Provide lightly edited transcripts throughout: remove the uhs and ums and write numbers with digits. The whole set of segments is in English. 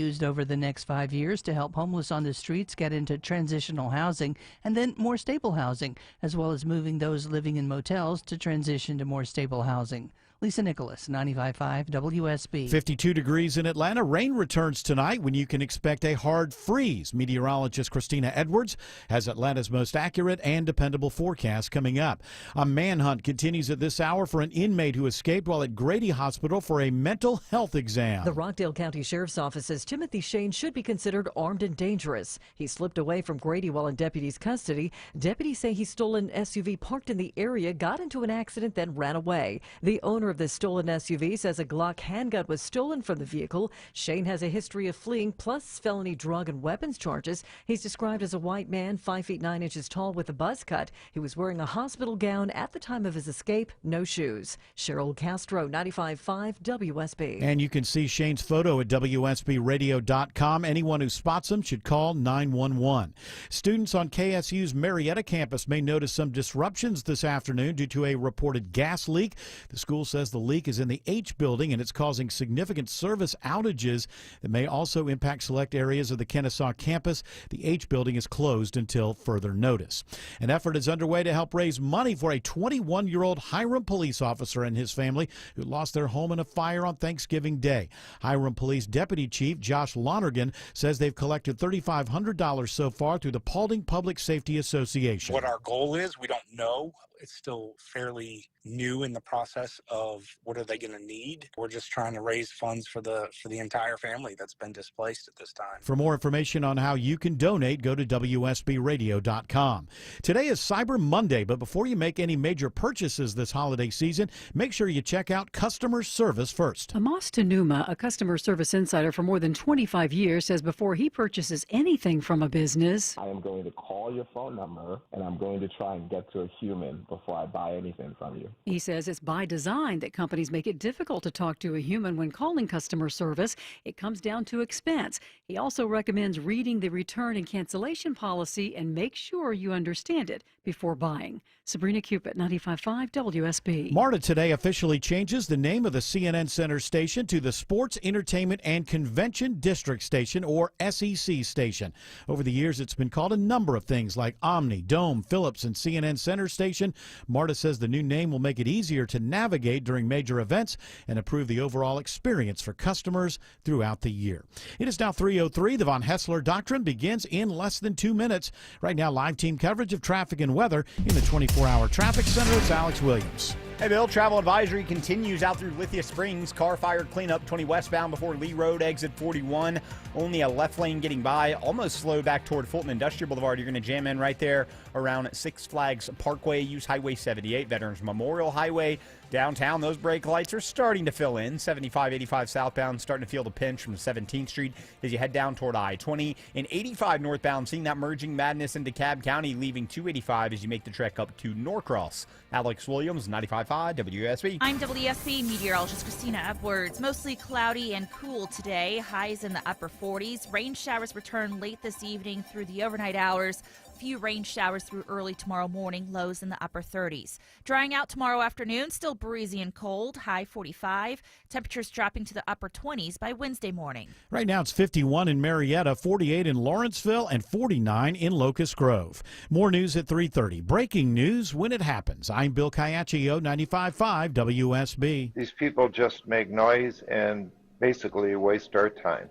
used over the next 5 years to help homeless on the streets get into transitional housing and then more stable housing, as well as moving those living in motels to transition to more stable housing. Lisa Nicholas, 95.5 WSB. 52 degrees in Atlanta. Rain returns tonight when you can expect a hard freeze. Meteorologist Christina Edwards has Atlanta's most accurate and dependable forecast coming up. A manhunt continues at this hour for an inmate who escaped while at Grady Hospital for a mental health exam. The Rockdale County Sheriff's Office says Timothy Shane should be considered armed and dangerous. He slipped away from Grady while in deputies' custody. Deputies say he stole an SUV parked in the area, got into an accident, then ran away. The owner of the stolen SUV says a Glock handgun was stolen from the vehicle. Shane has a history of fleeing, plus felony drug and weapons charges. He's described as a white man, 5 feet 9 inches tall with a buzz cut. He was wearing a hospital gown at the time of his escape, no shoes. Cheryl Castro, 95.5 WSB. And you can see Shane's photo at WSBradio.com. Anyone who spots him should call 911. Students on KSU's Marietta campus may notice some disruptions this afternoon due to a reported gas leak. The school says the leak is in the H building and it's causing significant service outages that may also impact select areas of the Kennesaw campus. The H building is closed until further notice. An effort is underway to help raise money for a 21-year-old Hiram police officer and his family who lost their home in a fire on Thanksgiving Day. Hiram Police Deputy Chief Josh Lonergan says they've collected $3,500 so far through the Paulding Public Safety Association. What our goal is, we don't know. It's still fairly new in the process of what are they going to need. We're just trying to raise funds for the entire family that's been displaced at this time. For more information on how you can donate, go to WSBradio.com. Today is Cyber Monday, but before you make any major purchases this holiday season, make sure you check out customer service first. Amos Tanuma, a customer service insider for more than 25 years, says before he purchases anything from a business, I am going to call your phone number and I'm going to try and get to a human before I buy anything from you. He says it's by design that companies make it difficult to talk to a human when calling customer service. It comes down to expense. He also recommends reading the return and cancellation policy and make sure you understand it before buying. Sabrina Cupid, 95.5 WSB. MARTA today officially changes the name of the CNN Center station to the Sports, Entertainment, and Convention District Station, or SEC station. Over the years, it's been called a number of things like Omni, Dome, Phillips, and CNN Center Station. MARTA says the new name will make it easier to navigate during major events and improve the overall experience for customers throughout the year. It is now 3:03. The Von Hessler Doctrine begins in less than 2 minutes. Right now, live team coverage of traffic and weather in the 24-hour traffic center. It's Alex Williams. Hey, Bill, travel advisory continues out through Lithia Springs. Car fire cleanup 20 westbound before Lee Road, exit 41. Only a left lane getting by. Almost slow back toward Fulton Industrial Boulevard. You're going to jam in right there around Six Flags Parkway. Use Highway 78, Veterans Memorial Highway. Downtown, those brake lights are starting to fill in. 75, 85 southbound, starting to feel the pinch from 17th Street as you head down toward I-20. And 85 northbound, seeing that merging madness into DeKalb County, leaving 285 as you make the trek up to Norcross. Alex Williams, 95.5 WSB. I'm WSB meteorologist Christina Edwards. Mostly cloudy and cool today. Highs in the upper 40s. Rain showers return late this evening through the overnight hours. Few rain showers through early tomorrow morning, lows in the upper 30s. Drying out tomorrow afternoon, still breezy and cold, high 45. Temperatures dropping to the upper 20s by Wednesday morning. Right now it's 51 in Marietta, 48 in Lawrenceville, and 49 in Locust Grove. More news at 3:30. Breaking news when it happens. I'm Bill Caiaccio, 95.5 WSB. These people just make noise and basically waste our time.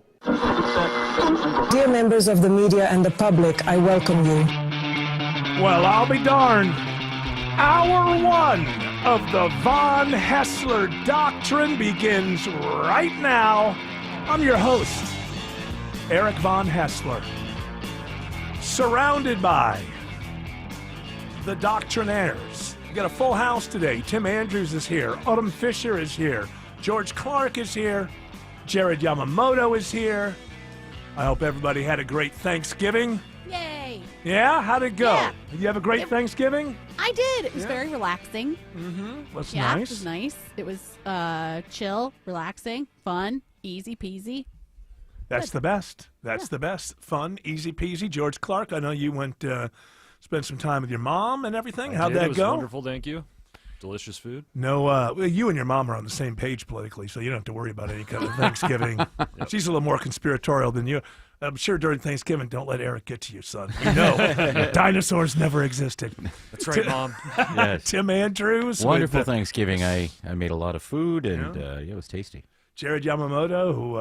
Dear members of the media and the public, I welcome you. Well, I'll be darned. Hour one of the Von Hessler Doctrine begins right now. I'm your host, Eric Von Hessler. Surrounded by the Doctrinaires. We got a full house today. Tim Andrews is here. Autumn Fisher is here. George Clark is here. Jared Yamamoto is here. I hope everybody had a great Thanksgiving. Yay! Yeah? How'd it go? Yeah. Did you have a great Thanksgiving? I did. It was very relaxing. Mm-hmm. That's yeah, nice. It was nice. It was chill, relaxing, fun, easy peasy. That's the best. That's the best. Fun, easy peasy. George Clark, I know you went spent some time with your mom and everything. How'd that It was go? wonderful, thank you. delicious food. No, well, you and your mom are on the same page politically, so you don't have to worry about any kind of Thanksgiving. She's a little more conspiratorial than you. I'm sure during Thanksgiving, don't let Eric get to you, son. You know, dinosaurs never existed. That's right, Mom. Yes. Tim Andrews. Wonderful with, Thanksgiving. I made a lot of food, and it was tasty. Jared Yamamoto, who,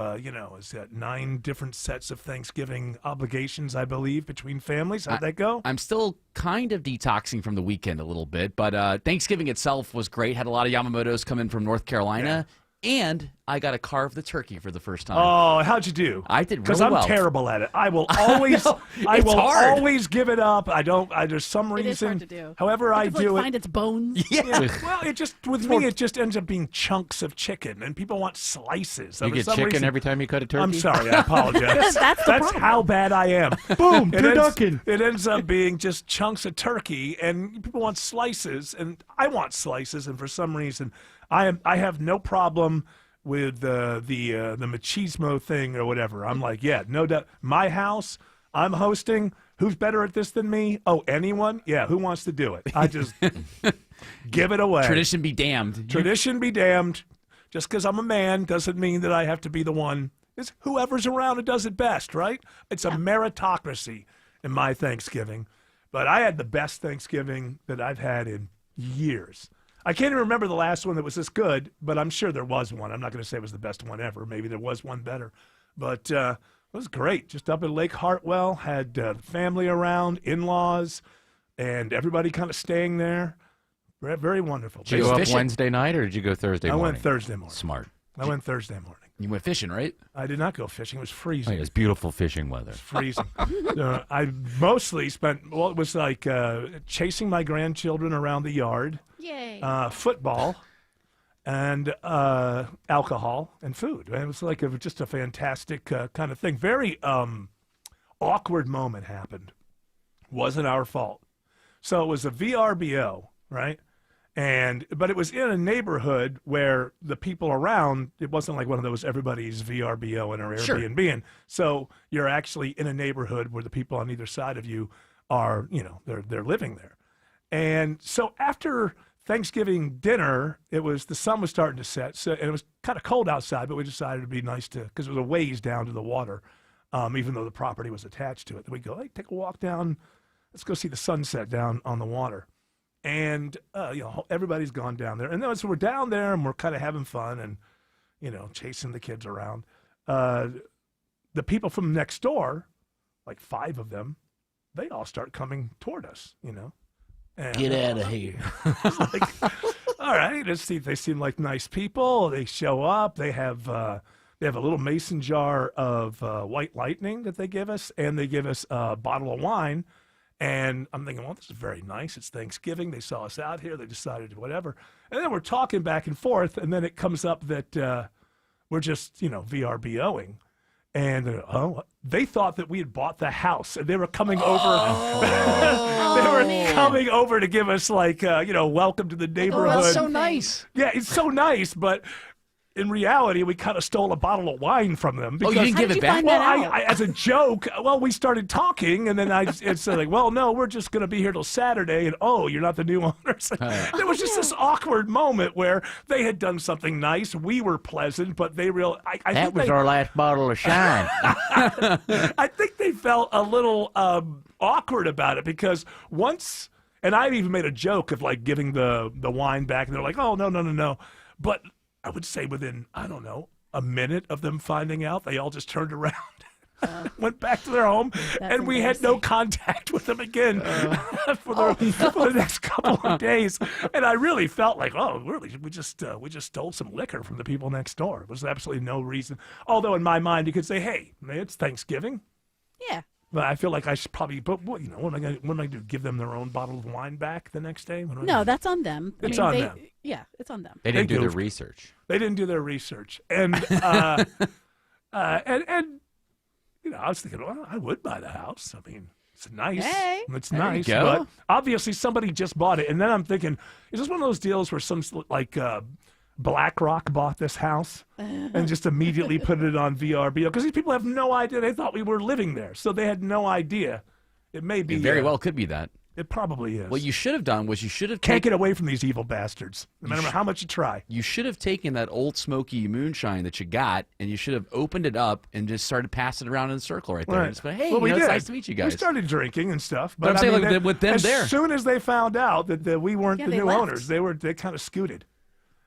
has got 9 different sets of Thanksgiving obligations, I believe, between families. How'd that go? I'm still kind of detoxing from the weekend a little bit, but Thanksgiving itself was great. Had a lot of Yamamotos come in from North Carolina. And I got to carve the turkey for the first time. Oh, how'd you do? I did really Because I'm well. terrible at it. I will always, always give it up. I don't. There's some reason. It is hard to do. However, I do it. Find its bones. Yeah. Well, it just with me, it just ends up being chunks of chicken, and people want slices. You get chicken every time you cut a turkey? I'm sorry. I apologize. That's how bad I am. Boom. It ends up being just chunks of turkey, and people want slices, and I want slices, and for some reason, I have no problem with the machismo thing or whatever. I'm like, yeah, no doubt. My house, I'm hosting. Who's better at this than me? Oh, anyone? Yeah, who wants to do it? I just give it away. Tradition be damned. Tradition be damned. Just because I'm a man doesn't mean that I have to be the one. It's whoever's around who does it best, right? It's a meritocracy in my Thanksgiving. But I had the best Thanksgiving that I've had in years. I can't even remember the last one that was this good, but I'm sure there was one. I'm not going to say it was the best one ever. Maybe there was one better. But it was great. Just up at Lake Hartwell, had family around, in-laws, and everybody kind of staying there. Very wonderful. Did you go up Wednesday night, or did you go Thursday morning? I went Thursday morning. Smart. I went Thursday morning. You went fishing, right? I did not go fishing. It was freezing. Oh, it was beautiful fishing weather. It was freezing. I mostly spent, it was like chasing my grandchildren around the yard. Yay. Football, and alcohol and food. And it was like just a fantastic kind of thing. Very awkward moment happened. Wasn't our fault. So it was a VRBO, right? But it was in a neighborhood where the people around, it wasn't like one of those everybody's VRBO and or Airbnb. Sure. And so you're actually in a neighborhood where the people on either side of you are, they're living there. And so after Thanksgiving dinner, the sun was starting to set, and it was kind of cold outside, but we decided it'd be nice because it was a ways down to the water, even though the property was attached to it. Then we go, hey, take a walk down. Let's go see the sunset down on the water. And, everybody's gone down there. And then so we're down there and we're kind of having fun and, chasing the kids around. The people from next door, like 5 of them, they all start coming toward us, And, Get out of here. It's like, all right, let's see. They seem like nice people. They show up. They have a little mason jar of White Lightning that they give us, and they give us a bottle of wine. And I'm thinking, well, this is very nice. It's Thanksgiving. They saw us out here. They decided whatever. And then we're talking back and forth, and then it comes up that we're just, VRBOing. And they thought that we had bought the house, and they were coming over. They were coming over to give us welcome to the neighborhood. Oh, that's so nice. Yeah, it's so nice, but in reality, we kind of stole a bottle of wine from them. Because, you didn't give it back? Well, I, as a joke, we started talking, and then it's like, well, no, we're just going to be here till Saturday, and you're not the new owners. There was just this awkward moment where they had done something nice. We were pleasant, but they That was our last bottle of shine. I think they felt a little awkward about it because once, and I even made a joke of giving the wine back, and they're like, oh, no. But I would say within, a minute of them finding out, they all just turned around, went back to their home, and we had no contact with them again for the next couple of days. And I really felt like, really, we just stole some liquor from the people next door. There was absolutely no reason. Although in my mind, you could say, hey, it's Thanksgiving. Yeah. But I feel like I should probably, what am I going to do? Give them their own bottle of wine back the next day? No, that's on them. It's on them. Yeah, it's on them. They didn't do their research. They didn't do their research. And, and I was thinking, well, I would buy the house. I mean, it's nice. Hey. It's There nice. you go. But obviously somebody just bought it. And then I'm thinking, is this one of those deals where some, BlackRock bought this house and just immediately put it on VRBO? Because these people have no idea. They thought we were living there, so they had no idea. It may be It very well could be that. It probably is. What you should have done was you should have Can't get away from these evil bastards, no matter how much you try. You should have taken that old smoky moonshine that you got, and you should have opened it up and just started passing it around in a circle right there. Right. And just went, hey, Well, we it's did. nice to meet you guys. We started drinking and stuff. But I'm saying, I mean, like, with them as there. As soon as they found out that we weren't Yeah, the they new left. owners, they kind of scooted.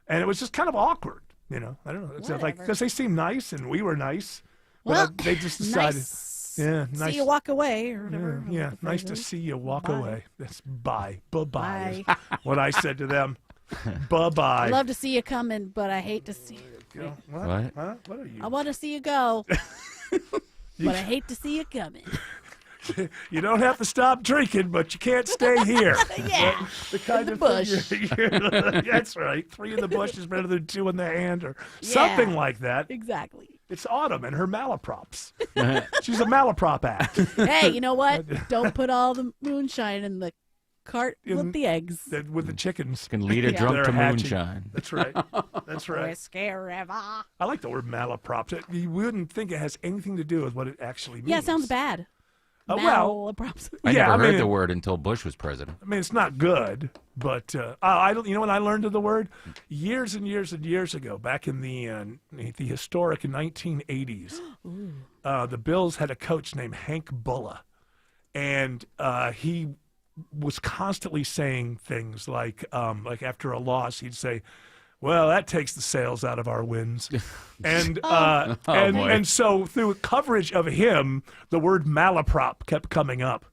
And it was just kind of awkward, I don't know. It's like, because they seemed nice and we were nice. Well, but they just decided. nice. Yeah, nice. See you walk away or whatever. Yeah, nice to see you walk away. That's bye. Bye-bye. is what I said to them. Bye-bye. I love to see you coming, but I hate to see you. What? Huh? What are you? I want to see you go, but I hate to see you coming. You don't have to stop drinking, but you can't stay here. Yeah. The kind In of the bush. thing that's right. 3 in the bush is better than 2 in the hand, or something like that. Exactly. It's Autumn and her malaprops. She's a malaprop act. Hey, you know what? Don't put all the moonshine in the cart with the eggs. With the chickens. Can lead a drunk They're to hatching. moonshine. That's right. That's right. Whiskey River. I like the word malaprops. You wouldn't think it has anything to do with what it actually means. Yeah, it sounds bad. Well, Malaprops. I Yeah, never I heard mean- the word until Bush was president. I mean, it's not good, but I don't. You know when I learned of the word years and years and years ago, back in the historic 1980s, the Bills had a coach named Hank Bulla, and he was constantly saying things like after a loss, he'd say, "Well, that takes the sales out of our wins," and boy. and so through coverage of him, the word malaprop kept coming up.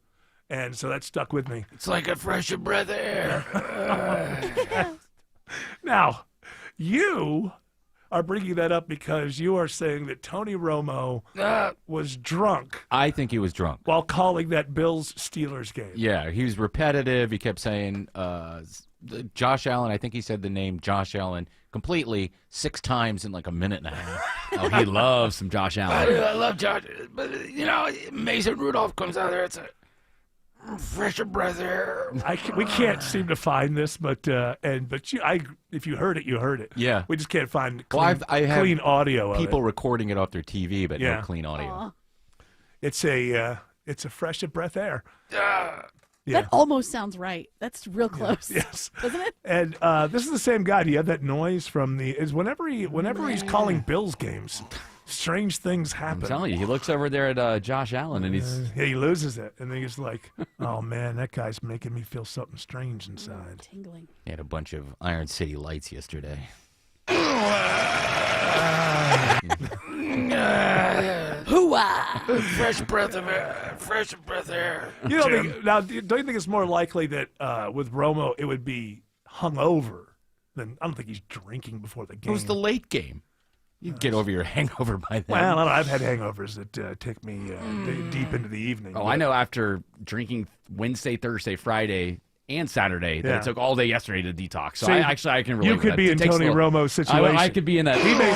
And so that stuck with me. It's like a fresh breath of air. Now, you are bringing that up because you are saying that Tony Romo was drunk I think he was drunk. while calling that Bills-Steelers game. Yeah, he was repetitive. He kept saying Josh Allen. I think he said the name Josh Allen completely 6 times in like a minute and a half. Oh, he loves some Josh Allen. I love Josh, but Mason Rudolph comes out there. It's a fresh breath of air. We can't seem to find this, but if you heard it, you heard it. Yeah. We just can't find Well, clean, I have clean audio of people it. recording it off their TV, but Yeah. no clean audio. Aw. It's a fresh breath air. That almost sounds right. That's real close. Yes. Doesn't it? And this is the same guy. Do you have that noise from whenever he's calling Bills games, strange things happen. I'm telling you, he looks over there at Josh Allen, and he's he loses it, and then he's like, "Oh man, that guy's making me feel something strange inside." Tingling. He had a bunch of Iron City lights yesterday. Hooah! Fresh breath of air. Fresh breath of air. You don't think, now? Don't you think it's more likely that with Romo it would be hungover than? I don't think he's drinking before the It game. was the late game. You'd get over your hangover by then. Well, I don't know, I've had hangovers that take me deep into the evening. Oh, I know after drinking Wednesday, Thursday, Friday, and Saturday that Yeah. it took all day yesterday to detox. So See, I can relate you with could that. be It in takes a Tony little- Romo's situation. I could be in that. He may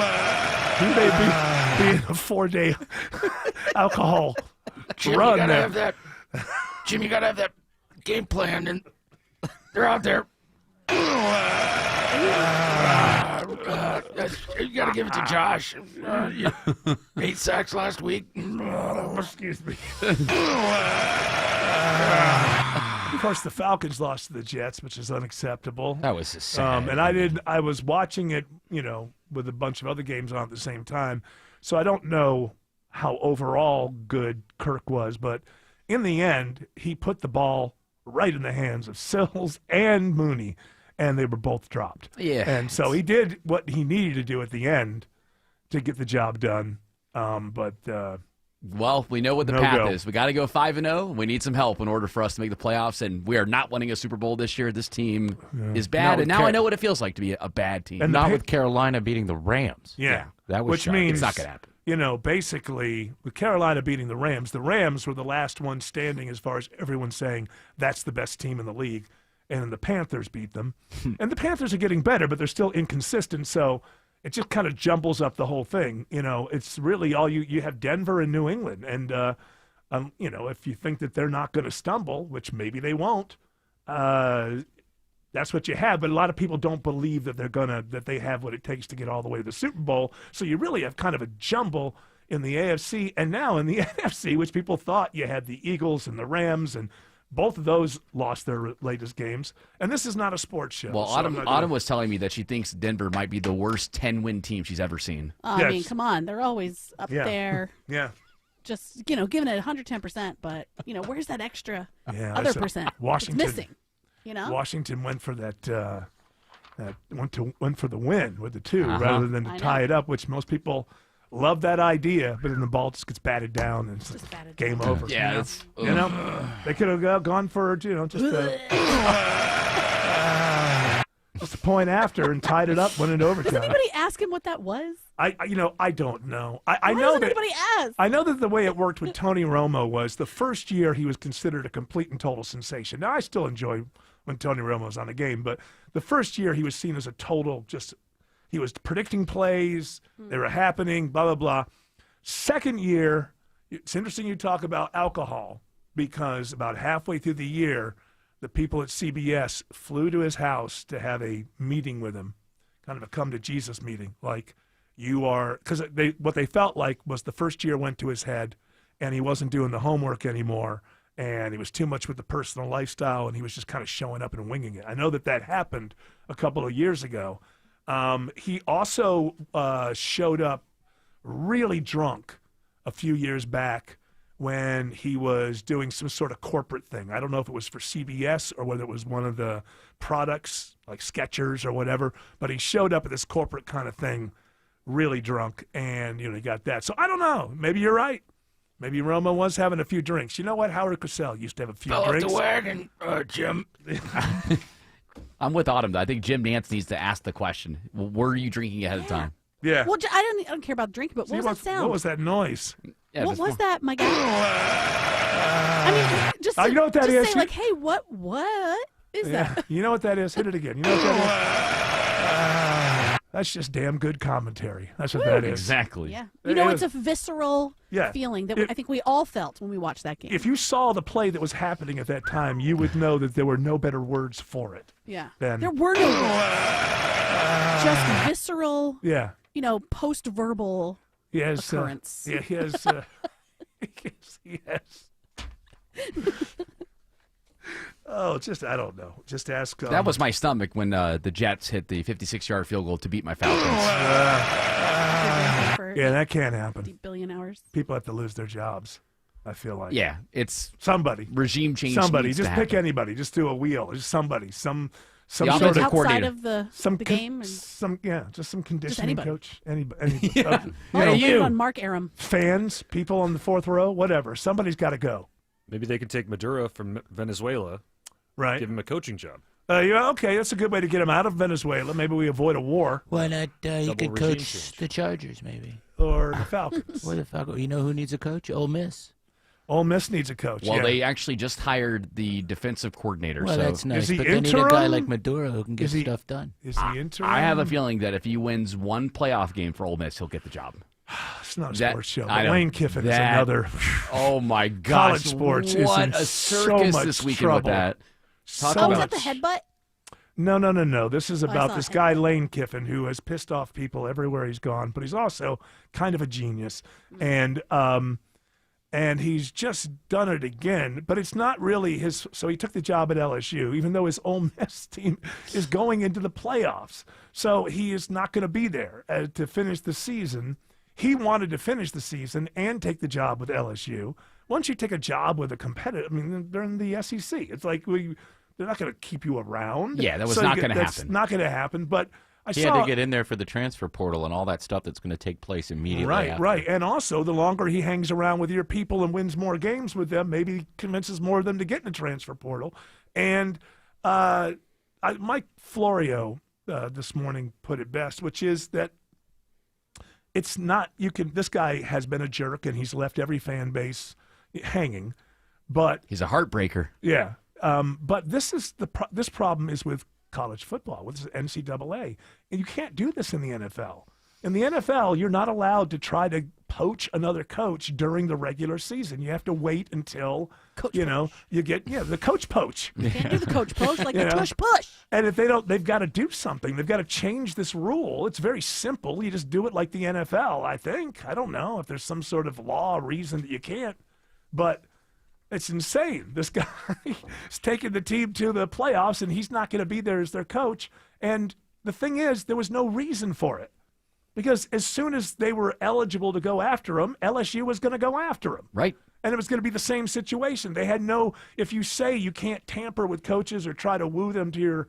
be in a 4-day alcohol run you gotta there. have that. Jim, you gotta have that game plan, and they're out there. You gotta give it to Josh. 8 sacks last week. Excuse me. Of course, the Falcons lost to the Jets, which is unacceptable. That was just sad. And I was watching it, with a bunch of other games on at the same time. So I don't know how overall good Kirk was, but in the end, he put the ball right in the hands of Sills and Mooney, and they were both dropped. Yeah. And so he did what he needed to do at the end to get the job done. Well, we know what the No path go. is. We got to go 5-0. We need some help in order for us to make the playoffs, and we are not winning a Super Bowl this year. This team is Not bad, with and now I know what it feels like to be a bad team. And Not with Carolina beating the Rams. Yeah. That was Which shocking. means It's not going to happen. Basically, with Carolina beating the Rams were the last one standing as far as everyone's saying that's the best team in the league. And then the Panthers beat them. And the Panthers are getting better, but they're still inconsistent. So it just kind of jumbles up the whole thing. It's really all you have Denver and New England. And, if you think that they're not going to stumble, which maybe they won't, that's what you have. But a lot of people don't believe that that they have what it takes to get all the way to the Super Bowl. So you really have kind of a jumble in the AFC and now in the NFC, which people thought you had the Eagles and the Rams and Both of those lost their latest games, and this is not a sports show. Well, so I'm not Autumn gonna- was telling me that she thinks Denver might be the worst 10-win team she's ever seen. I mean, come on. They're always up Yeah. there. Yeah. Just, giving it 110%, but, where's that extra Yeah, other so percent? Washington It's missing, Washington went for that. Went for the win with the 2 Uh-huh. rather than to I tie know. it up, which most people love that idea, but then the ball just gets batted down and it's game over. Yeah, you know? it's- You know? They could have gone for just a point after and tied it up, went into Does overtime. anybody ask him what that was? I don't know. I Why know doesn't that anybody ask? I know that the way it worked with Tony Romo was the first year he was considered a complete and total sensation. Now I still enjoy when Tony Romo was on a game, but the first year he was seen as a total he was predicting plays, they were happening, blah blah blah. Second year, it's interesting you talk about alcohol because about halfway through the year, the people at CBS flew to his house to have a meeting with him, kind of a come to Jesus meeting, like because what they felt like was the first year went to his head and he wasn't doing the homework anymore and he was too much with the personal lifestyle and he was just kind of showing up and winging it. I know that happened a couple of years ago. He also showed up really drunk a few years back when he was doing some sort of corporate thing. I don't know if it was for CBS or whether it was one of the products like Skechers or whatever, but he showed up at this corporate kind of thing really drunk and he got that. So I don't know. Maybe you're right. Maybe Romo was having a few drinks. You know what? Howard Cosell used to have a few Fell off drinks. the wagon, Jim. I'm with Autumn, though. I think Jim Nance needs to ask the question. Were you drinking ahead of time? Yeah. Well, I don't care about drinking, but See, what was that sound? What was that noise? Yeah, what just- was that, my guy? I mean, just You know what that is? say, like, hey, what is that? You know what that is? Hit it again. You know what that is? That's just damn good commentary. That's what that is. Exactly. Yeah. It It's is. a visceral Yeah. feeling that It- I think we all felt when we watched that game. If you saw the play that was happening at that time, you would know that there were no better words for it. Yeah. Then There were no words. Just visceral, yeah. post-verbal Yes. occurrence. Yeah. Yes. Yes. Oh, I don't know. Just ask. That was my stomach when the Jets hit the 56-yard field goal to beat my Falcons. Yeah, that can't happen. 50 billion hours. People have to lose their jobs. I feel like. Yeah, it's somebody. Regime change. Somebody. needs Just to pick happen. anybody. Just do a wheel. Just somebody. Some The sort offensive of Outside coordinator. of the game. And just some conditioning anybody. coach. Anybody. Yeah. oh, you. blame it on Mark Aram. Fans, people on the fourth row, whatever. Somebody's got to go. Maybe they could take Maduro from Venezuela, Right. give him a coaching job. Okay, that's a good way to get him out of Venezuela. Maybe we avoid a war. Why not? He Double could regime coach change. the Chargers, maybe. Or the Falcons. Or the Falcons. You know who needs a coach? Ole Miss. Ole Miss needs a coach. Well, yeah. they actually just hired the defensive coordinator. Well, so that's nice. he But they need a guy interim? like Maduro who can get Is he- stuff done. Is he interim? I have a feeling that if he wins one playoff game for Ole Miss, he'll get the job. It's not a That- sports show. I But know. Lane Kiffin is That- another. Oh my gosh! College sports is what in a so circus much this weekend trouble. with that. Talk So Oh, was about that the headbutt? No. This is I about saw this it. guy, Lane Kiffin, who has pissed off people everywhere he's gone, but he's also kind of a genius. And he's just done it again, but it's not really his. So he took the job at LSU, even though his Ole Miss team is going into the playoffs. So he is not going to be there to finish the season. He wanted to finish the season and take the job with LSU. Once you take a job with a competitor, I mean, they're in the SEC. It's like they're not going to keep you around. Yeah, that was So not you gonna that's happen. Not going to happen. But I He saw had to get in there for the transfer portal and all that stuff that's going to take place immediately after. Right. And also, the longer he hangs around with your people and wins more games with them, maybe he convinces more of them to get in the transfer portal. And Mike Florio this morning put it best, which is that it's not this guy has been a jerk and he's left every fan base hanging, but He's a heartbreaker. yeah. But this problem is with college football, with NCAA, and you can't do this in the NFL. In the NFL, you're not allowed to try to poach another coach during the regular season. You have to wait until you get the coach poach. You can't do the coach poach like You the know? tush push. And if they don't, they've got to do something. They've got to change this rule. It's very simple. You just do it like the NFL, I think. I don't know if there's some sort of law or reason that you can't. But It's insane. This guy is taking the team to the playoffs, and he's not going to be there as their coach. And the thing is, there was no reason for it. Because as soon as they were eligible to go after him, LSU was going to go after him. Right. And it was going to be the same situation. They had no, if you say you can't tamper with coaches or try to woo them to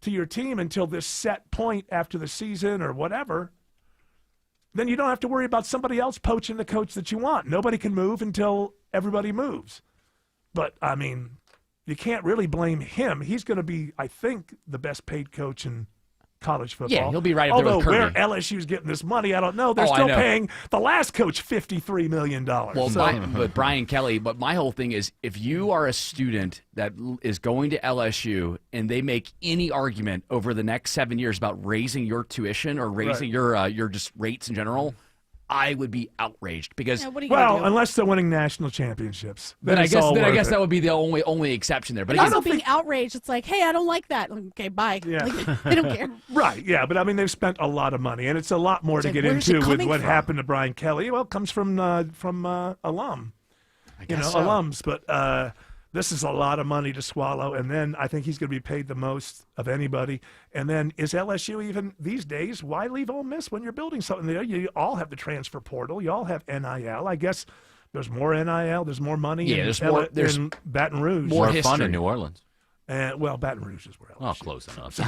your team until this set point after the season or whatever, then you don't have to worry about somebody else poaching the coach that you want. Nobody can move until everybody moves. But, I mean, you can't really blame him. He's going to be, I think, the best paid coach in college football. Yeah, he'll be right up there with Although where Kirby. LSU's getting this money, I don't know. They're still paying the last coach $53 million. Well, but Brian Kelly, but my whole thing is if you are a student that is going to LSU and they make any argument over the next 7 years about raising your tuition or raising your just rates in general, I would be outraged because unless they're winning national championships, then I guess that would be the only exception there. But also being outraged, it's like, hey, I don't like that. Okay, bye. Yeah. Like, they don't care. Right, yeah, but I mean they've spent a lot of money, and it's a lot more to get into with what happened to Brian Kelly. Well, it comes from alum, alums, but this is a lot of money to swallow. And then I think he's going to be paid the most of anybody. And then is LSU even these days? Why leave Ole Miss when you're building something there? You all have the transfer portal. You all have NIL. I guess there's more NIL. There's more money. Yeah, there's in Baton Rouge. More fun in New Orleans. Well, Baton Rouge is where LSU. Oh, close enough.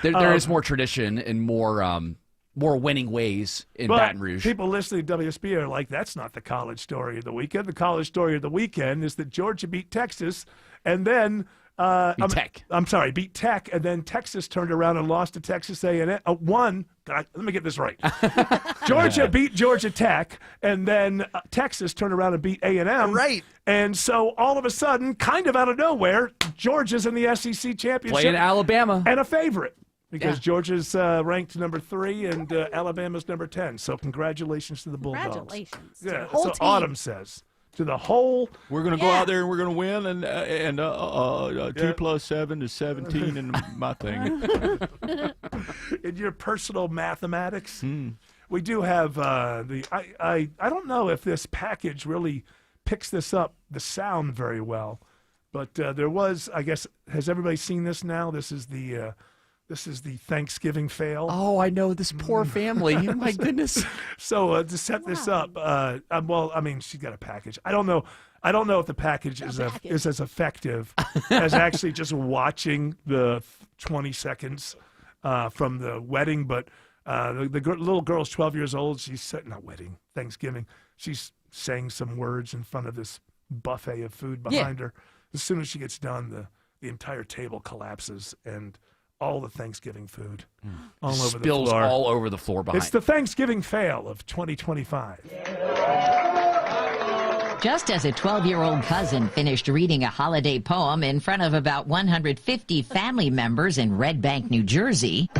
there is more tradition and more winning ways in Baton Rouge. People listening to WSB are like, that's not the college story of the weekend. The college story of the weekend is that Georgia beat Texas and then beat Tech, and then Texas turned around and lost to Texas A&M. Let me get this right. Georgia beat Georgia Tech, and then Texas turned around and beat A&M. Right. And so all of a sudden, kind of out of nowhere, Georgia's in the SEC championship. Playing Alabama. And a favorite. Because Georgia's ranked number 3 and Alabama's number 10. So congratulations to the Bulldogs. Congratulations. Yeah, to the whole so team. Autumn says. To the whole. We're going to go out there and we're going to win, and 2 plus 7 is 17 in my thing. In your personal mathematics, we do have I don't know if this package really picks this up, the sound very well, but there was, I guess, has everybody seen this now? This is the Thanksgiving fail. Oh, I know, this poor family. Oh, my goodness. So to set this up, well, I mean, she's got a package. I don't know if the package is as effective as actually just watching the 20 seconds from the wedding. But the little girl's 12 years old. She's Thanksgiving. She's saying some words in front of this buffet of food behind her. As soon as she gets done, the entire table collapses and all the Thanksgiving food all over the floor. Spills all over the floor behind. It's the Thanksgiving fail of 2025. Just as a 12-year-old cousin finished reading a holiday poem in front of about 150 family members in Red Bank, New Jersey,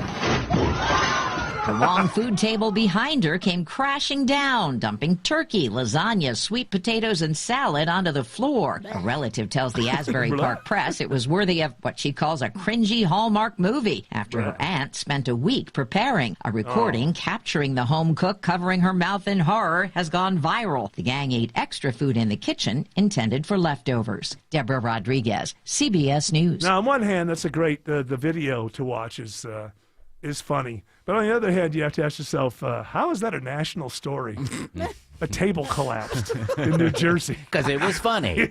the long food table behind her came crashing down, dumping turkey, lasagna, sweet potatoes, and salad onto the floor. A relative tells the Asbury Park Press it was worthy of what she calls a cringy Hallmark movie after her aunt spent a week preparing. A recording capturing the home cook covering her mouth in horror has gone viral. The gang ate extra food in the kitchen intended for leftovers. Deborah Rodriguez, CBS News. Now, on one hand, that's a great, the video to watch is funny. But on the other hand, you have to ask yourself, how is that a national story? A table collapsed in New Jersey. Because it was funny.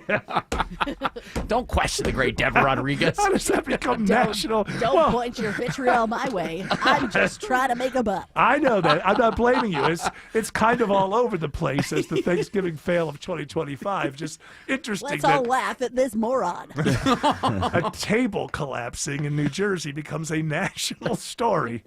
Don't question the great Deborah Rodriguez. How does that become national? Don't point your vitriol my way. I'm just trying to make a buck. I know that. I'm not blaming you. It's kind of all over the place as the Thanksgiving fail of 2025. Just interesting. Let's all laugh at this moron. A table collapsing in New Jersey becomes a national story.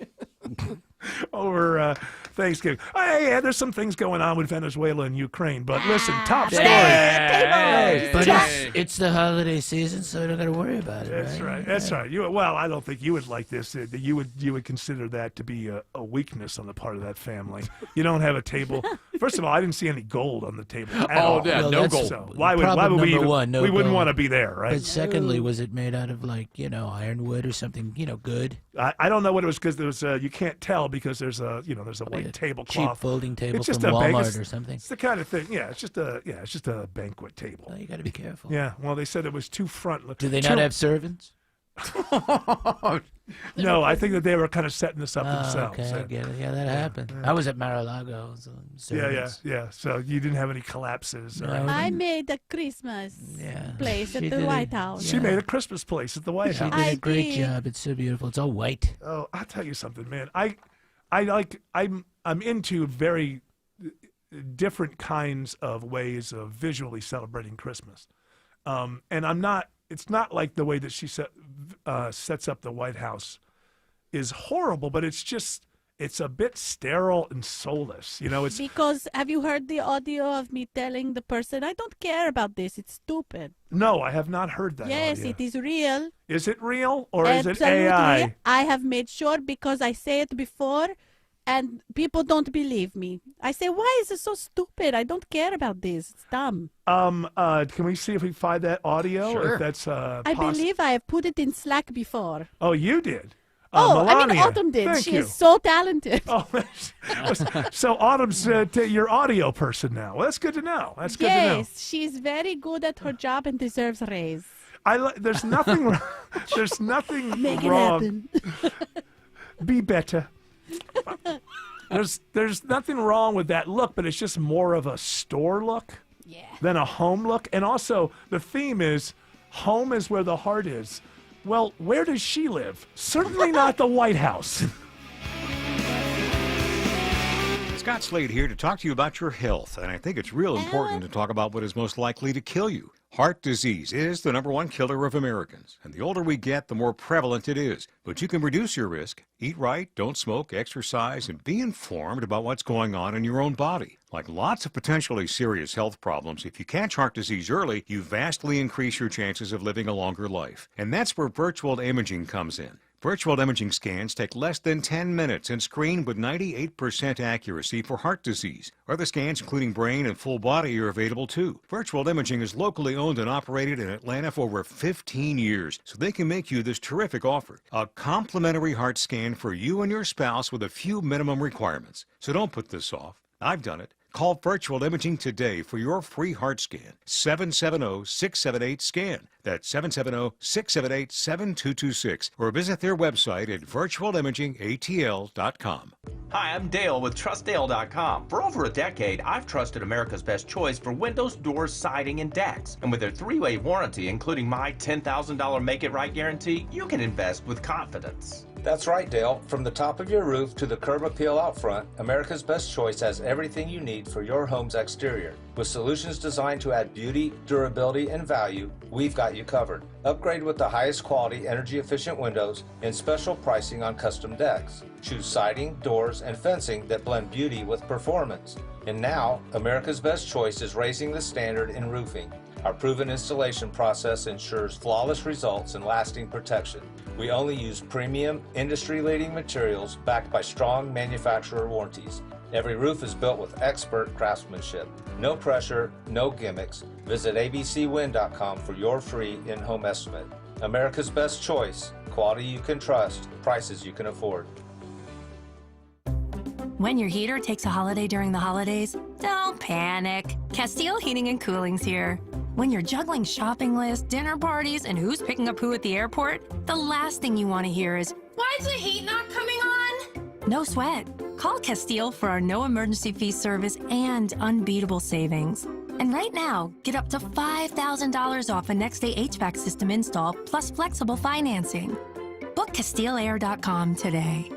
Over Thanksgiving. Hey, there's some things going on with Venezuela and Ukraine, but listen, top story. But it's the holiday season, so I don't got to worry about it. That's right. That's right. I don't think you would like this. You would consider that to be a weakness on the part of that family. You don't have a table. First of all, I didn't see any gold on the table at Oh, all. yeah, no gold. So why would Problem we number even, one, no we wouldn't gold. want to be there, right? But secondly, was it made out of ironwood or something, good? I don't know what it was because there was you can't tell because there's a white tablecloth, cheap folding table it's just from a Walmart or something. It's the kind of thing. Yeah, it's just a banquet table. Well, you got to be careful. Yeah, well, they said it was too front. Do they not have servants? No, I think that they were kind of setting this up themselves. Okay, I get it. Yeah, that happened. I was at Mar-a-Lago. So Yeah. So you didn't have any collapses. Or anything? I made a Christmas place at the White House. She made a Christmas place at the White She House. did a great job. It's so beautiful. It's all white. Oh, I'll tell you something, man. I'm into very different kinds of ways of visually celebrating Christmas, and I'm not. It's not like the way that she sets up the White House is horrible, but it's a bit sterile and soulless. It's because have you heard the audio of me telling the person I don't care about this? It's stupid. No, I have not heard that. Yes, audio. it is real. Is it real or Absolutely. is it AI? I have made sure because I say it before, and people don't believe me. I say, why is it so stupid? I don't care about this. It's dumb. Can we see if we find that audio? Sure. If that's I believe I have put it in Slack before. Oh, you did. Melania. Autumn did. Thank She you. is so talented. Oh, so Autumn's your audio person now. Well, that's good to know. That's good to know. Yes, she's very good at her job and deserves a raise. There's nothing. There's nothing Make it wrong. happen. Be better. There's nothing wrong with that look, but it's just more of a store look than a home look. And also, the theme is home is where the heart is. Well, where does she live? Certainly not the White House. Scott Slade here to talk to you about your health, and I think it's real important to talk about what is most likely to kill you. Heart disease is the #1 killer of Americans, and the older we get, the more prevalent it is. But you can reduce your risk. Eat right, don't smoke, exercise, and be informed about what's going on in your own body. Like lots of potentially serious health problems, if you catch heart disease early, you vastly increase your chances of living a longer life. And that's where virtual imaging comes in. Virtual imaging scans take less than 10 minutes and screen with 98% accuracy for heart disease. Other scans, including brain and full body, are available too. Virtual imaging is locally owned and operated in Atlanta for over 15 years, so they can make you this terrific offer. A complimentary heart scan for you and your spouse with a few minimum requirements. So don't put this off. I've done it. Call Virtual Imaging today for your free heart scan. 770-678-SCAN. That's 770-678-7226. Or visit their website at virtualimagingatl.com. Hi, I'm Dale with TrustDale.com. For over a decade, I've trusted America's Best Choice for windows, doors, siding, and decks. And with their 3-way warranty, including my $10,000 Make It Right guarantee, you can invest with confidence. That's right, Dale. From the top of your roof to the curb appeal out front, America's Best Choice has everything you need for your home's exterior. With solutions designed to add beauty, durability, and value, we've got you covered. Upgrade with the highest quality, energy-efficient windows and special pricing on custom decks. Choose siding, doors, and fencing that blend beauty with performance. And now, America's Best Choice is raising the standard in roofing. Our proven installation process ensures flawless results and lasting protection. We only use premium, industry-leading materials backed by strong manufacturer warranties. Every roof is built with expert craftsmanship. No pressure, no gimmicks. Visit abcwind.com for your free in-home estimate. America's Best Choice. Quality you can trust. Prices you can afford. When your heater takes a holiday during the holidays, don't panic. Castile Heating and Cooling's here. When you're juggling shopping lists, dinner parties, and who's picking up who at the airport, the last thing you want to hear is, "Why is the heat not coming on?" No sweat. Call Castile for our no emergency fee service and unbeatable savings. And right now, get up to $5,000 off a next-day HVAC system install plus flexible financing. Book CastileAir.com today.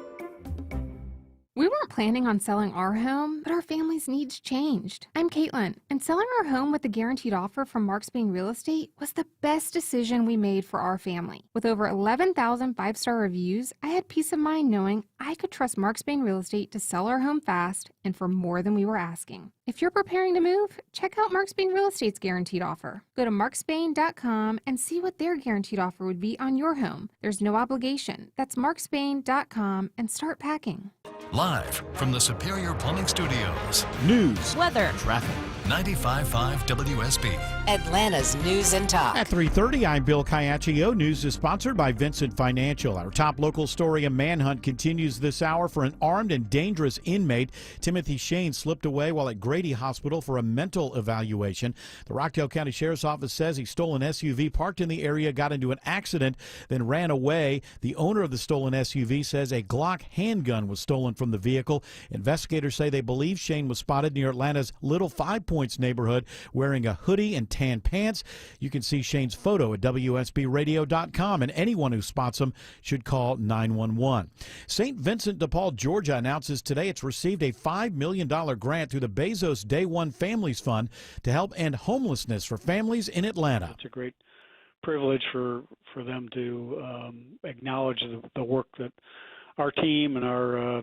We weren't planning on selling our home, but our family's needs changed. I'm Caitlin, and selling our home with a guaranteed offer from Mark Spain Real Estate was the best decision we made for our family. With over 11,000 five-star reviews, I had peace of mind knowing I could trust Mark Spain Real Estate to sell our home fast and for more than we were asking. If you're preparing to move, check out Mark Spain Real Estate's guaranteed offer. Go to markspain.com and see what their guaranteed offer would be on your home. There's no obligation. That's markspain.com and start packing. Live Live from the Superior Plumbing Studios. News, weather, traffic. 95.5 WSB. Atlanta's News and Talk. At 3:30, I'm Bill Caiaccio. News is sponsored by Vincent Financial. Our top local story, a manhunt continues this hour for an armed and dangerous inmate. Timothy Shane slipped away while at Grady Hospital for a mental evaluation. The Rockdale County Sheriff's Office says he stole an SUV parked in the area, got into an accident, then ran away. The owner of the stolen SUV says a Glock handgun was stolen from the vehicle. Investigators say they believe Shane was spotted near Atlanta's Little Five Points neighborhood wearing a hoodie and tan pants. You can see Shane's photo at WSBRadio.com, and anyone who spots him should call 911. St. Vincent de Paul, Georgia announces today it's received a $5 million grant through the Bezos Day One Families Fund to help end homelessness for families in Atlanta. It's a great privilege for them to acknowledge the work that our team and our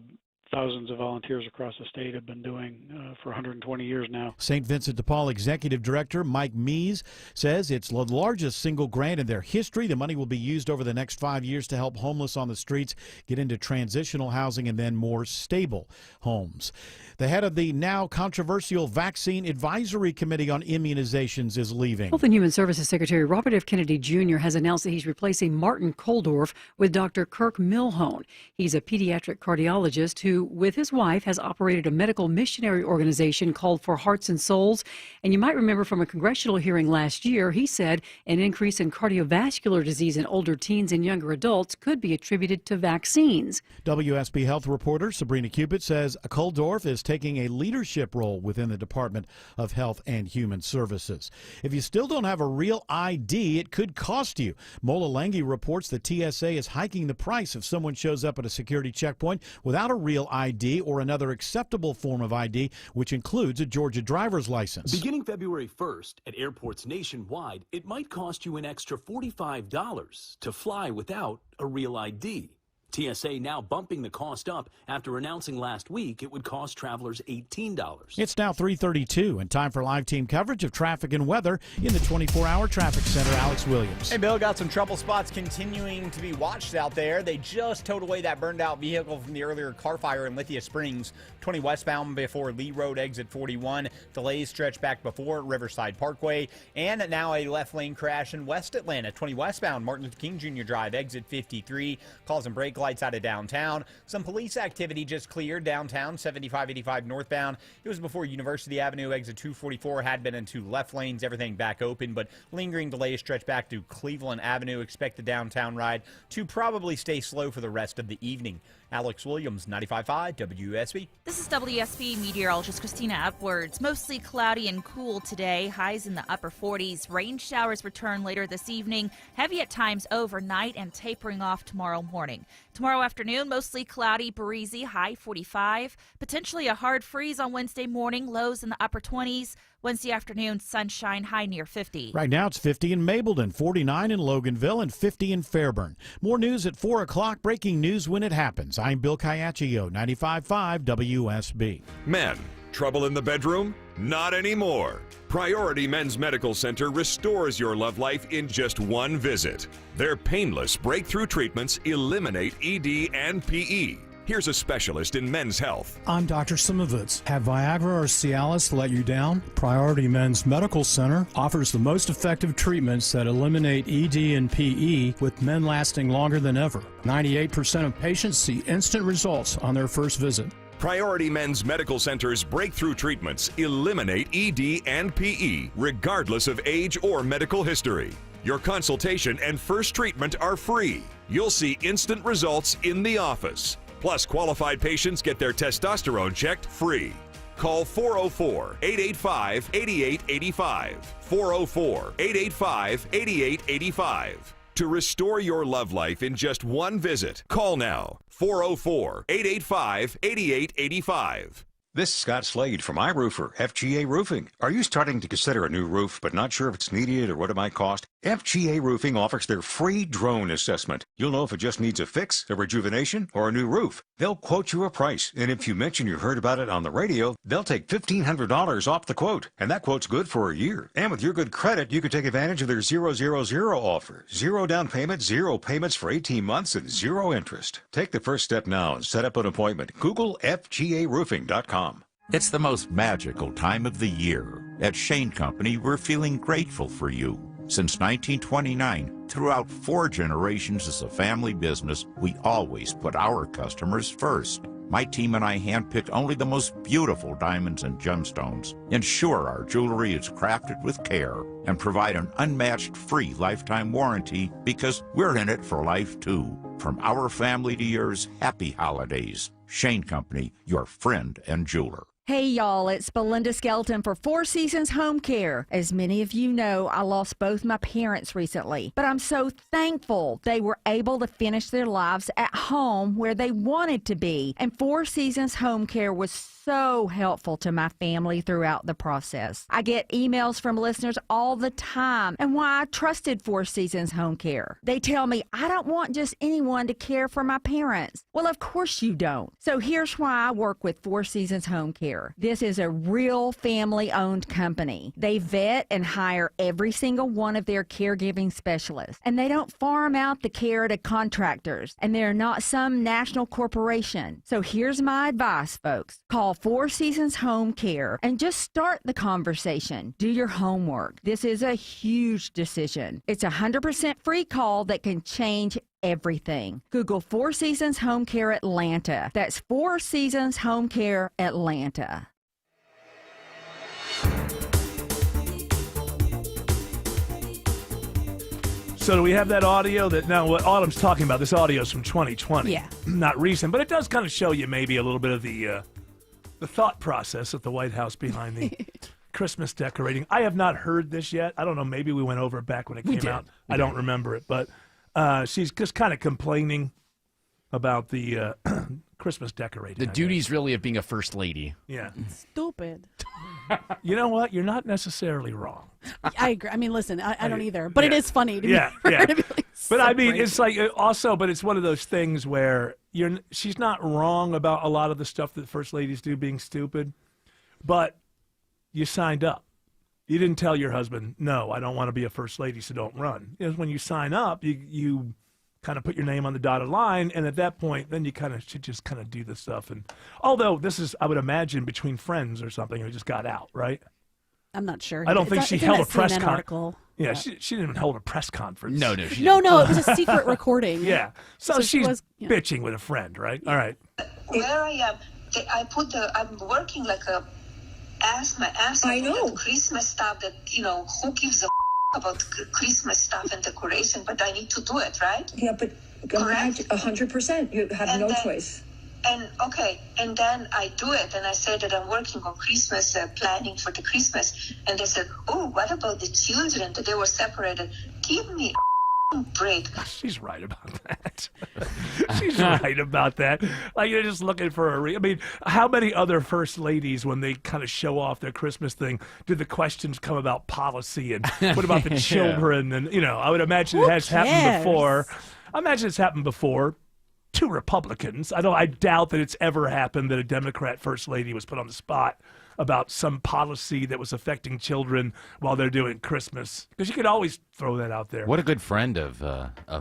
thousands of volunteers across the state have been doing for 120 years now. St. Vincent de Paul Executive Director Mike Mees says it's the largest single grant in their history. The money will be used over the next 5 years to help homeless on the streets get into transitional housing and then more stable homes. The head of the now controversial Vaccine Advisory Committee on Immunizations is leaving. Health and Human Services Secretary Robert F. Kennedy Jr. has announced that he's replacing Martin Koldorf with Dr. Kirk Milhone. He's a pediatric cardiologist who, with his wife, has operated a medical missionary organization called For Hearts and Souls. And you might remember from a congressional hearing last year, he said an increase in cardiovascular disease in older teens and younger adults could be attributed to vaccines. WSB Health reporter Sabrina Cupid says Koldorf is taking a leadership role within the Department of Health and Human Services. If you still don't have a real ID, it could cost you. Mola Langi reports the TSA is hiking the price if someone shows up at a security checkpoint without a real ID or another acceptable form of ID, which includes a Georgia driver's license. Beginning February 1st at airports nationwide, it might cost you an extra $45 to fly without a real ID. TSA now bumping the cost up after announcing last week it would cost travelers $18. It's now 3:32 and time for live team coverage of traffic and weather in the 24-hour traffic center. Alex Williams. Hey, Bill, got some trouble spots continuing to be watched out there. They just towed away that burned out vehicle from the earlier car fire in Lithia Springs. 20 westbound before Lee Road exit 41. Delays stretch back before Riverside Parkway. And now a left lane crash in West Atlanta. 20 westbound Martin Luther King Jr. Drive exit 53. Causing brake lights out of downtown. Some police activity just cleared downtown 75-85 northbound. It was before University Avenue exit 244 had been in two left lanes. Everything back open, but lingering delays stretch back to Cleveland Avenue. Expect the downtown ride to probably stay slow for the rest of the evening. Alex Williams, 95.5 WSB. This is WSB meteorologist Christina Upwards. Mostly cloudy and cool today. Highs in the upper 40s. Rain showers return later this evening. Heavy at times overnight and tapering off tomorrow morning. Tomorrow afternoon, mostly cloudy, breezy, high 45. Potentially a hard freeze on Wednesday morning. Lows in the upper 20s. Wednesday afternoon, sunshine, high near 50. Right now it's 50 in Mableton, 49 in Loganville, and 50 in Fairburn. More news at 4 o'clock. Breaking news when it happens. I'm Bill Caiaccio, 95.5 WSB. Men, trouble in the bedroom? Not anymore. Priority Men's Medical Center restores your love life in just one visit. Their painless breakthrough treatments eliminate ED and PE. Here's a specialist in men's health. I'm Dr. Simovitz. Have Viagra or Cialis let you down? Priority Men's Medical Center offers the most effective treatments that eliminate ED and PE, with men lasting longer than ever. 98% of patients see instant results on their first visit. Priority Men's Medical Center's breakthrough treatments eliminate ED and PE, regardless of age or medical history. Your consultation and first treatment are free. You'll see instant results in the office. Plus, qualified patients get their testosterone checked free. Call 404-885-8885. 404-885-8885. To restore your love life in just one visit, call now. 404-885-8885. This is Scott Slade from iRoofer, FGA Roofing. Are you starting to consider a new roof but not sure if it's needed or what it might cost? FGA Roofing offers their free drone assessment. You'll know if it just needs a fix, a rejuvenation, or a new roof. They'll quote you a price, and if you mention you heard about it on the radio, they'll take $1,500 off the quote, and that quote's good for a year. And with your good credit, you can take advantage of their 000 offer. 0 down payment, 0 payments for 18 months, and 0 interest. Take the first step now and set up an appointment. Google FGARoofing.com. It's the most magical time of the year. At Shane Company, we're feeling grateful for you. Since 1929, throughout 4 generations as a family business, we always put our customers first. My team and I handpick only the most beautiful diamonds and gemstones, ensure our jewelry is crafted with care, and provide an unmatched free lifetime warranty because we're in it for life too. From our family to yours, happy holidays. Shane Company, your friend and jeweler. Hey y'all, it's Belinda Skelton for Four Seasons Home Care. As many of you know, I lost both my parents recently, but I'm so thankful they were able to finish their lives at home where they wanted to be. And Four Seasons Home Care was so helpful to my family throughout the process. I get emails from listeners all the time and why I trusted Four Seasons Home Care. They tell me I don't want just anyone to care for my parents. Well, of course you don't. So here's why I work with Four Seasons Home Care. This is a real family-owned company. They vet and hire every single one of their caregiving specialists, and they don't farm out the care to contractors, and they're not some national corporation. So here's my advice, folks. Call Four Seasons Home Care and just start the conversation. Do your homework. This is a huge decision. It's a 100% free call that can change everything. Google Four Seasons Home Care Atlanta. That's Four Seasons Home Care Atlanta. So do we have that audio that now what Autumn's talking about? This audio is from 2020. Yeah. Not recent, but it does kind of show you maybe a little bit of the thought process at the White House behind the Christmas decorating. I have not heard this yet. I don't know. Maybe we went over it back when it came out. I don't remember it, but she's just kind of complaining about the Christmas decorating. The duties really of being a first lady. Yeah. Stupid. You know what? You're not necessarily wrong. I agree. I mean, listen, I don't either, but it is funny to me. Yeah. To be like, But I mean, it's like also, but it's one of those things where she's not wrong about a lot of the stuff that first ladies do being stupid, but you signed up. You didn't tell your husband, no, I don't want to be a first lady, so don't run. When you sign up, you kind of put your name on the dotted line, and at that point, then you kind of should just kind of do the stuff. And although this is, I would imagine, between friends or something, who just got out, right? I'm not sure. I don't think she held a press conference. Yeah, she didn't even hold a press conference. No, No, it was a secret recording. Yeah, so she's yeah. bitching with a friend, right? All right. Where I am, I'm working like my ass off on Christmas stuff that, who gives a about Christmas stuff and decoration, but I need to do it, right? Yeah, but correct? 100%. You have no choice. And then I do it, and I say that I'm working on Christmas, planning for the Christmas, and they said, oh, what about the children, that they were separated? Give me a break. She's right about that. She's right about that. Like, you're just looking for I mean, how many other first ladies, when they kind of show off their Christmas thing, do the questions come about policy and what about the children? And, I would imagine it has happened before. I imagine it's happened before. To Republicans. I doubt that it's ever happened that a Democrat first lady was put on the spot about some policy that was affecting children while they're doing Christmas. Because you could always throw that out there. What a good friend of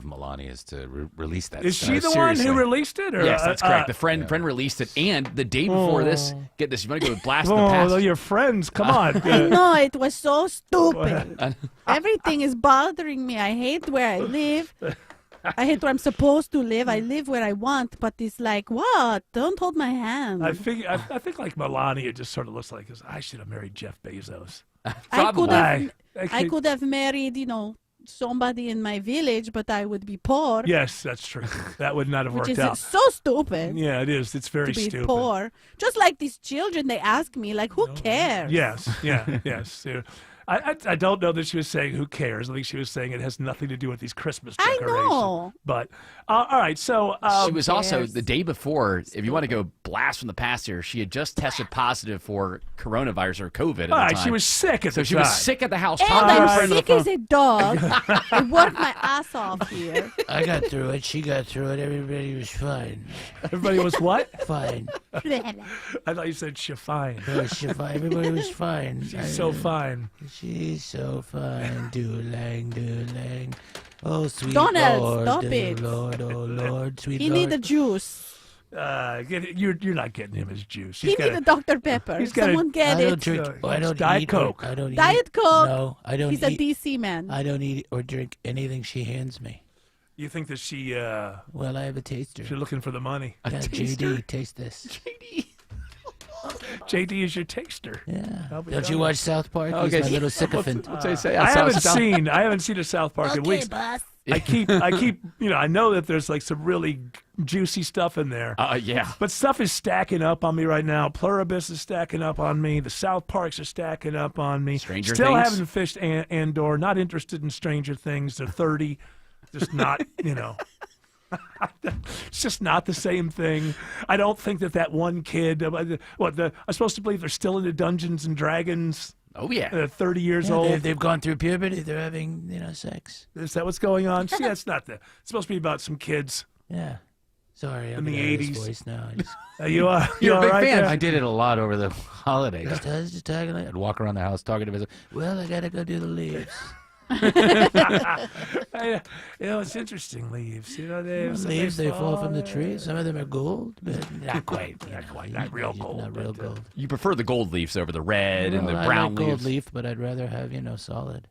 Melania's to release that. Is stuff. she the one who released it? Or, yes, that's correct. The friend released it, and the day before this, get this, you want to go blast the past? Oh, your friends, come on. I know, it was so stupid. Everything is bothering me. I hate where I live. I hate where I'm supposed to live. I live where I want, but it's like, what? Don't hold my hand. I think like Melania just sort of looks like this. I should have married Jeff Bezos. I could have married, somebody in my village, but I would be poor. Yes, that's true. That would not have worked out. Which is so stupid. Yeah, it is. It's very to be stupid. Poor. Just like these children, they ask me, like, who cares? Yes, yeah, yes. I don't know that she was saying who cares. I think she was saying it has nothing to do with these Christmas decorations. I know. But all right, so she was also the day before. If you want to go blast from the past here, she had just tested positive for coronavirus or COVID. At all the right, time. she was sick at the time. So she was sick at the house. And talking to her I'm friend on the sick as phone. a dog. I worked my ass off here. I got through it. She got through it. Everybody was fine. Everybody was what? Fine. I thought you said she fine. No, she fine. Everybody was fine. She's so fine. She's so fine. Do-lang, do-lang. Oh, sweet Donald, Lord. stop oh, it. Lord, oh, Lord, sweet He Lord. need the juice. You're not getting him his juice. He need a Dr. Pepper. he's got Someone get I it. don't drink. I don't Diet eat Coke. I don't Diet eat. Coke. No, I don't He's eat. a DC man. I don't eat or drink anything she hands me. You think that she? Well, I have a taster. She's looking for the money. Yeah, JD, taste this. JD is your taster. Yeah. Don't you watch South Park? Okay. He's my little sycophant. What's they say? I haven't seen a South Park in weeks. boss. I keep, I know that there's like some really juicy stuff in there. Yeah. But stuff is stacking up on me right now. Pluribus is stacking up on me. The South Parks are stacking up on me. Stranger Still Things? haven't fished Andor. Not interested in Stranger Things. They're 30. Just not, it's just not the same thing. I don't think that one kid, I'm supposed to believe they're still into Dungeons and Dragons. Oh, yeah. 30 years Yeah, old. They've gone through puberty. They're having, sex. Is that what's going on? See, that's not it's supposed to be about some kids. Yeah. Sorry, I'm In the in this 80s. voice now. You are. You're a all big right fan. there? I did it a lot over the holidays. I was just talking. I'd walk around the house talking to myself. Well, I gotta go do the leaves. It's interesting. Leaves. Leaves, they fall from the tree. Some of them are gold, but not quite. Not real gold. Not real gold. You prefer the gold leaves over the red and the Well, I brown like gold leaves. leaf, but I'd rather have solid.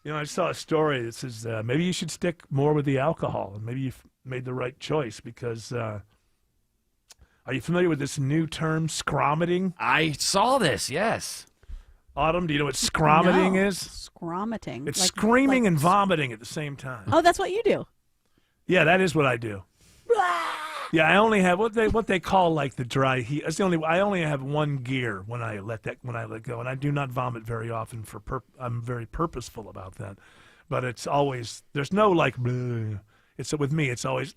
I saw a story that says maybe you should stick more with the alcohol, and maybe you've made the right choice because. Are you familiar with this new term, scromiting? I saw this. Yes. Autumn, do you know what scromiting No. is? Scromiting. It's Like- screaming like- and vomiting at the same time. Oh, that's what you do. Yeah, that is what I do. Yeah, I only have what they call like the dry heat. That's the only. I only have one gear when I let go, and I do not vomit very often. I'm very purposeful about that, but it's always there's no like. Bleh. It's with me. It's always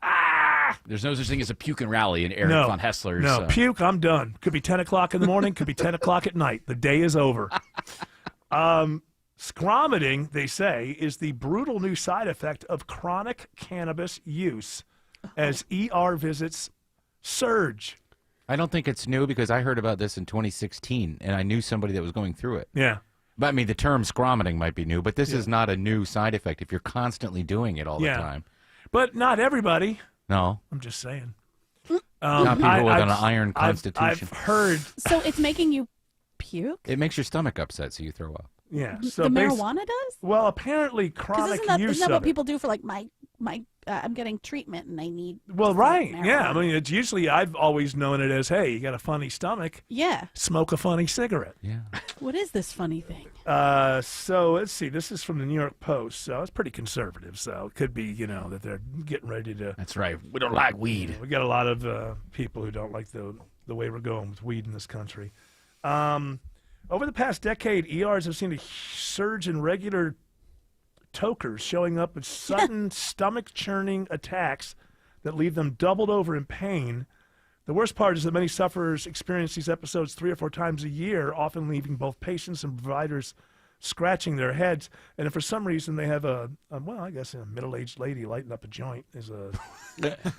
There's no such thing as a puke and rally in Eric no, von Hessler's. No, puke. I'm done. Could be 10 o'clock in the morning. Could be 10 o'clock at night. The day is over. Scromiting, they say, is the brutal new side effect of chronic cannabis use as ER visits surge. I don't think it's new because I heard about this in 2016, and I knew somebody that was going through it. Yeah. But, I mean, the term scromiting might be new, but this is not a new side effect if you're constantly doing it all the time. But not everybody. No. I'm just saying. Not people with an iron constitution. I've heard. So it's making you puke? It makes your stomach upset, so you throw up. Yeah. So The marijuana does? Well, apparently chronic Isn't that, use isn't that what of it. people do for like my I'm getting treatment and I need Well, right. marijuana. Yeah. I mean, it's usually I've always known it as, hey, you got a funny stomach. Yeah. Smoke a funny cigarette. Yeah. What is this funny thing? So let's see. This is from the New York Post. So it's pretty conservative. So it could be, that they're getting ready to. That's right. We don't like weed. We got a lot of people who don't like the way we're going with weed in this country. Over the past decade, ERs have seen a surge in regular tokers showing up with sudden stomach-churning attacks that leave them doubled over in pain. The worst part is that many sufferers experience these episodes 3 or 4 times a year, often leaving both patients and providers scratching their heads. And if for some reason they have a middle-aged lady lighting up a joint is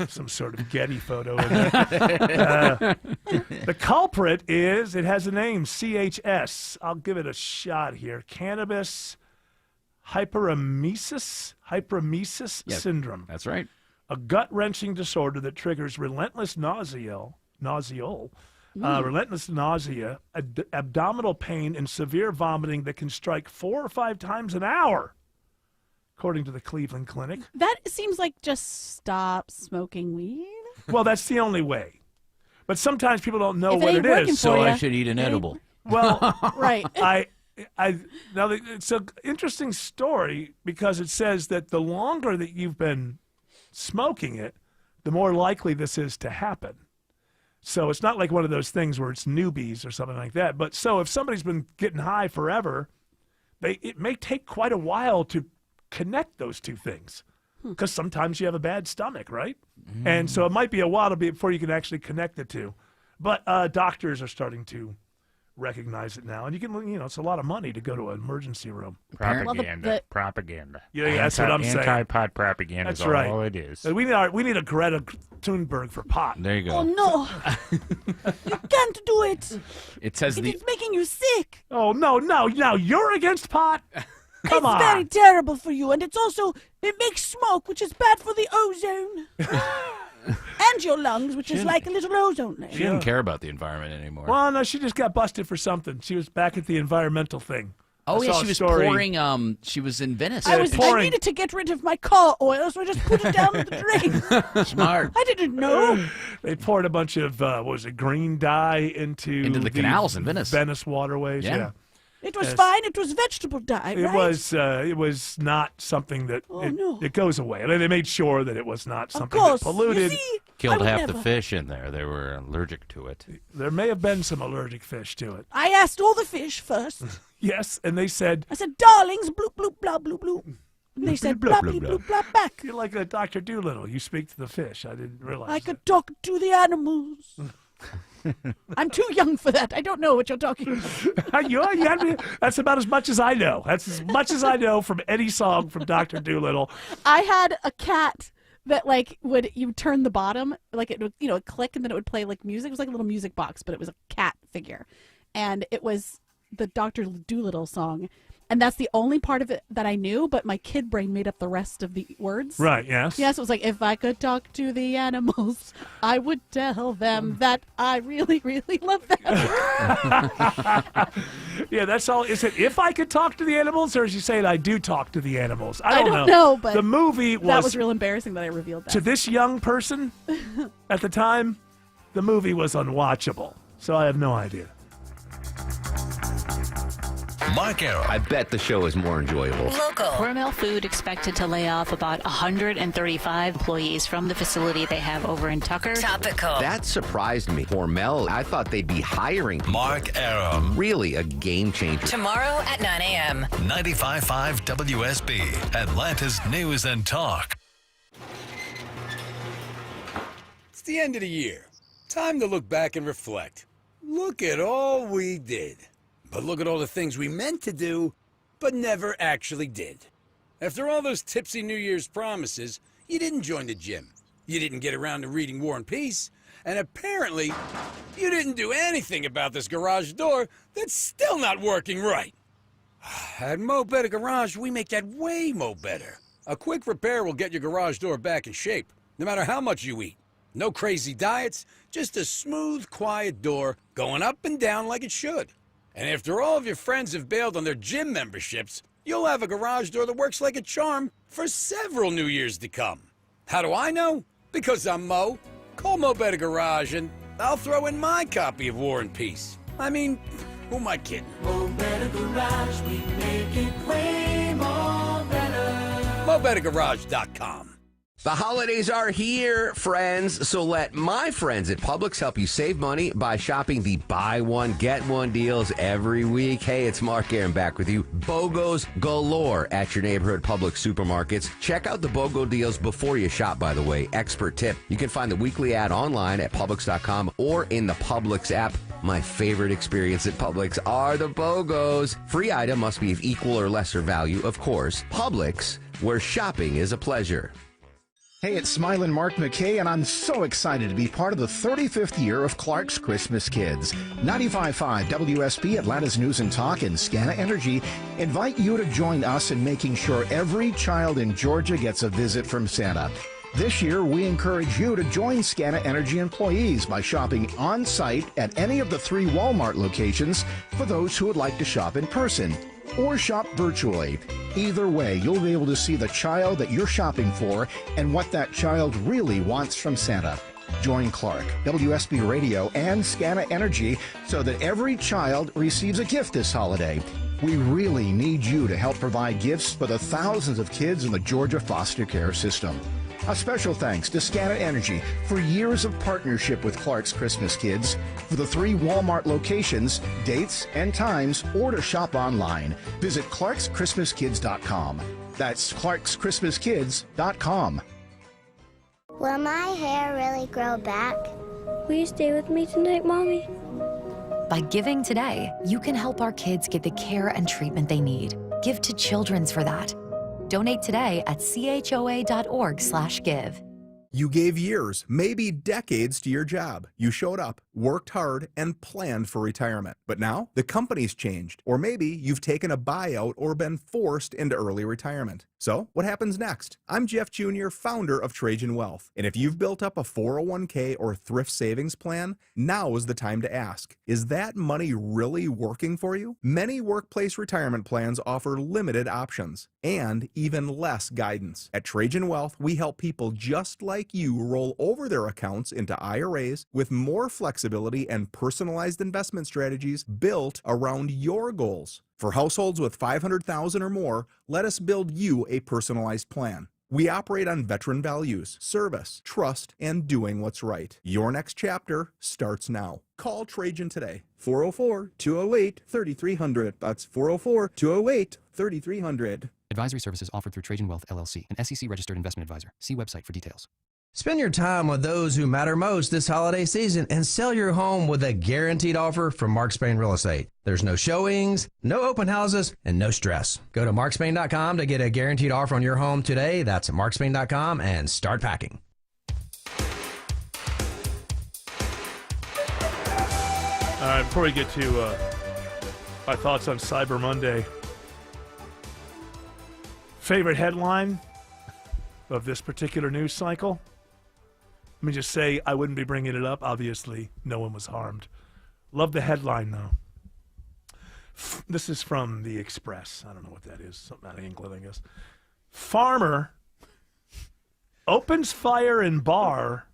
some sort of Getty photo. In there. The culprit is, it has a name, CHS. I'll give it a shot here. Cannabis hyperemesis syndrome. That's right. A gut-wrenching disorder that triggers relentless nausea, abdominal pain, and severe vomiting that can strike 4 or 5 times an hour, according to the Cleveland Clinic. That seems like just stop smoking weed. Well, that's the only way. But sometimes people don't know If it what ain't it working is. for ya, I should eat an edible. Well, right. It's an interesting story because it says that the longer that you've been smoking it, the more likely this is to happen. So it's not like one of those things where it's newbies or something like that. But so if somebody's been getting high forever, it may take quite a while to connect those two things, because sometimes you have a bad stomach, right? And so it might be a while before you can actually connect the two. But doctors are starting to recognize it now, and you can, it's a lot of money to go to an emergency room. Propaganda. Propaganda. Yeah, that's what I'm saying. Anti-pot propaganda is right. all it is. We need a Greta Thunberg for pot. There you go. Oh no! You can't do it. It says It's making you sick. Oh no! You're against pot. Come on. It's very terrible for you, and it makes smoke, which is bad for the ozone. And your lungs, which is like a little ozone layer. She didn't care about the environment anymore. Well, no, she just got busted for something. She was back at the environmental thing. Oh, yeah, she was pouring, she was in Venice. I needed to get rid of my car oil, so I just put it down in the drain. Smart. I didn't know. They poured a bunch of, green dye into the canals in Venice. Venice waterways, yeah. It was fine. It was vegetable dye, right? It was not something that it goes away. They made sure that it was not something that polluted. You see, Killed half the fish in there. They were allergic to it. There may have been some allergic fish to it. I asked all the fish first. Yes, and they said... I said, darlings, bloop, bloop, blah, bloop, bloop. And they said, blah, bloop, bloop, blah, back. You're like a Dr. Doolittle. You speak to the fish. I didn't realize I could talk to the animals. I'm too young for that. I don't know what you're talking about. That's about as much as I know. That's as much as I know from any song from Dr. Doolittle. I had a cat that you turn the bottom, it would click, and then it would play music. It was like a little music box, but it was a cat figure, and it was the Dr. Doolittle song. And that's the only part of it that I knew, but my kid brain made up the rest of the words. Right, yes. Yes, it was like, if I could talk to the animals, I would tell them that I really, really love them. Yeah, that's all. Is it if I could talk to the animals, or is she saying I do talk to the animals? I don't know, but the movie was... That was real embarrassing that I revealed that. To this young person, at the time, the movie was unwatchable. So I have no idea. Mark Arum. I bet the show is more enjoyable. Local. Hormel Food expected to lay off about 135 employees from the facility they have over in Tucker. Topical. That surprised me. Hormel, I thought they'd be hiring. Mark Arum. Really a game changer. Tomorrow at 9 a.m. 95.5 WSB, Atlanta's News and Talk. It's the end of the year. Time to look back and reflect. Look at all we did. But look at all the things we meant to do, but never actually did. After all those tipsy New Year's promises, you didn't join the gym. You didn't get around to reading War and Peace. And apparently, you didn't do anything about this garage door that's still not working right. At Mo Better Garage, we make that way mo better. A quick repair will get your garage door back in shape, no matter how much you eat. No crazy diets, just a smooth, quiet door going up and down like it should. And after all of your friends have bailed on their gym memberships, you'll have a garage door that works like a charm for several New Years to come. How do I know? Because I'm Mo. Call Mo Better Garage and I'll throw in my copy of War and Peace. I mean, who am I kidding? Mo Better Garage, we make it way more better. MoBetterGarage.com. The holidays are here, friends, so let my friends at Publix help you save money by shopping the buy one, get one deals every week. Hey, it's Mark Arum back with you. BOGOs galore at your neighborhood Publix supermarkets. Check out the BOGO deals before you shop, by the way. Expert tip. You can find the weekly ad online at Publix.com or in the Publix app. My favorite experience at Publix are the BOGOs. Free item must be of equal or lesser value, of course. Publix, where shopping is a pleasure. Hey, it's Smilin' Mark McKay, and I'm so excited to be part of the 35th year of Clark's Christmas Kids. 95.5 WSB, Atlanta's News and Talk, and Scana Energy invite you to join us in making sure every child in Georgia gets a visit from Santa. This year, we encourage you to join Scana Energy employees by shopping on-site at any of the 3 Walmart locations for those who would like to shop in person or shop virtually. Either way, you'll be able to see the child that you're shopping for and what that child really wants from Santa. Join Clark, WSB Radio, and Scana Energy so that every child receives a gift this holiday. We really need you to help provide gifts for the thousands of kids in the Georgia foster care system. A special thanks to Scana Energy for years of partnership with Clark's Christmas Kids. For the 3 Walmart locations, dates, and times, or to shop online, visit clarkschristmaskids.com. That's clarkschristmaskids.com. Will my hair really grow back? Will you stay with me tonight, Mommy? By giving today, you can help our kids get the care and treatment they need. Give to Children's for that. Donate today at choa.org/give. You gave years, maybe decades to your job. You showed up, worked hard, and planned for retirement. But now, the company's changed. Or maybe you've taken a buyout or been forced into early retirement. So, what happens next? I'm Jeff Jr., founder of Trajan Wealth. And if you've built up a 401k or thrift savings plan, now is the time to ask, is that money really working for you? Many workplace retirement plans offer limited options and even less guidance. At Trajan Wealth, we help people just like you roll over their accounts into IRAs with more flexibility and personalized investment strategies built around your goals. For households with $500,000 or more, let us build you a personalized plan. We operate on veteran values, service, trust, and doing what's right. Your next chapter starts now. Call Trajan today. 404-208-3300. That's 404-208-3300. Advisory services offered through Trajan Wealth, LLC, an SEC-registered investment advisor. See website for details. Spend your time with those who matter most this holiday season and sell your home with a guaranteed offer from Mark Spain Real Estate. There's no showings, no open houses, and no stress. Go to markspain.com to get a guaranteed offer on your home today. That's markspain.com and start packing. All right, before we get to my thoughts on Cyber Monday, favorite headline of this particular news cycle? Let me just say I wouldn't be bringing it up. Obviously, no one was harmed. Love the headline, though. This is from The Express. I don't know what that is. Something out of England, I guess. Farmer opens fire in bar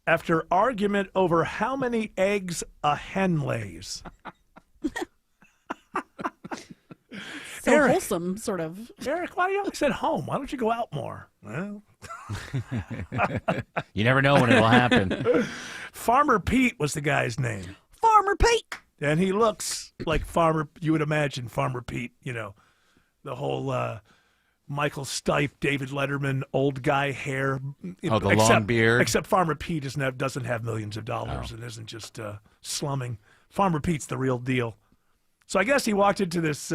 after argument over how many eggs a hen lays. So Eric, wholesome, sort of. Eric, why do you always at home? Why don't you go out more? Well, you never know when it'll happen. Farmer Pete was the guy's name. Farmer Pete. And he looks like Farmer, you would imagine Farmer Pete, you know, the whole Michael Stipe, David Letterman, old guy hair. Oh, the long beard. Except Farmer Pete doesn't have millions of dollars and isn't just slumming. Farmer Pete's the real deal. So I guess he walked into this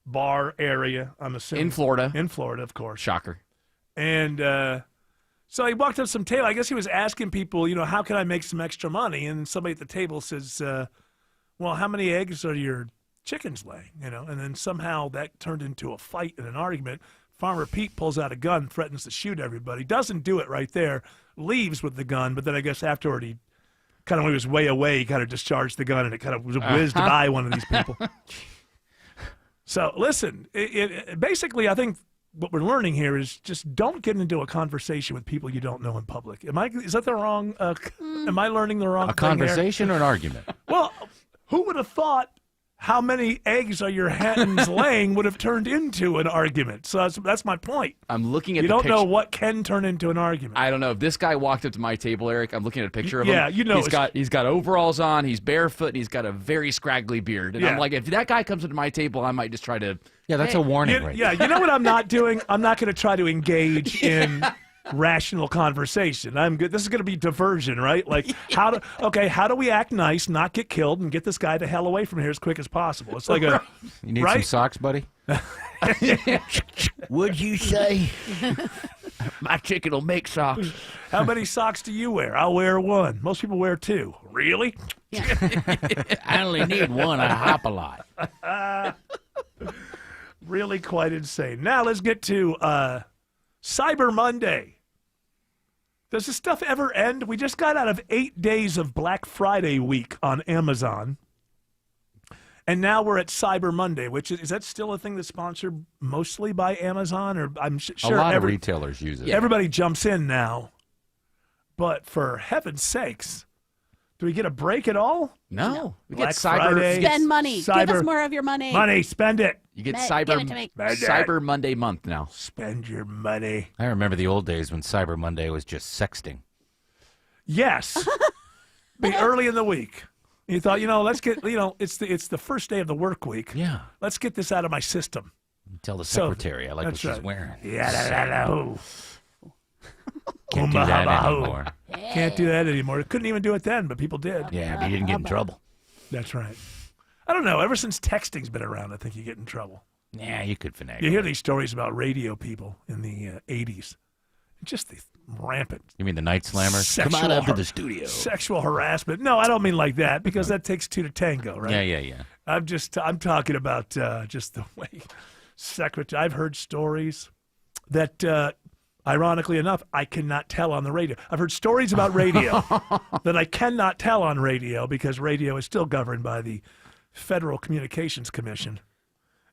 bar area, I'm assuming. In Florida. In Florida, of course. Shocker. And so he walked up some table. I guess he was asking people, you know, how can I make some extra money? And somebody at the table says, well, how many eggs are your chickens laying? You know, and then somehow that turned into a fight and an argument. Farmer Pete pulls out a gun, threatens to shoot everybody. Doesn't do it right there. Leaves with the gun, but then I guess afterward he kind of, when he was way away, he kind of discharged the gun and it kind of whizzed by one of these people. So listen, basically, I think what we're learning here is just don't get into a conversation with people you don't know in public. Is that the wrong? Am I learning the wrong? A conversation or an argument? Well, who would have thought how many eggs are your hens laying would have turned into an argument? So that's my point. I'm looking at you the don't picture. know what can turn into an argument. I don't know. If this guy walked up to my table, Eric, I'm looking at a picture of him. Yeah, you know. He's got overalls on, he's barefoot, and he's got a very scraggly beard. And I'm like, if that guy comes into my table, I might just try to... Yeah, that's a warning right Yeah, you know what I'm not doing? I'm not going to try to engage in rational conversation. I'm good. This is going to be diversion, right? Like, how do we act nice, not get killed, and get this guy the hell away from here as quick as possible? It's like a... You need some socks, buddy? Would you say? My chicken will make socks. How many socks do you wear? I'll wear one. Most people wear two. Really? I only need one. I hop a lot. Really quite insane. Now let's get to Cyber Monday. Does this stuff ever end? We just got out of 8 days of Black Friday week on Amazon. And now we're at Cyber Monday, which is that still a thing that's sponsored mostly by Amazon? Or I'm sure a lot of retailers use it. Everybody jumps in now. But for heaven's sakes, do we get a break at all? No. We Black get Cyber Friday, Spend money. Cyber, Give us more of your money. Money, spend it. You get Give it to me. Cyber Monday month now. Spend your money. I remember the old days when Cyber Monday was just sexting. Yes. Be early in the week. You thought, let's get, it's the first day of the work week. Yeah. Let's get this out of my system. Tell the secretary I like what she's wearing. Yeah. Can't do that anymore. Can't do that anymore. Couldn't even do it then, but people did. Yeah, but you didn't get in trouble. That's right. I don't know. Ever since texting's been around, I think you get in trouble. Yeah, you could finagle. You hear these stories about radio people in the 80s. Just the rampant. You mean the Night Slammers? Come on up to the studio. Sexual harassment. No, I don't mean like that, because that takes two to tango, right? Yeah. I'm talking about just the way secretary. I've heard stories that, ironically enough, I cannot tell on the radio. I've heard stories about radio that I cannot tell on radio because radio is still governed by the Federal Communications Commission.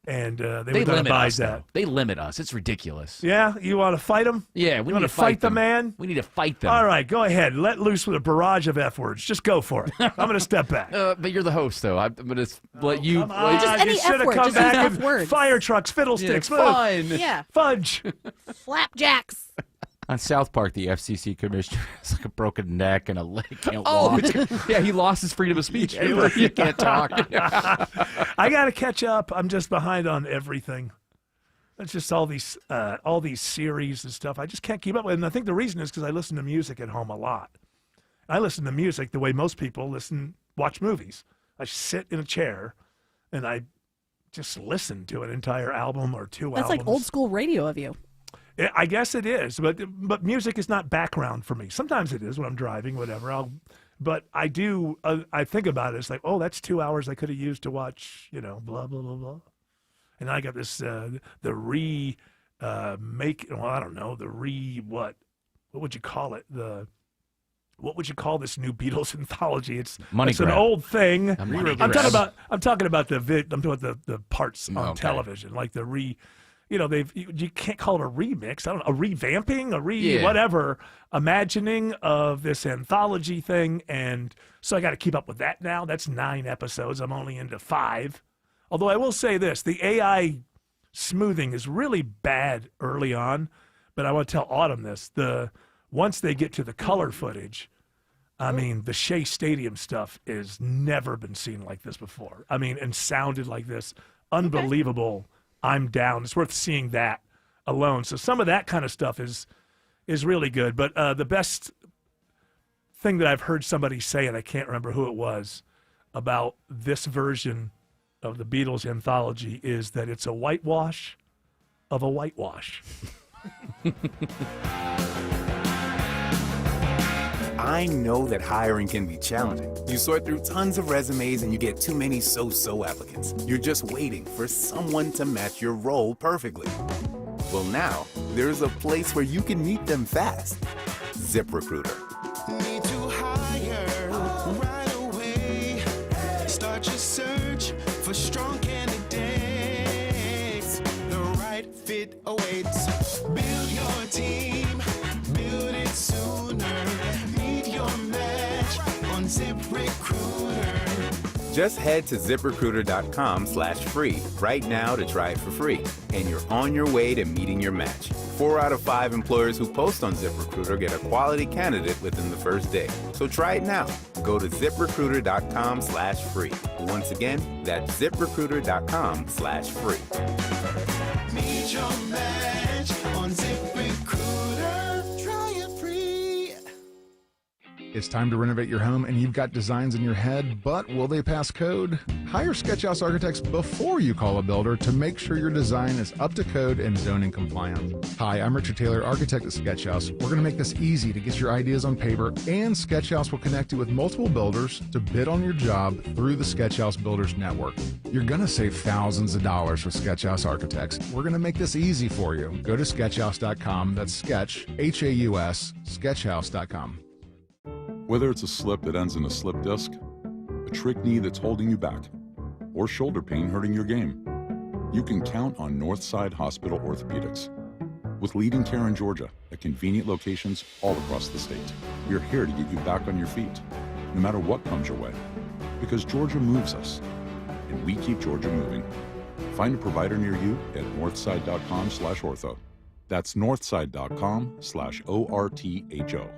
And they would limit abide us, that. They limit us. It's ridiculous. Yeah? You want to fight them? Yeah, we want need to fight the them. man? We need to fight them. All right, go ahead. Let loose with a barrage of F words. Just go for it. I'm going to step back. But you're the host, though. I'm going to let you. Come on. Just any you should F have word. come Just back use with F words. fire trucks, fiddlesticks, fun. Yeah. fudge. Flapjacks. On South Park, the FCC commissioner has like a broken neck and a leg. Can't walk. Yeah, he lost his freedom of speech. He can't talk. I got to catch up. I'm just behind on everything. It's just all these series and stuff. I just can't keep up with it. And I think the reason is because I listen to music at home a lot. I listen to music the way most people watch movies. I sit in a chair and I just listen to an entire album or two albums. That's like old school radio of you. I guess it is, but music is not background for me. Sometimes it is when I'm driving, whatever. But I do. I think about it. It's like, oh, that's 2 hours I could have used to watch, blah blah blah blah. And I got this I don't know, what would you call it? What would you call this new Beatles anthology? It's an old thing. I'm talking about the parts on television, like the you can't call it a remix. I don't know, a revamping, whatever, imagining of this anthology thing. And so I got to keep up with that now. That's 9 episodes. I'm only into 5. Although I will say this, the AI smoothing is really bad early on, but I want to tell Autumn this. Once they get to the color footage, I mean, the Shea Stadium stuff has never been seen like this before. I mean, and sounded like this. Unbelievable. I'm down. It's worth seeing that alone. So some of that kind of stuff is really good. But the best thing that I've heard somebody say, and I can't remember who it was, about this version of the Beatles anthology is that it's a whitewash of a whitewash. I know that hiring can be challenging. You sort through tons of resumes and you get too many so-so applicants. You're just waiting for someone to match your role perfectly. Well, now there's a place where you can meet them fast. ZipRecruiter. Need to hire right away. Start your search for strong candidates. The right fit awaits. Build your team. Build it sooner. Meet your match on ZipRecruiter. Just head to ZipRecruiter.com/free right now to try it for free. And you're on your way to meeting your match. 4 out of 5 employers who post on ZipRecruiter get a quality candidate within the first day. So try it now. Go to ZipRecruiter.com/free. Once again, that's ZipRecruiter.com/free. Meet your match on ZipRecruiter. Try it free. It's time to renovate your home and you've got designs in your head, but will they pass code? Hire Sketchhouse Architects before you call a builder to make sure your design is up to code and zoning compliant. Hi, I'm Richard Taylor, architect at Sketchhouse. We're going to make this easy to get your ideas on paper, and Sketchhouse will connect you with multiple builders to bid on your job through the Sketchhouse Builders Network. You're going to save thousands of dollars with Sketchhouse Architects. We're going to make this easy for you. Go to sketchhouse.com. That's sketch, H-A-U-S, sketchhouse.com. Whether it's a slip that ends in a slip disc, a trick knee that's holding you back, or shoulder pain hurting your game, you can count on Northside Hospital Orthopedics. With leading care in Georgia at convenient locations all across the state, we're here to get you back on your feet, no matter what comes your way. Because Georgia moves us, and we keep Georgia moving. Find a provider near you at northside.com/ortho. That's northside.com/ORTHO.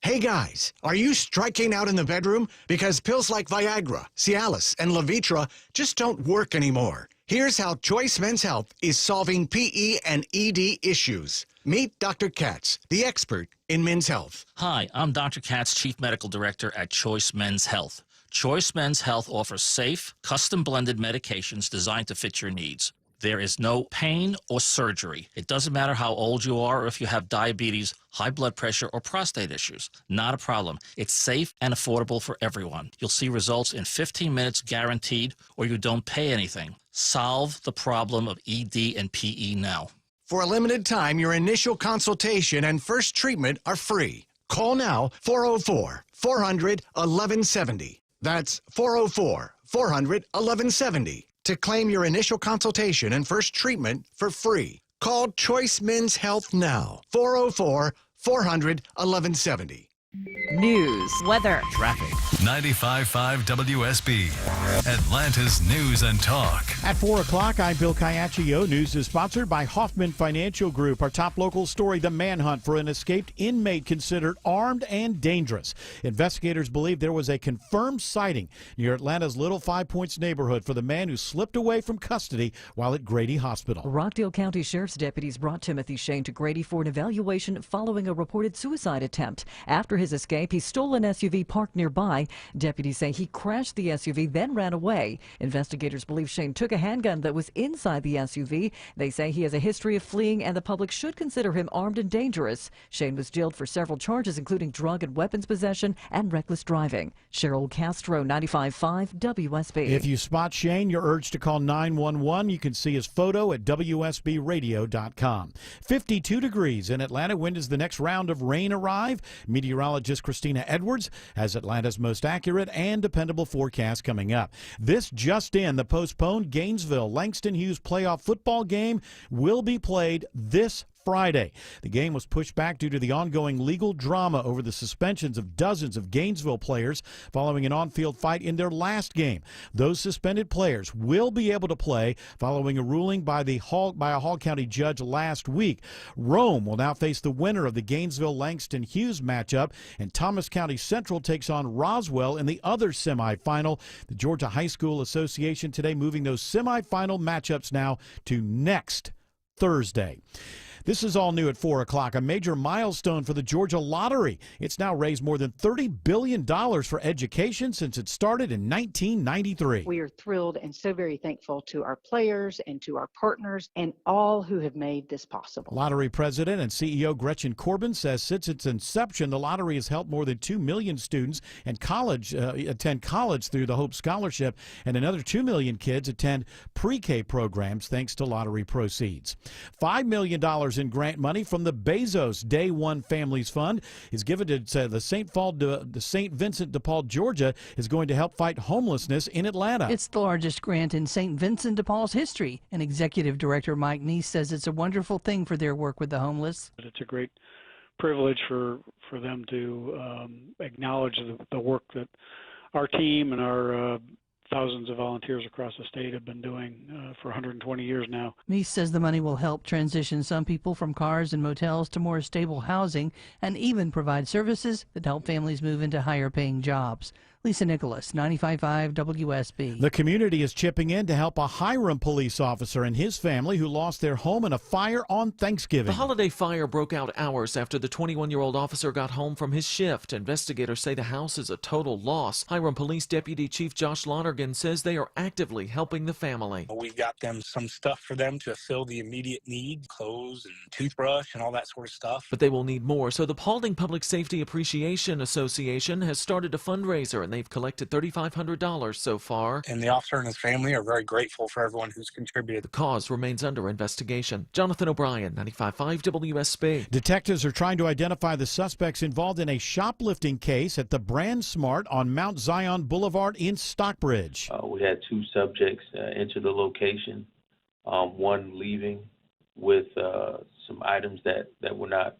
Hey guys, are you striking out in the bedroom? Because pills like Viagra, Cialis, and Levitra just don't work anymore. Here's how Choice Men's Health is solving PE and ED issues. Meet Dr. Katz, the expert in men's health. Hi, I'm Dr. Katz, Chief Medical Director at Choice Men's Health. Choice Men's Health offers safe, custom-blended medications designed to fit your needs. There is no pain or surgery. It doesn't matter how old you are or if you have diabetes, high blood pressure, or prostate issues. Not a problem. It's safe and affordable for everyone. You'll see results in 15 minutes guaranteed, or you don't pay anything. Solve the problem of ED and PE now. For a limited time, your initial consultation and first treatment are free. Call now, 404-400-1170. That's 404-400-1170 to claim your initial consultation and first treatment for free. Call Choice Men's Health now, 404-400-1170. News, weather, traffic. 95.5 WSB, Atlanta's News and Talk. At 4 o'clock, I'm Bill Caiaccio. News is sponsored by Hoffman Financial Group. Our top local story, the manhunt for an escaped inmate considered armed and dangerous. Investigators believe there was a confirmed sighting near Atlanta's Little Five Points neighborhood for the man who slipped away from custody while at Grady Hospital. Rockdale County Sheriff's deputies brought Timothy Shane to Grady for an evaluation following a reported suicide attempt. After his escape, he stole an SUV parked nearby. Deputies say he crashed the SUV, then ran away. Investigators believe Shane took a handgun that was inside the SUV. They say he has a history of fleeing, and the public should consider him armed and dangerous. Shane was jailed for several charges, including drug and weapons possession and reckless driving. Cheryl Castro, 95.5 WSB. If you spot Shane, you're urged to call 911. You can see his photo at WSBradio.com. 52 degrees in Atlanta. When does the next round of rain arrive? Meteorologist Christina Edwards has Atlanta's most accurate and dependable forecast coming up. This just in, the postponed Gainesville-Langston Hughes playoff football game will be played this Friday. The game was pushed back due to the ongoing legal drama over the suspensions of dozens of Gainesville players following an on-field fight in their last game. Those suspended players will be able to play following a ruling by a Hall County judge last week. Rome will now face the winner of the Gainesville-Langston Hughes matchup, and Thomas County Central takes on Roswell in the other semifinal. The Georgia High School Association today moving those semifinal matchups now to next Thursday. This is all new at 4 o'clock, a major milestone for the Georgia Lottery. It's now raised more than $30 billion for education since it started in 1993. We are thrilled and so very thankful to our players and to our partners and all who have made this possible. Lottery president and CEO Gretchen Corbin says since its inception, the lottery has helped more than 2 million students and attend college through the Hope Scholarship, and another 2 million kids attend pre-K programs thanks to lottery proceeds. $5 million in grant money from the Bezos Day One Families Fund is given to the St. Vincent de Paul, Georgia, is going to help fight homelessness in Atlanta. It's the largest grant in St. Vincent de Paul's history, and Executive Director Mike Neese says it's a wonderful thing for their work with the homeless. It's a great privilege for them to acknowledge the work that our team and our thousands of volunteers across the state have been doing for 120 years now. Neese says the money will help transition some people from cars and motels to more stable housing and even provide services that help families move into higher paying jobs. Lisa Nicholas, 95.5 WSB. The community is chipping in to help a Hiram police officer and his family who lost their home in a fire on Thanksgiving. The holiday fire broke out hours after the 21-year-old officer got home from his shift. Investigators say the house is a total loss. Hiram Police Deputy Chief Josh Lonergan says they are actively helping the family. We've got them some stuff for them to fill the immediate need, clothes and toothbrush and all that sort of stuff. But they will need more, so the Paulding Public Safety Appreciation Association has started a fundraiser, and they've collected $3,500 so far. And the officer and his family are very grateful for everyone who's contributed. The cause remains under investigation. Jonathan O'Brien, 95.5 WSB. Detectives are trying to identify the suspects involved in a shoplifting case at the Brand Smart on Mount Zion Boulevard in Stockbridge. We had 2 subjects enter the location, one leaving with some items that were not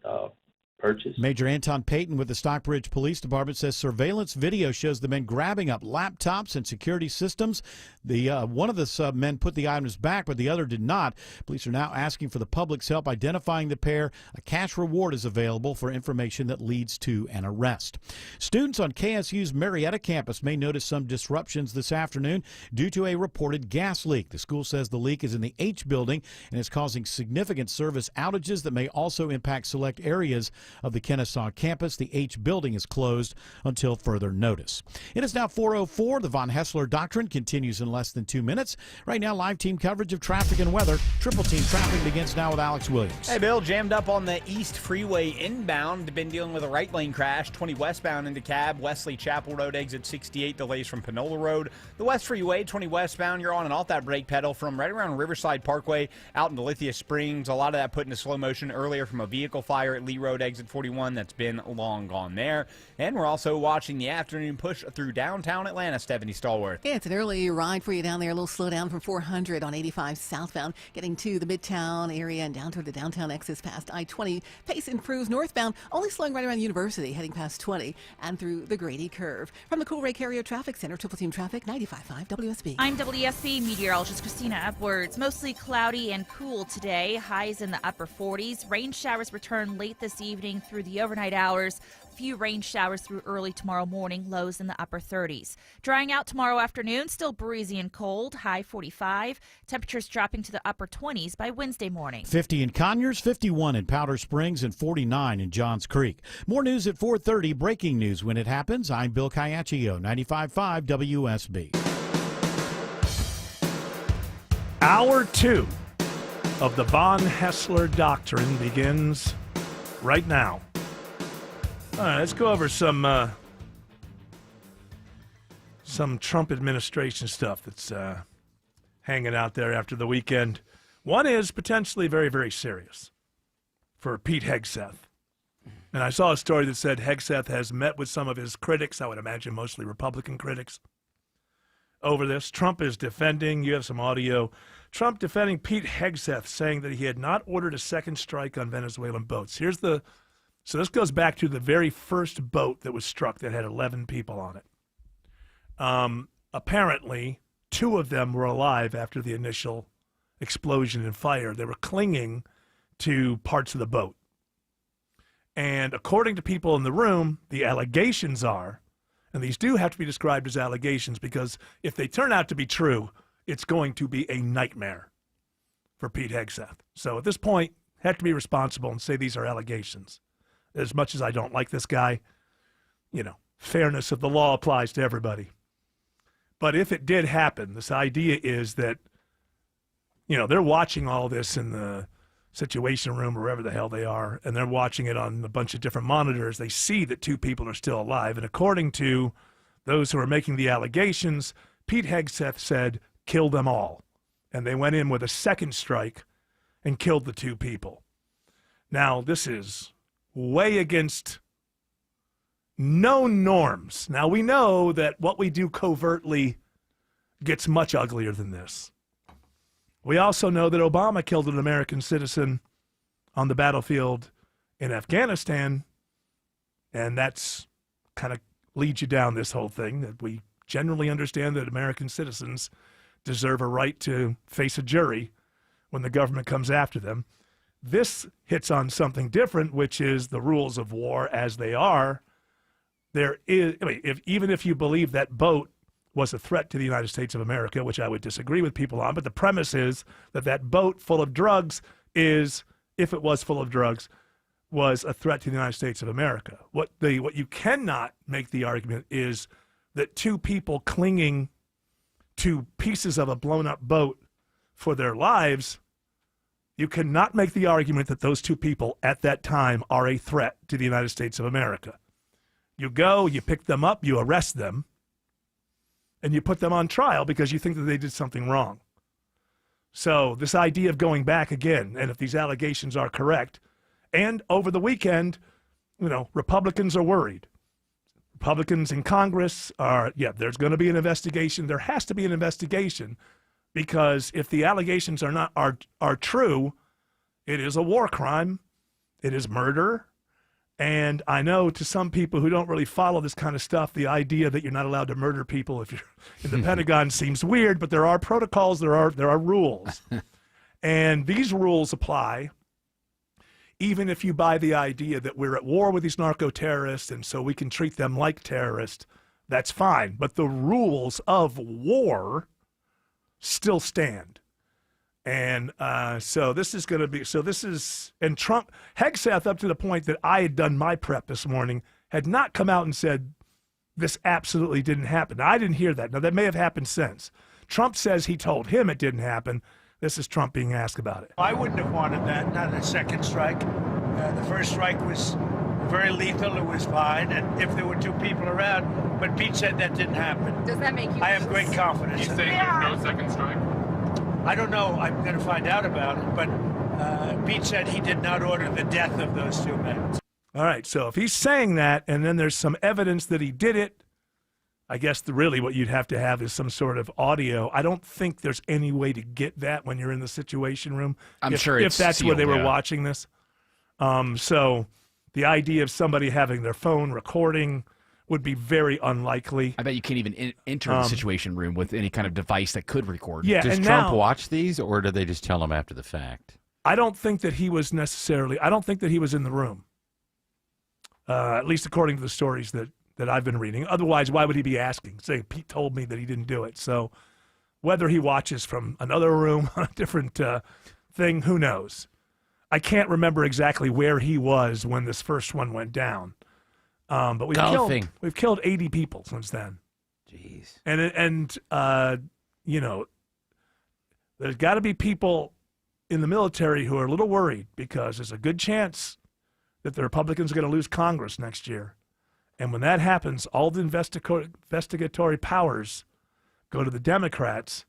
purchase. Major Anton Payton with the Stockbridge Police Department says surveillance video shows the men grabbing up laptops and security systems. One of the men put the items back, but the other did not. Police are now asking for the public's help identifying the pair. A cash reward is available for information that leads to an arrest. Students on KSU's Marietta campus may notice some disruptions this afternoon due to a reported gas leak. The school says the leak is in the H building and is causing significant service outages that may also impact select areas of the Kennesaw campus. The H building is closed until further notice. It is now 4:04. The Von Hessler Doctrine continues in less than 2 minutes. Right now, live team coverage of traffic and weather. Triple team traffic begins now with Alex Williams. Hey, Bill, jammed up on the East Freeway inbound. Been dealing with a right lane crash. 20 westbound into Cab. Wesley Chapel Road exit 68. Delays from Panola Road. The West Freeway, 20 westbound. You're on and off that brake pedal from right around Riverside Parkway out into Lithia Springs. A lot of that put into slow motion earlier from a vehicle fire at Lee Road exit 41. That's been long gone there. And we're also watching the afternoon push through downtown Atlanta. Stephanie Stallworth. Yeah, it's an early ride for you down there. A little slowdown from 400 on 85 southbound, getting to the Midtown area and down toward the downtown exits past I-20. Pace improves northbound, only slowing right around University, heading past 20 and through the Grady Curve. From the Coolray Carrier Traffic Center, Triple Team Traffic, 95.5 WSB. I'm WSB meteorologist Christina Edwards. Mostly cloudy and cool today. Highs in the upper 40s. Rain showers return late this evening through the overnight hours. Few rain showers through early tomorrow morning, lows in the upper 30s. Drying out tomorrow afternoon, still breezy and cold, high 45. Temperatures dropping to the upper 20s by Wednesday morning. 50 in Conyers, 51 in Powder Springs, and 49 in Johns Creek. More news at 4:30. Breaking news when it happens. I'm Bill Caiaccio, 95.5 WSB. Hour 2 of the Von Hessler Doctrine begins right now. All right, let's go over some Trump administration stuff that's hanging out there after the weekend. One is potentially very, very serious for Pete Hegseth. And I saw a story that said Hegseth has met with some of his critics, I would imagine mostly Republican critics, over this. Trump is defending, you have some audio, Trump defending Pete Hegseth, saying that he had not ordered a second strike on Venezuelan boats. So this goes back to the very first boat that was struck that had 11 people on it. Apparently, 2 of them were alive after the initial explosion and fire. They were clinging to parts of the boat. And according to people in the room, the allegations are, and these do have to be described as allegations because if they turn out to be true, it's going to be a nightmare for Pete Hegseth. So at this point, have to be responsible and say these are allegations. As much as I don't like this guy, fairness of the law applies to everybody. But if it did happen, this idea is that, they're watching all this in the Situation Room or wherever the hell they are, and they're watching it on a bunch of different monitors. They see that 2 people are still alive. And according to those who are making the allegations, Pete Hegseth said, kill them all. And they went in with a second strike and killed the 2 people. Now, this is way against known norms. Now, we know that what we do covertly gets much uglier than this. We also know that Obama killed an American citizen on the battlefield in Afghanistan, and that's kind of leads you down this whole thing, that we generally understand that American citizens deserve a right to face a jury when the government comes after them. This hits on something different, which is the rules of war as they are. There is, even if you believe that boat was a threat to the United States of America, which I would disagree with people on, but the premise is that that boat full of drugs is, if it was full of drugs, was a threat to the United States of America. What you cannot make the argument is that 2 people clinging to pieces of a blown-up boat for their lives. You cannot make the argument that those 2 people at that time are a threat to the United States of America. You go, you pick them up, you arrest them, and you put them on trial because you think that they did something wrong. So this idea of going back again, and if these allegations are correct, and over the weekend, Republicans are worried. Republicans in Congress are, there's going to be an investigation. There has to be an investigation. Because if the allegations are true, it is a war crime, it is murder, And I know to some people who don't really follow this kind of stuff, the idea that you're not allowed to murder people if you're in the Pentagon seems weird, but there are protocols, there are rules. And these rules apply even if you buy the idea that we're at war with these narco-terrorists and so we can treat them like terrorists. That's fine. But the rules of war still stand. And so this is going to be, and Trump, Hegseth, up to the point that I had done my prep this morning, had not come out and said this absolutely didn't happen. Now, I didn't hear that. Now, that may have happened since. Trump says he told him it didn't happen. This is Trump being asked about it. I wouldn't have wanted that, not a second strike. The first strike was very lethal. It was fine, and if there were two people around, but Pete said that didn't happen. Does that make you? I have great confidence. You saying there's no second strike? I don't know. I'm going to find out about it, but Pete said he did not order the death of those two men. All right, so if he's saying that, and then there's some evidence that he did it, I guess really what you'd have to have is some sort of audio. I don't think there's any way to get that when you're in the Situation Room. I'm if, sure if it's that's sealed, where they were yeah. watching this. So the idea of somebody having their phone recording would be very unlikely. I bet you can't even enter the Situation Room with any kind of device that could record. Yeah, Does and Trump now, watch these, or do they just tell him after the fact? I don't think that he was necessarily. I don't think that he was in the room. At least according to the stories that I've been reading. Otherwise, why would he be asking? Say, Pete told me that he didn't do it. So whether he watches from another room on a different thing, who knows? I can't remember exactly where he was when this first one went down. But we've killed 80 people since then. Jeez. And you know, there's got to be people in the military who are a little worried because there's a good chance that the Republicans are going to lose Congress next year. And when that happens, all the investigatory powers go to the Democrats.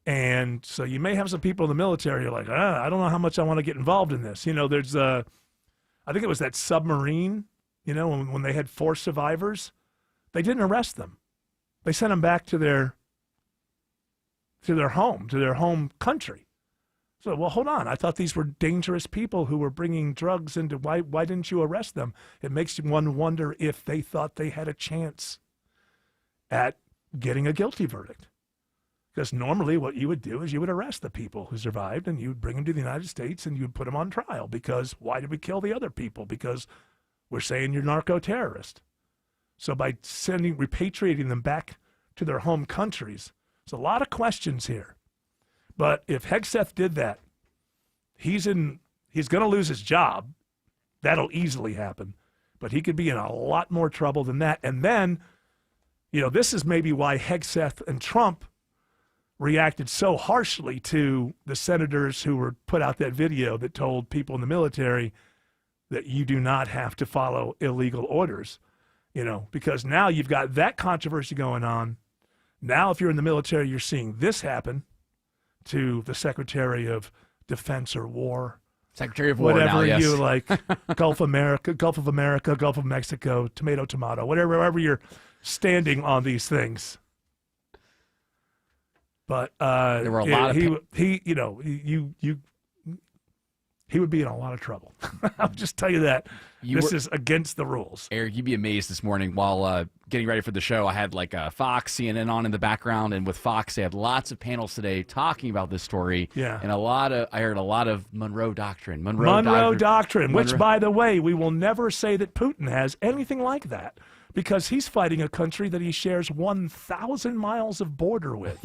And so you may have some people in the military who are like, I don't know how much I want to get involved in this. You know, there's I think it was that submarine, you know, when they had 4 survivors, they didn't arrest them. They sent them back to their home country. So, well, hold on. I thought these were dangerous people who were bringing drugs into. Why didn't you arrest them? It makes one wonder if they thought they had a chance at getting a guilty verdict. Because normally what you would do is you would arrest the people who survived and you would bring them to the United States and you would put them on trial. Because why did we kill the other people? Because we're saying you're narco-terrorist. So by repatriating them back to their home countries, there's a lot of questions here. But if Hegseth did that, he's going to lose his job. That'll easily happen. But he could be in a lot more trouble than that. And then, you know, this is maybe why Hegseth and Trump reacted so harshly to the senators who were put out that video that told people in the military that you do not have to follow illegal orders, you know, because now you've got that controversy going on. Now, if you're in the military, you're seeing this happen to the Secretary of Defense or War. Secretary of War, whatever now, yes. you like, Gulf of America, Gulf of Mexico, tomato, wherever you're standing on these things. But there were a lot of he would be in a lot of trouble. I'll just tell you that. This is against the rules. Eric, you'd be amazed this morning while getting ready for the show. I had like Fox, CNN on in the background, and with Fox, they had lots of panels today talking about this story. Yeah. And I heard a lot of Monroe Doctrine. Monroe Doctrine, which, by the way, we will never say that Putin has anything like that because he's fighting a country that he shares 1,000 miles of border with.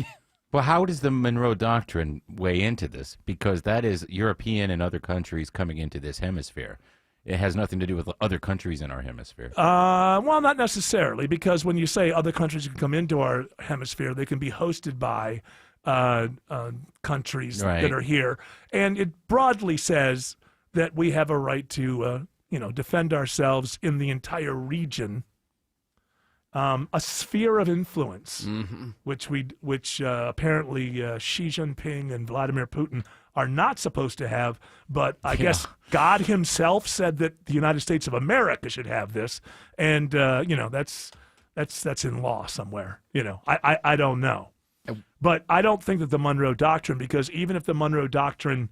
Well, how does the Monroe Doctrine weigh into this? Because that is European and other countries coming into this hemisphere. It has nothing to do with other countries in our hemisphere. Well, not necessarily, because when you say other countries can come into our hemisphere, they can be hosted by countries that are here. And it broadly says that we have a right to, defend ourselves in the entire region. A sphere of influence, which apparently Xi Jinping and Vladimir Putin are not supposed to have, but I guess God himself said that the United States of America should have this, and that's in law somewhere. I don't know, but I don't think that the Monroe Doctrine, because even if the Monroe Doctrine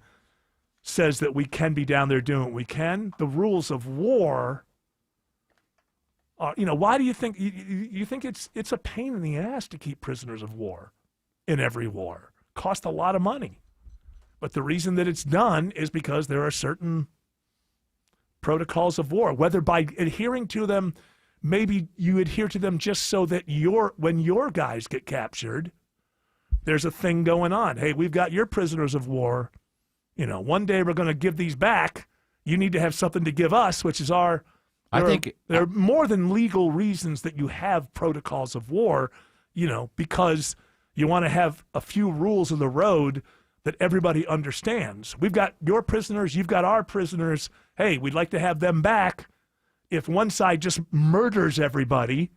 says that we can be down there doing what we can, the rules of war why do you think you think it's a pain in the ass to keep prisoners of war in every war? Cost a lot of money. But the reason that it's done is because there are certain protocols of war, whether by adhering to them, maybe you adhere to them just so that when your guys get captured, there's a thing going on. Hey, we've got your prisoners of war. One day we're going to give these back. You need to have something to give us, which is there are more than legal reasons that you have protocols of war, because you want to have a few rules of the road that everybody understands. We've got your prisoners, you've got our prisoners. Hey, we'd like to have them back. If one side just murders everybody,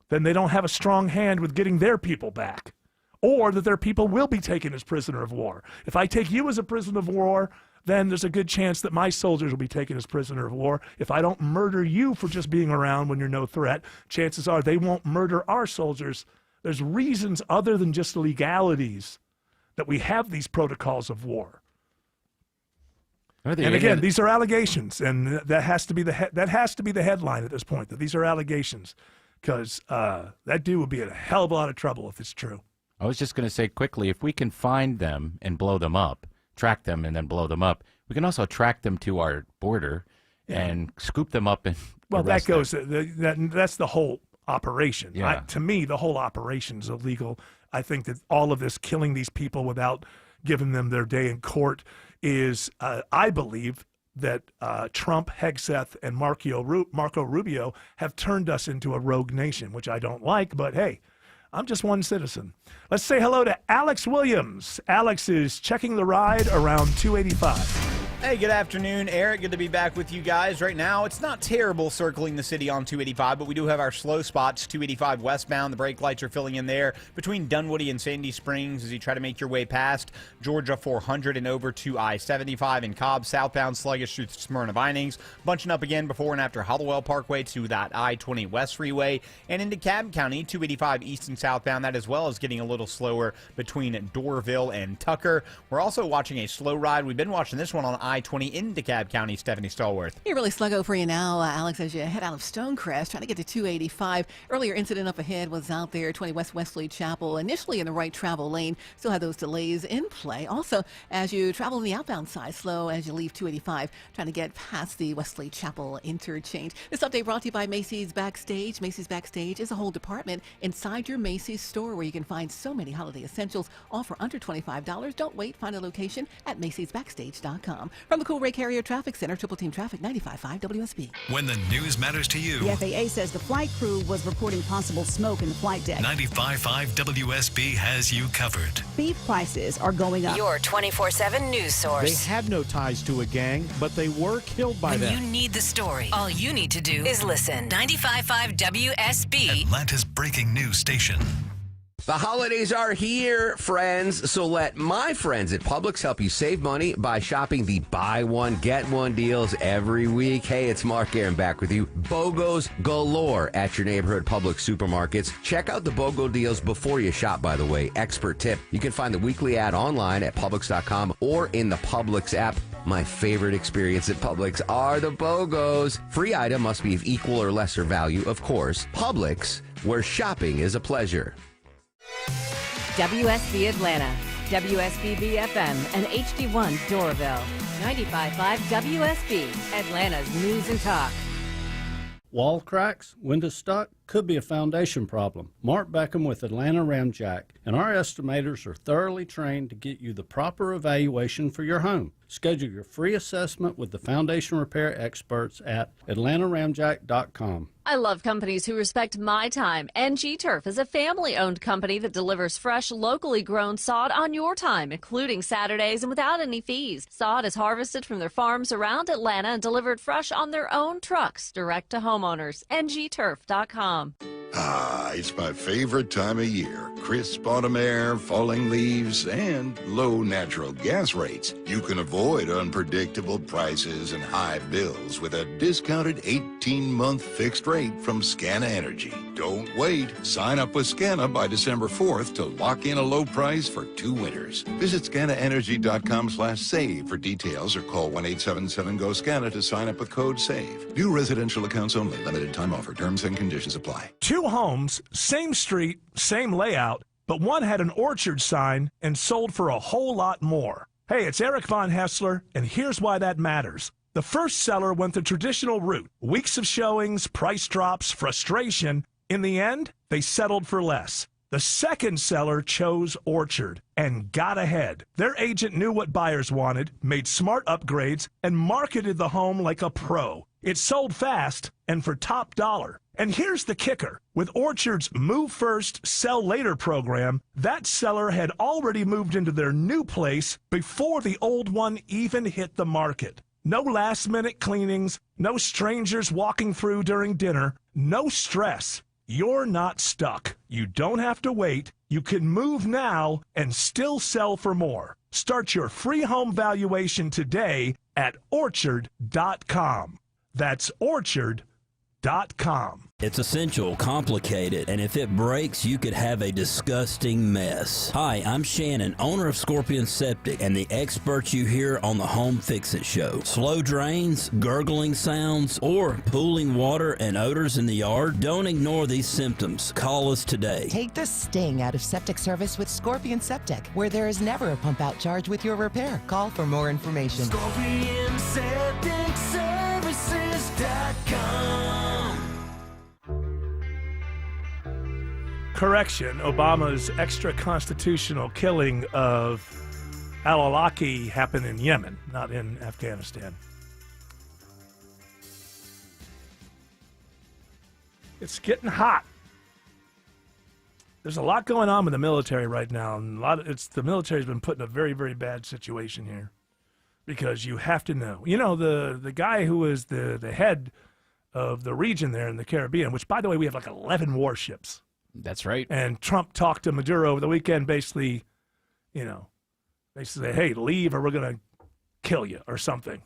then they don't have a strong hand with getting their people back, or that their people will be taken as prisoner of war. If I take you as a prisoner of war, then there's a good chance that my soldiers will be taken as prisoner of war. If I don't murder you for just being around when you're no threat, chances are they won't murder our soldiers. There's reasons other than just legalities that we have these protocols of war. And again, these are allegations, and that has to be the headline at this point, that these are allegations, because that dude would be in a hell of a lot of trouble if it's true. I was just going to say quickly, if we can find them and blow them up, track them and then blow them up, we can also track them to our border and scoop them up and that goes. That's the whole operation. Yeah. To me, the whole operation is illegal. I think that all of this killing these people without giving them their day in court is, I believe, that Trump, Hegseth, and Marco Rubio have turned us into a rogue nation, which I don't like, but hey, I'm just one citizen. Let's say hello to Alex Williams. Alex is checking the ride around 285. Hey, good afternoon, Eric. Good to be back with you guys. Right now, it's not terrible circling the city on 285, but we do have our slow spots, 285 westbound. The brake lights are filling in there between Dunwoody and Sandy Springs as you try to make your way past Georgia 400 and over to I-75 in Cobb. Southbound sluggish through Smyrna Vinings. Bunching up again before and after Hollowell Parkway to that I-20 West Freeway. And into Cobb County, 285 east and southbound. That as well is getting a little slower between Doraville and Tucker. We're also watching a slow ride. We've been watching this one on I-20 in DeKalb County. Stephanie Stallworth. You're really sluggo for you now, Alex, as you head out of Stonecrest, trying to get to 285. Earlier incident up ahead was out there, 20 West Wesley Chapel, initially in the right travel lane. Still had those delays in play. Also, as you travel on the outbound side, slow as you leave 285, trying to get past the Wesley Chapel interchange. This update brought to you by Macy's Backstage. Macy's Backstage is a whole department inside your Macy's store where you can find so many holiday essentials, all for under $25. Don't wait. Find a location at Macy'sBackstage.com. From the Cool Ray Carrier Traffic Center, Triple Team Traffic, 95.5 WSB. When the news matters to you. The FAA says the flight crew was reporting possible smoke in the flight deck. 95.5 WSB has you covered. Beef prices are going up. Your 24/7 news source. They had no ties to a gang, but they were killed by them. When you need the story, all you need to do is listen. 95.5 WSB. Atlanta's breaking news station. The holidays are here, friends, so let my friends at Publix help you save money by shopping the buy one, get one deals every week. Hey, it's Mark Aaron back with you. BOGOs galore at your neighborhood Publix supermarkets. Check out the BOGO deals before you shop, by the way. Expert tip, you can find the weekly ad online at Publix.com or in the Publix app. My favorite experience at Publix are the BOGOs. Free item must be of equal or lesser value, of course. Publix, where shopping is a pleasure. WSB Atlanta, WSB BFM, and HD1 Doraville. 95.5 WSB, Atlanta's News and Talk. Wall cracks, window stuck, could be a foundation problem. Mark Beckham with Atlanta Ramjack, and our estimators are thoroughly trained to get you the proper evaluation for your home. Schedule your free assessment with the foundation repair experts at atlantaramjack.com. I love companies who respect my time. NG Turf is a family-owned company that delivers fresh, locally grown sod on your time, including Saturdays and without any fees. Sod is harvested from their farms around Atlanta and delivered fresh on their own trucks direct to homeowners. NGTurf.com. Ah, it's my favorite time of year. Crisp autumn air, falling leaves, and low natural gas rates. You can avoid unpredictable prices and high bills with a discounted 18-month fixed rate from Scana Energy. Don't wait. Sign up with Scana by December 4th to lock in a low price for 2 winters. Visit scanaenergy.com/save for details or call 1-877-GO-SCANA to sign up with code SAVE. New residential accounts only. Limited time offer. Terms and conditions apply. 2 homes, same street, same layout, but one had an orchard sign and sold for a whole lot more. Hey, it's Eric Von Hessler, and here's why that matters. The first seller went the traditional route. Weeks of showings, price drops, frustration. In the end, they settled for less. The second seller chose Orchard and got ahead. Their agent knew what buyers wanted, made smart upgrades, and marketed the home like a pro. It sold fast and for top dollar. And here's the kicker. With Orchard's Move First, Sell Later program, that seller had already moved into their new place before the old one even hit the market. No last-minute cleanings, no strangers walking through during dinner, no stress. You're not stuck. You don't have to wait. You can move now and still sell for more. Start your free home valuation today at Orchard.com. That's Orchard.com. It's essential, complicated, and if it breaks, you could have a disgusting mess. Hi, I'm Shannon, owner of Scorpion Septic, and the experts you hear on the Home Fix-It Show. Slow drains, gurgling sounds, or pooling water and odors in the yard? Don't ignore these symptoms. Call us today. Take the sting out of septic service with Scorpion Septic, where there is never a pump-out charge with your repair. Call for more information. ScorpionSepticServices.com. Correction, Obama's extra-constitutional killing of al-Awlaki happened in Yemen, not in Afghanistan. It's getting hot. There's a lot going on with the military right now, and the military's been put in a very, very bad situation here because you have to know. You know, the guy who was the head of the region there in the Caribbean, which, by the way, we have like 11 warships. That's right. And Trump talked to Maduro over the weekend, basically say, hey, leave or we're going to kill you or something.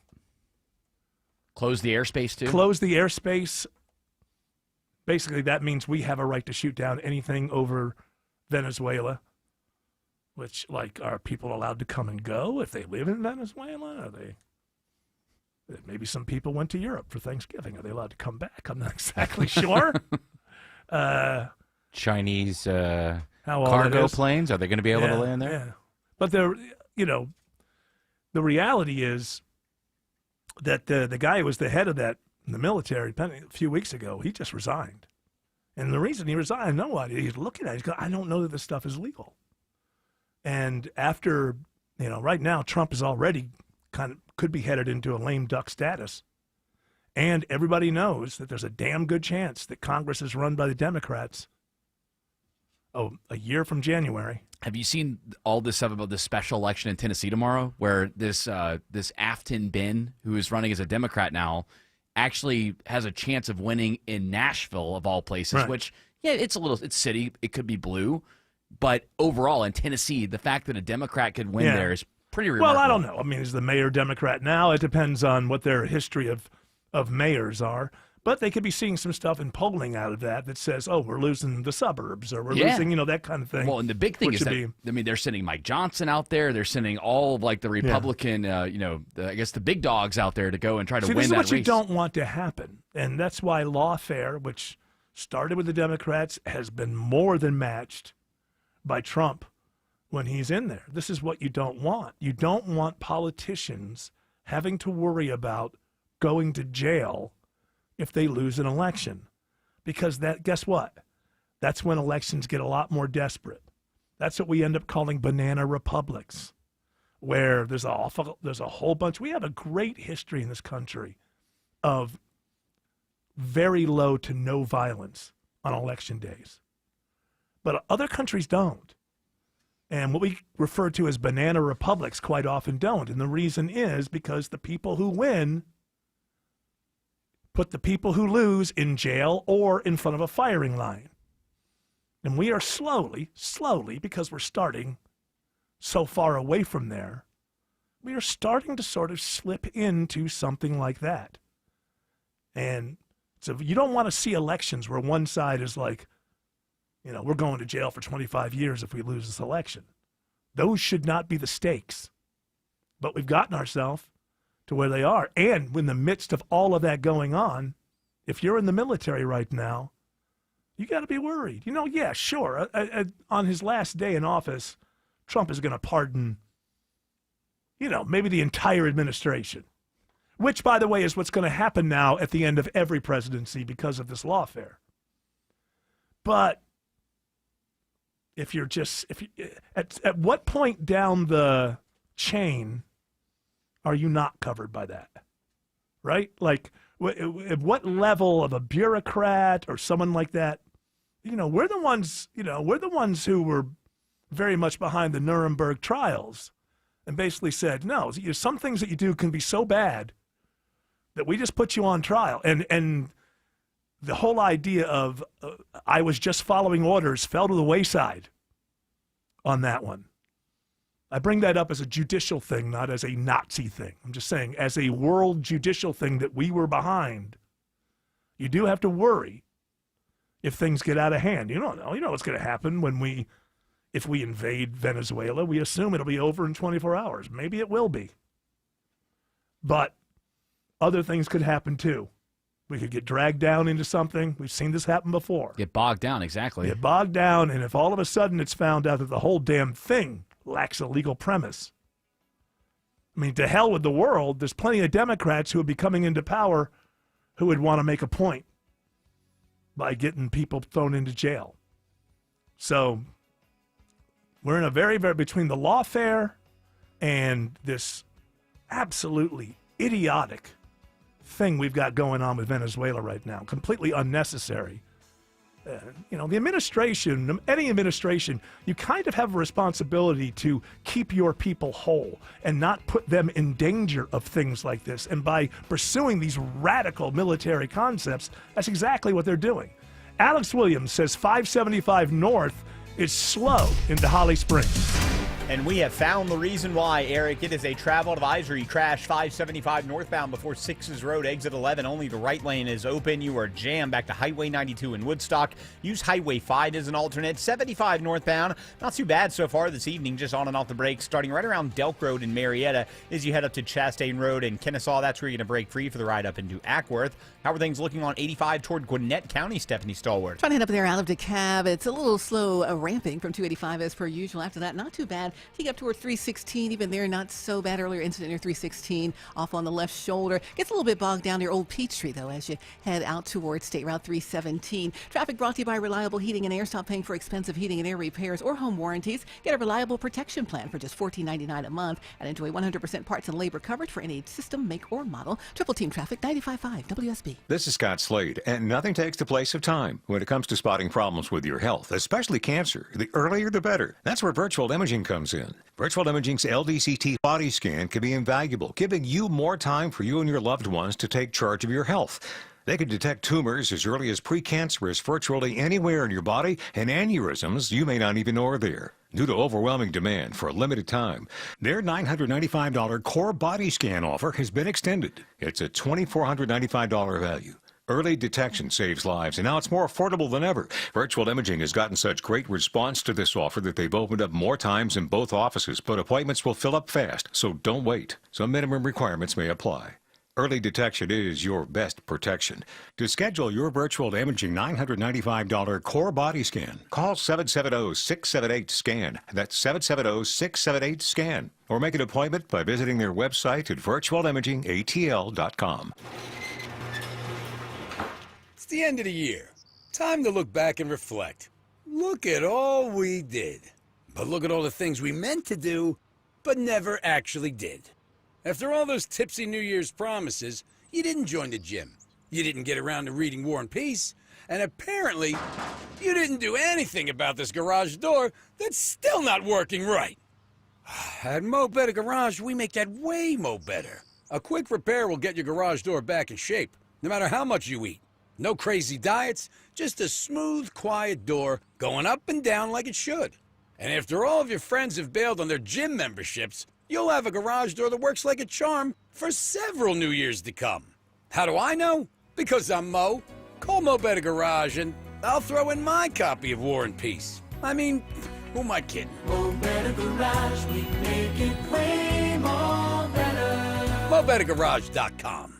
Close the airspace, too? Close the airspace. Basically, that means we have a right to shoot down anything over Venezuela, which, are people allowed to come and go if they live in Venezuela? Are they? Maybe some people went to Europe for Thanksgiving. Are they allowed to come back? I'm not exactly sure. Chinese cargo planes, are they going to be able to land there? Yeah. But the reality is that the guy who was the head of that in the military a few weeks ago, he just resigned. And the reason he resigned, I know what he's looking at. He's going, I don't know that this stuff is legal. And after, right now, Trump is already could be headed into a lame duck status. And everybody knows that there's a damn good chance that Congress is run by the Democrats a year from January. Have you seen all this stuff about this special election in Tennessee tomorrow, where this Afton Bin, who is running as a Democrat now, actually has a chance of winning in Nashville, of all places, right. Which, it's city, it could be blue, but overall in Tennessee, the fact that a Democrat could win there is pretty remarkable. Well, I don't know. I mean, is the mayor Democrat now? It depends on what their history of mayors are. But they could be seeing some stuff in polling out of that says, oh, we're losing the suburbs or we're losing, that kind of thing. Well, and the big thing is that, they're sending Mike Johnson out there. They're sending all of the Republican, I guess the big dogs out there to go and try to win that race. This is what you don't want to happen. And that's why lawfare, which started with the Democrats, has been more than matched by Trump when he's in there. This is what you don't want. You don't want politicians having to worry about going to jail if they lose an election. Because guess what? That's when elections get a lot more desperate. That's what we end up calling banana republics, where there's a whole bunch. We have a great history in this country of very low to no violence on election days. But other countries don't. And what we refer to as banana republics quite often don't. And the reason is because the people who win put the people who lose in jail or in front of a firing line. And we are slowly, because we're starting so far away from there, we are starting to sort of slip into something like that. And so you don't want to see elections where one side is like, we're going to jail for 25 years if we lose this election. Those should not be the stakes. But we've gotten ourselves to where they are. And in the midst of all of that going on, if you're in the military right now, you got to be worried. Yeah, sure. On his last day in office, Trump is going to pardon, maybe the entire administration, which, by the way, is what's going to happen now at the end of every presidency because of this lawfare. But at what point down the chain are you not covered by that? Right? Like, at what level of a bureaucrat or someone like that, we're the ones who were very much behind the Nuremberg trials and basically said, no, some things that you do can be so bad that we just put you on trial. And the whole idea of I was just following orders fell to the wayside on that one. I bring that up as a judicial thing, not as a Nazi thing. I'm just saying, as a world judicial thing that we were behind, you do have to worry if things get out of hand. You don't know. You know what's going to happen if we invade Venezuela. We assume it'll be over in 24 hours. Maybe it will be. But other things could happen too. We could get dragged down into something. We've seen this happen before. Get bogged down, exactly. Get bogged down, and if all of a sudden it's found out that the whole damn thing lacks a legal premise. I mean, to hell with the world. There's plenty of Democrats who would be coming into power who would want to make a point by getting people thrown into jail. So we're in a very, very, between the lawfare and this absolutely idiotic thing we've got going on with Venezuela right now, completely unnecessary. The administration, any administration, you kind of have a responsibility to keep your people whole and not put them in danger of things like this. And by pursuing these radical military concepts, that's exactly what they're doing. Alex Williams says 575 North is slow into Holly Springs. And we have found the reason why, Eric. It is a travel advisory. Crash 575 northbound before 6's Road, exit 11. Only the right lane is open. You are jammed back to Highway 92 in Woodstock. Use Highway 5 as an alternate. 75 northbound. Not too bad so far this evening, just on and off the brakes. Starting right around Delk Road in Marietta as you head up to Chastain Road and Kennesaw. That's where you're going to break free for the ride up into Ackworth. How are things looking on 85 toward Gwinnett County, Stephanie Stallworth? Trying to head up there out of DeKalb. It's a little slow ramping from 285 as per usual. After that, not too bad. Take up toward 316, even there, not so bad. Earlier incident near 316, off on the left shoulder. Gets a little bit bogged down near Old Peachtree, though, as you head out towards State Route 317. Traffic brought to you by Reliable Heating and Air. Stop paying for expensive heating and air repairs or home warranties. Get a reliable protection plan for just $14.99 a month and enjoy 100% parts and labor coverage for any system, make, or model. Triple Team Traffic, 95.5 WSB. This is Scott Slade, and nothing takes the place of time when it comes to spotting problems with your health, especially cancer. The earlier the better. That's where virtual imaging comes in. Virtual Imaging's LDCT body scan can be invaluable, giving you more time for you and your loved ones to take charge of your health. They can detect tumors as early as precancerous virtually anywhere in your body, and aneurysms you may not even know are there. Due to overwhelming demand for a limited time, their $995 core body scan offer has been extended. It's a $2,495 value. Early detection saves lives, and now it's more affordable than ever. Virtual Imaging has gotten such great response to this offer that they've opened up more times in both offices, but appointments will fill up fast, so don't wait. Some minimum requirements may apply. Early detection is your best protection. To schedule your virtual imaging $995 core body scan, call 770-678-SCAN. That's 770-678-SCAN. Or make an appointment by visiting their website at virtualimagingatl.com. It's the end of the year. Time to look back and reflect. Look at all we did. But look at all the things we meant to do, but never actually did. After all those tipsy New Year's promises, you didn't join the gym. You didn't get around to reading War and Peace. And apparently, you didn't do anything about this garage door that's still not working right. At Mo Better Garage, we make that way mo better. A quick repair will get your garage door back in shape, no matter how much you eat. No crazy diets, just a smooth, quiet door going up and down like it should. And after all of your friends have bailed on their gym memberships, you'll have a garage door that works like a charm for several New Years to come. How do I know? Because I'm Mo. Call Mo Better Garage and I'll throw in my copy of War and Peace. I mean, who am I kidding? Mo Better Garage, we make it way more better. MoBetterGarage.com.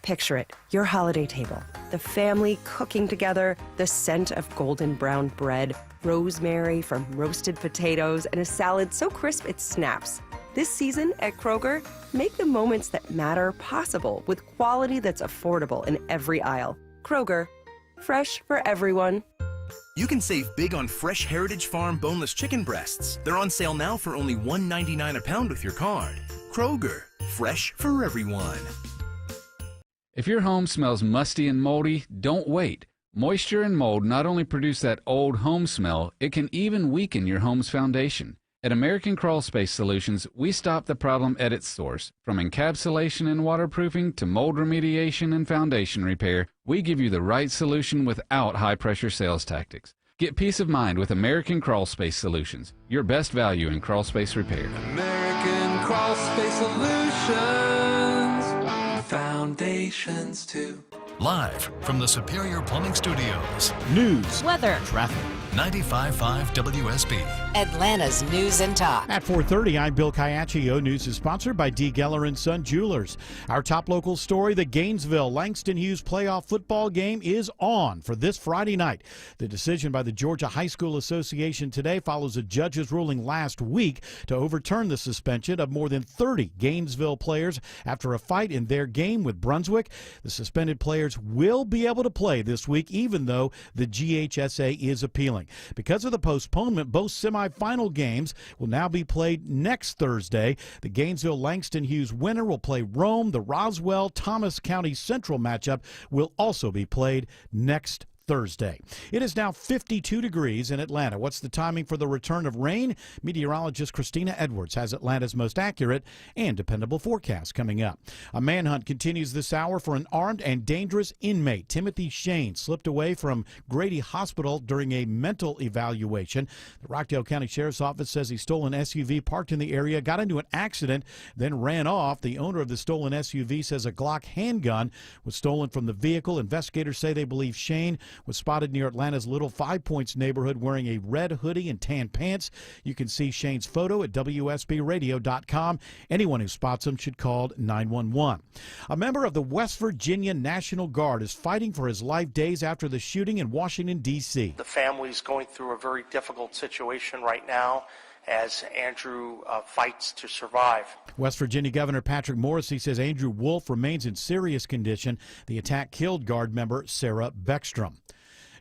Picture it, your holiday table, the family cooking together, the scent of golden brown bread, rosemary from roasted potatoes, and a salad so crisp it snaps. This season at Kroger, make the moments that matter possible with quality that's affordable in every aisle. Kroger, fresh for everyone. You can save big on fresh Heritage Farm boneless chicken breasts. They're on sale now for only $1.99 a pound with your card. Kroger, fresh for everyone. If your home smells musty and moldy, don't wait. Moisture and mold not only produce that old home smell, it can even weaken your home's foundation. At American Crawl Space Solutions, we stop the problem at its source. From encapsulation and waterproofing to mold remediation and foundation repair, we give you the right solution without high-pressure sales tactics. Get peace of mind with American Crawl Space Solutions, your best value in crawl space repair. American Crawl Space Solutions. Foundations too. Live from the Superior Plumbing Studios. News, weather, traffic. 95.5 WSB. Atlanta's News and Talk. At 4:30, I'm Bill Caiaccio. News is sponsored by D. Geller & Son Jewelers. Our top local story, the Gainesville-Langston Hughes playoff football game is on for this Friday night. The decision by the Georgia High School Association today follows a judge's ruling last week to overturn the suspension of more than 30 Gainesville players after a fight in their game with Brunswick. The suspended players will be able to play this week, even though the GHSA is appealing. Because of the postponement, both semifinal games will now be played next Thursday. The Gainesville-Langston Hughes winner will play Rome. The Roswell-Thomas County Central matchup will also be played next Thursday. It is now 52 degrees in Atlanta. What's the timing for the return of rain? Meteorologist Christina Edwards has Atlanta's most accurate and dependable forecast coming up. A manhunt continues this hour for an armed and dangerous inmate. Timothy Shane slipped away from Grady Hospital during a mental evaluation. The Rockdale County Sheriff's Office says he stole an SUV parked in the area, got into an accident, then ran off. The owner of the stolen SUV says a Glock handgun was stolen from the vehicle. Investigators say they believe Shane was spotted near Atlanta's Little Five Points neighborhood wearing a red hoodie and tan pants. You can see Shane's photo at WSBRadio.com. Anyone who spots him should call 911. A member of the West Virginia National Guard is fighting for his life days after the shooting in Washington, D.C. The family's going through a very difficult situation right now as Andrew fights to survive. West Virginia Governor Patrick Morrisey says Andrew Wolf remains in serious condition. The attack killed Guard member Sarah Beckstrom.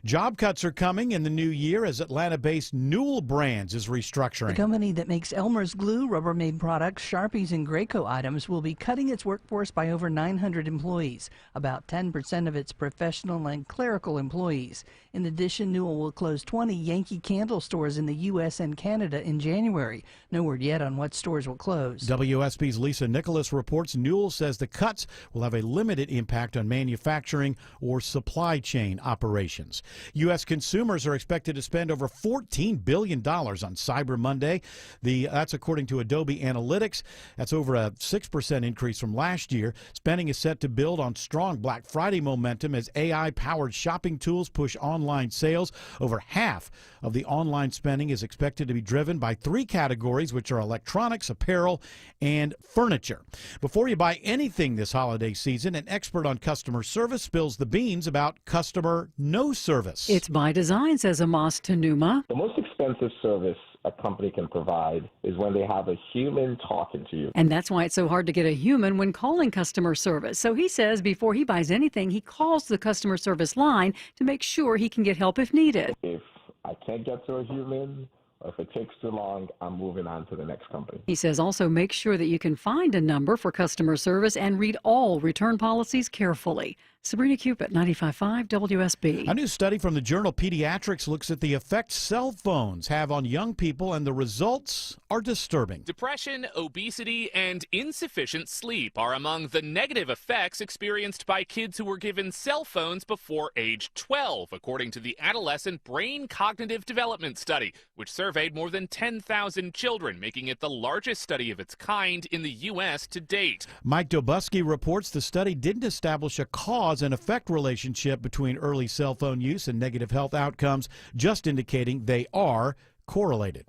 Job cuts are coming in the new year as Atlanta-based Newell Brands is restructuring. The company that makes Elmer's glue, Rubbermaid products, Sharpies, and Graco items will be cutting its workforce by over 900 employees, about 10% of its professional and clerical employees. In addition, Newell will close 20 Yankee Candle stores in the U.S. and Canada in January. No word yet on what stores will close. WSB's Lisa Nicholas reports Newell says the cuts will have a limited impact on manufacturing or supply chain operations. U.S. consumers are expected to spend over $14 billion on Cyber Monday. That's according to Adobe Analytics. That's over a 6% increase from last year. Spending is set to build on strong Black Friday momentum as AI-powered shopping tools push online sales. Over half of the online spending is expected to be driven by three categories, which are electronics, apparel, and furniture. Before you buy anything this holiday season, an expert on customer service spills the beans about customer no service. It's by design, says Amos Tanuma. The most expensive service a company can provide is when they have a human talking to you. And that's why it's so hard to get a human when calling customer service. So he says before he buys anything, he calls the customer service line to make sure he can get help if needed. If I can't get to a human, or if it takes too long, I'm moving on to the next company. He says also make sure that you can find a number for customer service and read all return policies carefully. Sabrina Cupid, 95.5 WSB. A new study from the journal Pediatrics looks at the effect cell phones have on young people, and the results are disturbing. Depression, obesity, and insufficient sleep are among the negative effects experienced by kids who were given cell phones before age 12, according to the Adolescent Brain Cognitive Development Study, which surveyed more than 10,000 children, making it the largest study of its kind in the U.S. to date. Mike Dobusky reports the study didn't establish a cause and effect relationship between early cell phone use and negative health outcomes, just indicating they are correlated.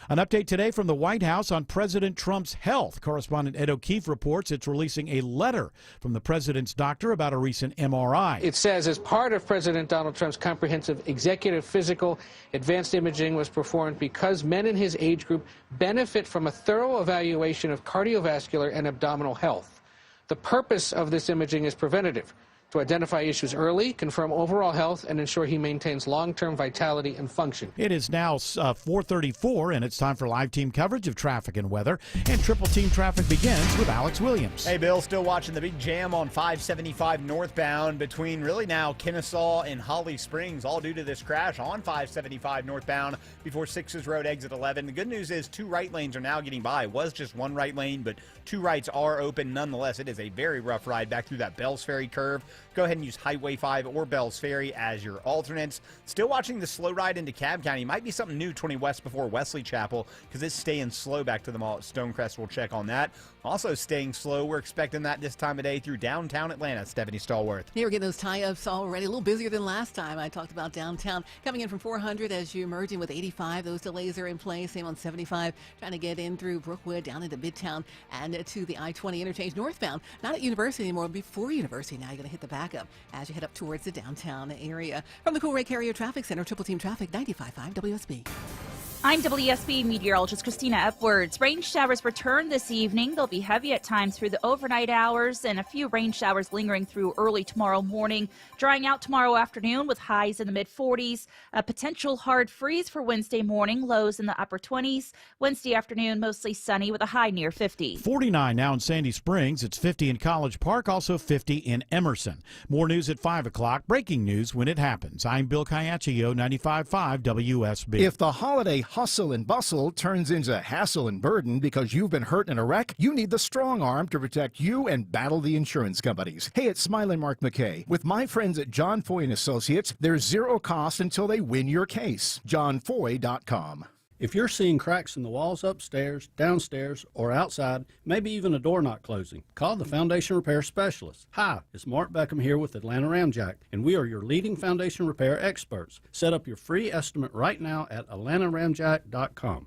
An update today from the White House on President Trump's health. Correspondent Ed O'Keefe reports it's releasing a letter from the president's doctor about a recent MRI. It says as part of President Donald Trump's comprehensive executive physical, advanced imaging was performed because men in his age group benefit from a thorough evaluation of cardiovascular and abdominal health. The purpose of this imaging is preventative, to identify issues early, confirm overall health, and ensure he maintains long-term vitality and function. It is now 4:34, and it's time for live team coverage of traffic and weather. And Triple Team Traffic begins with Alex Williams. Hey, Bill, still watching the big jam on 575 northbound between really now Kennesaw and Holly Springs, all due to this crash on 575 northbound before 6's Road exit 11. The good news is 2 right lanes are now getting by. It was just 1 right lane, but 2 rights are open. Nonetheless, it is a very rough ride back through that Bells Ferry curve. Go ahead and use Highway 5 or Bells Ferry as your alternates. Still watching the slow ride into Cobb County. Might be something new 20 west before Wesley Chapel because it's staying slow back to the mall at Stonecrest. We'll check on that. Also staying slow. We're expecting that this time of day through downtown Atlanta. Stephanie Stallworth. Here we're getting those tie-ups already. A little busier than last time. I talked about downtown. Coming in from 400 as you merge in with 85. Those delays are in place. Same on 75. Trying to get in through Brookwood, down into Midtown, and to the I-20 interchange northbound. Not at University anymore. Before University. Now you're going to hit the backup as you head up towards the downtown area. From the Cool Ray Carrier Traffic Center, Triple Team Traffic, 95.5 WSB. I'm WSB meteorologist Christina Edwards. Rain showers return this evening. They'll be heavy at times through the overnight hours and a few rain showers lingering through early tomorrow morning. Drying out tomorrow afternoon with highs in the mid-40s. A potential hard freeze for Wednesday morning, lows in the upper 20s. Wednesday afternoon, mostly sunny with a high near 50. 49 now in Sandy Springs. It's 50 in College Park, also 50 in Emerson. More news at 5 o'clock. Breaking news when it happens. I'm Bill Caiaccio, 95.5 WSB. If the holiday hustle and bustle turns into hassle and burden because you've been hurt in a wreck, you need the strong arm to protect you and battle the insurance companies. Hey, it's Smiling Mark McKay. With my friends at John Foy & Associates, there's zero cost until they win your case. JohnFoy.com. If you're seeing cracks in the walls upstairs, downstairs, or outside, maybe even a door not closing, call the Foundation Repair Specialist. Hi, it's Mark Beckham here with Atlanta Ramjack, and we are your leading foundation repair experts. Set up your free estimate right now at atlantaramjack.com.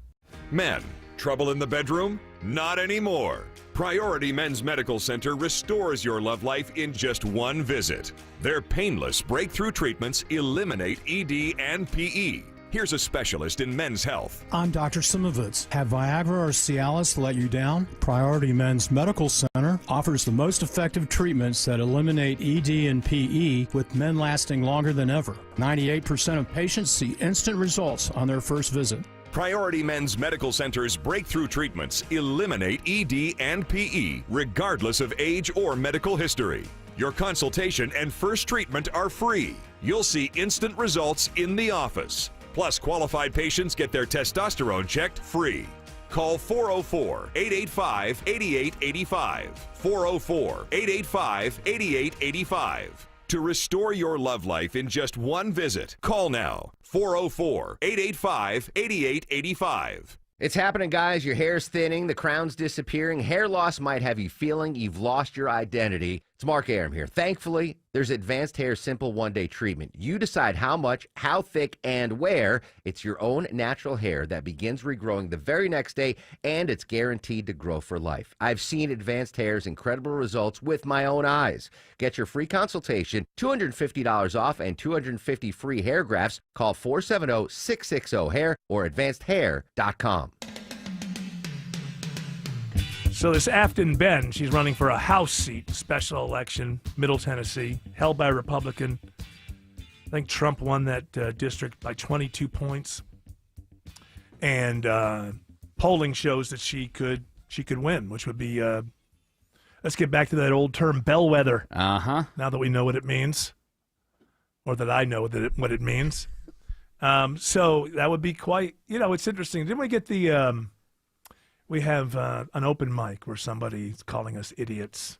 Men, trouble in the bedroom? Not anymore. Priority Men's Medical Center restores your love life in just one visit. Their painless breakthrough treatments eliminate ED and PE. Here's a specialist in men's health. I'm Dr. Simovitz. Have Viagra or Cialis let you down? Priority Men's Medical Center offers the most effective treatments that eliminate ED and PE, with men lasting longer than ever. 98% of patients see instant results on their first visit. Priority Men's Medical Center's breakthrough treatments eliminate ED and PE, regardless of age or medical history. Your consultation and first treatment are free. You'll see instant results in the office. Plus, qualified patients get their testosterone checked free. Call 404-885-8885. 404-885-8885. To restore your love life in just one visit, call now. 404-885-8885. It's happening, guys. Your hair's thinning, the crown's disappearing. Hair loss might have you feeling you've lost your identity. It's Mark Aram here. Thankfully, there's Advanced Hair Simple One-Day Treatment. You decide how much, how thick, and where. It's your own natural hair that begins regrowing the very next day, and it's guaranteed to grow for life. I've seen Advanced Hair's incredible results with my own eyes. Get your free consultation, $250 off, and 250 free hair grafts. Call 470-660-HAIR or advancedhair.com. So this Afton Ben, she's running for a House seat, special election, Middle Tennessee, held by a Republican. I think Trump won that district by 22 points. And polling shows that she could win, which would be Let's get back to that old term bellwether. Uh-huh. Now that we know what it means, or that I know what it means. So that would be quite, it's interesting. Didn't we get we have an open mic where somebody's calling us idiots.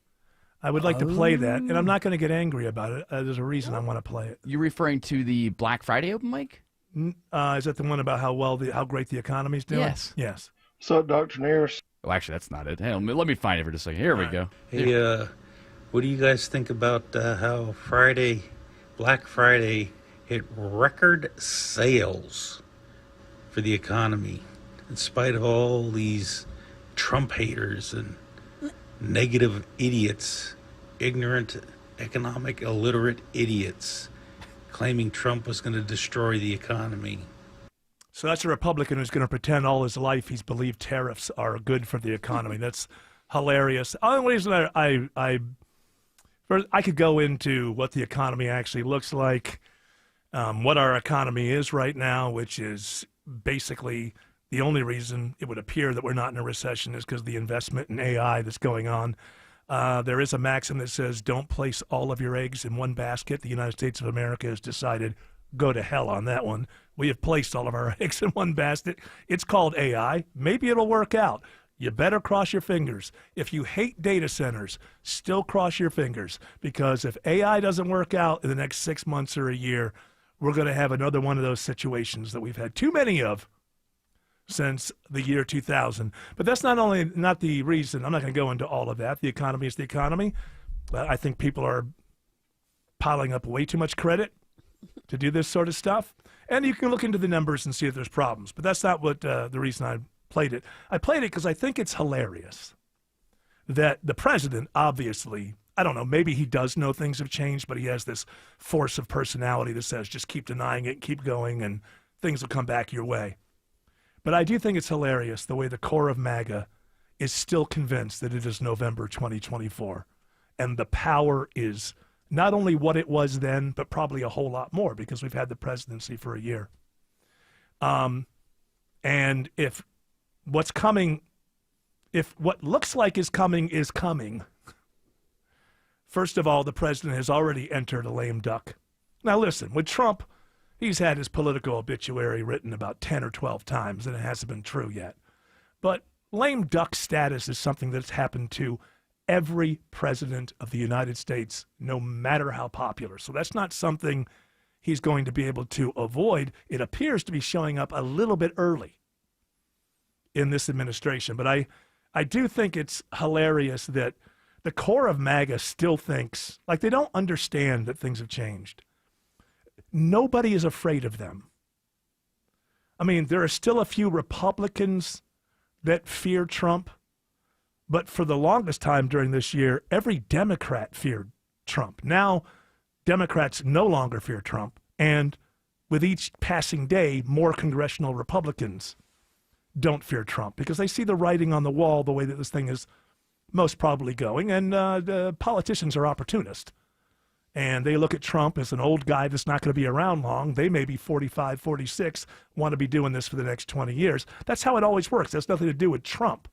I would like to play that, and I'm not going to get angry about it. There's a reason I want to play it. You're referring to the Black Friday open mic? Is that the one about how great the economy's doing? Yes. Yes. What's up, Dr. Nares? Oh, actually, that's not it. Hey, let me find it for just a second. Here we go. Hey, what do you guys think about how Black Friday, hit record sales for the economy, in spite of all these Trump haters and negative idiots, ignorant, economic, illiterate idiots, claiming Trump was going to destroy the economy. So that's a Republican who's going to pretend all his life he's believed tariffs are good for the economy. That's hilarious. The only reason I could go into what the economy actually looks like, what our economy is right now, which is basically the only reason it would appear that we're not in a recession is because of the investment in AI that's going on. There is a maxim that says, don't place all of your eggs in one basket. The United States of America has decided, go to hell on that one. We have placed all of our eggs in one basket. It's called AI. Maybe it'll work out. You better cross your fingers. If you hate data centers, still cross your fingers, because if AI doesn't work out in the next 6 months or a year, we're going to have another one of those situations that we've had too many of since the year 2000. But that's not the reason. I'm not going to go into all of that. The economy is the economy. I think people are piling up way too much credit to do this sort of stuff. And you can look into the numbers and see if there's problems. But that's not what the reason I played it. I played it because I think it's hilarious that the president, obviously, I don't know, maybe he does know things have changed, but he has this force of personality that says just keep denying it, keep going, and things will come back your way. But I do think it's hilarious the way the core of MAGA is still convinced that it is November 2024. And the power is not only what it was then, but probably a whole lot more because we've had the presidency for a year. And if what looks like is coming, first of all, the president has already entered a lame duck. Now listen, with Trump, he's had his political obituary written about 10 or 12 times, and it hasn't been true yet. But lame duck status is something that's happened to every president of the United States, no matter how popular. So that's not something he's going to be able to avoid. It appears to be showing up a little bit early in this administration. But I do think it's hilarious that the core of MAGA still thinks, like they don't understand that things have changed. Nobody is afraid of them. I mean, there are still a few Republicans that fear Trump. But for the longest time during this year, every Democrat feared Trump. Now, Democrats no longer fear Trump. And with each passing day, more congressional Republicans don't fear Trump because they see the writing on the wall the way that this thing is most probably going. And the politicians are opportunists. And they look at Trump as an old guy that's not going to be around long. They may be 45, 46, want to be doing this for the next 20 years. That's how it always works. That's nothing to do with Trump,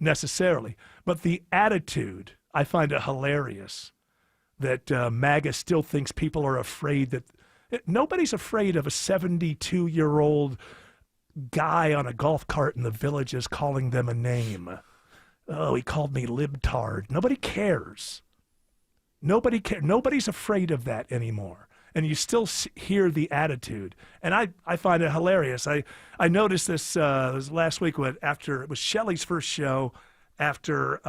necessarily. But the attitude, I find it hilarious that MAGA still thinks people are afraid that nobody's afraid of a 72-year-old guy on a golf cart in the villages calling them a name. Oh, he called me libtard. Nobody cares. Nobody's afraid of that anymore. And you still hear the attitude. And I find it hilarious. I noticed this last week after it was Shelley's first show after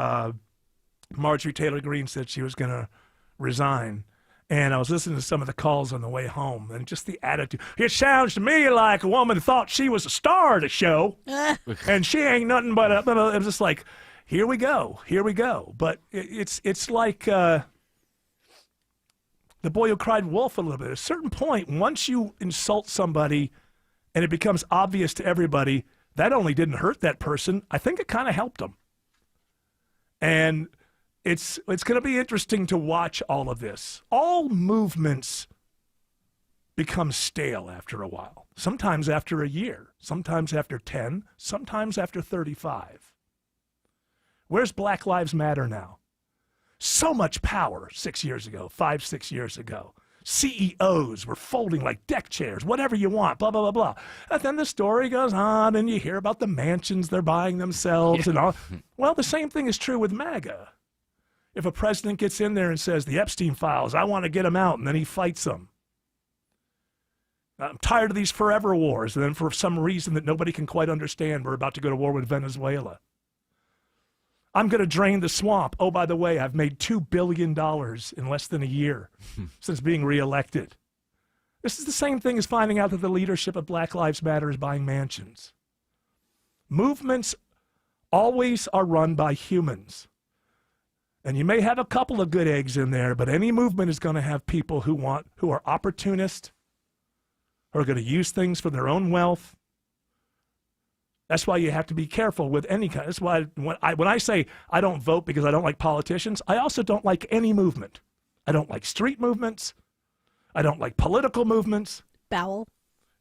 Marjorie Taylor Greene said she was going to resign. And I was listening to some of the calls on the way home and just the attitude. It sounds to me like a woman thought she was a star of the show. And she ain't nothing but it was just like, here we go. But it's like the boy who cried wolf a little bit. At a certain point, once you insult somebody and it becomes obvious to everybody, that only didn't hurt that person. I think it kind of helped them. And it's going to be interesting to watch all of this. All movements become stale after a while. Sometimes after a year. Sometimes after 10. Sometimes after 35. Where's Black Lives Matter now? So much power 6 years ago, 6 years ago. CEOs were folding like deck chairs, whatever you want, blah, blah, blah, blah. And then the story goes on, and you hear about the mansions they're buying themselves and all. Well, the same thing is true with MAGA. If a president gets in there and says, the Epstein files, I want to get them out, and then he fights them. I'm tired of these forever wars, and then for some reason that nobody can quite understand, we're about to go to war with Venezuela. I'm going to drain the swamp. Oh, by the way, I've made $2 billion in less than a year since being reelected. This is the same thing as finding out that the leadership of Black Lives Matter is buying mansions. Movements always are run by humans. And you may have a couple of good eggs in there, but any movement is going to have people who are opportunists, who are going to use things for their own wealth. That's why you have to be careful with any kind. That's why when I say I don't vote because I don't like politicians, I also don't like any movement. I don't like street movements. I don't like political movements. Bowel.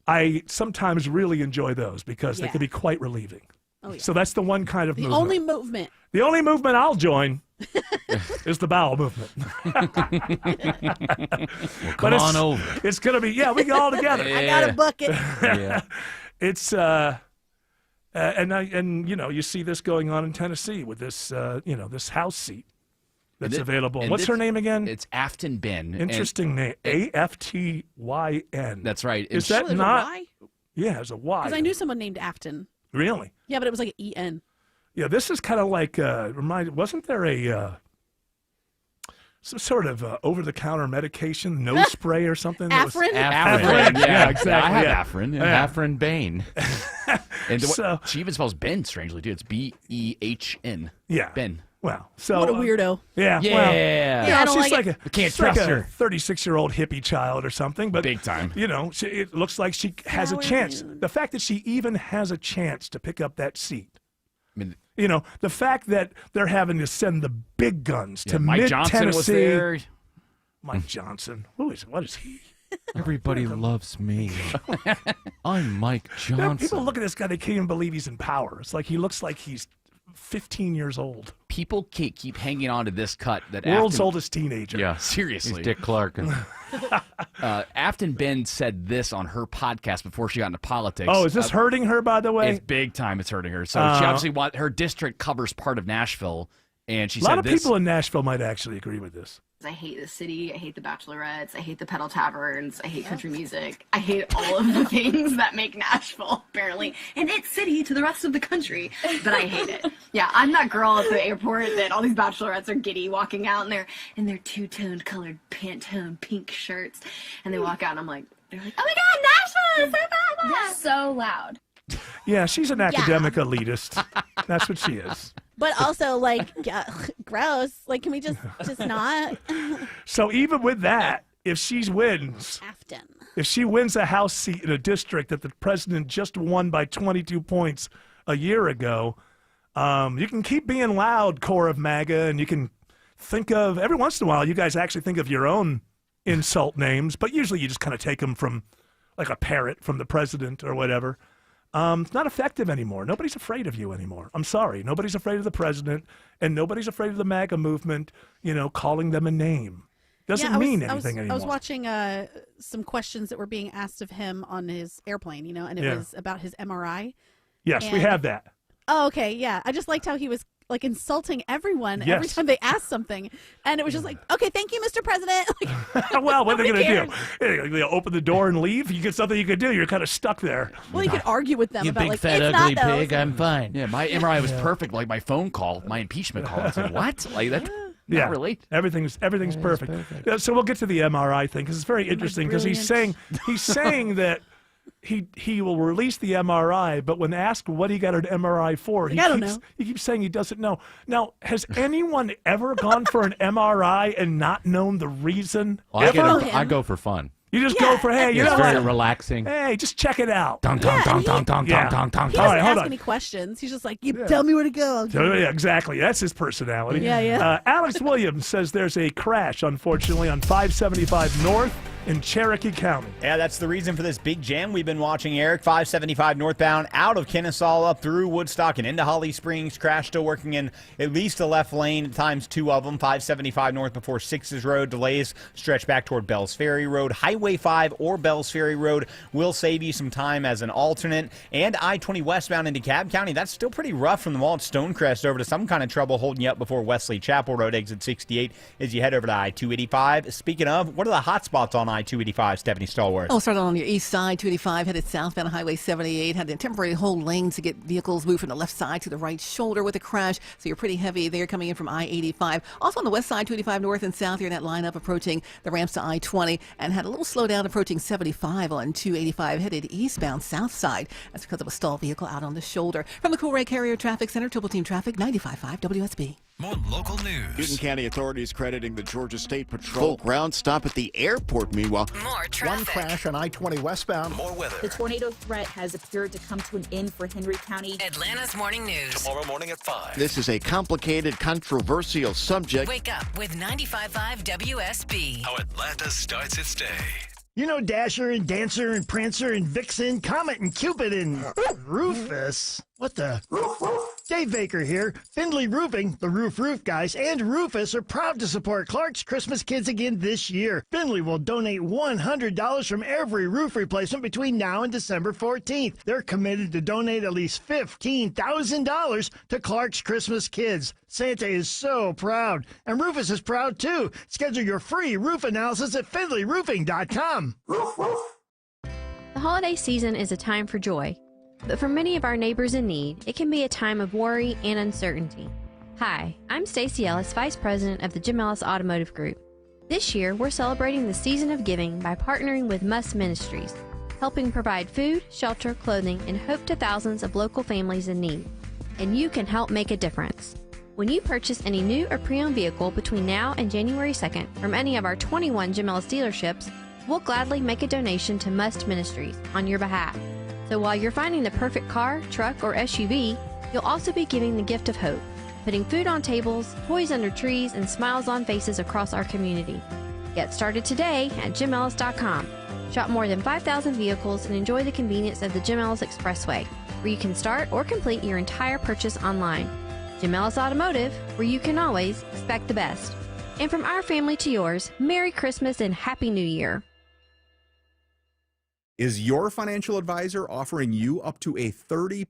I sometimes really enjoy those because they can be quite relieving. Oh, yeah. So that's the one kind of The movement. only movement. The only movement I'll join is the bowel movement. Come on over. It's going to be, we go all together. I got a bucket. It's, and you see this going on in Tennessee with this, this House seat that's available. What's her name again? It's Afton Ben. Interesting name. Aftyn. That's right. Is that there's not? a Y? Yeah, there's a Y. Because I knew someone named Afton. Really? Yeah, but it was like an EN. Yeah, this is kind of like, wasn't there a some sort of over-the-counter medication, nose spray or something? Afrin? Afrin. Yeah, exactly. I have yeah. Afrin. Yeah. Afrin Bane. And So- she even spells Ben strangely, too. It's B-E-H-N. Yeah. Ben. Well, so What a weirdo. Yeah, Yeah. well, Yeah, I don't she's like like I can't she's like trust a her. 36-year-old hippie child or something, but Big time. it looks like she has a Flower chance. moon. The fact that she even has a chance to pick up that seat. I mean, The fact that they're having to send the big guns to Mike mid-Tennessee. Johnson was there. Mike Johnson. What is he? Everybody loves me. I'm Mike People Johnson. look at this guy, they can't even believe he's in power. It's like he looks like he's 15 years old. People keep hanging on to this cut that World's Afton, oldest teenager. Yeah, seriously. He's Dick Clark. Afton Ben said this on her podcast before she got into politics. Oh, is this hurting her, by the way? It's big time. It's hurting her. So she obviously her district covers part of Nashville, and she A lot said of this. people in Nashville might actually agree with this. I hate the city. I hate the Bachelorettes. I hate the pedal taverns. I hate country music. I hate all of the things that make Nashville, apparently, and its city to the rest of the country. But I hate it. Yeah, I'm that girl at the airport that all these bachelorettes are giddy walking out in their two-toned colored Pantone pink shirts. And they walk out and they're like, oh my God, Nashville is so bad. They're so loud. Yeah, she's an academic elitist. That's what she is. But also, gross. Can we just not? So even with that, if she wins, Afton. if she wins a House seat in a district that the president just won by 22 points a year ago, you can keep being loud, core of MAGA, and you can think of, every once in a while, you guys actually think of your own insult names, but usually you just kind of take them from, like a parrot from the president or whatever. It's not effective anymore. Nobody's afraid of you anymore. I'm sorry. Nobody's afraid of the president, and nobody's afraid of the MAGA movement, calling them a name. Doesn't mean anything anymore. I was watching some questions that were being asked of him on his airplane, and it was about his MRI. Yes, we have that. Oh, okay, yeah. I just liked how he was insulting everyone every Yes. time they asked something, and it was just okay, thank you, Mr. President. Well, what are they nobody going to do? They open the door and leave? You get something you could do. You're kind of stuck there. Well, you could argue with them You about big fat it's ugly not those. pig, I'm fine. Yeah, my MRI was perfect. Like my phone call, my impeachment call. I said, what? Like that? Not relate. Everything's perfect. Yeah, so we'll get to the MRI thing because it's very interesting because he's saying that he will release the MRI, but when asked what he got an MRI for, he keeps saying he doesn't know. Now, has anyone ever gone for an MRI and not known the reason? I go for fun. You just go for, hey, you know It's very what? relaxing. Hey, just check it out. Dun, dun, dun, dun, dun, Yeah. dun, dun, He dun. All right, doesn't hold ask on. any questions. He's just like, you tell me where to go. I'll do it." Yeah, exactly. That's his personality. Yeah. Alex Williams says there's a crash, unfortunately, on 575 North in Cherokee County. Yeah, that's the reason for this big jam we've been watching, Eric. 575 northbound out of Kennesaw up through Woodstock and into Holly Springs. Crash still working in at least the left lane, at times two of them. 575 north before Sixes Road. Delays stretch back toward Bells Ferry Road. Highway 5 or Bells Ferry Road will save you some time as an alternate. And I-20 westbound into Cobb County. That's still pretty rough from the mall at Stonecrest over to some kind of trouble holding you up before Wesley Chapel Road, exit 68, as you head over to I-285. Speaking of, what are the hot spots on I-285, Stephanie Stallworth? Oh, started on your east side, 285, headed southbound Highway 78. Had to temporarily hold lanes to get vehicles moved from the left side to the right shoulder with a crash. So you're pretty heavy there coming in from I-85. Also on the west side, 285 north and south, you're in that lineup approaching the ramps to I-20 and had a little slowdown approaching 75 on 285 headed eastbound south side. That's because of a stalled vehicle out on the shoulder. From the Coolray Carrier Traffic Center, Triple Team Traffic, 95.5 WSB. More local news. Newton County authorities crediting the Georgia State Patrol ground stop at the airport. Meanwhile, More traffic. One crash on I-20 westbound. More weather. The tornado threat has appeared to come to an end for Henry County. Atlanta's morning news. Tomorrow morning at 5. This is a complicated, controversial subject. Wake up with 95.5 WSB. How Atlanta starts its day. You know Dasher and Dancer and Prancer and Vixen, Comet and Cupid and Rufus. What the? Dave Baker here. Findlay Roofing, the Roof guys, and Rufus are proud to support Clark's Christmas Kids again this year. Findlay will donate $100 from every roof replacement between now and December 14th. They're committed to donate at least $15,000 to Clark's Christmas Kids. Santa is so proud, and Rufus is proud too. Schedule your free roof analysis at FindlayRoofing.com. The holiday season is a time for joy. But for many of our neighbors in need, it can be a time of worry and uncertainty. Hi, I'm Stacey Ellis, Vice President of the Jim Ellis Automotive Group. This year, we're celebrating the season of giving by partnering with Must Ministries, helping provide food, shelter, clothing, and hope to thousands of local families in need. And you can help make a difference. When you purchase any new or pre-owned vehicle between now and January 2nd from any of our 21 Jim Ellis dealerships, we'll gladly make a donation to Must Ministries on your behalf. So while you're finding the perfect car, truck, or SUV, you'll also be giving the gift of hope, putting food on tables, toys under trees, and smiles on faces across our community. Get started today at JimEllis.com. Shop more than 5,000 vehicles and enjoy the convenience of the Jim Ellis Expressway, where you can start or complete your entire purchase online. Jim Ellis Automotive, where you can always expect the best. And from our family to yours, Merry Christmas and Happy New Year. Is your financial advisor offering you up to a 30%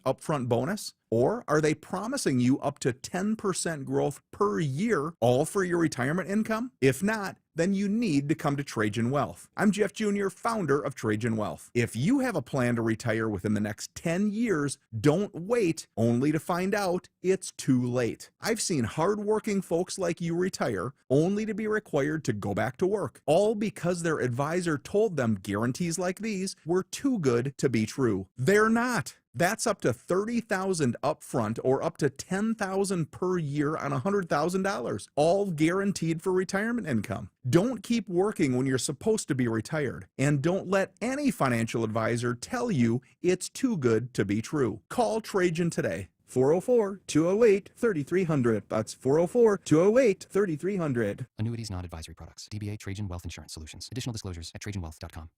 upfront bonus? Or are they promising you up to 10% growth per year, all for your retirement income? If not, then you need to come to Trajan Wealth. I'm Jeff Jr., founder of Trajan Wealth. If you have a plan to retire within the next 10 years, don't wait only to find out it's too late. I've seen hardworking folks like you retire only to be required to go back to work, all because their advisor told them guarantees like these were too good to be true. They're not. That's up to $30,000 upfront or up to $10,000 per year on $100,000, all guaranteed for retirement income. Don't keep working when you're supposed to be retired, and don't let any financial advisor tell you it's too good to be true. Call Trajan today. 404-208-3300. That's 404-208-3300. Annuities, non-advisory products. DBA Trajan Wealth Insurance Solutions. Additional disclosures at TrajanWealth.com.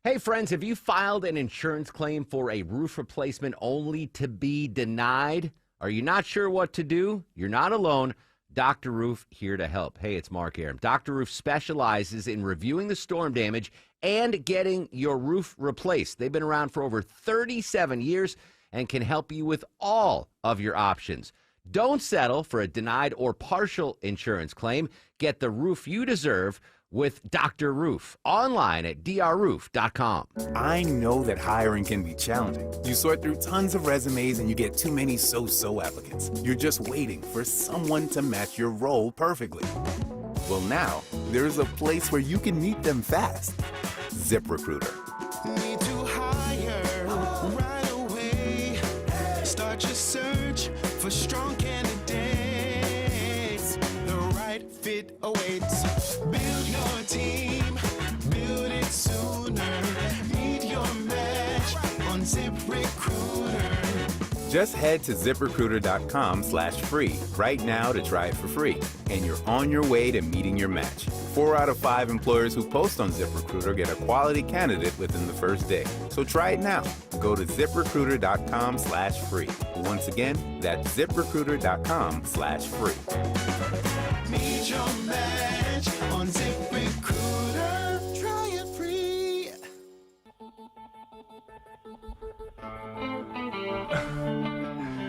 Hey friends, have you filed an insurance claim for a roof replacement only to be denied? Are you not sure what to do? You're not alone. Dr. Roof here to help. Hey, it's Mark Aram. Dr. Roof specializes in reviewing the storm damage and getting your roof replaced. They've been around for over 37 years and can help you with all of your options. Don't settle for a denied or partial insurance claim. Get the roof you deserve with Dr. Roof, online at drroof.com. I know that hiring can be challenging. You sort through tons of resumes and you get too many so-so applicants. You're just waiting for someone to match your role perfectly. Well, now, there's a place where you can meet them fast. ZipRecruiter. Need to hire right away. Start your search for strong candidates. The right fit awaits. Build your team, build it sooner. Meet your match on ZipRecruiter. Just head to ZipRecruiter.com/free right now to try it for free, and you're on your way to meeting your match. 4 out of 5 employers who post on ZipRecruiter get a quality candidate within the first day. So try it now. Go to ZipRecruiter.com/free. Once again, that's ZipRecruiter.com/free. Meet your match on ZipRecruiter. Try it free.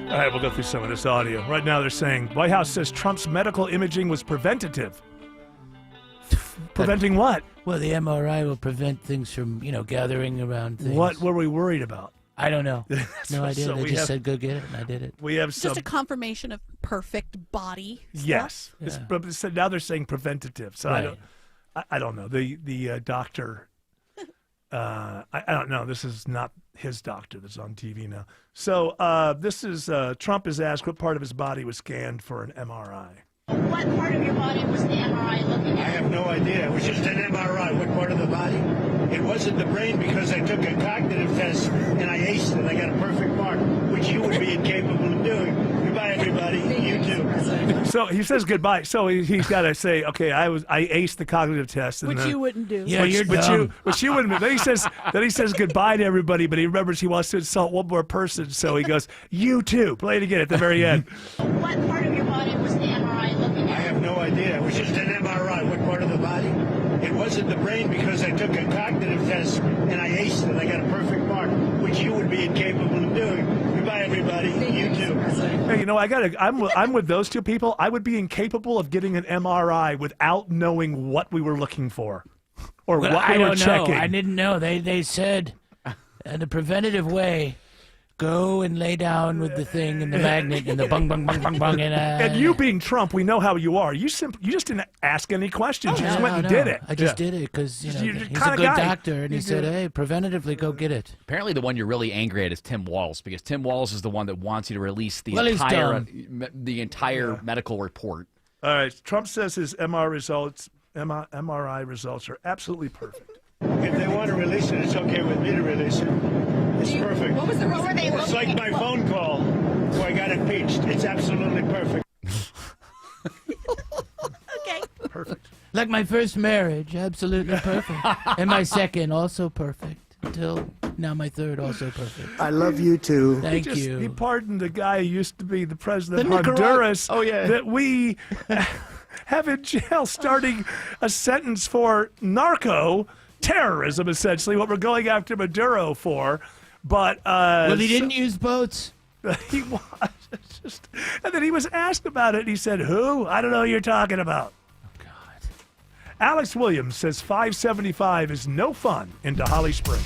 All right, we'll go through some of this audio. Right now they're saying, White House says Trump's medical imaging was preventative. Preventing what? Well, the MRI will prevent things from, gathering around things. What were we worried about? I don't know. No idea. So They we just have- said, go get it, and I did it. We have It's some. just a confirmation of perfect body. Yes. Yeah. But now they're saying preventative. So Right. I don't know. The doctor, I don't know. This is not his doctor that's on TV now. So this is Trump is asked what part of his body was scanned for an MRI. What part of your body was the MRI looking at? I have no idea. It was just an MRI. What part of the body? It wasn't the brain because I took a cognitive test and I aced it. I got a perfect mark, which you would be incapable of doing. Goodbye, everybody. You too. So he says goodbye. So he's got to say, okay, I aced the cognitive test, and Which you wouldn't do. Yeah, you're dumb. Which you wouldn't. Then he says goodbye to everybody, but he remembers he wants to insult one more person, so he goes, you too. Play it again at the very end. What part of your body was the MRI looking I at? have no idea. It was just an MRI. What part of the body? It wasn't the brain because I took a cognitive test and I aced it. I got a perfect mark, which you would be incapable of doing. Goodbye, everybody. You too. Hey, I'm with those two people. I would be incapable of getting an MRI without knowing what we were looking for, or Well, what I we were don't checking. know. I didn't know. They said in a preventative way, go and lay down with the thing and the magnet and the bung, bung, bung, bung, bung. And you being Trump, we know how you are. You just didn't ask any questions. You just went and did it. I just did it because You're he's the a kinda good guy. doctor, and he said, hey, preventatively, go get it. Apparently, the one you're really angry at is Tim Walz, because Tim Walz is the one that wants you to release the Well, he's entire dumb. medical report. All right. Trump says his MRI results are absolutely perfect. If they want to release it, it's okay with me to release it. It's perfect. What were they It's looking like at? my phone call where I got impeached. It's absolutely perfect. Okay. Perfect. Like my first marriage, absolutely perfect. And my second, also perfect. Until now, my third, also perfect. I love you too. Thank He you. pardoned the guy who used to be the president The of Nicaragua- Honduras. Oh, yeah. That we have in jail, starting a sentence for narco terrorism, essentially what we're going after Maduro for. But Well, he didn't use boats. He was just, and then he was asked about it, and he said, "Who? I don't know who you're talking about." Oh God. Alex Williams says 575 is no fun into Holly Springs.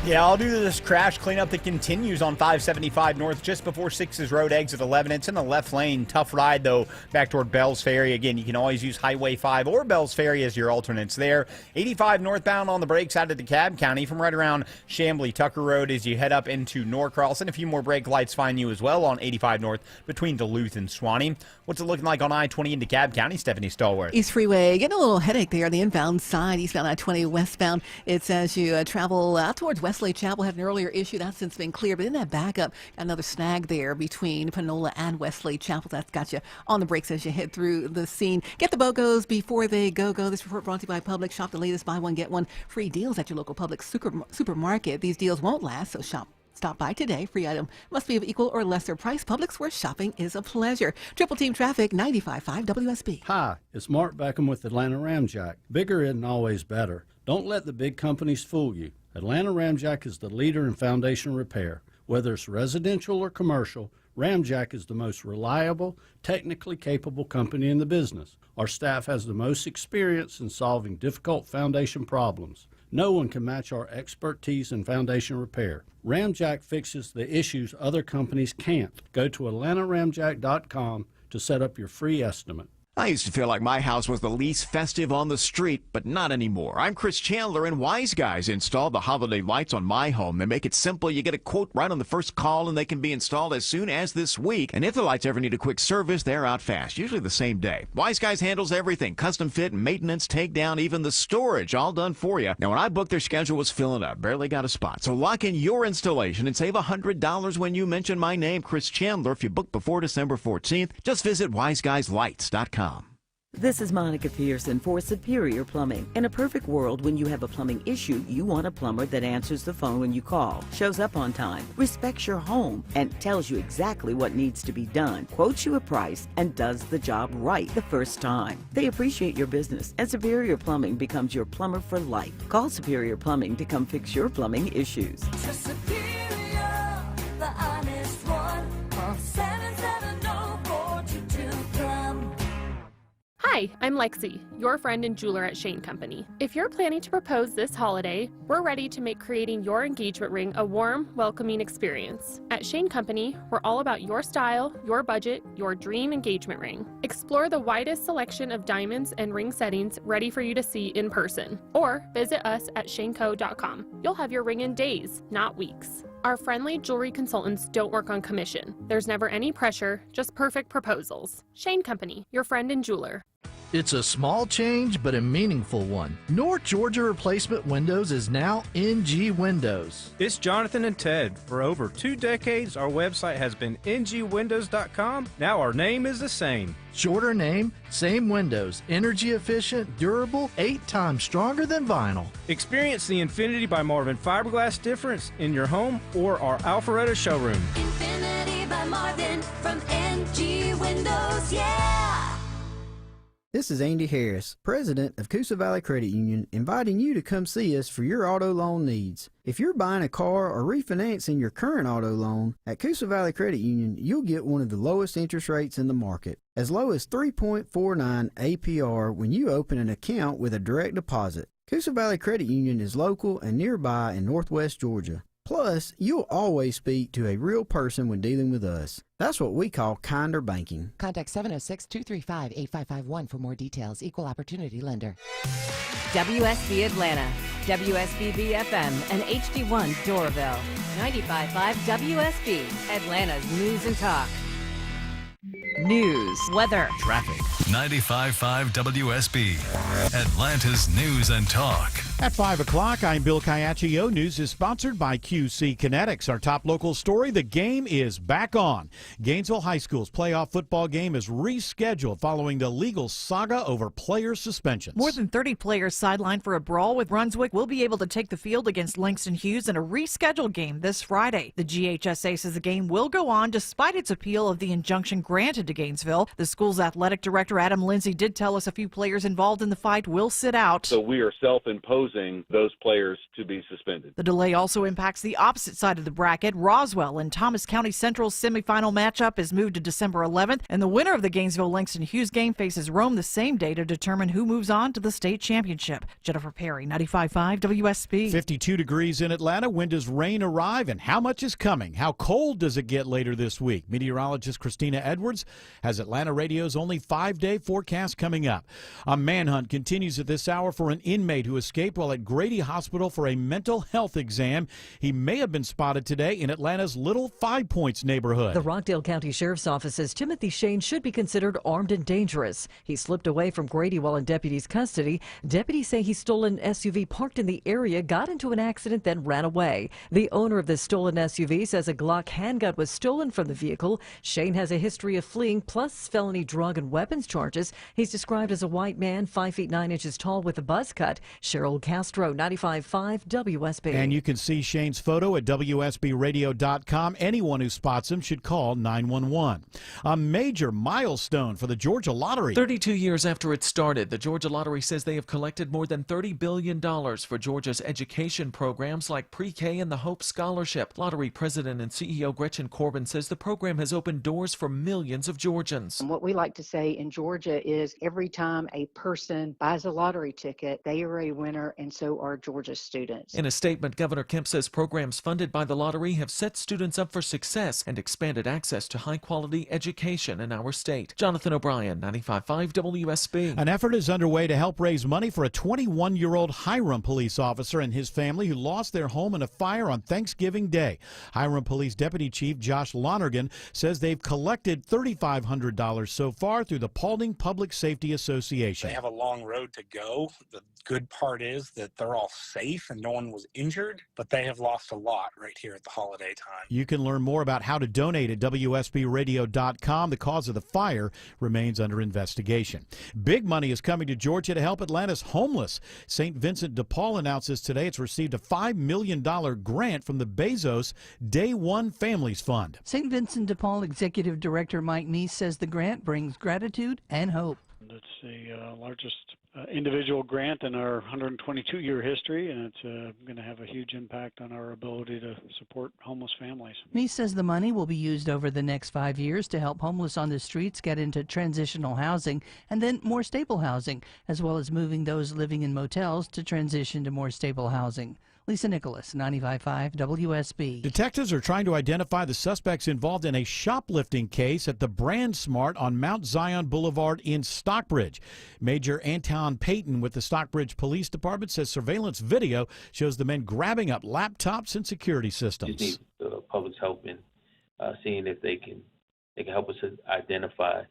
Yeah, I'll do this crash cleanup that continues on 575 North just before 6's Road exit 11. It's in the left lane. Tough ride, though, back toward Bells Ferry. Again, you can always use Highway 5 or Bells Ferry as your alternates there. 85 northbound on the brakes out of DeKalb County from right around Chamblee Tucker Road as you head up into Norcross. And a few more brake lights find you as well on 85 North between Duluth and Swanee. What's it looking like on I-20 in DeKalb County, Stephanie Stallworth? East Freeway, getting a little headache there on the inbound side, eastbound I-20 westbound. It's as you travel out towards Wesley Chapel. Had an earlier issue that's since been cleared, but in that backup, got another snag there between Panola and Wesley Chapel. That's got you on the brakes as you head through the scene. Get the BOGOs before they go. This report brought to you by Publix. Shop the latest buy one, get one free deals at your local Publix supermarket. These deals won't last, so stop by today. Free item must be of equal or lesser price. Publix, where shopping is a pleasure. Triple Team Traffic, 95.5 WSB. Hi, it's Mark Beckham with Atlanta Ramjack. Bigger isn't always better. Don't let the big companies fool you. Atlanta Ramjack is the leader in foundation repair. Whether it's residential or commercial, Ramjack is the most reliable, technically capable company in the business. Our staff has the most experience in solving difficult foundation problems. No one can match our expertise in foundation repair. Ramjack fixes the issues other companies can't. Go to AtlantaRamjack.com to set up your free estimate. I used to feel like my house was the least festive on the street, but not anymore. I'm Chris Chandler, and Wise Guys installed the holiday lights on my home. They make it simple. You get a quote right on the first call, and they can be installed as soon as this week. And if the lights ever need a quick service, they're out fast, usually the same day. Wise Guys handles everything: custom fit, maintenance, takedown, even the storage, all done for you. Now, when I booked, their schedule was filling up. Barely got a spot. So lock in your installation and save $100 when you mention my name, Chris Chandler, if you book before December 14th. Just visit wiseguyslights.com. This is Monica Pearson for Superior Plumbing. In a perfect world, when you have a plumbing issue, you want a plumber that answers the phone when you call, shows up on time, respects your home, and tells you exactly what needs to be done, quotes you a price, and does the job right the first time. They appreciate your business, and Superior Plumbing becomes your plumber for life. Call Superior Plumbing to come fix your plumbing issues. Superior, the honest one. Call 770-422-PLUM. Hi, I'm Lexi, your friend and jeweler at Shane Company. If you're planning to propose this holiday, we're ready to make creating your engagement ring a warm, welcoming experience. At Shane Company, we're all about your style, your budget, your dream engagement ring. Explore the widest selection of diamonds and ring settings ready for you to see in person, or visit us at shaneco.com. You'll have your ring in days, not weeks. Our friendly jewelry consultants don't work on commission. There's never any pressure, just perfect proposals. Shane Company, your friend and jeweler. It's a small change, but a meaningful one. North Georgia Replacement Windows is now NG Windows. It's Jonathan and Ted. For over 2 decades, our website has been ngwindows.com. Now our name is the same. Shorter name, same windows. Energy efficient, durable, 8 times stronger than vinyl. Experience the Infinity by Marvin fiberglass difference in your home or our Alpharetta showroom. Infinity by Marvin from NG Windows, yeah! This is Andy Harris, president of Coosa Valley Credit Union, inviting you to come see us for your auto loan needs. If you're buying a car or refinancing your current auto loan, at Coosa Valley Credit Union, you'll get one of the lowest interest rates in the market, as low as 3.49 APR when you open an account with a direct deposit. Coosa Valley Credit Union is local and nearby in Northwest Georgia. Plus, you'll always speak to a real person when dealing with us. That's what we call kinder banking. Contact 706-235-8551 for more details. Equal Opportunity Lender. WSB Atlanta, WSB FM, and HD1 Doraville. 95.5 WSB, Atlanta's news and talk. News, weather, traffic. 95.5 WSB, Atlanta's news and talk. At 5 o'clock, I'm Bill Caiaccio. News is sponsored by QC Kinetics. Our top local story, the game is back on. Gainesville High School's playoff football game is rescheduled following the legal saga over player suspensions. More than 30 players sidelined for a brawl with Brunswick will be able to take the field against Langston Hughes in a rescheduled game this Friday. The GHSA says the game will go on despite its appeal of the injunction granted to Gainesville. The school's athletic director, Adam Lindsay, did tell us a few players involved in the fight will sit out. So we are self-imposing those players to be suspended. The delay also impacts the opposite side of the bracket. Roswell and Thomas County Central's semifinal matchup is moved to December 11th, and the winner of the Gainesville-Langston Hughes game faces Rome the same day to determine who moves on to the state championship. Jennifer Perry, 95.5 WSB. 52 degrees in Atlanta. When does rain arrive and how much is coming? How cold does it get later this week? Meteorologist Christina Edwards has Atlanta Radio's only 5-day forecast coming up. A manhunt continues at this hour for an inmate who escaped while at Grady Hospital for a mental health exam. He may have been spotted today in Atlanta's Little Five Points neighborhood. The Rockdale County Sheriff's Office says Timothy Shane should be considered armed and dangerous. He slipped away from Grady while in deputies' custody. Deputies say he stole an SUV parked in the area, got into an accident, then ran away. The owner of the stolen SUV says a Glock handgun was stolen from the vehicle. Shane has a history of fleeing, plus felony drug and weapons charges. He's described as a white man, 5 feet 9 inches tall with a buzz cut. Cheryl Castro, 95.5 WSB. And you can see Shane's photo at WSBradio.com. Anyone who spots him should call 911. A major milestone for the Georgia Lottery. 32 years after it started, the Georgia Lottery says they have collected more than $30 billion for Georgia's education programs like pre-K and the Hope Scholarship. Lottery president and CEO Gretchen Corbin says the program has opened doors for millions of Georgians. What we like to say in Georgia is every time a person buys a lottery ticket, they are a winner and so are Georgia's students. In a statement, Governor Kemp says programs funded by the lottery have set students up for success and expanded access to high-quality education in our state. Jonathan O'Brien, 95.5 WSB. An effort is underway to help raise money for a 21-year-old Hiram police officer and his family who lost their home in a fire on Thanksgiving Day. Hiram Police Deputy Chief Josh Lonergan says they've collected $3,500 so far through the Paulding Public Safety Association. They have a long road to go. The good part is that they're all safe and no one was injured, but they have lost a lot right here at the holiday time. You can learn more about how to donate at WSBradio.com. The cause of the fire remains under investigation. Big money is coming to Georgia to help Atlanta's homeless. St. Vincent de Paul announces today it's received a $5 million grant from the Bezos Day One Families Fund. St. Vincent de Paul Executive Director Mike Neese says the grant brings gratitude and hope. It's the largest individual grant in our 122-year history, and it's going to have a huge impact on our ability to support homeless families. Neese says the money will be used over the next 5 years to help homeless on the streets get into transitional housing and then more stable housing, as well as moving those living in motels to transition to more stable housing. Lisa Nicholas, 95.5 WSB. Detectives are trying to identify the suspects involved in a shoplifting case at the Brand Smart on Mount Zion Boulevard in Stockbridge. Major Anton Payton with the Stockbridge Police Department says surveillance video shows the men grabbing up laptops and security systems. Just need the public's help in seeing if they can help us identify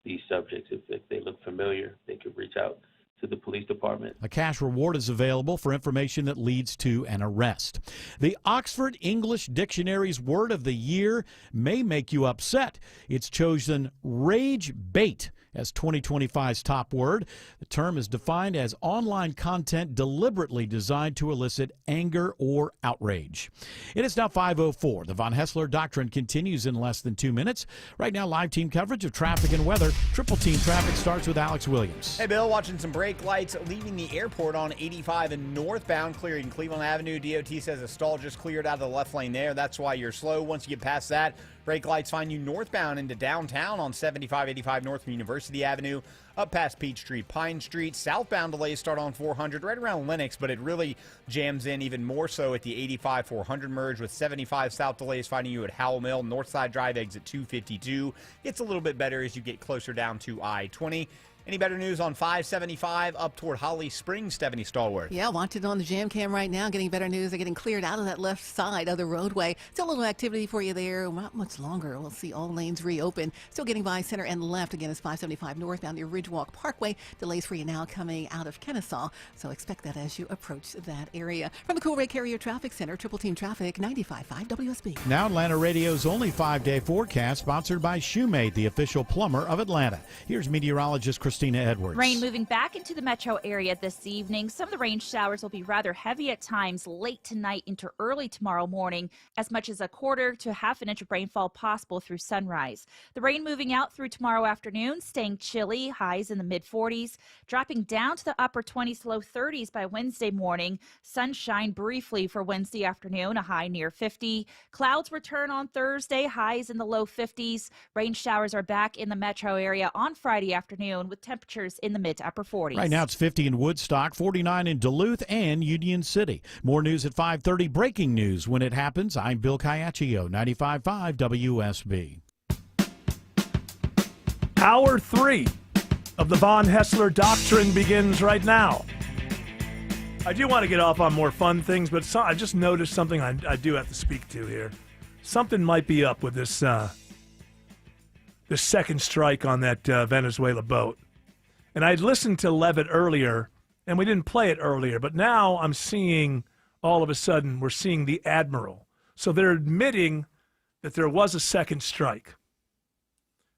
these subjects. If they look familiar, they could reach out to the police department. A cash reward is available for information that leads to an arrest. The Oxford English Dictionary's word of the year may make you upset. It's chosen rage bait as 2025's top word. The term is defined as online content deliberately designed to elicit anger or outrage. It is now 5:04. The Von Hessler Doctrine continues in less than 2 minutes. Right now, live team coverage of traffic and weather. Triple Team Traffic starts with Alex Williams. Hey, Bill, watching some brake lights leaving the airport on 85 and northbound, clearing Cleveland Avenue. DOT says a stall just cleared out of the left lane there. That's why you're slow. Once you get past that, brake lights find you northbound into downtown on 75-85 North from University Avenue, up past Peachtree, Pine Street. Southbound delays start on 400 right around Lenox, but it really jams in even more so at the 85-400 merge, with 75 south delays finding you at Howell Mill. Northside Drive exit 252. Gets a little bit better as you get closer down to I-20. Any better news on 575 up toward Holly Springs, Stephanie Stallworth? Yeah, watching on the jam cam right now. Getting better news. They're getting cleared out of that left side of the roadway. Still a little activity for you there. Not much longer. We'll see all lanes reopen. Still getting by center and left. Again, it's 575 northbound near Ridgewalk Parkway. Delays for you now coming out of Kennesaw. So expect that as you approach that area. From the Cool Ray Carrier Traffic Center, Triple Team Traffic, 95.5 WSB. Now Atlanta Radio's only 5-day forecast, sponsored by Shoemate, the official plumber of Atlanta. Here's meteorologist Christina Edwards. Rain moving back into the metro area this evening. Some of the rain showers will be rather heavy at times late tonight into early tomorrow morning. As much as a quarter to half an inch of rainfall possible through sunrise. The rain moving out through tomorrow afternoon, staying chilly, highs in the mid-40s, dropping down to the upper 20s, low 30s by Wednesday morning. Sunshine briefly for Wednesday afternoon, a high near 50. Clouds return on Thursday, highs in the low 50s. Rain showers are back in the metro area on Friday afternoon with temperatures in the mid to upper 40s. Right now it's 50 in Woodstock, 49 in Duluth and Union City. More news at 5:30. Breaking news when it happens. I'm Bill Caiaccio, 95.5 WSB. Hour 3 of the Von Hessler Doctrine begins right now. I do want to get off on more fun things, but I just noticed something I do have to speak to here. Something might be up with this second strike on that Venezuela boat. And I listened to Levitt earlier, and we didn't play it earlier, but now I'm seeing, all of a sudden, we're seeing the Admiral. So they're admitting that there was a second strike.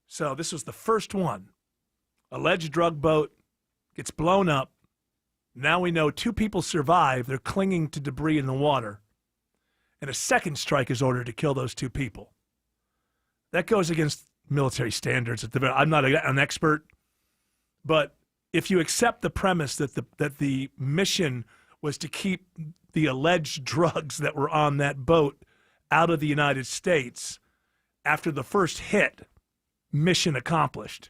So this was the first one. Alleged drug boat gets blown up. Now we know 2 people survive. They're clinging to debris in the water. And a second strike is ordered to kill those 2 people. That goes against military standards. I'm not an expert. But if you accept the premise that the mission was to keep the alleged drugs that were on that boat out of the United States, after the first hit, mission accomplished.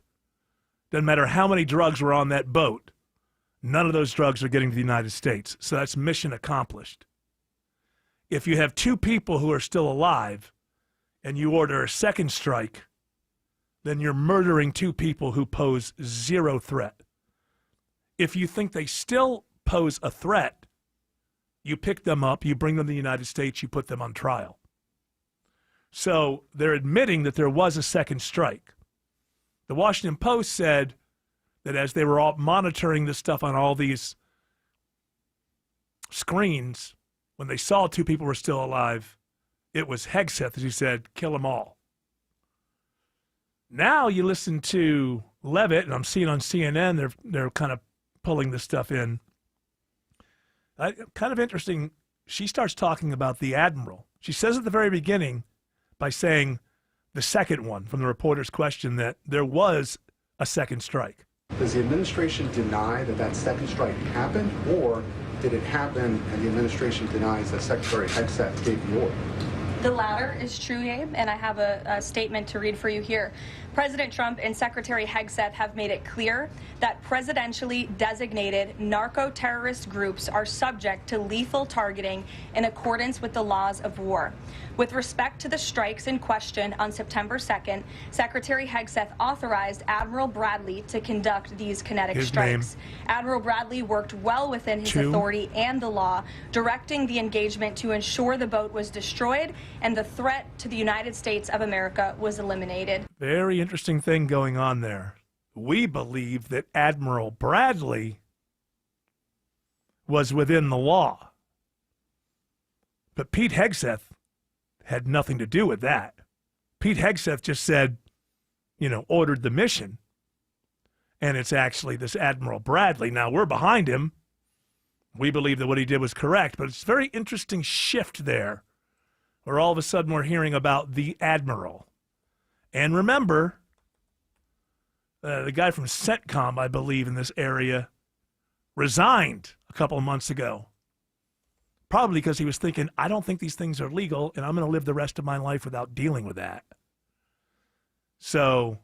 Doesn't matter how many drugs were on that boat. None of those drugs are getting to the United States. So that's mission accomplished. If you have 2 people who are still alive and you order a second strike, then you're murdering 2 people who pose 0 threat. If you think they still pose a threat, you pick them up, you bring them to the United States, you put them on trial. So they're admitting that there was a second strike. The Washington Post said that as they were all monitoring this stuff on all these screens, when they saw 2 people were still alive, it was Hegseth, as he said, kill them all. Now you listen to Levitt, and I'm seeing on CNN, they're kind of pulling this stuff in. Kind of interesting, she starts talking about the admiral. She says at the very beginning, by saying the second one from the reporter's question, that there was a second strike. Does the administration deny that that second strike happened, or did it happen and the administration denies that Secretary Hegseth gave the order? The latter is true, Abe, and I have a statement to read for you here. President Trump and Secretary Hegseth have made it clear that presidentially designated narco-terrorist groups are subject to lethal targeting in accordance with the laws of war. With respect to the strikes in question on September 2nd, Secretary Hegseth authorized Admiral Bradley to conduct these kinetic strikes. Admiral Bradley worked well within his authority and the law, directing the engagement to ensure the boat was destroyed and the threat to the United States of America was eliminated. Very interesting thing going on there. We believe that Admiral Bradley was within the law. But Pete Hegseth had nothing to do with that. Pete Hegseth just said, ordered the mission. And it's actually this Admiral Bradley. Now, we're behind him. We believe that what he did was correct. But it's a very interesting shift there, where all of a sudden we're hearing about the Admiral. And remember, the guy from CENTCOM, I believe, in this area, resigned a couple of months ago. Probably because he was thinking, I don't think these things are legal, and I'm going to live the rest of my life without dealing with that. So,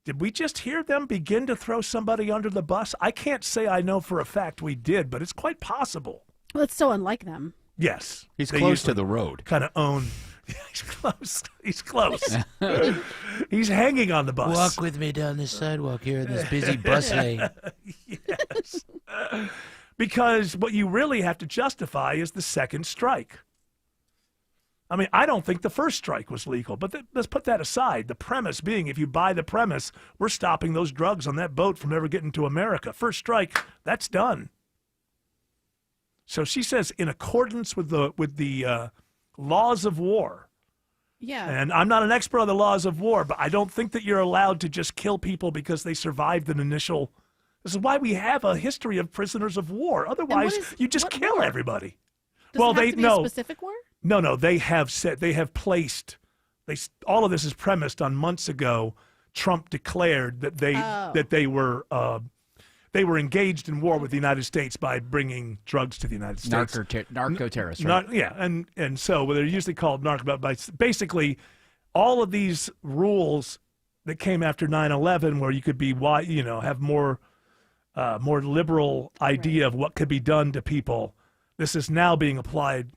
did we just hear them begin to throw somebody under the bus? I can't say I know for a fact we did, but it's quite possible. Well, it's so unlike them. Yes. He's They close to usually the road. Kind of own. He's close. He's close. He's hanging on the bus. Walk with me down this sidewalk here in this busy bus lane. Yes. Because what you really have to justify is the second strike. I mean, I don't think the first strike was legal, but let's put that aside. The premise being, if you buy the premise, we're stopping those drugs on that boat from ever getting to America. First strike, that's done. So she says, in accordance with the laws of war. Yeah. And I'm not an expert on the laws of war, but I don't think that you're allowed to just kill people because they survived an initial. This is why we have a history of prisoners of war. Otherwise, you just kill everybody. Does it have to be a specific war? No. They have placed. All of this is premised on months ago. Trump declared that they were engaged in war with the United States by bringing drugs to the United States. Narco-terrorists, right? And so they're usually called narco, but basically all of these rules that came after 9/11, where you could be, have more liberal idea of what could be done to people. This is now being applied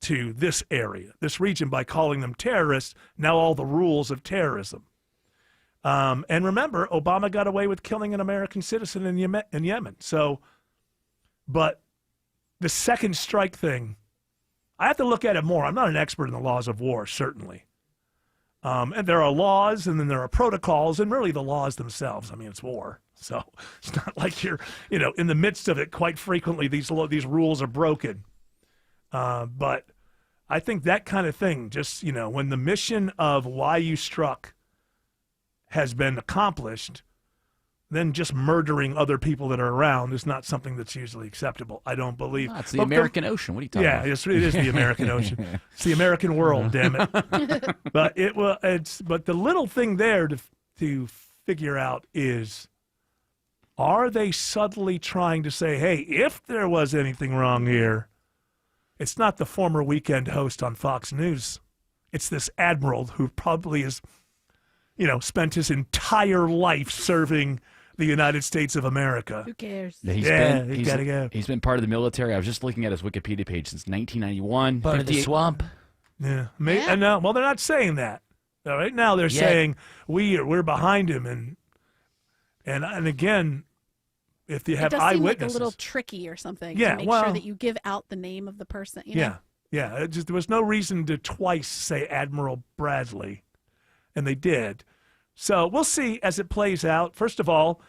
to this area, this region, by calling them terrorists. Now all the rules of terrorism. And remember, Obama got away with killing an American citizen in Yemen. So, but the second strike thing, I have to look at it more. I'm not an expert in the laws of war, certainly. And there are laws, and then there are protocols, and really the laws themselves. I mean, it's war. So it's not like you're, in the midst of it. Quite frequently, these rules are broken. But I think that kind of thing, just, when the mission of why you struck has been accomplished, then just murdering other people that are around is not something that's usually acceptable. I don't believe. It's the American Ocean. What are you talking about? Yeah, it is the American Ocean. It's the American world, damn it. But but the little thing there to figure out is, are they subtly trying to say, hey, if there was anything wrong here, it's not the former weekend host on Fox News. It's this admiral who probably is, spent his entire life serving the United States of America. Who cares? Yeah, he's got to go. He's been part of the military. I was just looking at his Wikipedia page since 1991. Part of the swamp. Yeah, no. Well, they're not saying that. Right now, they're saying we're behind him, and again, if you have it does seem like eyewitnesses, a little tricky or something. Yeah, to make well, sure that you give out the name of the person. You know? Yeah. There was no reason to twice say Admiral Bradley, and they did. So we'll see as it plays out. First of all,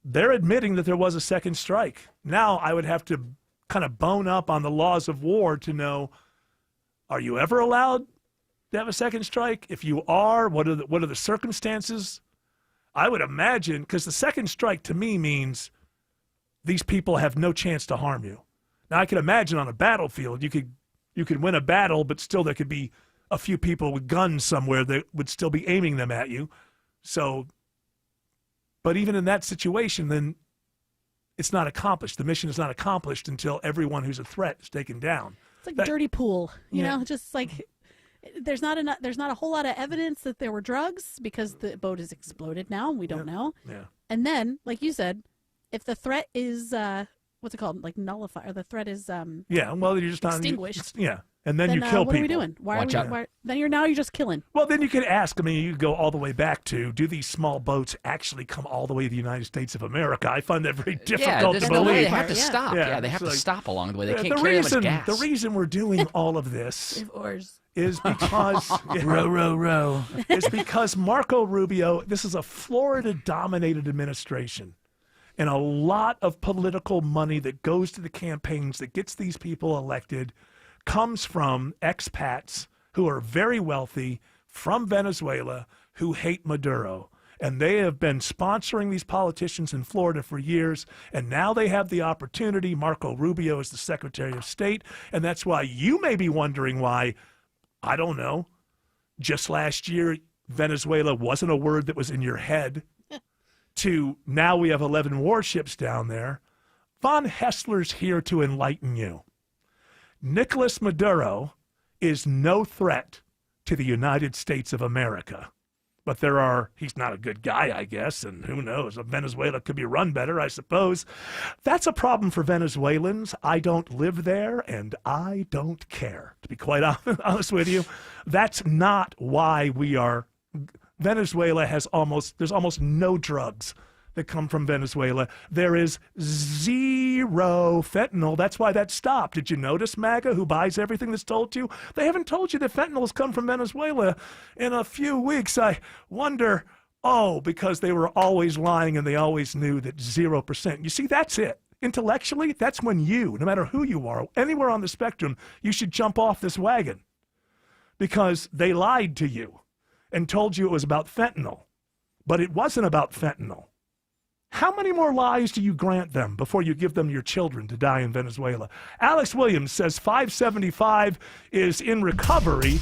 they're admitting that there was a second strike. Now I would have to kind of bone up on the laws of war to know: are you ever allowed to have a second strike? If you are, what are the circumstances? I would imagine, because the second strike to me means these people have no chance to harm you. Now I can imagine on a battlefield you could win a battle, but still there could be a few people with guns somewhere that would still be aiming them at you. So, but even in that situation, then it's not accomplished. The mission is not accomplished until everyone who's a threat is taken down. It's like dirty pool, you know, just like there's not a whole lot of evidence that there were drugs because the boat has exploded now and we don't know. Yeah. And then, like you said, if the threat is what's it called? Like nullify, or the threat is yeah, well, you're just not extinguished. And then you kill people. What are we doing? Why then you're just killing. Well, then you could ask. I mean, you could go all the way back to: do these small boats actually come all the way to the United States of America? I find that very difficult to believe. They have to stop. Yeah, they have to stop along the way. They can't carry that much gas. The reason we're doing all of this is because row. is because Marco Rubio. This is a Florida-dominated administration, and a lot of political money that goes to the campaigns that gets these people elected comes from expats who are very wealthy from Venezuela who hate Maduro. And they have been sponsoring these politicians in Florida for years, and now they have the opportunity. Marco Rubio is the Secretary of State, and that's why you may be wondering why, I don't know, just last year Venezuela wasn't a word that was in your head, to now we have 11 warships down there. Von Hessler's here to enlighten you. Nicolas Maduro is no threat to the United States of America. But he's not a good guy, I guess, and who knows, Venezuela could be run better, I suppose. That's a problem for Venezuelans. I don't live there, and I don't care, to be quite honest with you. That's not why Venezuela there's almost no drugs that come from Venezuela. There is zero fentanyl. That's why that stopped. Did you notice, MAGA, who buys everything that's told you? They haven't told you that fentanyl has come from Venezuela in a few weeks. I wonder, because they were always lying and they always knew that 0%. You see, that's it. Intellectually, that's when no matter who you are, anywhere on the spectrum, you should jump off this wagon because they lied to you and told you it was about fentanyl. But it wasn't about fentanyl. How many more lies do you grant them before you give them your children to die in Venezuela? Alex Williams says 575 is in recovery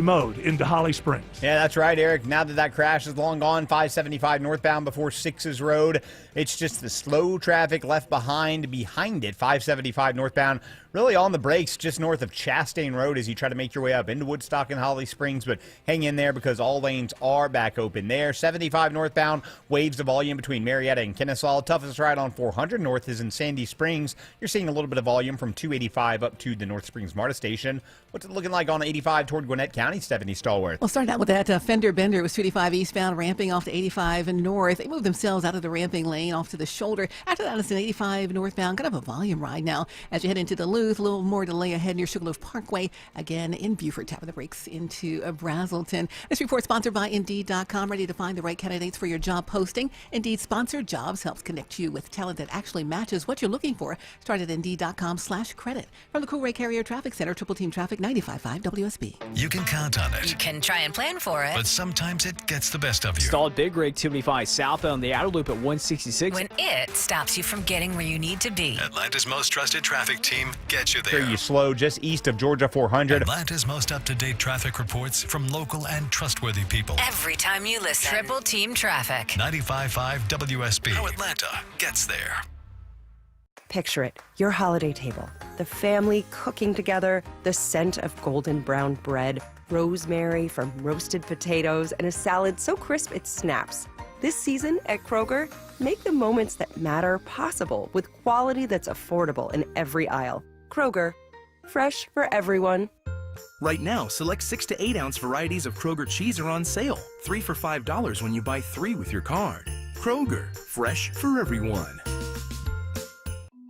mode into Holly Springs. Yeah, that's right, Eric. Now that crash is long gone, 575 northbound before 6's Road. It's just the slow traffic left behind it, 575 northbound. Really on the brakes just north of Chastain Road as you try to make your way up into Woodstock and Holly Springs, but hang in there because all lanes are back open there. 75 northbound, waves the volume between Marietta and Kennesaw. Toughest ride on 400 north is in Sandy Springs. You're seeing a little bit of volume from 285 up to the North Springs MARTA station. What's it looking like on 85 toward Gwinnett County, Stephanie Stallworth? We'll start out with that fender bender. It was 285 eastbound, ramping off to 85 and north. They moved themselves out of the ramping lane off to the shoulder. After that, it's an 85 northbound. Kind of a volume ride now as you head into Duluth. A little more delay ahead near Sugarloaf Parkway. Again, in Beaufort, tapping the brakes into Brazelton. This report sponsored by Indeed.com. Ready to find the right candidates for your job posting? Indeed sponsored jobs helps connect you with talent that actually matches what you're looking for. Start at Indeed.com/credit. From the Cool Ray Carrier Traffic Center, Triple Team Traffic 95.5 WSB. You can count on it. You can try and plan for it. But sometimes it gets the best of you. Stalled big rig 275 southbound the outer loop at 166. When it stops you from getting where you need to be. Atlanta's most trusted traffic team gets you there. You slow just east of Georgia 400. Atlanta's most up-to-date traffic reports from local and trustworthy people. Every time you listen. Triple Team Traffic. 95.5 WSB. How Atlanta gets there. Picture it, your holiday table, the family cooking together, the scent of golden brown bread, rosemary from roasted potatoes, and a salad so crisp it snaps. This season at Kroger, make the moments that matter possible with quality that's affordable in every aisle. Kroger, fresh for everyone. Right now, select 6 to 8 ounce varieties of Kroger cheese are on sale. 3 for $5 when you buy 3 with your card. Kroger, fresh for everyone.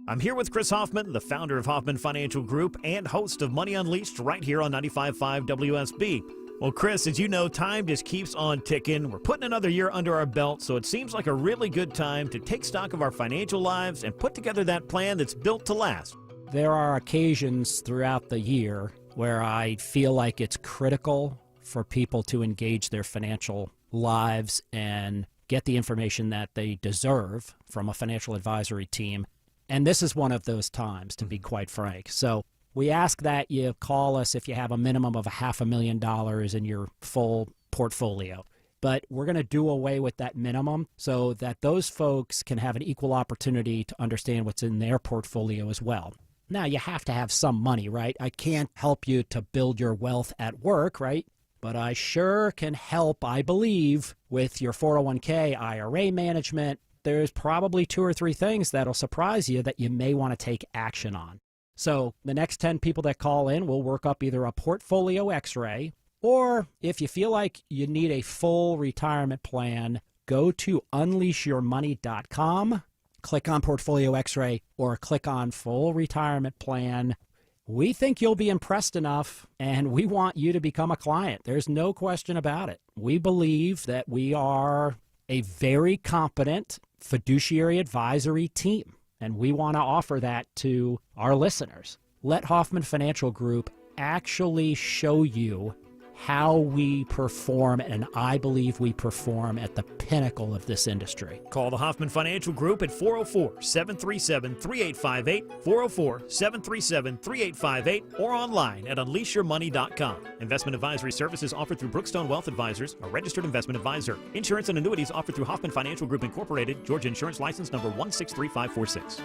I'm here with Chris Hoffman, the founder of Hoffman Financial Group and host of Money Unleashed right here on 95.5 WSB. Well, Chris, as you know, time just keeps on ticking. We're putting another year under our belt, so it seems like a really good time to take stock of our financial lives and put together that plan that's built to last. There are occasions throughout the year where I feel like it's critical for people to engage their financial lives and get the information that they deserve from a financial advisory team. And this is one of those times, to be quite frank. So we ask that you call us if you have a minimum of $500,000 in your full portfolio. But we're going to do away with that minimum so that those folks can have an equal opportunity to understand what's in their portfolio as well. Now, you have to have some money, right? I can't help you to build your wealth at work, right? But I sure can help, I believe, with your 401k, IRA management. There's probably 2 or 3 things that'll surprise you that you may want to take action on. So the next 10 people that call in will work up either a portfolio x-ray, or if you feel like you need a full retirement plan, go to unleashyourmoney.com, click on portfolio x-ray, or click on full retirement plan. We think you'll be impressed enough, and we want you to become a client. There's no question about it. We believe that we are a very competent fiduciary advisory team, and we want to offer that to our listeners. Let Hoffman Financial Group actually show you how we perform, and I believe we perform at the pinnacle of this industry. Call the Hoffman Financial Group at 404-737-3858, 404-737-3858, or online at unleashyourmoney.com. Investment advisory services offered through Brookstone Wealth Advisors, a registered investment advisor. Insurance and annuities offered through Hoffman Financial Group Incorporated, Georgia Insurance License number 163546.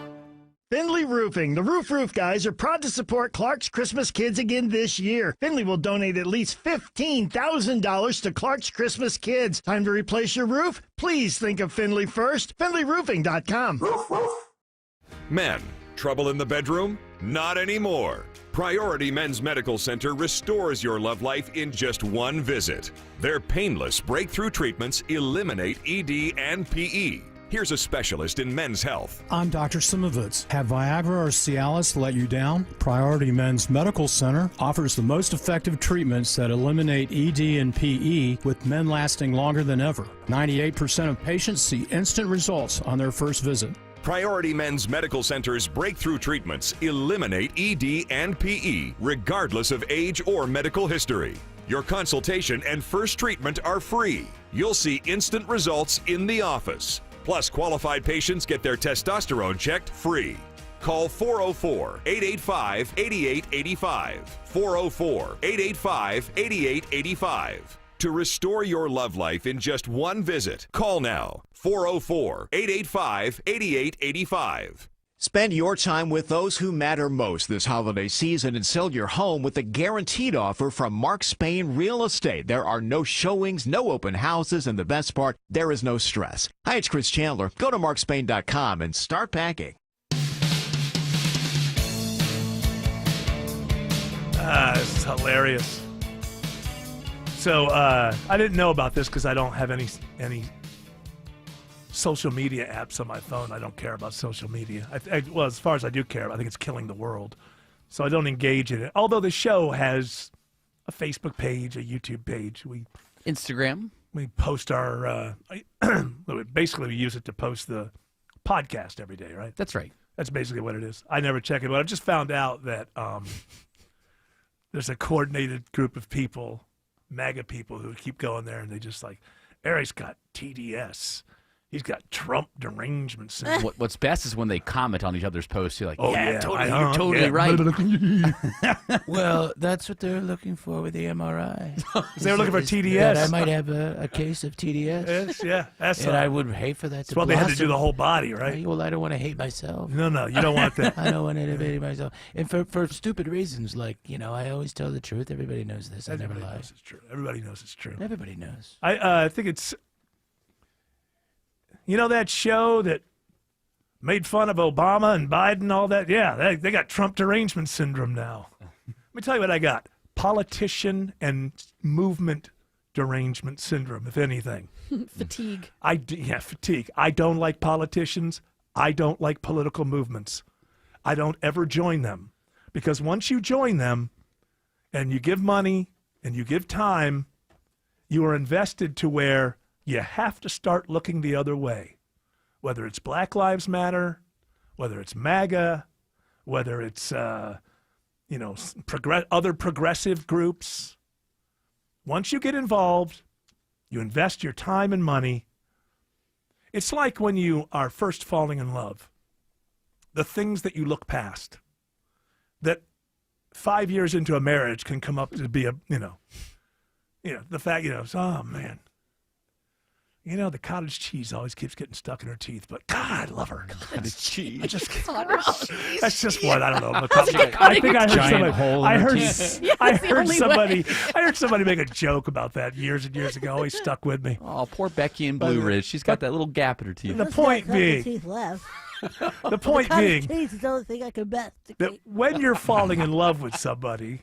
Finley Roofing, the Roof guys, are proud to support Clark's Christmas Kids again this year. Finley will donate at least $15,000 to Clark's Christmas Kids. Time to replace your roof? Please think of Finley first. FinleyRoofing.com. Men, trouble in the bedroom? Not anymore. Priority Men's Medical Center restores your love life in just one visit. Their painless breakthrough treatments eliminate ED and PE. Here's a specialist in men's health. I'm Dr. Simovitz. Have Viagra or Cialis let you down? Priority Men's Medical Center offers the most effective treatments that eliminate ED and PE, with men lasting longer than ever. 98% of patients see instant results on their first visit. Priority Men's Medical Center's breakthrough treatments eliminate ED and PE, regardless of age or medical history. Your consultation and first treatment are free. You'll see instant results in the office. Plus, qualified patients get their testosterone checked free. Call 404-885-8885. 404-885-8885. To restore your love life in just one visit, call now. 404-885-8885. Spend your time with those who matter most this holiday season and sell your home with a guaranteed offer from Mark Spain Real Estate. There are no showings, no open houses, and the best part, there is no stress. Hi, it's Chris Chandler. Go to markspain.com and start packing. This is hilarious. So I didn't know about this because I don't have any social media apps on my phone. I don't care about social media. Well, as far as I do care, I think it's killing the world. So I don't engage in it. Although the show has a Facebook page, a YouTube page. Instagram. We post our, basically we use it to post the podcast every day, right? That's right. That's basically what it is. I never check it, but I've just found out that there's a coordinated group of people, MAGA people, who keep going there and they just like, Eric's got TDS. He's got Trump derangement syndrome. What's best is when they comment on each other's posts. You're like, Oh, yeah, yeah, totally, I- you're totally yeah. right. Well, that's what they're looking for with the MRI. They were looking for Is TDS. that I might have a case of TDS. Yes, yeah. And I would hate for that That's to why they had to do blossom. the whole body, right? Well, I don't want to hate myself. No, you don't want that. I don't want to hate myself. And for stupid reasons, like, I always tell the truth. Everybody knows this. I never lie. Knows it's true. Everybody knows it's true. Everybody knows. I think it's You know that show that made fun of Obama and Biden, all that? Yeah, they got Trump derangement syndrome now. Let me tell you what I got. Politician and movement derangement syndrome, if anything. Fatigue. Fatigue. I don't like politicians. I don't like political movements. I don't ever join them. Because once you join them and you give money and you give time, you are invested to where you have to start looking the other way. Whether it's Black Lives Matter, whether it's MAGA, whether it's other progressive groups. Once you get involved, you invest your time and money. It's like when you are first falling in love. The things that you look past, that 5 years into a marriage can come up to be the fact, oh man, the cottage cheese always keeps getting stuck in her teeth, but God, I love her. Cottage cheese. That's just what, I don't know. I think I heard somebody make a joke about that years and years ago. Always stuck with me. Oh, poor Becky in Blue Ridge. She's got that little gap in her teeth. The point being, the point being that when you're falling in love with somebody,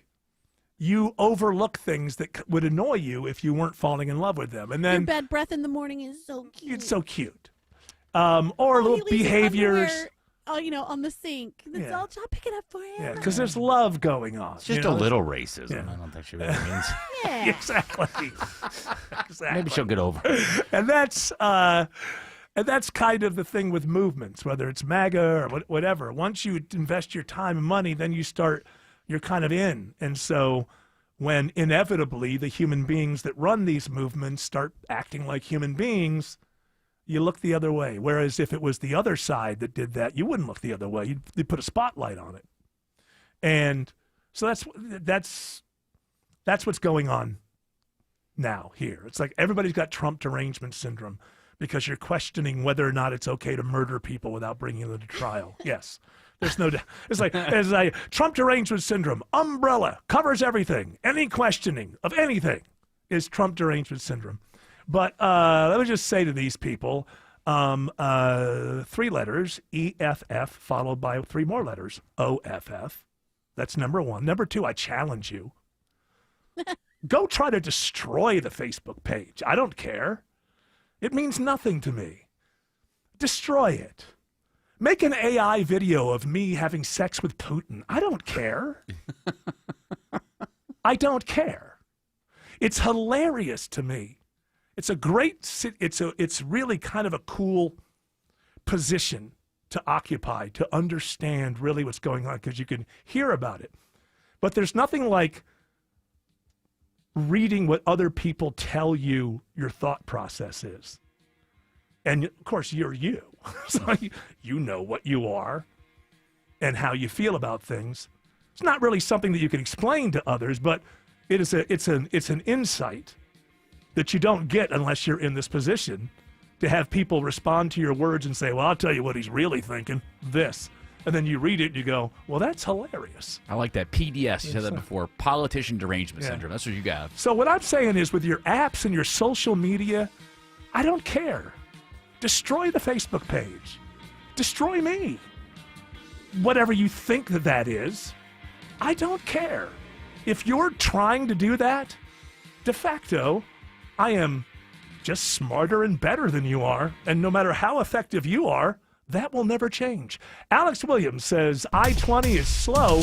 you overlook things that would annoy you if you weren't falling in love with them. And then your bad breath in the morning is so cute. It's so cute. Or little behaviors. On the sink. That's all. I'll pick it up for you. Yeah, because there's love going on. It's just a little racism. Yeah. I don't think she really means. Yeah. Exactly. Maybe she'll get over it. And that's kind of the thing with movements, whether it's MAGA or whatever. Once you invest your time and money, then you're kind of in. And so when inevitably the human beings that run these movements start acting like human beings, you look the other way. Whereas if it was the other side that did that, you wouldn't look the other way. You'd put a spotlight on it. And so that's what's going on now here. It's like everybody's got Trump derangement syndrome because you're questioning whether or not it's okay to murder people without bringing them to trial. Yes. There's no doubt. It's like Trump derangement syndrome. Umbrella covers everything. Any questioning of anything is Trump derangement syndrome. But let me just say to these people, 3 letters, EFF, followed by 3 more letters, OFF. That's number 1. Number 2, I challenge you. Go try to destroy the Facebook page. I don't care. It means nothing to me. Destroy it. Make an AI video of me having sex with Putin. I don't care. I don't care. It's hilarious to me. It's a great, it's really kind of a cool position to occupy, to understand really what's going on, because you can hear about it. But there's nothing like reading what other people tell you your thought process is. And of course, you're you. So you know what you are and how you feel about things. It's not really something that you can explain to others, but it's an insight that you don't get unless you're in this position to have people respond to your words and say, well, I'll tell you what he's really thinking, this. And then you read it and you go, well, that's hilarious. I like that. PDS, you said that before. Politician derangement syndrome. That's what you got. So what I'm saying is with your apps and your social media, I don't care. Destroy the Facebook page. Destroy me. Whatever you think that is, I don't care. If you're trying to do that, de facto, I am just smarter and better than you are, and no matter how effective you are, that will never change. Alex Williams says I-20 is slow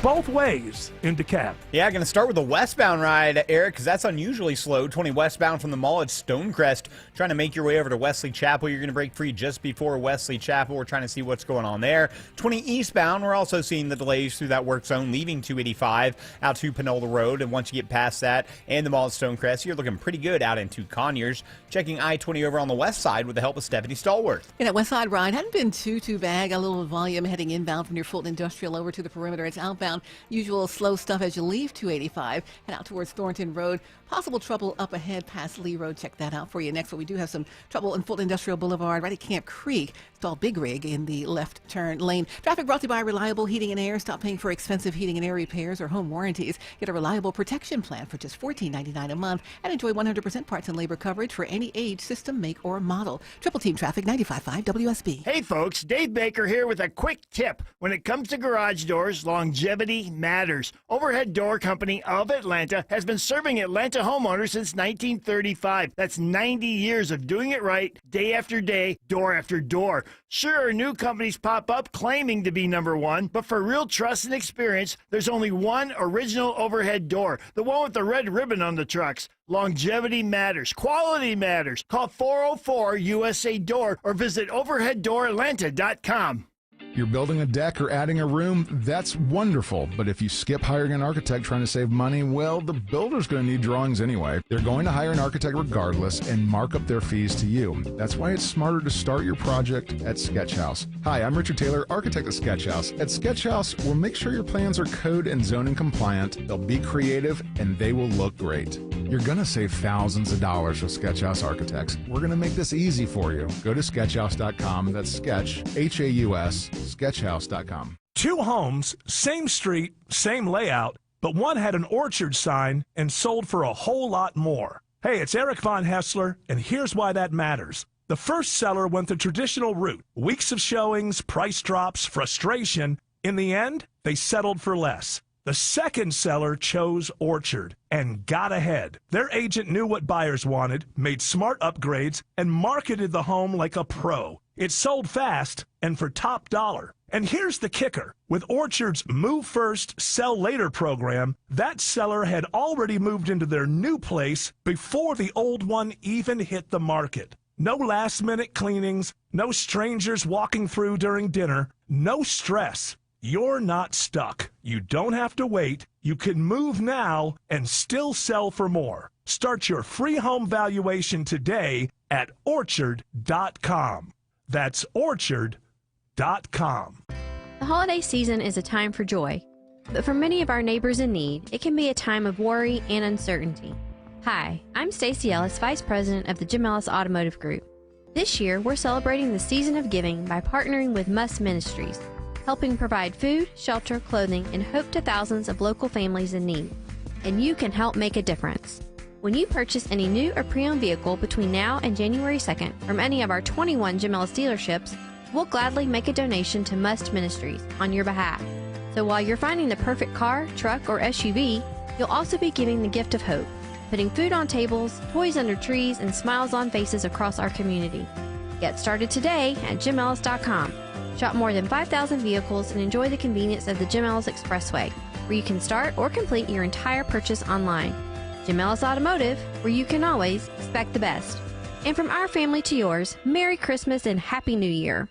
both ways in DeKalb. Yeah, going to start with the westbound ride, Eric, because that's unusually slow. 20 westbound from the mall at Stonecrest. Trying to make your way over to Wesley Chapel. You're going to break free just before Wesley Chapel. We're trying to see what's going on there. 20 eastbound, we're also seeing the delays through that work zone, leaving 285 out to Panola Road. And once you get past that and the mall at Stonecrest, you're looking pretty good out into Conyers. Checking I-20 over on the west side with the help of Stephanie Stallworth. Yeah, that west side ride hadn't been too bad. Got a little volume heading inbound from your Fulton Industrial over to the perimeter. It's outbound. Usual slow stuff as you leave 285. Head out towards Thornton Road. Possible trouble up ahead past Lee Road. Check that out for you. Next, we do have some trouble in Fulton Industrial Boulevard, right at Camp Creek. Stalled big rig in the left turn lane. Traffic brought to you by Reliable Heating and Air. Stop paying for expensive heating and air repairs or home warranties. Get a reliable protection plan for just $14.99 a month and enjoy 100% parts and labor coverage for any age, system, make, or model. Triple Team Traffic, 95.5 WSB. Hey folks, Dave Baker here with a quick tip. When it comes to garage doors, longevity matters. Overhead Door Company of Atlanta has been serving Atlanta homeowners since 1935. That's 90 years of doing it right, day after day, door after door. Sure, new companies pop up claiming to be number one, but for real trust and experience, there's only one original overhead door, the one with the red ribbon on the trucks. Longevity matters. Quality matters. Call 404-USA-DOOR or visit overheaddooratlanta.com. You're building a deck or adding a room, that's wonderful. But if you skip hiring an architect trying to save money, well, the builder's going to need drawings anyway. They're going to hire an architect regardless and mark up their fees to you. That's why it's smarter to start your project at Sketchhouse. Hi, I'm Richard Taylor, architect at Sketchhouse. At Sketchhouse, we'll make sure your plans are code and zoning compliant, they'll be creative, and they will look great. You're going to save thousands of dollars with Sketchhouse Architects. We're going to make this easy for you. Go to sketchhouse.com. That's sketch, H-A-U-S, sketchhouse.com. Two homes, same street, same layout, but one had an orchard sign and sold for a whole lot more. Hey, it's Eric Von Hessler, and here's why that matters. The first seller went the traditional route. Weeks of showings, price drops, frustration. In the end, they settled for less. The second seller chose Orchard and got ahead. Their agent knew what buyers wanted, made smart upgrades, and marketed the home like a pro. It sold fast and for top dollar. And here's the kicker. With Orchard's Move First, Sell Later program, that seller had already moved into their new place before the old one even hit the market. No last-minute cleanings, no strangers walking through during dinner, no stress. You're not stuck. You don't have to wait. You can move now and still sell for more. Start your free home valuation today at orchard.com. That's orchard.com. The holiday season is a time for joy, but for many of our neighbors in need, it can be a time of worry and uncertainty. Hi, I'm Stacey Ellis, Vice President of the Jim Ellis Automotive Group. This year, we're celebrating the season of giving by partnering with Must Ministries, helping provide food, shelter, clothing, and hope to thousands of local families in need. And you can help make a difference. When you purchase any new or pre-owned vehicle between now and January 2nd from any of our 21 Jim Ellis dealerships, we'll gladly make a donation to Must Ministries on your behalf. So while you're finding the perfect car, truck, or SUV, you'll also be giving the gift of hope, putting food on tables, toys under trees, and smiles on faces across our community. Get started today at JimEllis.com. Shop more than 5,000 vehicles and enjoy the convenience of the Jim Ellis Expressway, where you can start or complete your entire purchase online. Jim Ellis Automotive, where you can always expect the best. And from our family to yours, Merry Christmas and Happy New Year.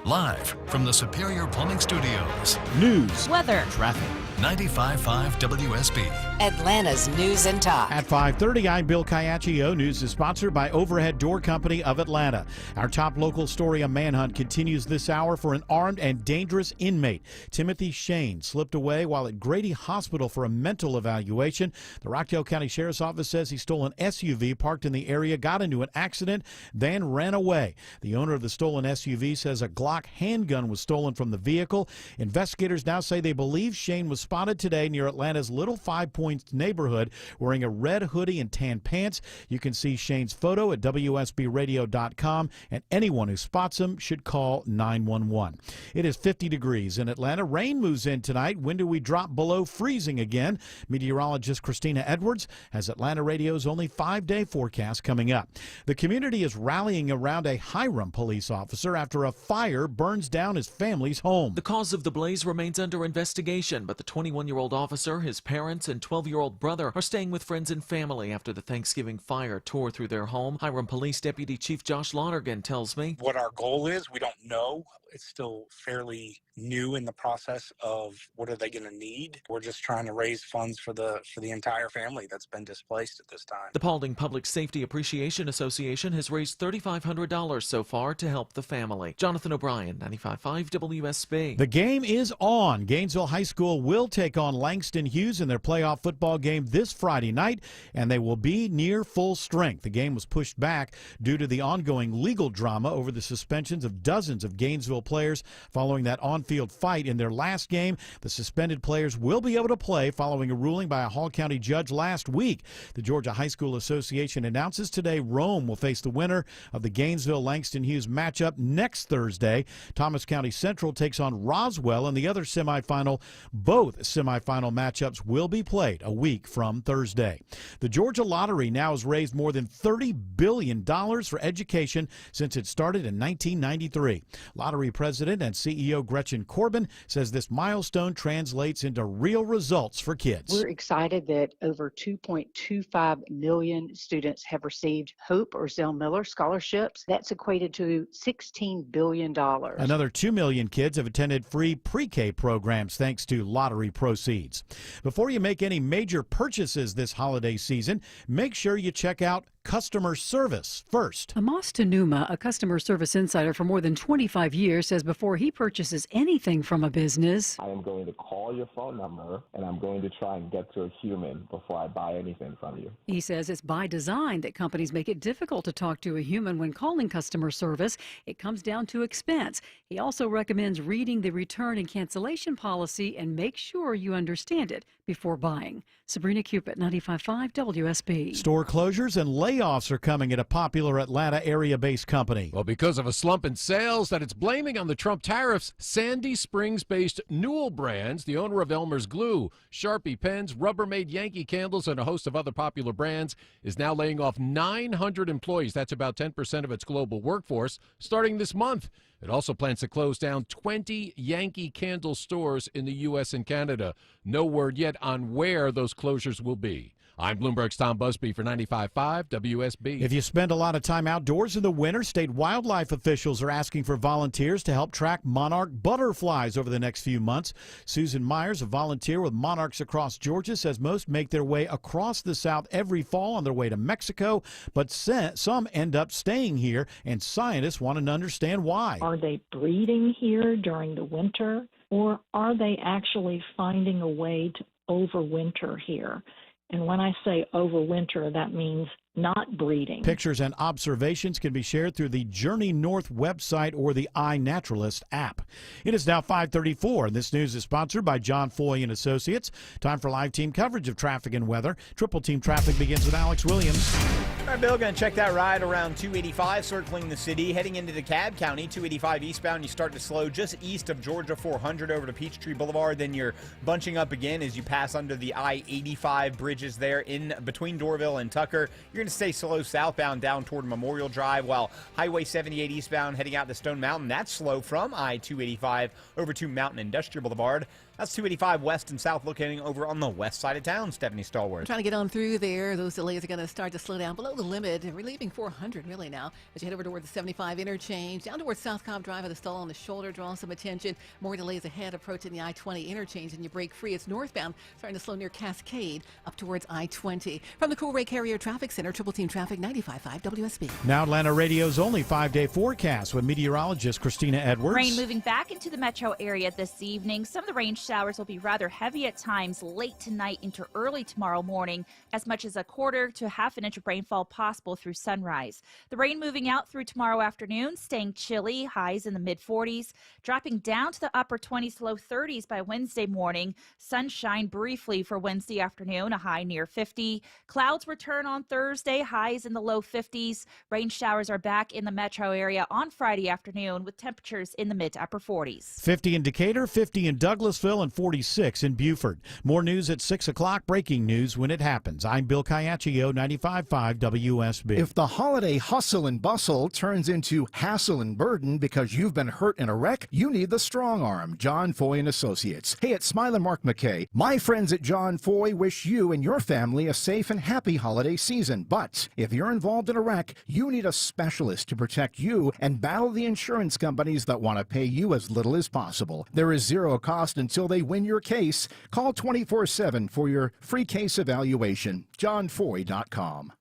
Live from the Superior Plumbing Studios. News, weather, traffic. 95.5 WSB. Atlanta's News and Talk. At 5:30, I'm Bill Caiaccio. News is sponsored by Overhead Door Company of Atlanta. Our top local story, a manhunt continues this hour for an armed and dangerous inmate. Timothy Shane slipped away while at Grady Hospital for a mental evaluation. The Rockdale County Sheriff's Office says he stole an SUV parked in the area, got into an accident, then ran away. The owner of the stolen SUV says a Glock handgun was stolen from the vehicle. Investigators now say they believe Shane was spotted today near Atlanta's Little Five Points neighborhood wearing a red hoodie and tan pants. You can see Shane's photo at WSBradio.com, and anyone who spots him should call 911. It is 50 degrees in Atlanta. Rain moves in tonight. When do we drop below freezing again? Meteorologist Christina Edwards has Atlanta Radio's only 5-day forecast coming up. The community is rallying around a Hiram police officer after a fire burns down his family's home. The cause of the blaze remains under investigation, but the 21-year-old officer, his parents, and 12-year-old brother are staying with friends and family after the Thanksgiving fire tore through their home. Hiram Police Deputy Chief Josh Lonergan tells me. What our goal is, we don't know. It's still fairly new in the process of what are they going to need. We're just trying to raise funds for the entire family that's been displaced at this time. The Paulding Public Safety Appreciation Association has raised $3,500 so far to help the family. Jonathan O'Brien, 95.5 WSB. The game is on. Gainesville High School will will take on Langston Hughes in their playoff football game this Friday night, and they will be near full strength. The game was pushed back due to the ongoing legal drama over the suspensions of dozens of Gainesville players following that on-field fight in their last game. The suspended players will be able to play following a ruling by a Hall County judge last week. The Georgia High School Association announces today Rome will face the winner of the Gainesville-Langston Hughes matchup next Thursday. Thomas County Central takes on Roswell in the other semifinal. Both semifinal matchups will be played a week from Thursday. The Georgia Lottery now has raised more than $30 billion for education since it started in 1993. Lottery president and CEO Gretchen Corbin says this milestone translates into real results for kids. We're excited that over 2.25 million students have received Hope or Zell Miller scholarships. That's equated to $16 billion. Another 2 million kids have attended free pre-K programs thanks to lottery proceeds. Before you make any major purchases this holiday season, make sure you check out customer service first. Amos Tanuma, a customer service insider for more than 25 years, says before he purchases anything from a business, I am going to call your phone number and I'm going to try and get to a human before I buy anything from you. he says it's by design that companies make it difficult to talk to a human when calling customer service. It comes down to expense. He also recommends reading the return and cancellation policy and make sure you understand it before buying. Sabrina Cupid, 95.5 WSB. Store closures and layoffs are coming at a popular Atlanta area-based company. Well, because of a slump in sales that it's blaming on the Trump tariffs, Sandy Springs-based Newell Brands, the owner of Elmer's Glue, Sharpie pens, Rubbermaid Yankee candles, and a host of other popular brands, is now laying off 900 employees. That's about 10% of its global workforce, starting this month. It also plans to close down 20 Yankee Candle stores in the U.S. and Canada. No word yet on where those closures will be. I'm Bloomberg's Tom Busby for 95.5 WSB. If you spend a lot of time outdoors in the winter, state wildlife officials are asking for volunteers to help track monarch butterflies over the next few months. Susan Myers, a volunteer with Monarchs Across Georgia, says most make their way across the South every fall on their way to Mexico, but some end up staying here, and scientists want to understand why. Are they breeding here during the winter, or are they actually finding a way to overwinter here? And when I say overwinter, that means not breeding. Pictures and observations can be shared through the Journey North website or the iNaturalist app. It is now 5:34, and this news is sponsored by John Foy and Associates. Time for live team coverage of traffic and weather. Triple Team Traffic begins with Alex Williams. All right, Bill, going to check that ride around 285, circling the city. Heading into DeKalb County, 285 eastbound, you start to slow just east of Georgia 400 over to Peachtree Boulevard. Then you're bunching up again as you pass under the I-85 bridges there in between Dorville and Tucker. You're going to stay slow southbound down toward Memorial Drive, while Highway 78 eastbound heading out to Stone Mountain. That's slow from I-285 over to Mountain Industrial Boulevard. That's 285 west and south locating over on the west side of town. Stephanie Stallworth. Trying to get on through there. Those delays are going to start to slow down below the limit. And we're leaving 400 really now as you head over toward the 75 interchange. Down towards South Cobb Drive with a stall on the shoulder. Draw some attention. More delays ahead approaching the I-20 interchange, and you break free. It's northbound, starting to slow near Cascade up towards I-20. From the Cool-Ray Carrier Traffic Center, Triple Team Traffic, 95.5 WSB. Now Atlanta Radio's only 5-day forecast with meteorologist Christina Edwards. Rain moving back into the metro area this evening. Some of the rain showers will be rather heavy at times late tonight into early tomorrow morning. As much as a quarter to half an inch of rainfall possible through sunrise. The rain moving out through tomorrow afternoon, staying chilly, highs in the mid-40s, dropping down to the upper 20s, low 30s by Wednesday morning. Sunshine briefly for Wednesday afternoon, a high near 50. Clouds return on Thursday, highs in the low 50s. Rain showers are back in the metro area on Friday afternoon with temperatures in the mid to upper 40s. 50 in Decatur, 50 in Douglasville, and 46 in Beaufort. More news at 6 o'clock. Breaking news when it happens. I'm Bill Caiaccio, 95.5 WSB. If the holiday hustle and bustle turns into hassle and burden because you've been hurt in a wreck, you need the strong arm, John Foy and Associates. Hey, it's Smiler Mark McKay. My friends at John Foy wish you and your family a safe and happy holiday season. But if you're involved in a wreck, you need a specialist to protect you and battle the insurance companies that want to pay you as little as possible. There is zero cost until they win your case. Call 24/7 for your free case evaluation. JohnFoy.com.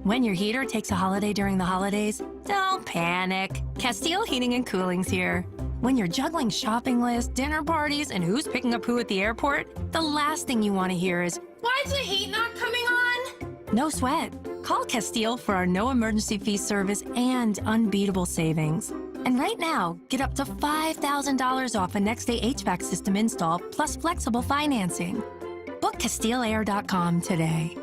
When your heater takes a holiday during the holidays, don't panic. Castile Heating and Cooling's here. When you're juggling shopping lists, dinner parties, and who's picking up who at the airport, the last thing you want to hear is, "Why is the heat not coming on?" No sweat. Call Castile for our no emergency fee service and unbeatable savings. And right now, get up to $5,000 off a next-day HVAC system install plus flexible financing. Book CastileAir.com today.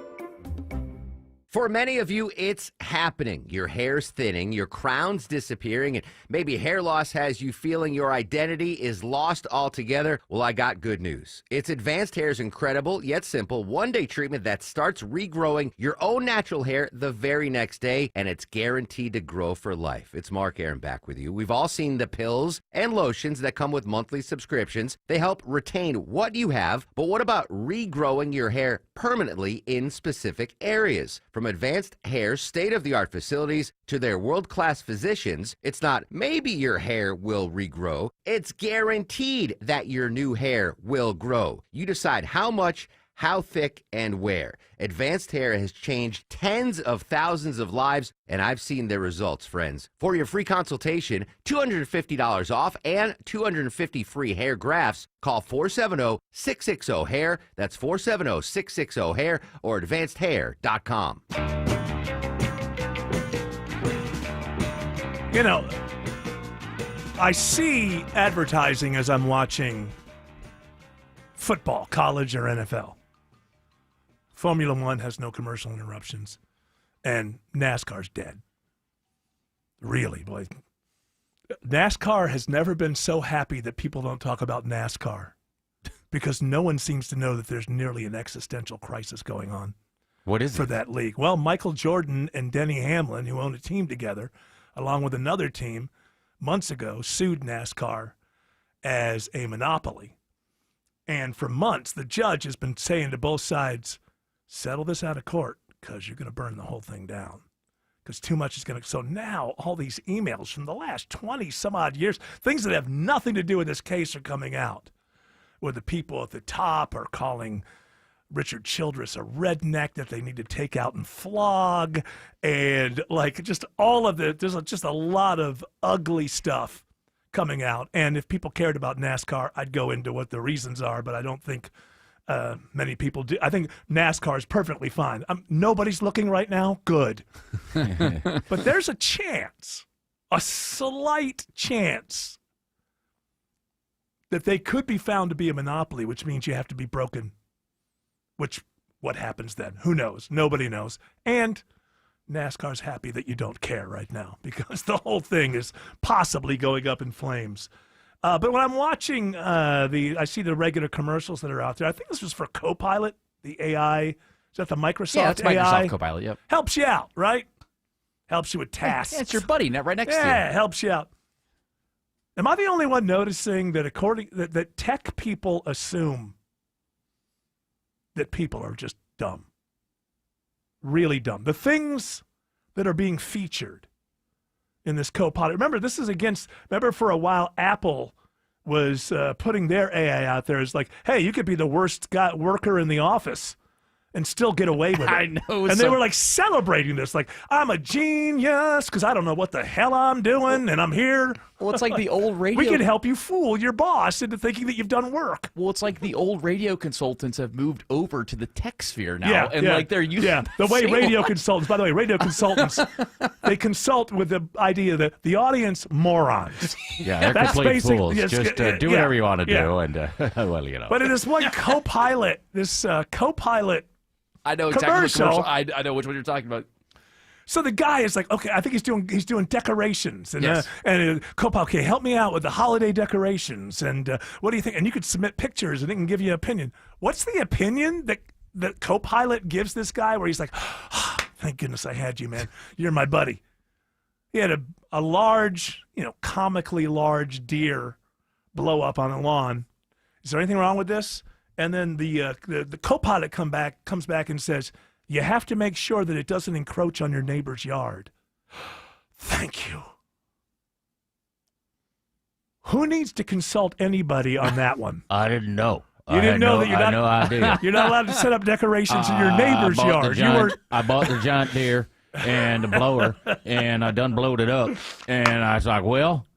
For many of you, it's happening. Your hair's thinning, your crown's disappearing, and maybe hair loss has you feeling your identity is lost altogether. Well, I got good news. It's Advanced Hair's incredible, yet simple, one-day treatment that starts regrowing your own natural hair the very next day, and it's guaranteed to grow for life. It's Mark Aaron back with you. We've all seen the pills and lotions that come with monthly subscriptions. They help retain what you have, but what about regrowing your hair permanently in specific areas? From Advanced Hair's state-of-the-art facilities to their world-class physicians, it's not maybe your hair will regrow, it's guaranteed that your new hair will grow. You decide how much, how thick, and where. Advanced Hair has changed tens of thousands of lives, and I've seen their results, friends. For your free consultation, $250 off and 250 free hair grafts, call 470-660-HAIR. That's 470-660-HAIR or advancedhair.com. You know, I see advertising as I'm watching football, college or NFL. Formula One has no commercial interruptions, and NASCAR's dead. Really, boy. NASCAR has never been so happy that people don't talk about NASCAR because no one seems to know that there's nearly an existential crisis going on. What is for it? that league? Well, Michael Jordan and Denny Hamlin, who own a team together, along with another team, months ago sued NASCAR as a monopoly. And for months, the judge has been saying to both sides, settle this out of court because you're going to burn the whole thing down. Because too much is going to. So now all these emails from the last 20 some odd years, things that have nothing to do with this case are coming out, where the people at the top are calling Richard Childress a redneck that they need to take out and flog, and like just all of the, there's just a lot of ugly stuff coming out. And if people cared about NASCAR, I'd go into what the reasons are, but I don't think many people do. I think NASCAR is perfectly fine. Nobody's looking right now. Good. But there's a chance, a slight chance, that they could be found to be a monopoly, which means you have to be broken. Which, what happens then? Who knows? Nobody knows. And NASCAR's happy that you don't care right now because the whole thing is possibly going up in flames. But when I'm watching I see the regular commercials that are out there. I think this was for Copilot, the AI. Is that the Microsoft AI? Yeah, it's Microsoft Copilot, yep. Helps you out, right? Helps you with tasks. Yeah, it's your buddy right next to you. Yeah, helps you out. Am I the only one noticing that that tech people assume that people are just dumb? Really dumb. The things that are being featured in this Copilot. Remember for a while Apple was putting their AI out there as like, hey, you could be the worst worker in the office and still get away with it. I know. And they were like celebrating this, like, I'm a genius because I don't know what the hell I'm doing and I'm here. Well, it's like the old radio. We can help you fool your boss into thinking that you've done work. Well, it's like the old radio consultants have moved over to the tech sphere now. Yeah, and like they're using the way radio consultants, by the way, radio consultants, they consult with the idea that the audience morons. Yeah, they're That's complete basic, fools. yes, Just do whatever you want to do, and well, you know. But it is one Copilot, this Copilot. I know exactly what commercial. I know which one you're talking about. So the guy is like, okay, I think he's doing decorations, and Copilot, okay, help me out with the holiday decorations, and what do you think? And you could submit pictures, and it can give you an opinion. What's the opinion that Copilot gives this guy, where he's like, oh, thank goodness I had you, man. You're my buddy. He had a large, comically large deer blow up on a lawn. Is there anything wrong with this? And then the Copilot comes back and says, you have to make sure that it doesn't encroach on your neighbor's yard. Thank you. Who needs to consult anybody on that one? I didn't know. You didn't know that I had no idea. You're not allowed to set up decorations in your neighbor's yard. I bought the giant deer and the blower, and I done blowed it up. And I was like, well,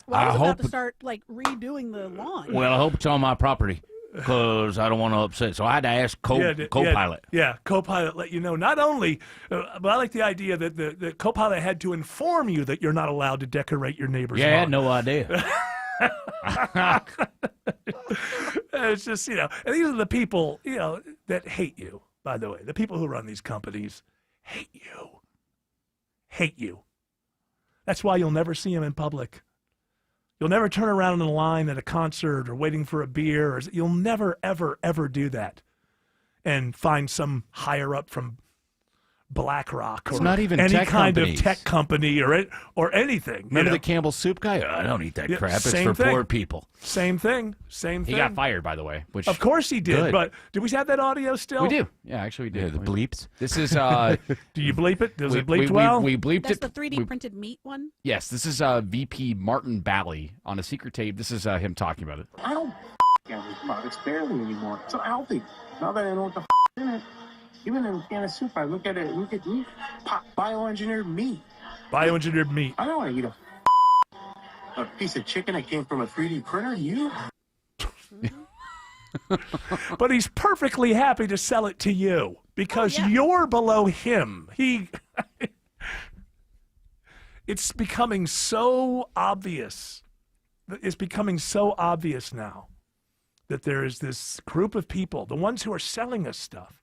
Well, I was I about hope to start like redoing the lawn. Well, I hope it's on my property because I don't want to upset. So I had to ask Copilot. Yeah, Copilot let you know. Not only, but I like the idea that the Copilot had to inform you that you're not allowed to decorate your neighbor's lawn. Yeah, I had no idea. It's just, and these are the people, that hate you, by the way. The people who run these companies hate you. Hate you. That's why you'll never see them in public. You'll never turn around in a line at a concert or waiting for a beer. You'll never, ever, ever do that and find some higher up from BlackRock or not even any tech kind companies. of tech company or anything. Remember the Campbell Soup guy? I don't eat that crap. It's same for thing. poor people. Same thing. He got fired, by the way. Which of course he did. good. But do we have that audio still? We do. Yeah, actually we do. Yeah, the bleeps. This is. Do you bleep it? Does it bleep well? We bleeped That's it. the 3D printed meat one. Yes, this is VP Martin Bally on a secret tape. This is him talking about it. I don't Campbell's products barely anymore. It's unhealthy. Now that I know what the in it, even in a can of soup, I look at it. Look at me, bioengineered meat. Bioengineered meat. I don't want to eat a piece of chicken that came from a 3D printer. You. But he's perfectly happy to sell it to you because you're below him. It's becoming so obvious. It's becoming so obvious now that there is this group of people, the ones who are selling us stuff.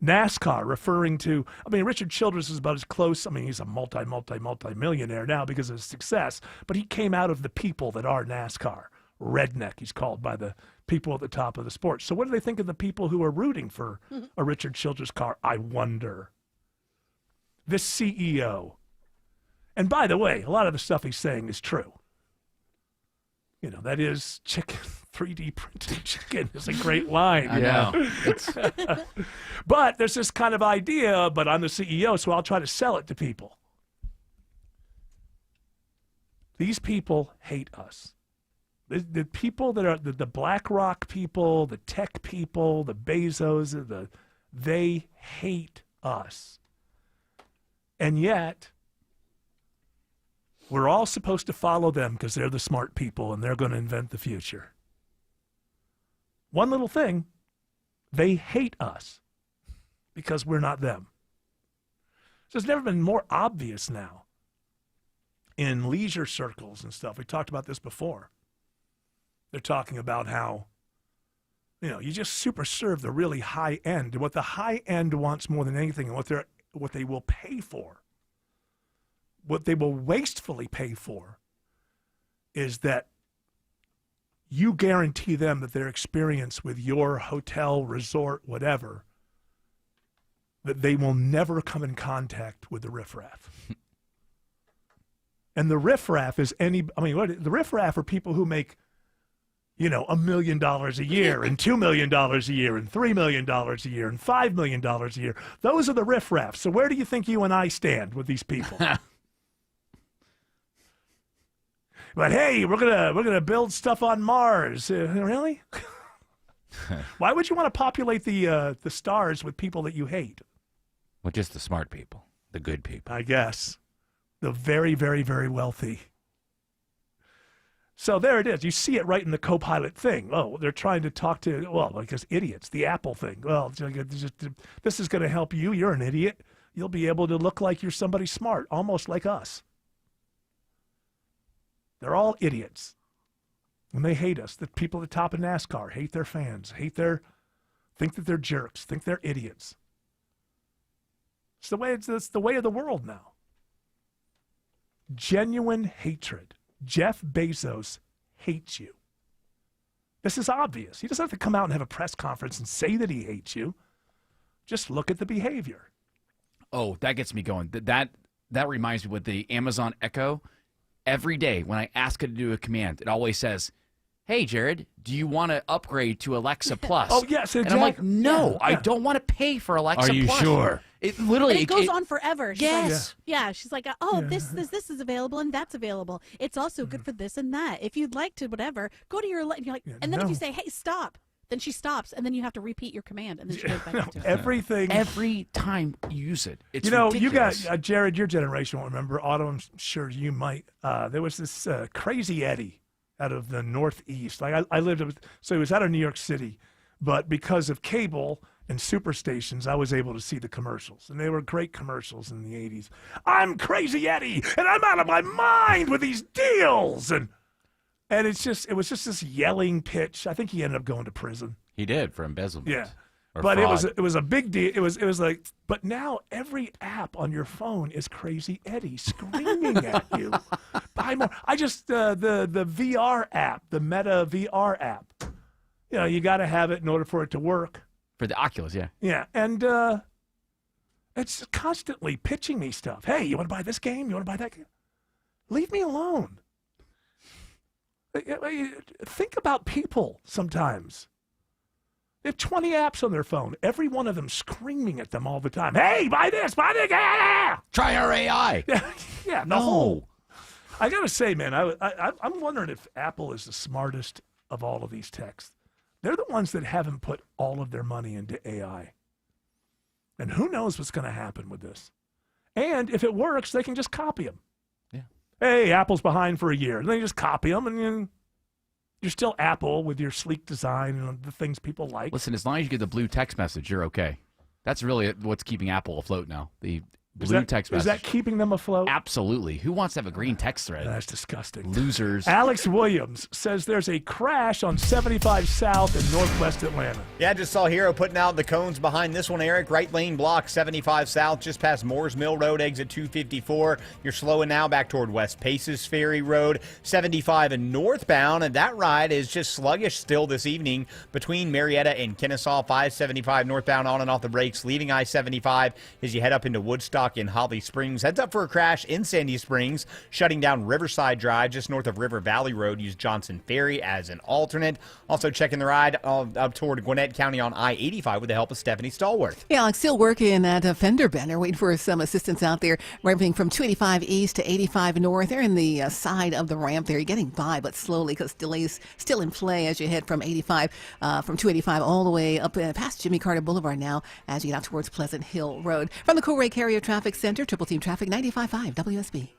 NASCAR referring to, Richard Childress is about as close. He's a multi-millionaire now because of his success, but he came out of the people that are NASCAR. Redneck, he's called by the people at the top of the sport. So what do they think of the people who are rooting for a Richard Childress car? I wonder. This CEO. And by the way, a lot of the stuff he's saying is true. That is chicken, 3D printed chicken is a great line. I know. But there's this kind of idea, but I'm the CEO, so I'll try to sell it to people. These people hate us. The people that are the BlackRock people, the tech people, the Bezos, they hate us. And yet, we're all supposed to follow them because they're the smart people and they're going to invent the future. One little thing, they hate us because we're not them. So it's never been more obvious now in leisure circles and stuff. We talked about this before. They're talking about how, you just super serve the really high end. And what the high end wants more than anything and what they will pay for, what they will wastefully pay for, is that you guarantee them that their experience with your hotel, resort, whatever, that they will never come in contact with the riffraff. And the riffraff is the riffraff are people who make, $1 million a year and $2 million a year and $3 million a year and $5 million a year. Those are the riffraff. So where do you think you and I stand with these people? But hey, we're gonna build stuff on Mars. Really? Why would you want to populate the stars with people that you hate? Well, just the smart people, the good people. I guess. The very, very, very wealthy. So there it is. You see it right in the Copilot thing. Oh, they're trying to talk to, because idiots, the Apple thing. Well, this is going to help you. You're an idiot. You'll be able to look like you're somebody smart, almost like us. They're all idiots. And they hate us. The people at the top of NASCAR hate their fans, think that they're jerks, think they're idiots. It's the way of the world now. Genuine hatred. Jeff Bezos hates you. This is obvious. He doesn't have to come out and have a press conference and say that he hates you. Just look at the behavior. Oh, that gets me going. That reminds me with the Amazon Echo. Every day when I ask it to do a command, it always says, "Hey, Jared, do you want to upgrade to Alexa Plus?" Oh, yes, exactly. And I'm like, no, I don't want to pay for Alexa Plus. Are you sure? It literally It goes on forever. She's Yes. She's like, this is available and that's available. It's also good for this and that. If you'd like to, whatever, go to your. You're like, and then if you say, "Hey, stop," then she stops, and then you have to repeat your command, and then she goes back into it. Everything. Every time you use it, it's you got ridiculous. Jared. Your generation won't remember. Otto, I'm sure you might. There was this Crazy Eddie out of the Northeast. Like I lived, so he was out of New York City, but because of cable and superstations, I was able to see the commercials, and they were great commercials in the 80s. I'm Crazy Eddie, and I'm out of my mind with these deals, and it was just this yelling pitch. I think he ended up going to prison. He did for embezzlement. Yeah. Or But fraud. it was a big deal. It was like, but now every app on your phone is Crazy Eddie screaming at you. Buy more. I just the VR app, the Meta VR app. You know, you got to have it in order for it to work. For the Oculus, yeah. Yeah, and it's constantly pitching me stuff. Hey, you want to buy this game? You want to buy that game? Leave me alone. Think about people sometimes. They have 20 apps on their phone. Every one of them screaming at them all the time. Hey, buy this, buy that. Try our AI. Yeah, the whole. I got to say, man, I'm wondering if Apple is the smartest of all of these techs. They're the ones that haven't put all of their money into AI. And who knows what's going to happen with this. And if it works, they can just copy them. Yeah. Hey, Apple's behind for a year. And then you just copy them, and then you're still Apple with your sleek design and the things people like. Listen, as long as you get the blue text message, you're okay. That's really what's keeping Apple afloat now. The blue text message. Is that keeping them afloat? Absolutely. Who wants to have a green text thread? That's disgusting. Losers. Alex Williams says there's a crash on 75 South in Northwest Atlanta. Yeah, I just saw Hero putting out the cones behind this one, Eric. Right lane block, 75 South, just past Moores Mill Road, exit 254. You're slowing now back toward West Paces Ferry Road, 75 and northbound, and that ride is just sluggish still this evening between Marietta and Kennesaw. 575 northbound on and off the brakes, leaving I-75 as you head up into Woodstock in Holly Springs. Heads up for a crash in Sandy Springs, shutting down Riverside Drive just north of River Valley Road. Use Johnson Ferry as an alternate. Also checking the ride up toward Gwinnett County on I-85 with the help of Stephanie Stallworth. Yeah, Alex, still working at a fender bender, waiting for some assistance out there, ramping from 285 east to 85 north. They're in the side of the ramp there. You're getting by, but slowly because delays still in play as you head from 85, from 285 all the way up past Jimmy Carter Boulevard now as you get out towards Pleasant Hill Road. From the Coolray Carrier Traffic Center, Triple Team Traffic 95.5 WSB.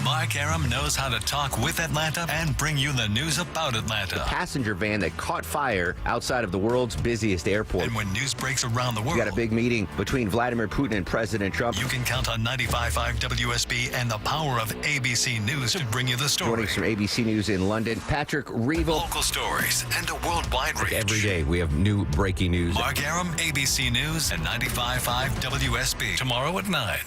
Mark Aram knows how to talk with Atlanta and bring you the news about Atlanta. The passenger van that caught fire outside of the world's busiest airport. And when news breaks around the world, We got a big meeting between Vladimir Putin and President Trump. you can count on 95.5 WSB and the power of ABC News to bring you the story. Joining us from ABC News in London, Patrick Reevil. Local stories and a worldwide reach. Every day we have new breaking news. Mark Aram, ABC News, and 95.5 WSB. Tomorrow at 9.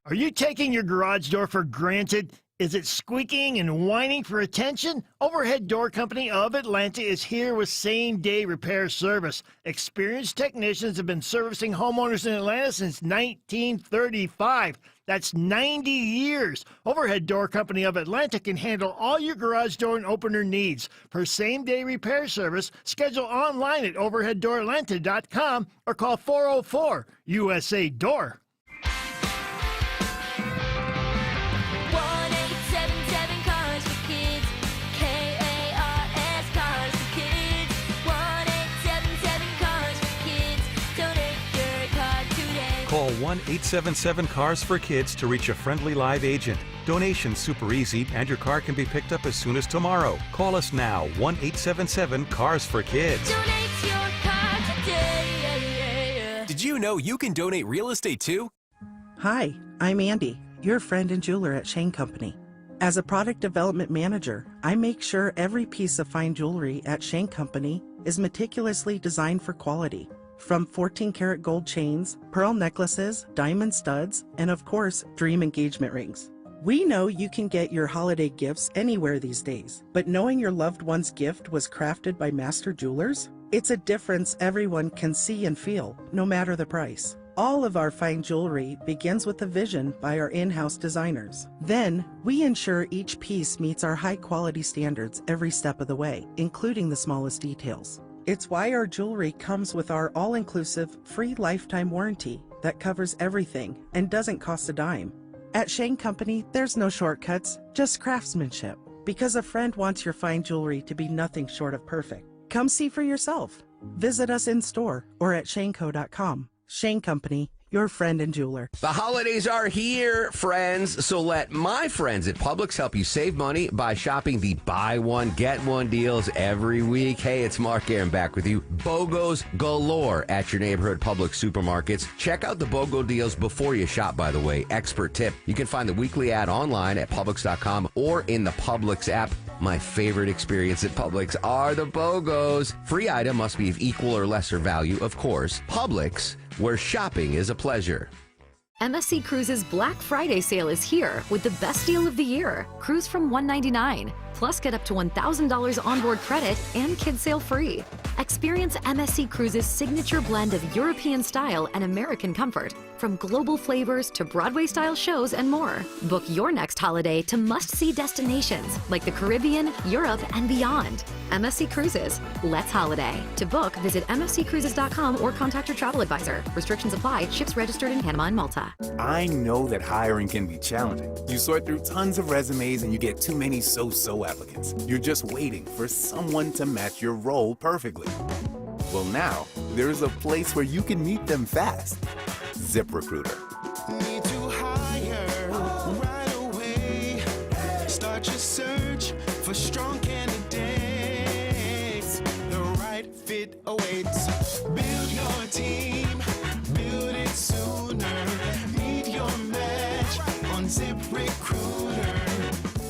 Are you taking your garage door for granted? Is it squeaking and whining for attention? Overhead Door Company of Atlanta is here with same-day repair service. Experienced technicians have been servicing homeowners in Atlanta since 1935. That's 90 years. Overhead Door Company of Atlanta can handle all your garage door and opener needs. For same-day repair service, schedule online at overheaddooratlanta.com or call 404-USA-DOOR. 1-877 Cars for Kids. K-A-R-S Cars for Kids. 1-877 Cars for Kids. Donate your car today. Call 1-877-CARS-FOR-KIDS to reach a friendly live agent. Donation's super easy, and your car can be picked up as soon as tomorrow. Call us now, 1-877-CARS-FOR-KIDS. Donate your car today. Did you know you can donate real estate too? Hi, I'm Andy, your friend and jeweler at Shane Company. As a product development manager, I make sure every piece of fine jewelry at Shane Company is meticulously designed for quality. From 14-karat gold chains, pearl necklaces, diamond studs, and of course, dream engagement rings. We know you can get your holiday gifts anywhere these days, but knowing your loved one's gift was crafted by master jewelers? It's a difference everyone can see and feel, no matter the price. All of our fine jewelry begins with a vision by our in-house designers. Then, we ensure each piece meets our high-quality standards every step of the way, including the smallest details. It's why our jewelry comes with our all-inclusive, free lifetime warranty that covers everything and doesn't cost a dime. At Shane Company, there's no shortcuts, just craftsmanship. Because a friend wants your fine jewelry to be nothing short of perfect. Come see for yourself. Visit us in store or at shaneco.com. Shane Company, your friend and jeweler. The holidays are here, friends, so let my friends at Publix help you save money by shopping the buy one, get one deals every week. Hey, it's Mark Aaron back with you. BOGOs galore at your neighborhood Publix supermarkets. Check out the BOGO deals before you shop, by the way. Expert tip. You can find the weekly ad online at Publix.com or in the Publix app. My favorite experience at Publix are the BOGOs. Free item must be of equal or lesser value, of course. Publix, where shopping is a pleasure. MSC Cruises Black Friday sale is here with the best deal of the year. Cruise from $199. Plus, get up to $1,000 onboard credit and kids sail free. Experience MSC Cruises' signature blend of European style and American comfort, from global flavors to Broadway-style shows and more. Book your next holiday to must-see destinations like the Caribbean, Europe, and beyond. MSC Cruises. Let's holiday. To book, visit msccruises.com or contact your travel advisor. Restrictions apply. Ships registered in Panama and Malta. I know that hiring can be challenging. You sort through tons of resumes and you get too many so-so applicants. You're just waiting for someone to match your role perfectly. Well, now, there's a place where you can meet them fast. ZipRecruiter. Need to hire right away. Start your search for strong candidates. The right fit awaits. Build your team. Build it sooner. Meet your match on ZipRecruiter.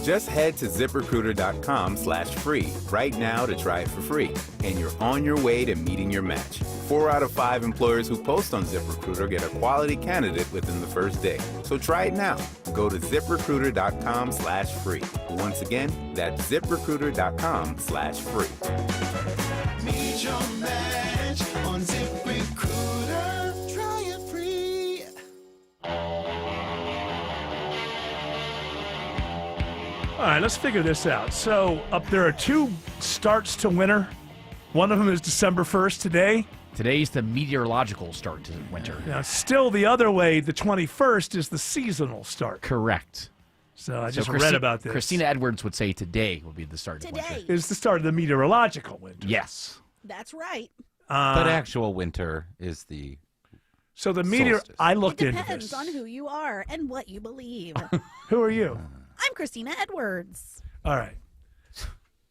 Just head to ZipRecruiter.com/free right now to try it for free. And you're on your way to meeting your match. 4 out of 5 employers who post on ZipRecruiter get a quality candidate within the first day. So try it now. Go to ZipRecruiter.com/free. Once again, that's ZipRecruiter.com/free. Meet your match on ZipRecruiter. Try it free. All right, let's figure this out. So up there are 2 starts to winter. One of them is December 1st today. Today's the meteorological start to winter. Now, still the other way, the 21st is the seasonal start. Correct. So I just read about this. Christina Edwards would say today will be the start of winter. Is the start of the meteorological winter. Yes. That's right. But actual winter is the So the meteor, solstice. I looked It into depends this. on who you are and what you believe. Who are you? I'm Christina Edwards. All right.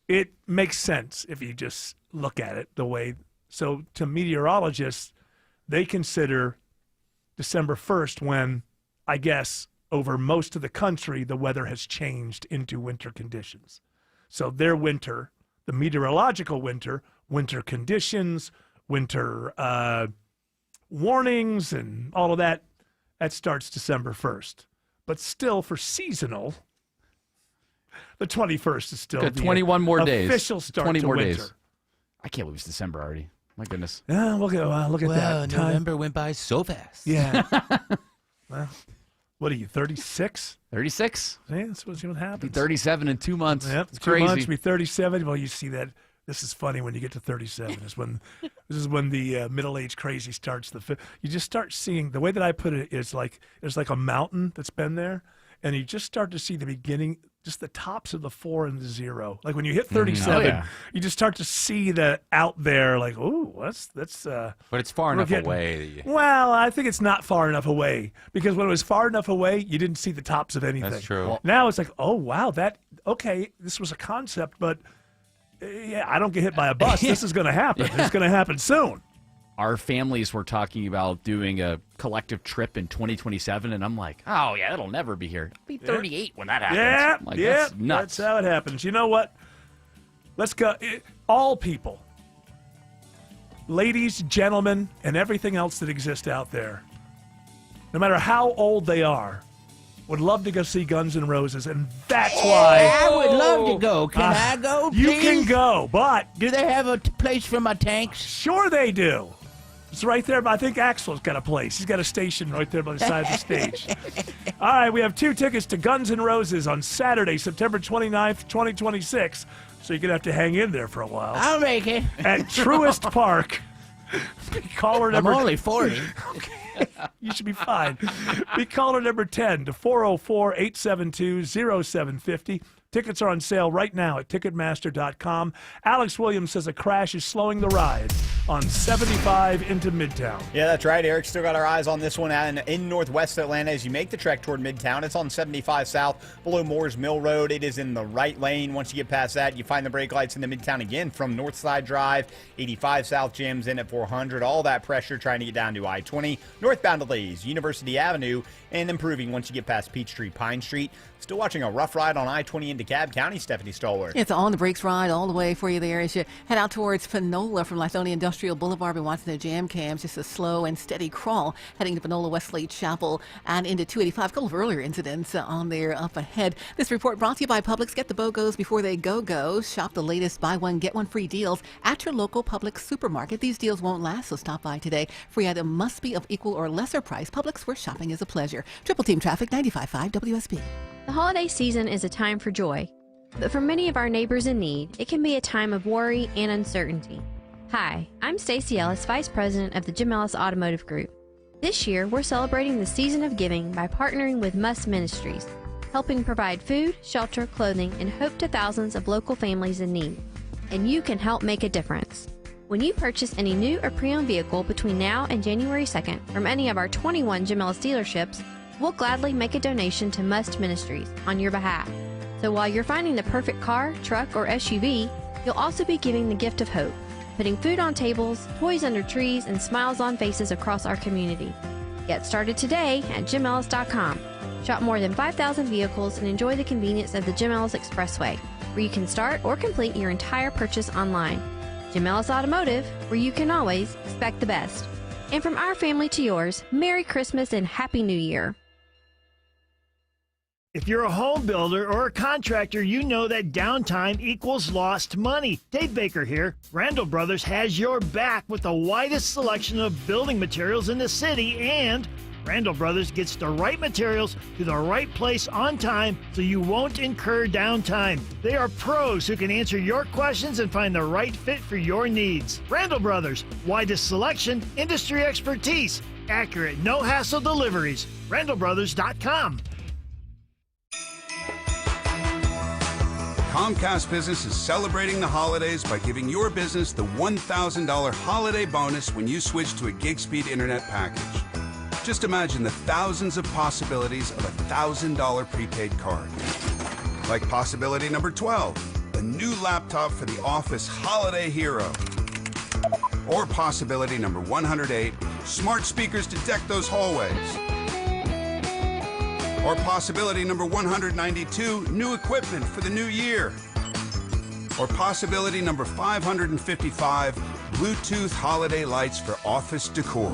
It makes sense if you just look at it the way. So to meteorologists, they consider December 1st when, I guess, over most of the country, the weather has changed into winter conditions. So their winter, the meteorological winter, winter conditions, winter warnings, and all of that, that starts December 1st. But still, for seasonal, the 21st is still Got the 21 more days. official start 20 to more winter. days. I can't believe it's December already. My goodness. Yeah, look at that. Time. November went by so fast. Yeah. Well, what are you, 36? 36. Yeah, that's what Be happens. 37 in 2 months. Yep, It's 2 crazy. months, be 37. Well, you see that. This is funny when you get to 37. This is when the middle-aged crazy starts. You just start seeing, the way that I put it is like, there's like a mountain that's been there, and you just start to see the beginning, just the tops of the 4 and the 0. Like when you hit 37, Oh, yeah. you just start to see that out there, like, oh, that's But it's far we're enough getting- away. That you, Well, I think it's not far enough away, because when it was far enough away, you didn't see the tops of anything. That's true. Now it's like, oh, wow, okay, this was a concept, but yeah, I don't get hit by a bus. This is going to happen. It's going to happen soon. Our families were talking about doing a collective trip in 2027, and I'm like, oh, yeah, it'll never be here. It'll be 38 when that happens. Yeah, I'm like, yeah, that's nuts. that's how it happens. You know what? Let's go. All people, ladies, gentlemen, and everything else that exists out there, no matter how old they are, would love to go see Guns N' Roses, and that's why I would love to go. Can I go, You please? can go, but do they have a place for my tanks? Sure they do. It's right there. I think Axel's got a place. He's got a station right there by the side of the stage. All right, we have 2 tickets to Guns N' Roses on Saturday, September 29th, 2026. So you're going to have to hang in there for a while. I'll make it. At Truist Park. Caller I'm number... only 40. Okay. You should be fine. Be caller number 10 to 404-872-0750. Tickets are on sale right now at Ticketmaster.com. Alex Williams says a crash is slowing the ride on 75 into Midtown. Yeah, that's right, Eric. Still got our eyes on this one in northwest Atlanta as you make the trek toward Midtown. It's on 75 South below Moores Mill Road. It is in the right lane. Once you get past that, you find the brake lights in the Midtown again from Northside Drive. 85 South jams in at 400. All that pressure trying to get down to I-20. Northbound delays, University Avenue, and improving once you get past Peachtree Pine Street. Still watching a rough ride on I-20 into DeKalb County, Stephanie Stallworth. It's on the brakes ride all the way for you there as you head out towards Panola from Lithonia Industrial Boulevard. Been watching the jam cams, just a slow and steady crawl heading to Panola Wesley Chapel and into 285. A couple of earlier incidents on there up ahead. This report brought to you by Publix. Get the BOGOs before they go. Shop the latest buy one, get one free deals at your local Publix supermarket. These deals won't last, so stop by today. Free item must be of equal or lesser price. Publix, where shopping is a pleasure. Triple Team Traffic, 95.5 WSB. The holiday season is a time for joy, but for many of our neighbors in need, it can be a time of worry and uncertainty. Hi, I'm Stacey Ellis, Vice President of the Jim Ellis Automotive Group. This year, we're celebrating the season of giving by partnering with Must Ministries, helping provide food, shelter, clothing, and hope to thousands of local families in need. And you can help make a difference. When you purchase any new or pre-owned vehicle between now and January 2nd from any of our 21 Jim Ellis dealerships, we'll gladly make a donation to Must Ministries on your behalf. So while you're finding the perfect car, truck, or SUV, you'll also be giving the gift of hope, putting food on tables, toys under trees, and smiles on faces across our community. Get started today at JimEllis.com. Shop more than 5,000 vehicles and enjoy the convenience of the Jim Ellis Expressway, where you can start or complete your entire purchase online. Jim Ellis Automotive, where you can always expect the best. And from our family to yours, Merry Christmas and Happy New Year. If you're a home builder or a contractor, you know that downtime equals lost money. Dave Baker here. Randall Brothers has your back with the widest selection of building materials in the city, and Randall Brothers gets the right materials to the right place on time so you won't incur downtime. They are pros who can answer your questions and find the right fit for your needs. Randall Brothers, widest selection, industry expertise, accurate, no-hassle deliveries. RandallBrothers.com. Comcast Business is celebrating the holidays by giving your business the $1,000 holiday bonus when you switch to a gig speed internet package. Just imagine the thousands of possibilities of a $1,000 prepaid card. Like possibility number 12, a new laptop for the office holiday hero. Or possibility number 108, smart speakers to deck those hallways. Or possibility number 192, new equipment for the new year. Or possibility number 555, Bluetooth holiday lights for office decor.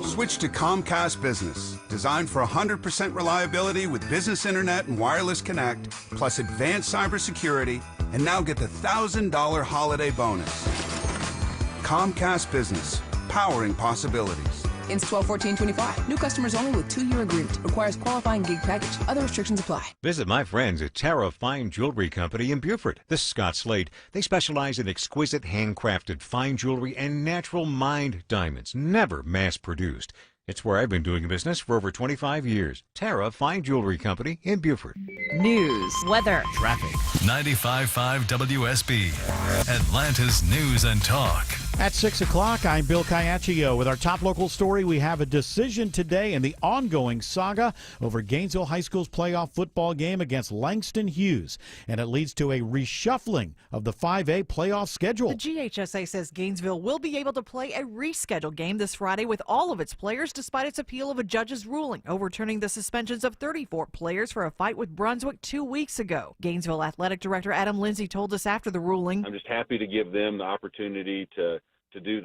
Switch to Comcast Business, designed for 100% reliability with business internet and wireless connect, plus advanced cybersecurity, and now get the $1,000 holiday bonus. Comcast Business, powering possibilities. Ends 12/14/25. New customers only with 2-year agreement. Requires qualifying gig package. Other restrictions apply. Visit my friends at Tara Fine Jewelry Company in Beaufort. This is Scott Slade. They specialize in exquisite handcrafted fine jewelry and natural mined diamonds, never mass-produced. It's where I've been doing business for over 25 years. Tara Fine Jewelry Company in Beaufort. News, weather, traffic. 95.5 WSB, Atlanta's News and Talk. At 6 o'clock, I'm Bill Caiaccio. With our top local story, we have a decision today in the ongoing saga over Gainesville High School's playoff football game against Langston Hughes. And it leads to a reshuffling of the 5A playoff schedule. The GHSA says Gainesville will be able to play a rescheduled game this Friday with all of its players, despite its appeal of a judge's ruling overturning the suspensions of 34 players for a fight with Brunswick 2 weeks ago. Gainesville Athletic Director Adam Lindsay told us after the ruling, I'm just happy to give them the opportunity to do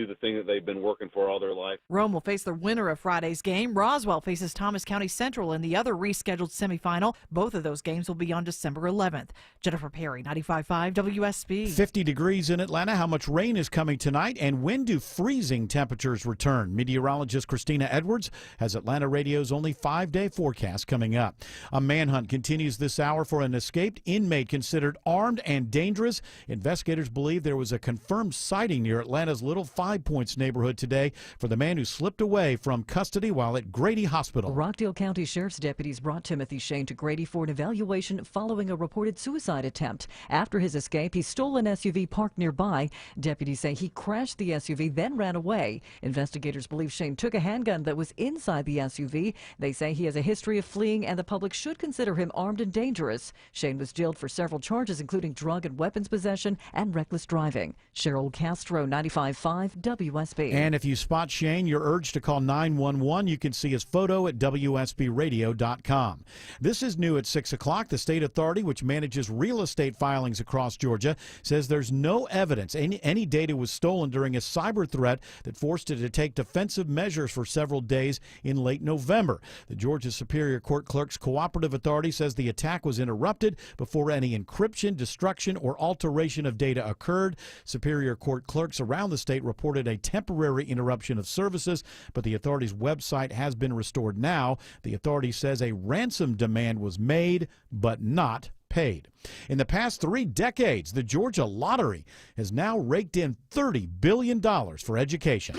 the thing that they've been working for all their life. Rome will face the winner of Friday's game. Roswell faces Thomas County Central in the other rescheduled semifinal. Both of those games will be on December 11th. Jennifer Perry, 95.5 WSB. 50 degrees in Atlanta. How much rain is coming tonight, and when do freezing temperatures return? Meteorologist Christina Edwards has Atlanta Radio's only 5-day forecast coming up. A manhunt continues this hour for an escaped inmate considered armed and dangerous. Investigators believe there was a confirmed sighting near Atlanta's Little Five Points neighborhood today for the man who slipped away from custody while at Grady Hospital. Rockdale County Sheriff's deputies brought Timothy Shane to Grady for an evaluation following a reported suicide attempt. After his escape, he stole an SUV parked nearby. Deputies say he crashed the SUV, then ran away. Investigators believe Shane took a handgun that was inside the SUV. They say he has a history of fleeing and the public should consider him armed and dangerous. Shane was jailed for several charges, including drug and weapons possession and reckless driving. Cheryl Castro, 95.5 WSB. And if you spot Shane, you're urged to call 911. You can see his photo at WSBradio.com. This is new at 6 o'clock. The state authority, which manages real estate filings across Georgia, says there's no evidence any data was stolen during a cyber threat that forced it to take defensive measures for several days in late November. The Georgia Superior Court Clerks Cooperative Authority says the attack was interrupted before any encryption, destruction, or alteration of data occurred. Superior Court clerks around the state reported a temporary interruption of services, but the authority's website has been restored now. The authority says a ransom demand was made, but not paid. In the past 3 decades, the Georgia Lottery has now raked in $30 billion for education.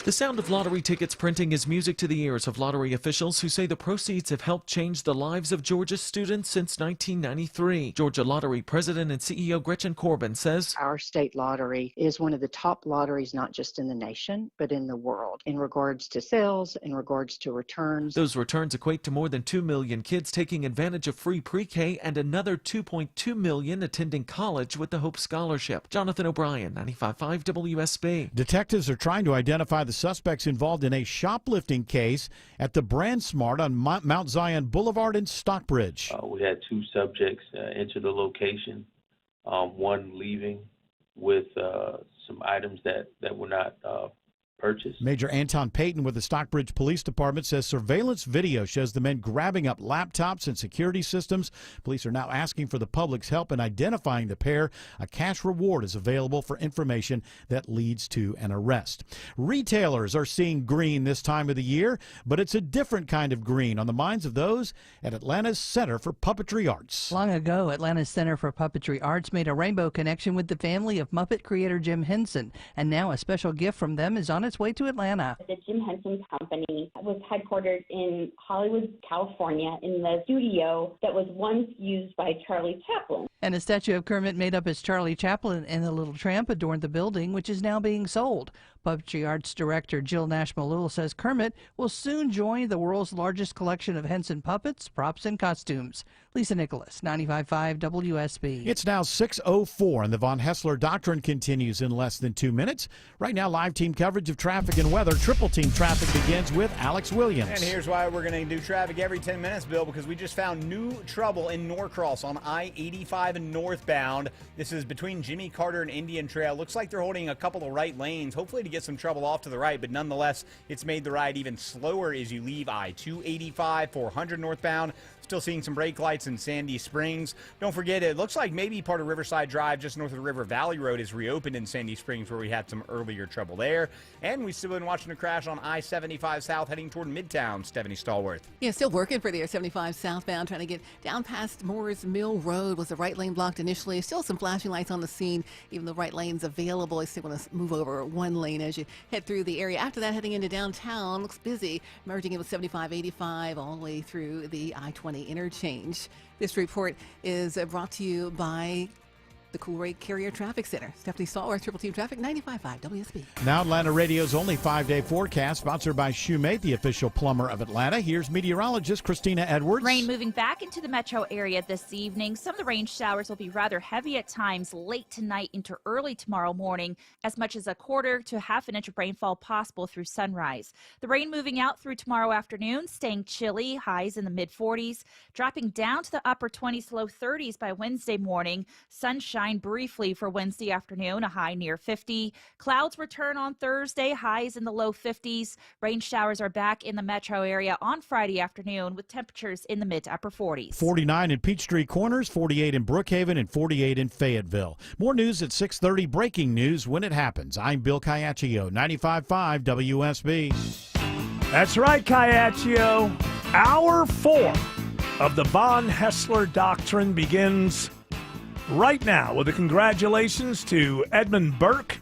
The sound of lottery tickets printing is music to the ears of lottery officials who say the proceeds have helped change the lives of Georgia students since 1993. Georgia Lottery President and CEO Gretchen Corbin says, Our state lottery is one of the top lotteries, not just in the nation, but in the world, in regards to sales, in regards to returns. Those returns equate to more than 2 million kids taking advantage of free pre-K and another 2.2 million attending college with the Hope Scholarship. Jonathan O'Brien, 95.5 WSB. Detectives are trying to identify the suspects involved in a shoplifting case at the BrandSmart on Mount Zion Boulevard in Stockbridge. We had 2 subjects enter the location, one leaving with some items that were not purchased. Major Anton Payton with the Stockbridge Police Department says surveillance video shows the men grabbing up laptops and security systems. Police are now asking for the public's help in identifying the pair. A cash reward is available for information that leads to an arrest. Retailers are seeing green this time of the year, but it's a different kind of green on the minds of those at Atlanta's Center for Puppetry Arts. Long ago, Atlanta's Center for Puppetry Arts made a rainbow connection with the family of Muppet creator Jim Henson, and now a special gift from them is on its way to Atlanta. The Jim Henson Company was headquartered in Hollywood, California, in the studio that was once used by Charlie Chaplin. And a statue of Kermit made up as Charlie Chaplin and the Little Tramp adorned the building, which is now being sold. Puppetry Arts Director Jill Nash-Malul says Kermit will soon join the world's largest collection of Henson puppets, props, and costumes. Lisa Nicholas, 95.5 WSB. It's now 6:04, and the Von Hessler Doctrine continues in less than 2 minutes. Right now, live team coverage of traffic and weather. Triple team traffic begins with Alex Williams. And here's why we're going to do traffic every 10 minutes, Bill, because we just found new trouble in Norcross on I-85 and northbound. This is between Jimmy Carter and Indian Trail. Looks like they're holding a couple of right lanes, hopefully to get some trouble off to the right, but nonetheless, it's made the ride even slower as you leave I-285, 400 northbound. Still seeing some brake lights in Sandy Springs. Don't forget, it looks like maybe part of Riverside Drive just north of the River Valley Road is reopened in Sandy Springs, where we had some earlier trouble there. And we've still been watching a crash on I-75 South heading toward Midtown. Stephanie Stallworth. Yeah, still working for the I-75 southbound, trying to get down past Moore's Mill Road. Was the right lane blocked initially? Still some flashing lights on the scene. Even the right lane's available. You still want to move over one lane as you head through the area. After that, heading into downtown, looks busy, merging in with 75-85 all the way through the I-20 interchange. This report is brought to you by the Coolray Carrier Traffic Center. Stephanie Stallworth, Triple Team Traffic, 95.5 WSB. Now Atlanta Radio's only 5-day forecast, sponsored by Shoemate, the official plumber of Atlanta. Here's meteorologist Christina Edwards. Rain moving back into the metro area this evening. Some of the rain showers will be rather heavy at times late tonight into early tomorrow morning. As much as a quarter to half an inch of rainfall possible through sunrise. The rain moving out through tomorrow afternoon, staying chilly, highs in the mid-40s, dropping down to the upper 20s, low 30s by Wednesday morning. Sunshine briefly for Wednesday afternoon, a high near 50. Clouds return on Thursday, highs in the low 50s. Rain showers are back in the metro area on Friday afternoon with temperatures in the mid to upper 40s. 49 in Peachtree Corners, 48 in Brookhaven, and 48 in Fayetteville. More news at 6:30. Breaking news when it happens. I'm Bill Caiaccio, 95.5 WSB. That's right, Caiaccio. Hour 4 of the Von Hessler Doctrine begins right now with a congratulations to Edmund Burke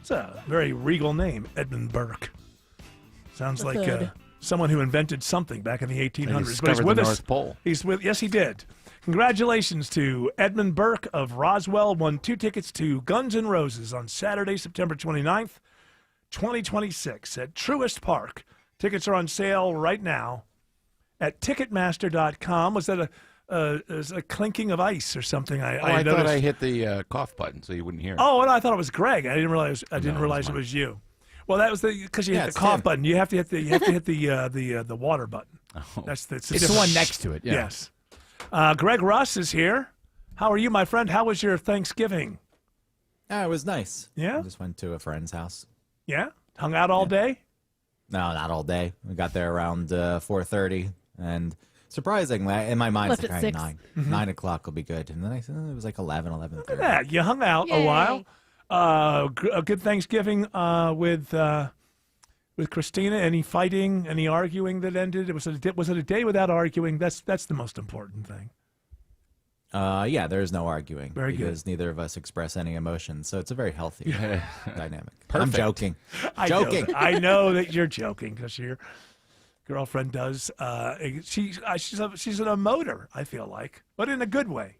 It's a very regal name, Edmund Burke. Sounds The like third. someone who invented something back in the 1800s. discovered But he's with the us. North Pole. Yes, he did. Congratulations to Edmund Burke of Roswell. Won 2 tickets to Guns N' Roses on Saturday, September 29th, 2026 at Truist Park. Tickets are on sale right now at Ticketmaster.com. Was that a clinking of ice or something? I thought noticed. I hit the cough button so you wouldn't hear it. Oh, and I thought it was Greg. I didn't realize it was you. Well, that was because you hit the cough button. You have to hit the water button. Oh. It's the one next to it. Yeah. Yes. Greg Russ is here. How are you, my friend? How was your Thanksgiving? It was nice. Yeah? I just went to a friend's house. Yeah? Hung out all day? No, not all day. We got there around 4:30, and surprisingly, in my mind, Left it's like at 6. 9. Mhm. 9 o'clock will be good. And then it was like 11:30. Look at that. You hung out a while. A good Thanksgiving with Christina. Any fighting? Any arguing that ended? Was it a day without arguing? That's the most important thing. Yeah, there's no arguing Very good. because neither of us express any emotions, so it's a very healthy dynamic. I'm Perfect. joking. Joking. I know that you're joking because your girlfriend does. She's an emoter, I feel like, but in a good way.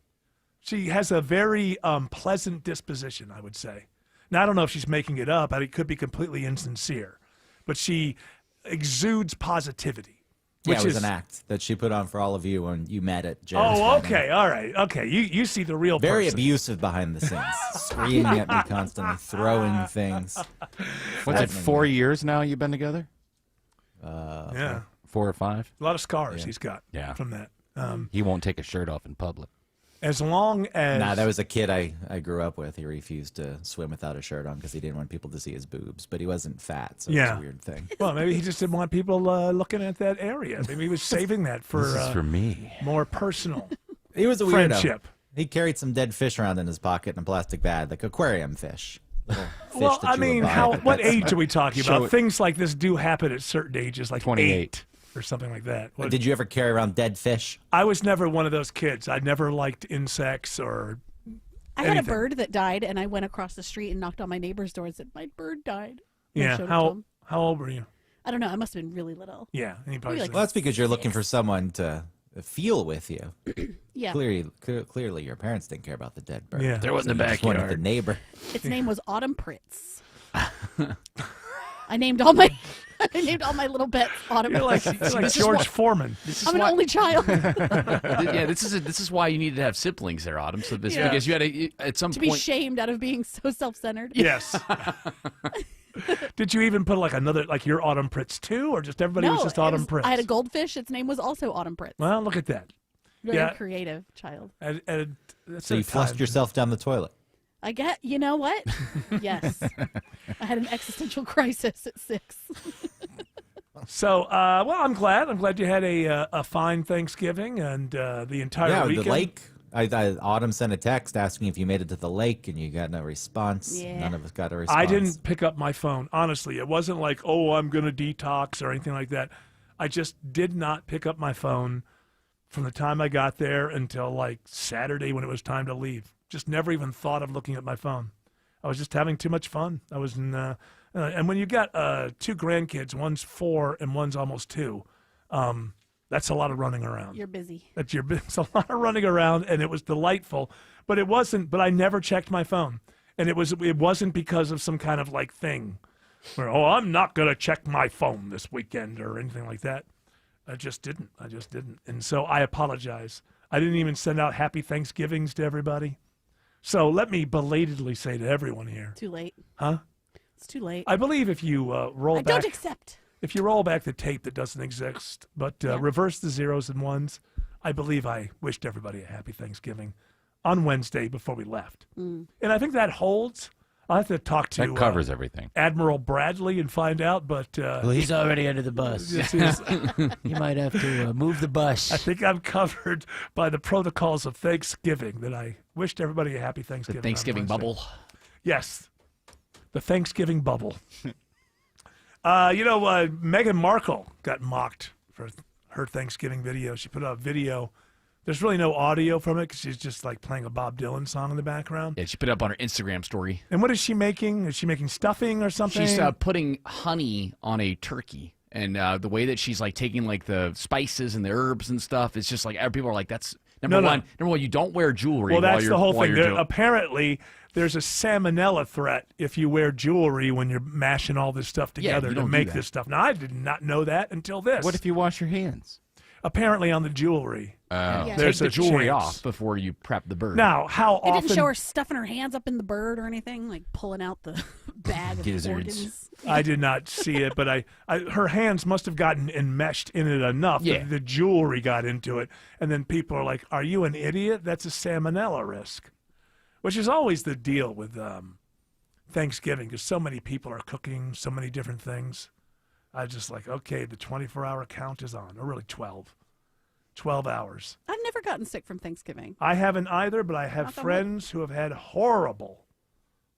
She has a very pleasant disposition, I would say. Now, I don't know if she's making it up. It could be completely insincere, but she exudes positivity. Yeah, which it was is an act that she put on for all of you when you met at Jared's Oh, wedding. okay, all right, okay. You see the real Very person. abusive behind the scenes, screaming at me constantly, throwing things. What's it, 4 years now you've been together? Yeah. 4 or 5? A lot of scars Yeah. he's got Yeah. from that. He won't take a shirt off in public. As long as Nah, that was a kid I grew up with. He refused to swim without a shirt on because he didn't want people to see his boobs. But he wasn't fat, so it was a weird thing. Well, maybe he just didn't want people looking at that area. Maybe he was saving that for This is for me. more personal. He was a weirdo. friendship. He carried some dead fish around in his pocket in a plastic bag, like aquarium fish. Little fish Well, that I you would mean, buy, but what that's- age are we talking Show about? it. Things like this do happen at certain ages, like 28. 8 or something like that. What- Did you ever carry around dead fish? I was never one of those kids. I never liked insects or I had a anything. bird that died, and I went across the street and knocked on my neighbor's door and said, "My bird died." And I Yeah. showed it to him. How old were you? I don't know. I must have been really little. Yeah. And he probably Maybe said- Well, that's because you're looking for someone to feel with you. Yeah. Clearly, your parents didn't care about the dead bird. Yeah. Throw it in the So you just wanted the backyard. neighbor. Its name was Autumn Pritz. I named all my little pets Autumn You're like, Pritz. you're like This is George what- Foreman. I'm an only child. Yeah, this is why you needed to have siblings there, Autumn. So this Yeah. because you had at some to be point. shamed out of being so self-centered. Yes. Did you even put like your Autumn Pritz too, or just everybody was just Autumn Pritz? I had a goldfish. Its name was also Autumn Pritz. Well, look at that. Very yeah. creative child. And that's So you a flushed time. yourself down the toilet. I get. You know what? Yes. I had an existential crisis at 6. So, well, I'm glad. I'm glad you had a fine Thanksgiving and the entire Yeah, weekend. the lake. Autumn sent a text asking if you made it to the lake, and you got no response. Yeah. None of us got a response. I didn't pick up my phone. Honestly, it wasn't like, oh, I'm going to detox or anything like that. I just did not pick up my phone from the time I got there until like Saturday when it was time to leave. Just never even thought of looking at my phone. I was just having too much fun. I was in, and when you got 2 grandkids, one's 4 and one's almost 2, that's a lot of running around. You're busy. It's a lot of running around, and it was delightful. But it wasn't. But I never checked my phone, and it wasn't because of some kind of like thing where I'm not gonna check my phone this weekend or anything like that. I just didn't. And so I apologize. I didn't even send out happy Thanksgivings to everybody. So let me belatedly say to everyone here. Too late. Huh? It's too late. I believe if you roll I back. don't accept. If you roll back the tape that doesn't exist, but reverse the zeros and ones, I believe I wished everybody a happy Thanksgiving on Wednesday before we left. Mm. And I think that holds. I'll have to talk to That covers everything. Admiral Bradley and find out, but... Well, he's already under the bus. You might have to move the bus. I think I'm covered by the protocols of Thanksgiving that I wished everybody a happy Thanksgiving. The Thanksgiving on Wednesday. bubble. Yes. The Thanksgiving bubble. Meghan Markle got mocked for her Thanksgiving video. She put out a video There's really no audio from it because she's just like playing a Bob Dylan song in the background. Yeah, she put it up on her Instagram story. And what is she making? Is she making stuffing or something? She's putting honey on a turkey. And the way that she's like taking like the spices and the herbs and stuff, it's just like people are like, that's number one. Number one, you don't wear jewelry. Well, that's while the whole while thing. you're doing- Apparently, there's a salmonella threat if you wear jewelry when you're mashing all this stuff Yeah, together you to don't do make that. this stuff. Now, I did not know that until this. What if you wash your hands? Apparently, on the jewelry, Take there's the a jewelry chance. off before you prep the bird. Now, how It often? didn't show her stuffing her hands up in the bird or anything, like pulling out the bag of Gizzards. organs. I did not see it, but her hands must have gotten enmeshed in it enough Yeah. that the jewelry got into it. And then people are like, are you an idiot? That's a salmonella risk, which is always the deal with Thanksgiving because so many people are cooking so many different things. I just like, okay, the 24-hour count is on, or really 12 hours. I've never gotten sick from Thanksgiving. I haven't either, but I have Knock on wood. friends who have had horrible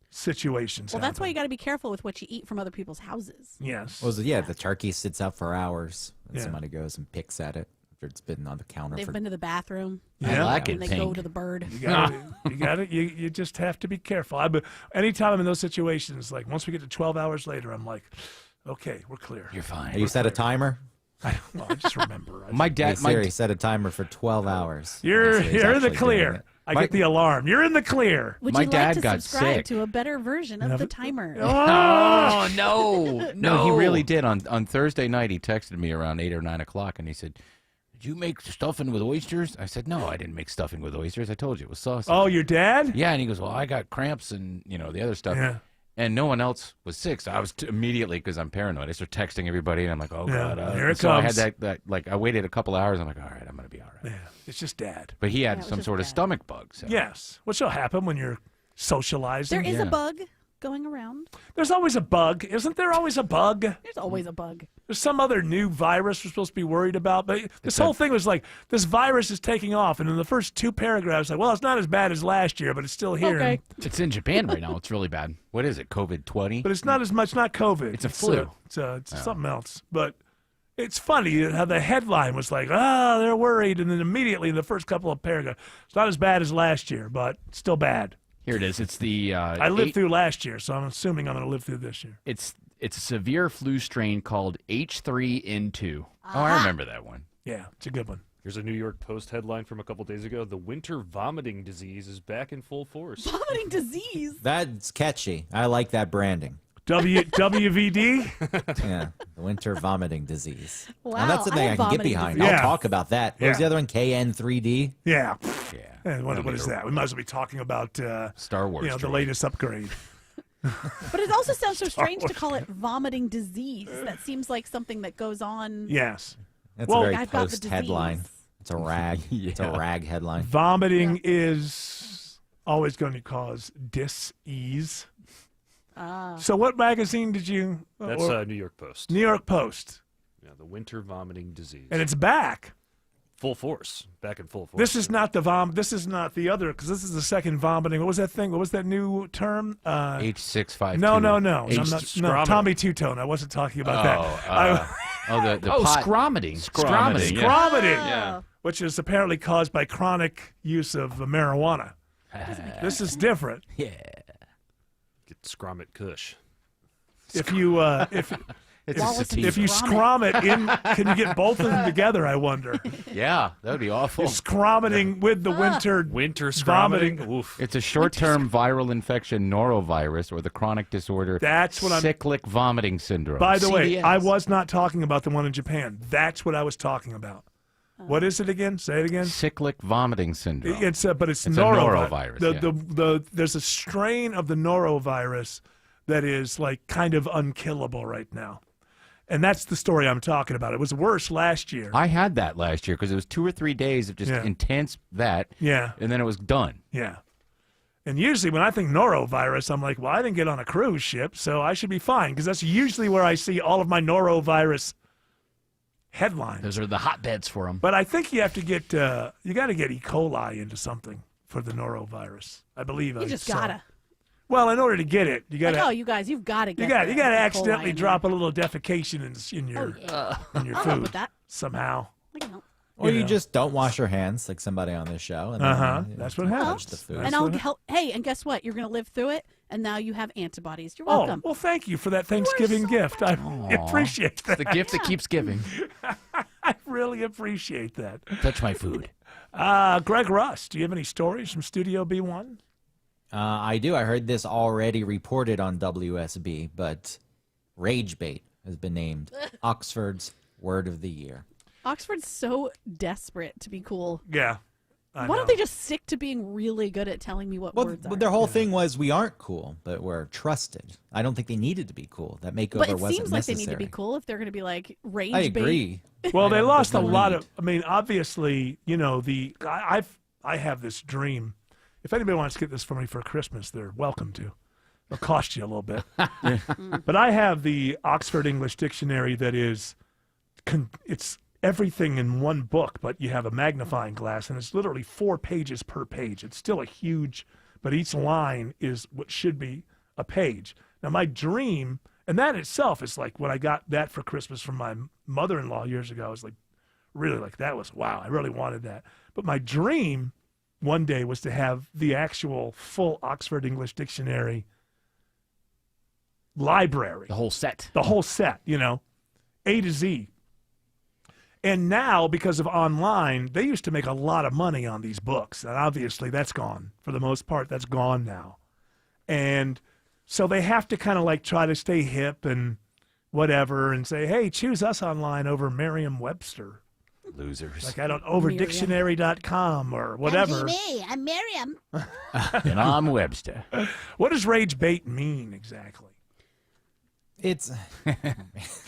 situations. Well, that's why happen. you got to be careful with what you eat from other people's houses. Yes. Well, yeah, the turkey sits out for hours, and Yeah. somebody goes and picks at it after it's been on the counter They've for been to the bathroom. Yeah. I like and it they go pink. to the bird. You just have to be careful. Anytime I'm in those situations, like once we get to 12 hours later, I'm like, okay, we're clear. You're fine. Have you set a timer? I just remember. My Hey, dad, Siri, set a timer for 12 hours. You're Siri's in the actually doing clear. it. I get the alarm. You're in the clear. Would My you dad like to got subscribe sick. to a better version of the timer? Oh, no. No, he really did. On Thursday night, he texted me around 8 or 9 o'clock, and he said, "Did you make stuffing with oysters?" I said, "No, I didn't make stuffing with oysters. I told you it was sausage." Oh, your dad? Yeah, and he goes, "Well, I got cramps and the other stuff." Yeah. And no one else was sick, so I was immediately, because I'm paranoid, I start texting everybody, and I'm like, "Oh Yeah, God!" here it so I had comes. that like I waited a couple hours. I'm like, "All right, I'm gonna be all right." Yeah, it's just dad. But he had Yeah, it was some just sort of bad. stomach bug. So. Yes, which will happen when you're socializing. There is a bug going around. There's always a bug. Isn't there always a bug? There's always a bug. There's some other new virus we're supposed to be worried about. But this whole thing was like, this virus is taking off. And in the first two paragraphs, like, well, it's not as bad as last year, but it's still here. Okay. It's in Japan right now. It's really bad. What is it? COVID-20? But it's not as much, not COVID. It's a flu. It's something else. But it's funny how the headline was like, they're worried. And then immediately in the first couple of paragraphs, it's not as bad as last year, but still bad. Here it is. It's the. I lived through last year, so I'm assuming I'm going to live through this year. It's a severe flu strain called H3N2. Oh, I remember that one. Yeah, it's a good one. Here's a New York Post headline from a couple days ago. The winter vomiting disease is back in full force. Vomiting disease. That's catchy. I like that branding. WVD? Yeah, the winter vomiting disease. Wow, And that's something I I have can get vomiting behind. disease. I'll Yeah. talk about that. What was Yeah. the other one? KN3D? Yeah. Yeah. And what is that? We might as well be talking about Star Wars. the droid. latest upgrade. But it also sounds so strange to call it vomiting disease. That seems like something that goes on. Yes. That's Well, a very I've got the Post headline. disease. It's a rag. It's a rag headline. Vomiting is always going to cause dis-ease. So what magazine did you... That's New York Post. New York Post. Yeah, the winter vomiting disease. And it's back. Full force. Back in full force. This is not the This is not the other, because this is the second vomiting. What was that thing? What was that new term? H652. No. scromiting. Tommy Two-Tone. I wasn't talking about that. The pot. Scromiting. Scromiting. Yeah. Scromiting, Yeah. which is apparently caused by chronic use of marijuana. This is different. Yeah. Get Scromit Kush. If you It's Wallace a and sativa. if you scrom it in, can you get both of them together? I wonder. Yeah, that would be awful. You're scromiting with the winter Scromiting. vomiting. Oof. It's a short-term viral infection, norovirus, or the chronic disorder. That's what I'm- cyclic vomiting syndrome. By the way, CVS. I was not talking about the one in Japan. That's what I was talking about. What is it again? Say it again. cyclic vomiting syndrome. It's but it's, It's a norovirus, There's a strain of the norovirus that is like kind of unkillable right now, and that's the story I'm talking about. It was worse last year. I had that last year because it was 2 or 3 days of just Yeah. intense that. Yeah. And then it was done. Yeah. And usually when I think norovirus, I'm like, well, I didn't get on a cruise ship, so I should be fine, because that's usually where I see all of my norovirus headlines. Those are the hotbeds for them. But I think you have to get you got to get E. coli into something for the norovirus. I believe. You just saw. gotta. Well, in order to get it, you got Like, to. oh, you guys, you've got to get. You got the you got to E. coli accidentally in drop a little defecation in your there. in your I'll food help with that. somehow. I can help. Or you know. just don't wash your hands like somebody on this show. And then, That's what touch happens. the food. And I'll help. Hey, and guess what? You're going to live through it, and now you have antibodies. You're welcome. Oh, well, thank you for that Thanksgiving gift. I appreciate that. The gift that keeps giving. I really appreciate that. Touch my food. Greg Rust, do you have any stories from Studio B1? I do. I heard this already reported on WSB, but rage bait has been named Oxford's word of the year. Oxford's so desperate to be cool. Yeah. Why don't they just stick to being really good at telling me what words are? Their whole thing was we aren't cool, but we're trusted. I don't think they needed to be cool. That makeover But it wasn't seems like necessary. they need to be cool if they're going to be like rage I bait. agree. Well, they lost a But lot need. of. I mean, obviously, you know, I have this dream. If anybody wants to get this for me for Christmas, they're welcome to. It'll cost you a little bit. But I have the Oxford English Dictionary that is, it's everything in one book, but you have a magnifying glass, and it's literally 4 pages per page. It's still a huge, but each line is what should be a page. Now, my dream, and that itself is like when I got that for Christmas from my mother-in-law years ago, I was like, really like, that was, wow, I really wanted that. But my dream one day was to have the actual full Oxford English Dictionary library. The whole set. The whole set, you know, A to Z. And now, because of online, they used to make a lot of money on these books. And obviously, that's gone. For the most part, that's gone now. And so they have to kind of like try to stay hip and whatever and say, hey, choose us online over Merriam-Webster. Losers. Like, I don't, over Merriam. dictionary.com or whatever. I'm Miriam. And I'm Webster. What does rage bait mean exactly? It's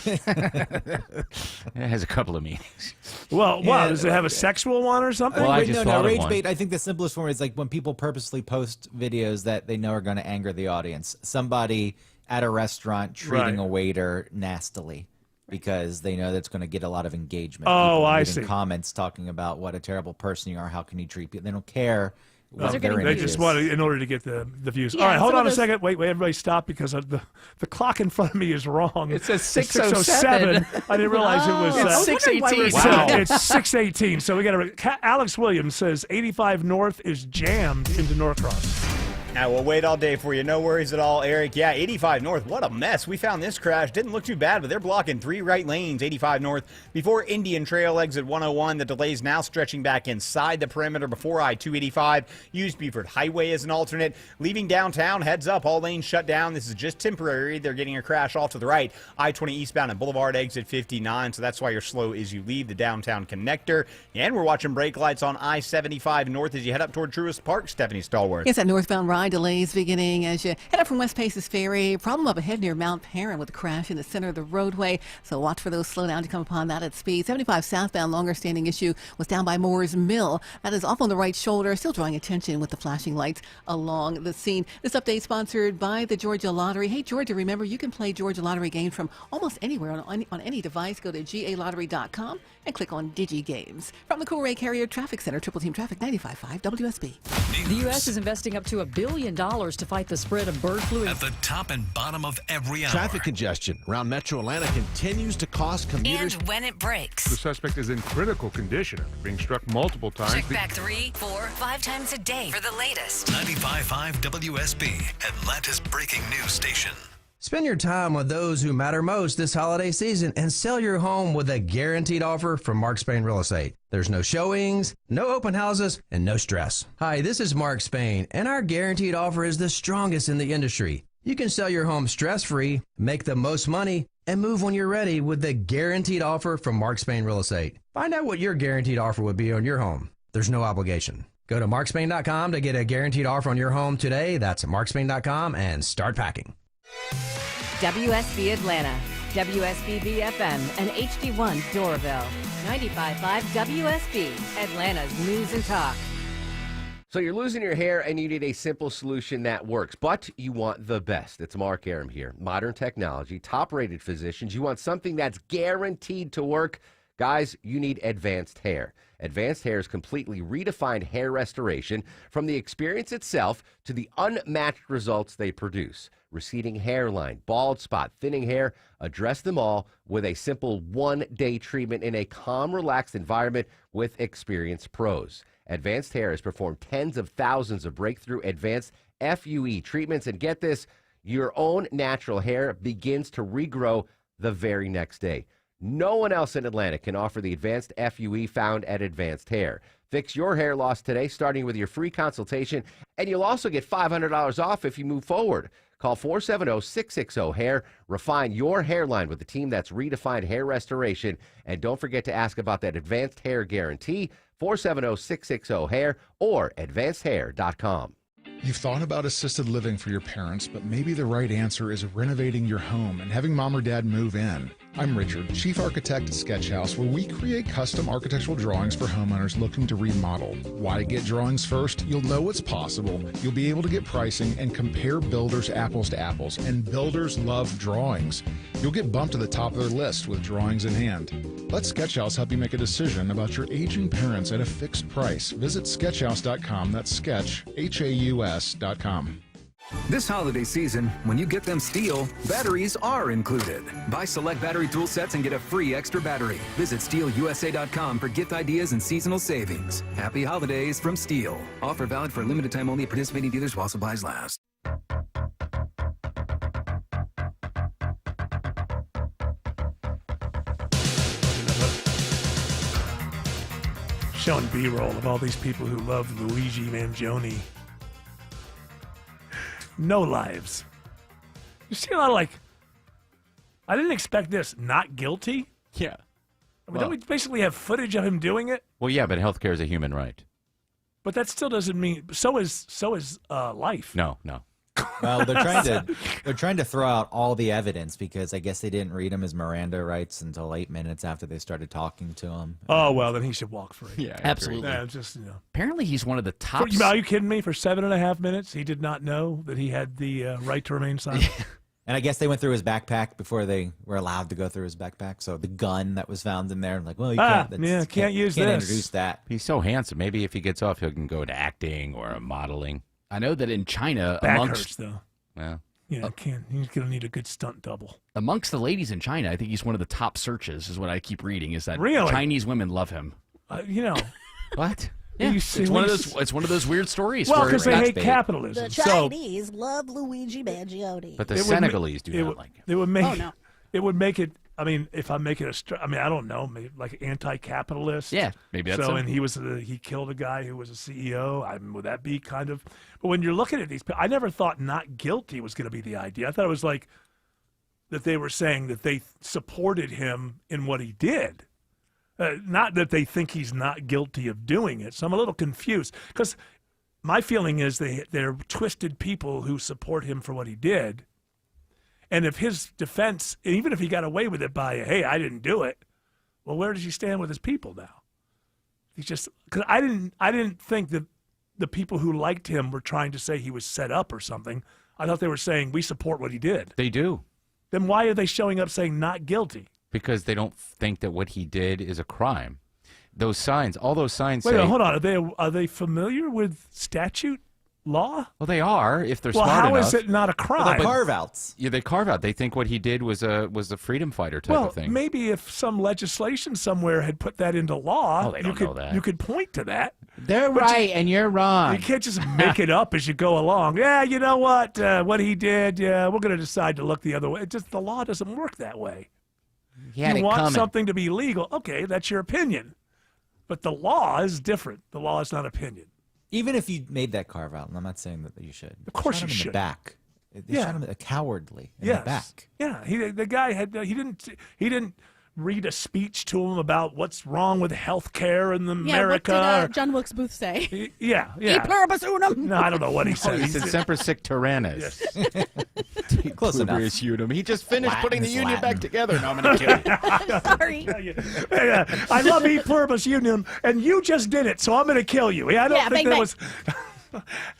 It has a couple of meanings. Well, Yeah, does it have a sexual one or something? Well, I Wait, just no, thought of rage one. bait. I think the simplest form is like when people purposely post videos that they know are going to anger the audience. Somebody at a restaurant treating Right. a waiter nastily because they know that's going to get a lot of engagement. Oh, People I leaving see. comments talking about what a terrible person you are. How can you treat people? They don't care. Those What are their getting They image just is. want to, in order to get the views. Yeah, All right, hold some of on a those- second. Wait, everybody stop because the clock in front of me is wrong. It says It's 6:07. I didn't realize it was. It's I was wondering why 6:18. we're- Wow. It's 6:18. So we got to. Alex Williams says 85 North is jammed into Norcross. We'll wait all day for you. No worries at all, Eric. Yeah, 85 North. What a mess. We found this crash. Didn't look too bad, but they're blocking 3 right lanes, 85 North. Before Indian Trail exit 101, the delays now stretching back inside the perimeter before I-285. Use Beaufort Highway as an alternate. Leaving downtown, heads up. All lanes shut down. This is just temporary. They're getting a crash off to the right. I-20 eastbound and Boulevard exit 59, so that's why you're slow as you leave the downtown connector. And we're watching brake lights on I-75 North as you head up toward Truist Park. Stephanie Stallworth. Yes, that northbound ride delays beginning as you head up from West Paces Ferry. Problem up ahead near Mount Perrin with a crash in the center of the roadway. So watch for those slowdowns to come upon that at speed. 75 southbound, longer standing issue was down by Moore's Mill. That is off on the right shoulder, still drawing attention with the flashing lights along the scene. This update sponsored by the Georgia Lottery. Hey, Georgia, remember you can play Georgia Lottery games from almost anywhere on any device. Go to galottery.com and click on Digi Games. From the Cool Carrier Traffic Center, Triple Team Traffic 95.5 WSB. The U.S. is investing up to $1 billion to fight the spread of bird flu. At the top and bottom of every hour. Traffic congestion around Metro Atlanta continues to cost commuters. And when it breaks. The suspect is in critical condition, being struck multiple times. Check back 3, 4, 5 times a day for the latest. 95.5 WSB, Atlanta's breaking news station. Spend your time with those who matter most this holiday season and sell your home with a guaranteed offer from Mark Spain Real Estate. There's no showings, no open houses, and no stress. Hi, this is Mark Spain, and our guaranteed offer is the strongest in the industry. You can sell your home stress-free, make the most money, and move when you're ready with the guaranteed offer from Mark Spain Real Estate. Find out what your guaranteed offer would be on your home. There's no obligation. Go to markspain.com to get a guaranteed offer on your home today. That's markspain.com and start packing. WSB Atlanta, WSB BFM, and HD1 Doraville. 95.5 WSB, Atlanta's news and talk. So you're losing your hair and you need a simple solution that works, but you want the best. It's Mark Aram here. Modern technology, top-rated physicians. You want something that's guaranteed to work. Guys, you need advanced hair. Advanced Hair has completely redefined hair restoration, from the experience itself to the unmatched results they produce. Receding hairline, bald spot, thinning hair, address them all with a simple one-day treatment in a calm, relaxed environment with experienced pros. Advanced Hair has performed tens of thousands of breakthrough advanced FUE treatments, and get this, your own natural hair begins to regrow the very next day. No one else in Atlanta can offer the advanced FUE found at Advanced Hair. Fix your hair loss today, starting with your free consultation, and you'll also get $500 off if you move forward. Call 470-660-HAIR. Refine your hairline with the team that's redefined hair restoration. And don't forget to ask about that Advanced Hair Guarantee, 470-660-HAIR or advancedhair.com. You've thought about assisted living for your parents, but maybe the right answer is renovating your home and having mom or dad move in. I'm Richard, Chief Architect at Sketch House, where we create custom architectural drawings for homeowners looking to remodel. Why get drawings first? You'll know what's possible. You'll be able to get pricing and compare builders apples to apples, and builders love drawings. You'll get bumped to the top of their list with drawings in hand. Let Sketch House help you make a decision about your aging parents at a fixed price. Visit sketchhouse.com. That's sketch, HAUS.com. This holiday season, when you get them Steel, batteries are included. Buy select battery tool sets and get a free extra battery. Visit SteelUSA.com for gift ideas and seasonal savings. Happy holidays from Steel. Offer valid for a limited time only at participating dealers while supplies last. Showing B-roll of all these people who love Luigi Mangione. No lives. You see a lot of I didn't expect this. Not guilty? Yeah. I mean, don't we basically have footage of him doing it? Well, yeah, but healthcare is a human right. But that still doesn't mean so is life. No. Well, they're trying to throw out all the evidence because I guess they didn't read him his Miranda rights until 8 minutes after they started talking to him. Oh well, then he should walk free. Yeah, absolutely. Yeah, just Apparently, he's one of the top. Are you kidding me? For 7.5 minutes, he did not know that he had the right to remain silent. And I guess they went through his backpack before they were allowed to go through his backpack. So the gun that was found in there, well, you can't. Can't use can't this. Introduce that. He's so handsome. Maybe if he gets off, he can go to acting or modeling. I know that in China, Back hurts though. Yeah. Yeah, he's gonna need a good stunt double. Amongst the ladies in China, I think he's one of the top searches. Is what I keep reading. Is that Really? Chinese women love him? What? Yeah, You it's see- one of those. It's one of those weird stories. Well, where because they that's hate bait. capitalism. The So Chinese love Luigi Mangione. But the it would ma- Senegalese do it not would- like him. It would make. Oh, no. It would make it. I mean, if I'm making I don't know, maybe like anti-capitalist. Yeah, maybe that's so. him. And he killed a guy who was a CEO. Would that be kind of? But when you're looking at these, I never thought not guilty was going to be the idea. I thought it was like that they were saying that they supported him in what he did, not that they think he's not guilty of doing it. So I'm a little confused because my feeling is they're twisted people who support him for what he did. And if his defense, even if he got away with it by, hey, I didn't do it, well, where does he stand with his people now? He's just because I didn't think that the people who liked him were trying to say he was set up or something. I thought they were saying we support what he did. They do. Then why are they showing up saying not guilty? Because they don't think that what he did is a crime. Those signs, all those signs Wait, say. hold on. Are they familiar with statute law? Well, they are if they're Well, smart how enough. is it not a crime? Well, but- Carve-outs. Yeah, they carve out. They think what he did was a freedom fighter type Well, of thing. maybe if some legislation somewhere had put that into law, Oh, they don't know that. you could point to that. They're But right and you're wrong. You can't just make it up as you go along. Yeah, you know what? What he did, yeah, we're going to decide to look the other way. The law doesn't work that way. He had You it want coming. something to be legal, okay, that's your opinion. But the law is different. The law is not opinion. Even if you made that carve out, and I'm not saying that you should. Of course shot him you in should. the back. They Yeah. shot him cowardly in Yes. the back. Yeah, the guy he didn't read a speech to him about what's wrong with health care in America. What did John Wilkes Booth say? Yeah. E pluribus unum. No, I don't know what he said. He said semper sic tyrannis. Close enough. Pluribus unum. He just finished putting the Latin's union Latin. back together. No, I'm going to kill you. Sorry. Yeah, I love E pluribus unum, and you just did it, so I'm going to kill you. I don't Yeah, think bang, there was.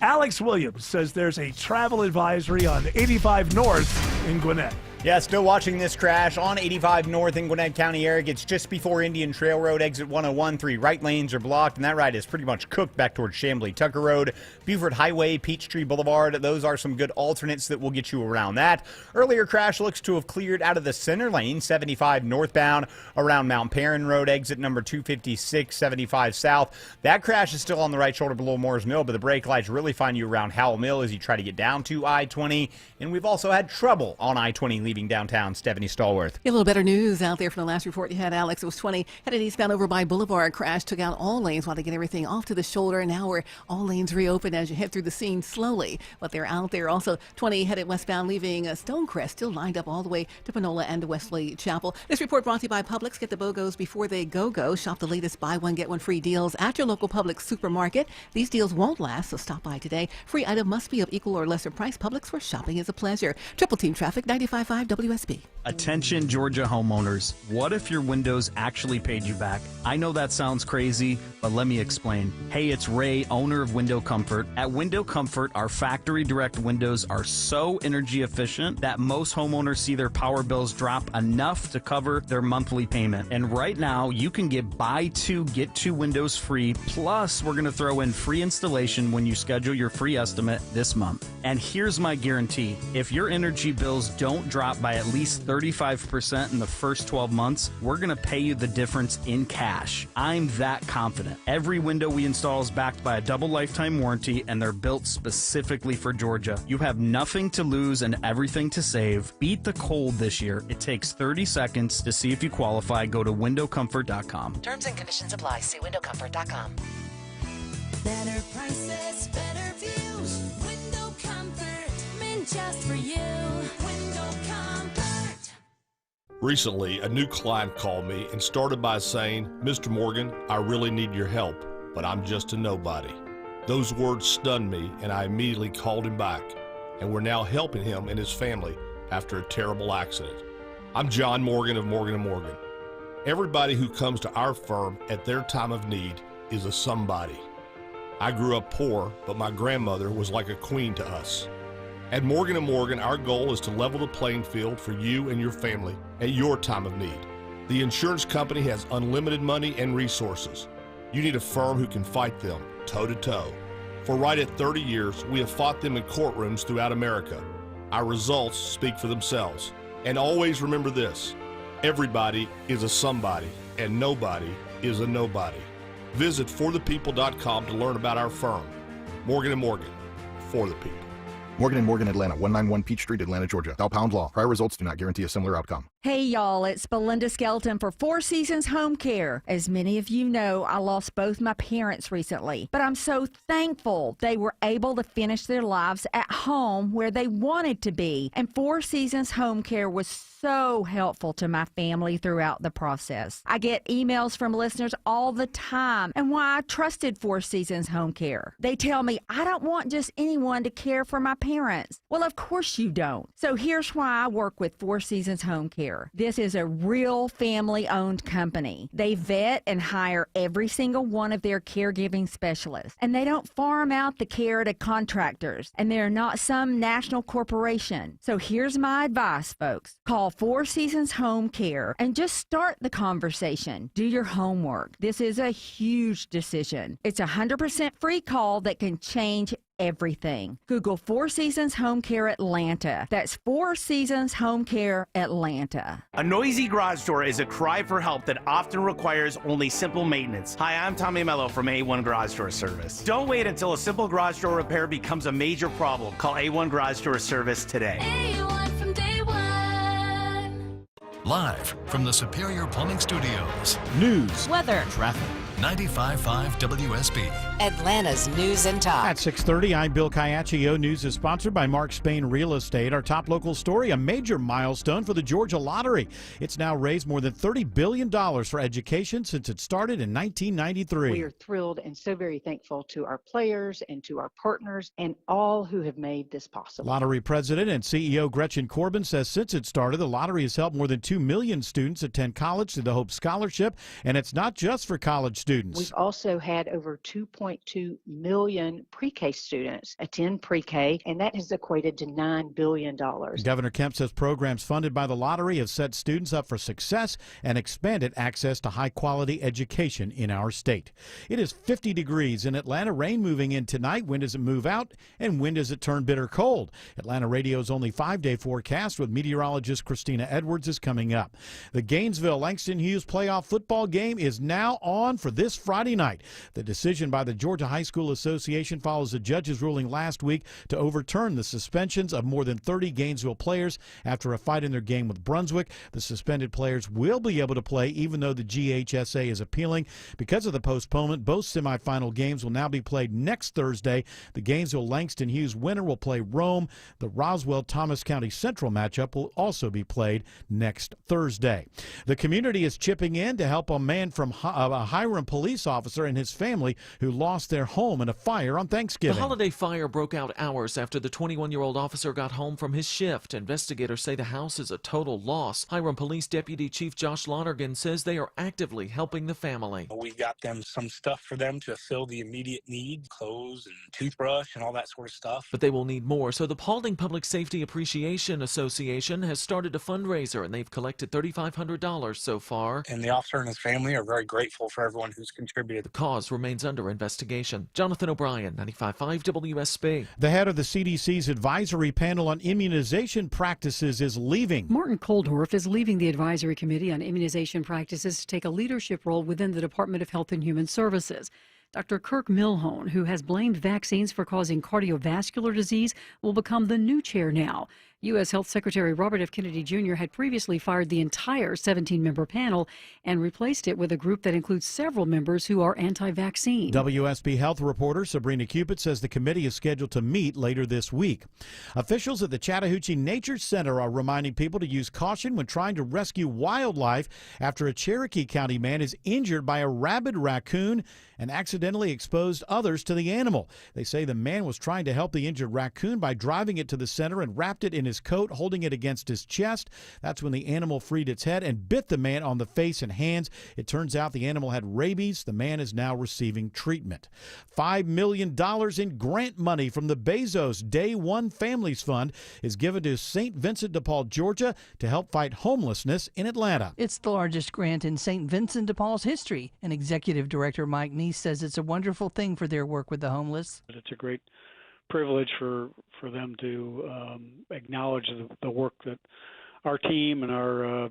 Alex Williams says there's a travel advisory on 85 North in Gwinnett. Yeah, still watching this crash on 85 North in Gwinnett County, Eric. It's just before Indian Trail Road, exit 101. 3 right lanes are blocked, and that ride is pretty much cooked back towards Chamblee Tucker Road. Buford Highway, Peachtree Boulevard, those are some good alternates that will get you around that. Earlier crash looks to have cleared out of the center lane, 75 northbound around Mount Perrin Road, exit number 256, 75 south. That crash is still on the right shoulder below Moore's Mill, but the brake lights really find you around Howell Mill as you try to get down to I-20. And we've also had trouble on I-20 leaving downtown. Stephanie Stallworth. A little better news out there from the last report you had, Alex. It was 20 headed eastbound over by Boulevard. Crash took out all lanes while they get everything off to the shoulder. Now we're all lanes reopened as you head through the scene slowly. But they're out there. Also 20 headed westbound leaving Stonecrest, still lined up all the way to Panola and Wesley Chapel. This report brought to you by Publix. Get the BOGOs before they go. Shop the latest buy one, get one free deals at your local Publix supermarket. These deals won't last, so stop by today. Free item must be of equal or lesser price. Publix, where shopping is a pleasure. Triple Team Traffic, 95.5 WSB. Attention Georgia homeowners, what if your windows actually paid you back? I know that sounds crazy, but let me explain. Hey, it's Ray, owner of Window Comfort. At Window Comfort, our factory direct windows are so energy efficient that most homeowners see their power bills drop enough to cover their monthly payment. And right now, you can get buy two, get two windows free. Plus, we're going to throw in free installation when you schedule your free estimate this month. And here's my guarantee. If your energy bills don't drop by at least 35% in the first 12 months, we're going to pay you the difference in cash. I'm that confident. Every window we install is backed by a double lifetime warranty, and they're built specifically for Georgia. You have nothing to lose and everything to save. Beat the cold this year. It takes 30 seconds to see if you qualify. Go to windowcomfort.com. Terms and conditions apply. See windowcomfort.com. Better prices, better views. Window Comfort, meant just for you. Window Comfort. Recently, a new client called me and started by saying, "Mr. Morgan, I really need your help, but I'm just a nobody." Those words stunned me, and I immediately called him back, and we're now helping him and his family after a terrible accident. I'm John Morgan of Morgan & Morgan. Everybody who comes to our firm at their time of need is a somebody. I grew up poor, but my grandmother was like a queen to us. At Morgan & Morgan, our goal is to level the playing field for you and your family at your time of need. The insurance company has unlimited money and resources. You need a firm who can fight them toe-to-toe. For right at 30 years, we have fought them in courtrooms throughout America. Our results speak for themselves. And always remember this: everybody is a somebody, and nobody is a nobody. Visit forthepeople.com to learn about our firm. Morgan & Morgan, for the people. Morgan & Morgan, Atlanta, 191 Peach Street, Atlanta, Georgia. Thou pound law. Prior results do not guarantee a similar outcome. Hey y'all, it's Belinda Skelton for Four Seasons Home Care. As many of you know, I lost both my parents recently, but I'm so thankful they were able to finish their lives at home where they wanted to be. And Four Seasons Home Care was so helpful to my family throughout the process. I get emails from listeners all the time and why I trusted Four Seasons Home Care. They tell me I don't want just anyone to care for my parents. Well, of course you don't. So here's why I work with Four Seasons Home Care. This is a real family-owned company. They vet and hire every single one of their caregiving specialists, and they don't farm out the care to contractors, and they're not some national corporation. So here's my advice, folks. Call Four Seasons Home Care and just start the conversation. Do your homework. This is a huge decision. It's a 100% free call that can change everything. Google Four Seasons Home Care Atlanta. That's Four Seasons Home Care Atlanta. A noisy garage door is a cry for help that often requires only simple maintenance. Hi, I'm Tommy Mello from A1 Garage Door Service. Don't wait until a simple garage door repair becomes a major problem. Call A1 Garage Door Service today. A1 from day one. Live from the Superior Plumbing Studios. News, weather, traffic. 95.5 WSB. Atlanta's News and Talk. At 6:30, I'm Bill Caiaccio. News is sponsored by Mark Spain Real Estate. Our top local story, a major milestone for the Georgia Lottery. It's now raised more than $30 billion for education since it started in 1993. We are thrilled and so very thankful to our players and to our partners and all who have made this possible. Lottery president and CEO Gretchen Corbin says since it started, the lottery has helped more than 2 million students attend college through the Hope Scholarship. And it's not just for college students. students. We've also had over 2.2 million pre-K students attend pre-K, and that has equated to $9 billion. Governor Kemp says programs funded by the lottery have set students up for success and expanded access to high-quality education in our state. It is 50 degrees in Atlanta. Rain moving in tonight. When does it move out? And when does it turn bitter cold? Atlanta Radio's only 5-day forecast with meteorologist Christina Edwards is coming up. The Gainesville-Langston Hughes playoff football game is now on for this Friday night. The decision by the Georgia High School Association follows a judge's ruling last week to overturn the suspensions of more than 30 Gainesville players after a fight in their game with Brunswick. The suspended players will be able to play even though the GHSA is appealing. Because of the postponement, both semifinal games will now be played next Thursday. The Gainesville-Langston Hughes winner will play Rome. The Roswell-Thomas County Central matchup will also be played next Thursday. The community is chipping in to help a man from a Hiram police officer and his family who lost their home in a fire on Thanksgiving. The holiday fire broke out hours after the 21-year-old officer got home from his shift. Investigators say the house is a total loss. Hiram Police Deputy Chief Josh Lonergan says they are actively helping the family. We got them some stuff for them to fill the immediate need, clothes and toothbrush and all that sort of stuff. But they will need more, so the Paulding Public Safety Appreciation Association has started a fundraiser, and they've collected $3,500 so far. And the officer and his family are very grateful for everyone who's contributed. The cause remains under investigation. Jonathan O'Brien, 95.5 WSB. The head of the CDC's advisory panel on immunization practices is leaving. Martin Koldorf is leaving the advisory committee on immunization practices to take a leadership role within the Department of Health and Human Services. Dr. Kirk Milhone, who has blamed vaccines for causing cardiovascular disease, will become the new chair now. U.S. Health Secretary Robert F. Kennedy Jr. had previously fired the entire 17-member panel and replaced it with a group that includes several members who are anti-vaccine. WSB Health reporter Sabrina Cupid says the committee is scheduled to meet later this week. Officials at the Chattahoochee Nature Center are reminding people to use caution when trying to rescue wildlife after a Cherokee County man is injured by a rabid raccoon and accidentally exposed others to the animal. They say the man was trying to help the injured raccoon by driving it to the center and wrapped it in his coat, holding it against his chest. That's when the animal freed its head and bit the man on the face and hands. It turns out the animal had rabies. The man is now receiving treatment. $5 million in grant money from the Bezos Day One Families Fund is given to St. Vincent de Paul, Georgia, to help fight homelessness in Atlanta. It's the largest grant in St. Vincent de Paul's history, and Executive Director Mike Neese says it's a wonderful thing for their work with the homeless. It's a great privilege for them to acknowledge the work that our team and our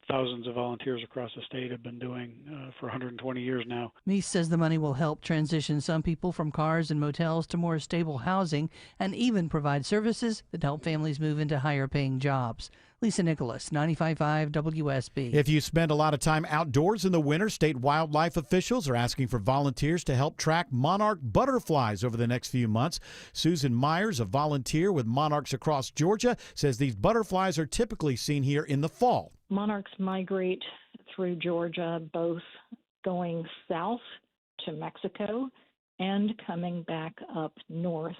thousands of volunteers across the state have been doing for 120 years now. Neese says the money will help transition some people from cars and motels to more stable housing and even provide services that help families move into higher paying jobs. Lisa Nicholas, 95.5 WSB. If you spend a lot of time outdoors in the winter, state wildlife officials are asking for volunteers to help track monarch butterflies over the next few months. Susan Myers, a volunteer with Monarchs Across Georgia, says these butterflies are typically seen here in the fall. Monarchs migrate through Georgia, both going south to Mexico and coming back up north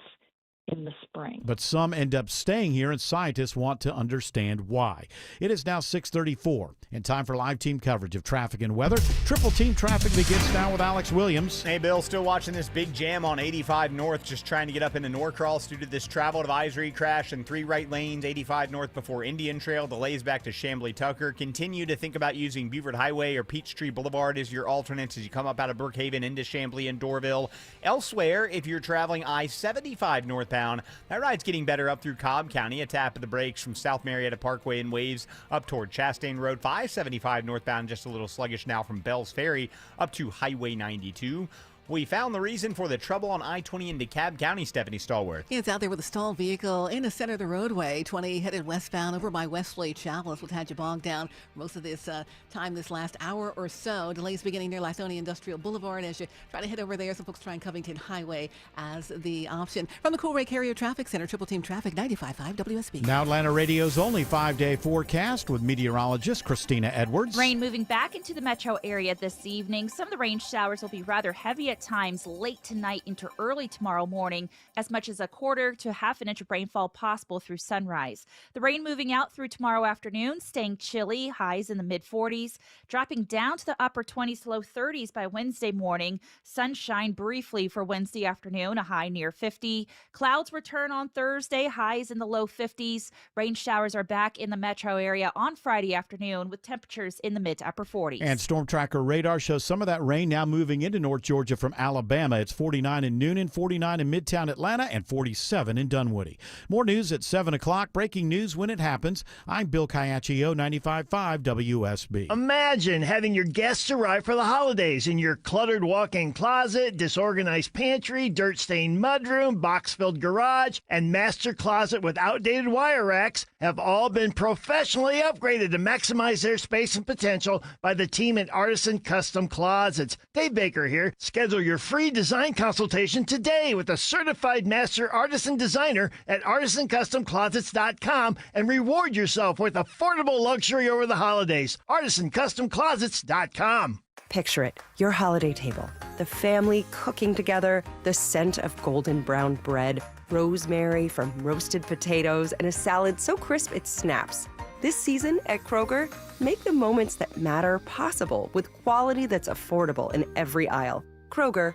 in the spring. But some end up staying here, and scientists want to understand why. It is now 6:34, and time for live team coverage of traffic and weather. Triple Team Traffic begins now with Alex Williams. Hey, Bill, still watching this big jam on 85 North, just trying to get up into Norcross due to this travel advisory crash in 3 right lanes, 85 North before Indian Trail, delays back to Chamblee-Tucker. Continue to think about using Beaufort Highway or Peachtree Boulevard as your alternates as you come up out of Brookhaven into Chamblee and Dorville. Elsewhere, if you're traveling I-75 northbound, that ride's getting better up through Cobb County. A tap of the brakes from South Marietta Parkway and Waves up toward Chastain Road. 575 northbound, just a little sluggish now from Bells Ferry up to Highway 92. We found the reason for the trouble on I-20 in DeKalb County, Stephanie Stallworth. It's out there with a stalled vehicle in the center of the roadway. 20 headed westbound over by Wesley Chapel. That's what had you bogged down most of this time this last hour or so. Delays beginning near Lithonia Industrial Boulevard as you try to head over there. Some folks trying Covington Highway as the option. From the Coolray Carrier Traffic Center, Triple Team Traffic, 95.5 WSB. Now Atlanta Radio's only 5-day forecast with meteorologist Christina Edwards. Rain moving back into the metro area this evening. Some of the rain showers will be rather heavy at at times late tonight into early tomorrow morning, as much as 1/4 to 1/2 inch of rainfall possible through sunrise. The rain moving out through tomorrow afternoon, staying chilly, highs in the mid-40s, dropping down to the upper 20s to low 30s by Wednesday morning. Sunshine briefly for Wednesday afternoon, a high near 50. Clouds return on Thursday, highs in the low 50s. Rain showers are back in the metro area on Friday afternoon with temperatures in the mid to upper 40s. And Storm Tracker radar shows some of that rain now moving into North Georgia from Alabama. It's 49 in Noonan, 49 in Midtown Atlanta, and 47 in Dunwoody. More news at 7 o'clock. Breaking news when it happens. I'm Bill Caiaccio, 95.5 WSB. Imagine having your guests arrive for the holidays in your cluttered walk-in closet, disorganized pantry, dirt-stained mudroom, box-filled garage, and master closet with outdated wire racks have all been professionally upgraded to maximize their space and potential by the team at Artisan Custom Closets. Dave Baker here. Schedule your free design consultation today with a certified master artisan designer at artisancustomclosets.com and reward yourself with affordable luxury over the holidays. artisancustomclosets.com. Picture it, your holiday table, the family cooking together, the scent of golden brown bread, rosemary from roasted potatoes, and a salad so crisp it snaps. This season at Kroger, make the moments that matter possible with quality that's affordable in every aisle. Kroger,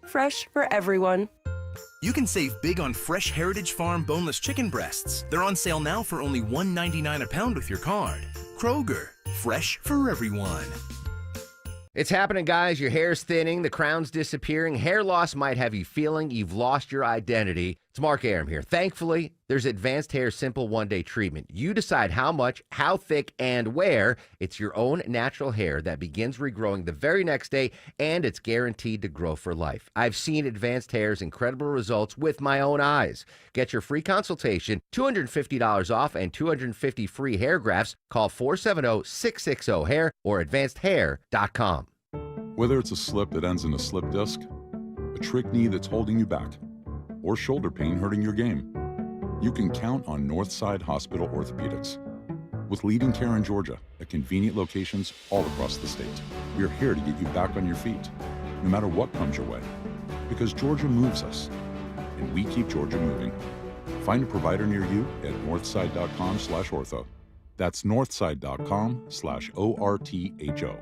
fresh for everyone. You can save big on fresh Heritage Farm boneless chicken breasts. They're on sale now for only $1.99 a pound with your card. Kroger, fresh for everyone. It's happening, guys. Your hair's thinning, the crown's disappearing. Hair loss might have you feeling you've lost your identity. It's Mark Arum here. Thankfully, there's Advanced Hair Simple One-Day Treatment. You decide how much, how thick, and where. It's your own natural hair that begins regrowing the very next day, and it's guaranteed to grow for life. I've seen Advanced Hair's incredible results with my own eyes. Get your free consultation, $250 off, and 250 free hair grafts. Call 470-660-HAIR or advancedhair.com. Whether it's a slip that ends in a slip disc, a trick knee that's holding you back, or shoulder pain hurting your game, you can count on Northside Hospital Orthopedics. With leading care in Georgia at convenient locations all across the state, we're here to get you back on your feet, no matter what comes your way. Because Georgia moves us, and we keep Georgia moving. Find a provider near you at northside.com/ortho. That's northside.com/ORTHO.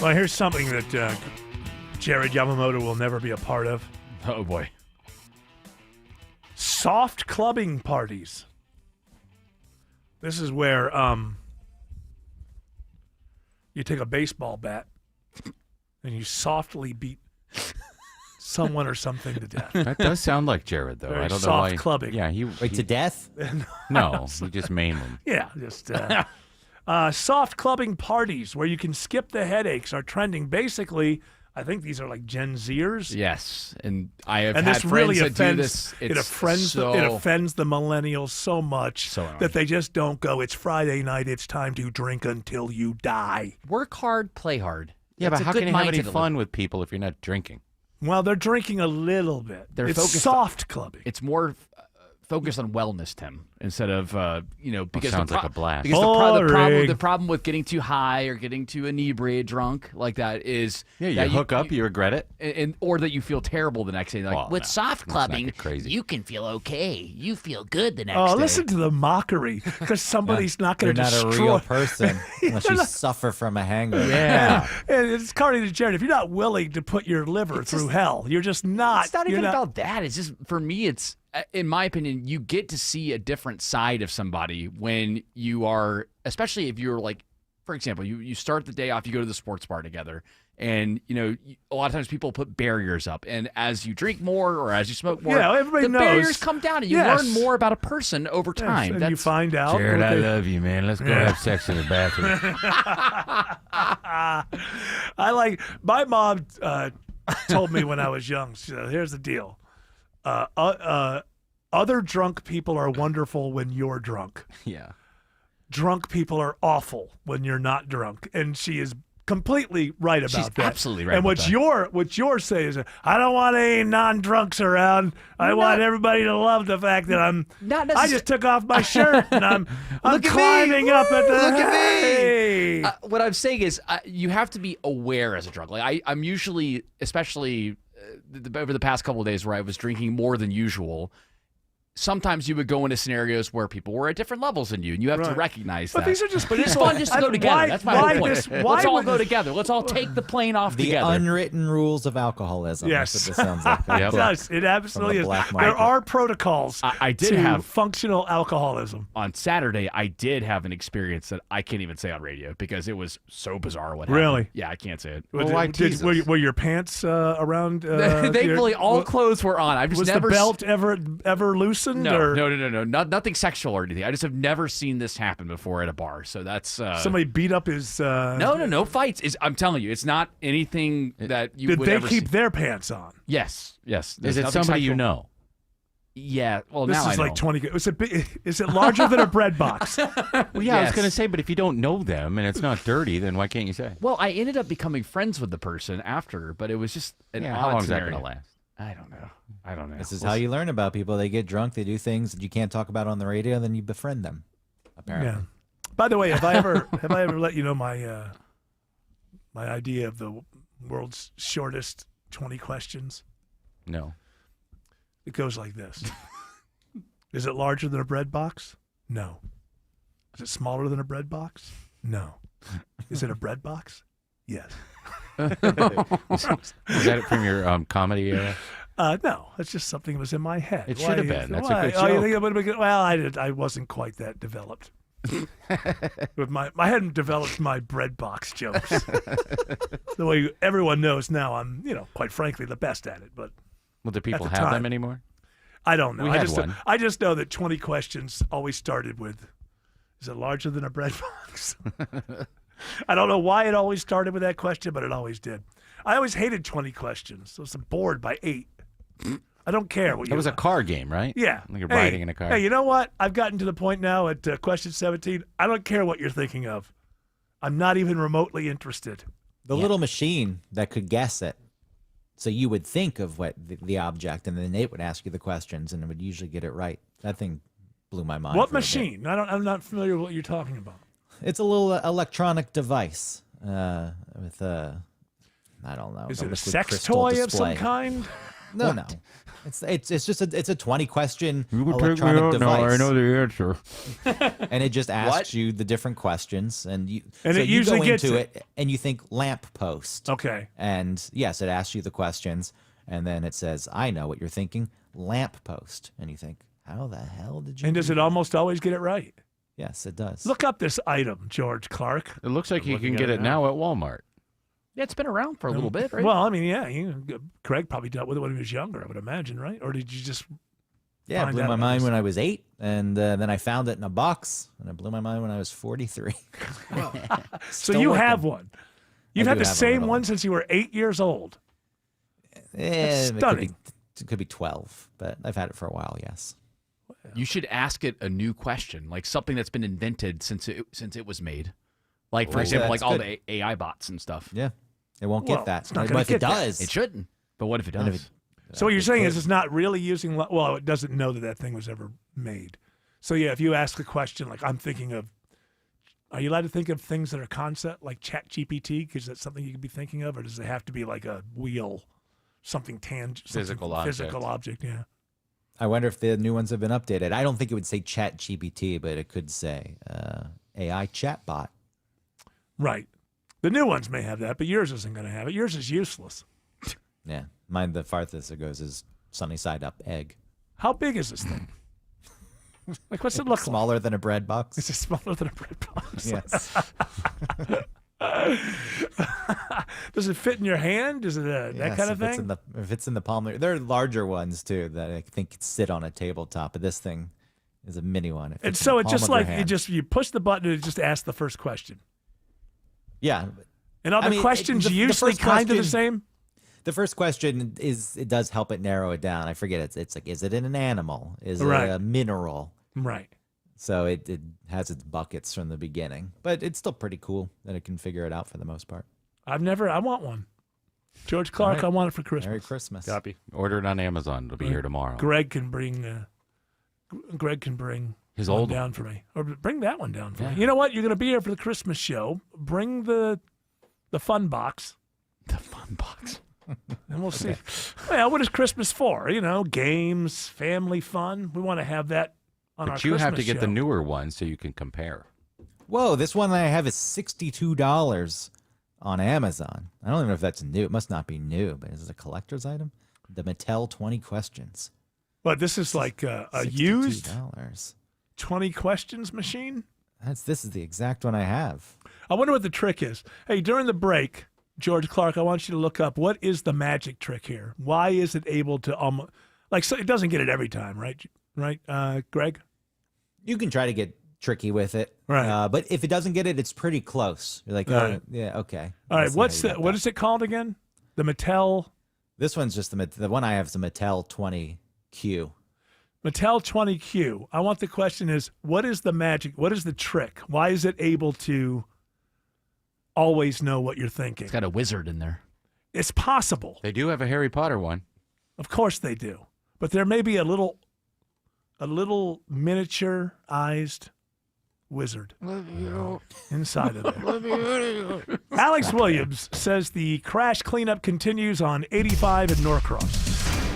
Well, here's something that Jared Yamamoto will never be a part of. Oh, boy. Soft clubbing parties. This is where you take a baseball bat and you softly beat someone or something to death. That does sound like Jared, though. Very I don't know soft why. clubbing. Yeah, to death? No, he just maimed him. Yeah, just soft clubbing parties where you can skip the headaches are trending. Basically, I think these are like Gen Zers. Yes, and I have and had this friends really that offends, do this. It offends the millennials so much that they just don't go, it's Friday night, it's time to drink until you die. Work hard, play hard. Yeah, That's but a how good can you have any mindset to fun live. with people if you're not drinking? Well, they're drinking a little bit. They're it's focused soft clubbing. It's more focused on wellness, Tim, instead of because sounds like a blast. Because the problem with getting too high or getting too inebriated, drunk like that is you that hook up, you regret it, or that you feel terrible the next day. Like Well, with no, soft let's not clubbing, get crazy. you can feel okay. You feel good the next Oh, day. listen to the mockery because somebody's not going to You're not destroy. a real person unless you suffer from a hangover. Yeah. And it's according to Jared, if you're not willing to put your liver through hell, you're just not. It's not you're even about that. It's just, for me, it's, in my opinion, you get to see a different side of somebody when you are, especially if you're like, for example, you start the day off, you go to the sports bar together, and, a lot of times people put barriers up, and as you drink more or as you smoke more, everybody the knows. barriers come down, and you learn more about a person over time. And you find out. Jared, I love you, man. Let's go have sex in the bathroom. I like, my mom told me when I was young, she said, here's the deal. Other drunk people are wonderful when you're drunk. Yeah. Drunk people are awful when you're not drunk. And she is completely right about She's that. absolutely right And about that. what you're saying is, I don't want any non-drunks around. I want everybody to love the fact that I just took off my shirt and I'm Look at me. climbing up at the. Look at me. Hey. What I'm saying is, you have to be aware as a drunk. Like I'm usually, especially over the past couple of days where I was drinking more than usual. Sometimes you would go into scenarios where people were at different levels than you, and you have to recognize But that. these are just But it's people- fun just to go together. why- That's my why whole point. this- why Let's all would go this- together. Let's all take the plane off The together. unwritten rules of alcoholism. Yes. That's what this sounds like. It does. It absolutely is. black There market. are protocols I did to have functional alcoholism. on Saturday. I did have an experience that I can't even say on radio because it was so bizarre. What Really? happened. Yeah, I can't say it. Were your pants around? Thankfully, your- all clothes were on. I've just was never the belt ever loosened? No, or no. Nothing sexual or anything. I just have never seen this happen before at a bar. So that's somebody beat up his. No fights. I'm telling you, it's not anything that you Did would they ever keep see. their pants on? Yes. Is There's it nothing somebody you sexual. know? Yeah. Well, This now is I like know. 20. Is it larger than a bread box? Well, yeah, I was Yes. going to say, but if you don't know them and it's not dirty, then why can't you say? Well, I ended up becoming friends with the person after, but it was just an Yeah, odd how long is that scenario. going to last? I don't know. This is how you learn about people. They get drunk, they do things that you can't talk about on the radio, then you befriend them. Apparently. Yeah. By the way, have I ever let you know my my idea of the world's shortest 20 questions? No. It goes like this. Is it larger than a bread box? No. Is it smaller than a bread box? No. Is it a bread box? Yes. Is that from your comedy era? No, it's just something that was in my head. It should have been. That's a good Oh, you joke. think it would have been good? Well, I wasn't quite that developed. With I hadn't developed my bread box jokes. The way everyone knows now, I'm, quite frankly, the best at it. But Well, do people at the have them time, anymore? I don't know. We had one. I just know that 20 questions always started with, "Is it larger than a bread box?" I don't know why it always started with that question, but it always did. I always hated 20 questions. I was bored by 8. I don't care what you. It was a car game, right? Yeah. Like you're Hey, riding in a car. Hey, you know what? I've gotten to the point now at question 17. I don't care what you're thinking of. I'm not even remotely interested. The little machine that could guess it. So you would think of what the object, and then it would ask you the questions, and it would usually get it right. That thing blew my mind. What for a bit. machine? I'm not familiar with what you're talking about. It's a little electronic device with I don't know. Is a it a liquid sex crystal toy display. of some kind? No. It's just a 20 question You would take me electronic out device. now. I know the answer. And it just asks What? you the different questions, and you And so it you usually go gets into it. it and you think lamp post. Okay. And yes, it asks you the questions, and then it says, "I know what you're thinking, lamp post," and you think, "How the hell did you?" And does do it that?" almost always get it right? Yes, it does. Look up this item, George Clark. It looks like I'm you looking can at get it it now at Walmart. Yeah, it's been around for a little bit, right? Well, I mean, yeah. Craig probably dealt with it when he was younger, I would imagine, right? Or did you just? Yeah, it find blew out my about mind this? when I was 8, and then I found it in a box, and it blew my mind when I was 43. So Still you working. have one. You've I had do the have a same little one since you were 8 years old. It could stunning. it could be 12, but I've had it for a while. Yes. You should ask it a new question, like something that's been invented since it was made. Like, for Oh, example, that's like all good. the AI bots and stuff. Yeah, it won't Well, get that. it's not But gonna if get it that. does, It shouldn't. But what if it And if does? So what you're it saying is could. it's not really using. Well, it doesn't know that thing was ever made. So yeah, if you ask a question like I'm thinking of, are you allowed to think of things that are concept like Chat GPT? Because that's something you could be thinking of, or does it have to be like a wheel, something tangible, Physical object. Physical object, yeah. I wonder if the new ones have been updated. I don't think it would say Chat GPT, but it could say AI chatbot. Right. The new ones may have that, but yours isn't going to have it. Yours is useless. Yeah, mine. The farthest it goes is sunny side up egg. How big is this thing? Like, what's it look Smaller than a bread box. like? Is it smaller than a bread box? Yes. Does it fit in your hand? Is it that Yes, kind of if it's thing? if it's in the palm, there are larger ones too that I think sit on a tabletop. But this thing is a mini one. It And fits in so the it palm just of your like hand. you push the button and it just asks the first question. Yeah. And are I the mean, questions the usually first kind of the question- same? The first question it does help it narrow it down. I forget it's like, is it an animal? Is Right. it a mineral? Right. So it has its buckets from the beginning, but it's still pretty cool that it can figure it out for the most part. I want one. George Clark, All right. I want it for Christmas. Merry Christmas. Copy. Order it on Amazon. It'll be here tomorrow. Greg can bring His one old down one. for me, or bring that one down for Yeah. me. You know what? You're going to be here for the Christmas show. Bring the fun box. And we'll see. Well, what is Christmas for? Games, family fun. We want to have that on our But you Christmas have to get show. the newer one so you can compare. Whoa, this one that I have is $62 on Amazon. I don't even know if that's new. It must not be new, but is it a collector's item? The Mattel 20 questions. But this is like a used $62. 20 questions machine? This is the exact one I have. I wonder what the trick is. Hey, during the break, George Clark, I want you to look up what is the magic trick here. Why is it able to so it doesn't get it every time, right? Right, Greg? You can try to get tricky with it, right? But if it doesn't get it, it's pretty close. You're like, Right. yeah, okay. All right, Let's see how you got what that. is it called again? The Mattel. This one's just the one I have is the Mattel 20Q. Mattel 20Q. I want the question is, what is the magic? What is the trick? Why is it able to always know what you're thinking? It's got a wizard in there. It's possible. They do have a Harry Potter one. Of course they do. But there may be a little miniaturized wizard inside of there. Alex Williams says the crash cleanup continues on 85 at Norcross.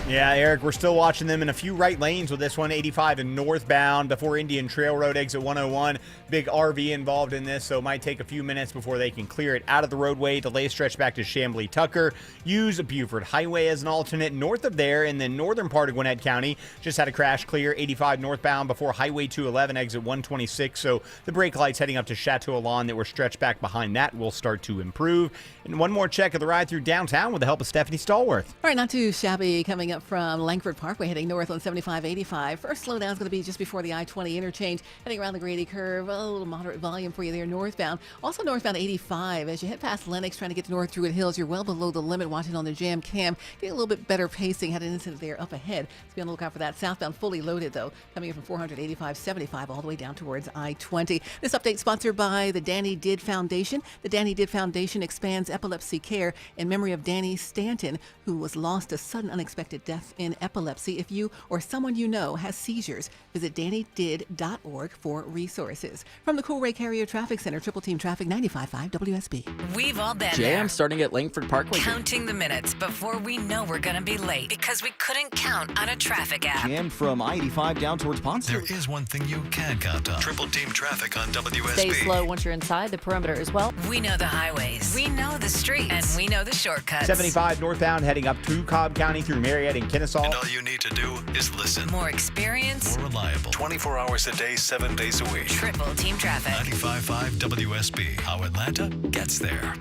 Yeah, Eric, we're still watching them in a few right lanes with this one, 85 and northbound before Indian Trail Road exit 101. Big RV involved in this, so it might take a few minutes before they can clear it out of the roadway. Delays stretch back to Chamblee Tucker. Use Buford Highway as an alternate north of there in the northern part of Gwinnett County. Just had a crash clear, 85 northbound before Highway 211 exit 126. So the brake lights heading up to Chateau Alon that were stretched back behind that will start to improve. And one more check of the ride through downtown with the help of Stephanie Stallworth. All right, not too shabby coming up from Langford Parkway, heading north on 75-85. First slowdown is going to be just before the I-20 interchange, heading around the Grady Curve. A little moderate volume for you there northbound. Also northbound 85. As you head past Lenox, trying to get to North Druid Hills, you're well below the limit watching on the jam cam. Getting a little bit better pacing. Had an incident there up ahead. So be on the lookout for that. Southbound fully loaded, though, coming in from 485-75 all the way down towards I-20. This update sponsored by the Danny Did Foundation. The Danny Did Foundation expands epilepsy care in memory of Danny Stanton, who was lost to sudden unexpected death in epilepsy. If you or someone you know has seizures, visit DannyDid.org for resources. From the Cool Ray Carrier Traffic Center, Triple Team Traffic 95.5 WSB. We've all been Jam there. starting at Langford Parkway. Counting the minutes before we know we're going to be late because we couldn't count on a traffic app. Jammed from I-85 down towards Ponce. There is one thing you can count on. Triple Team Traffic on WSB. Stay slow once you're inside the perimeter as well. We know the highways. We know the streets. And we know the shortcuts. 75 northbound heading up to Cobb County through Marietta and Kennesaw. And all you need to do is listen. More experience. More reliable. 24 hours a day, 7 days a week. Triple Team Traffic. 95.5 WSB. How Atlanta gets there.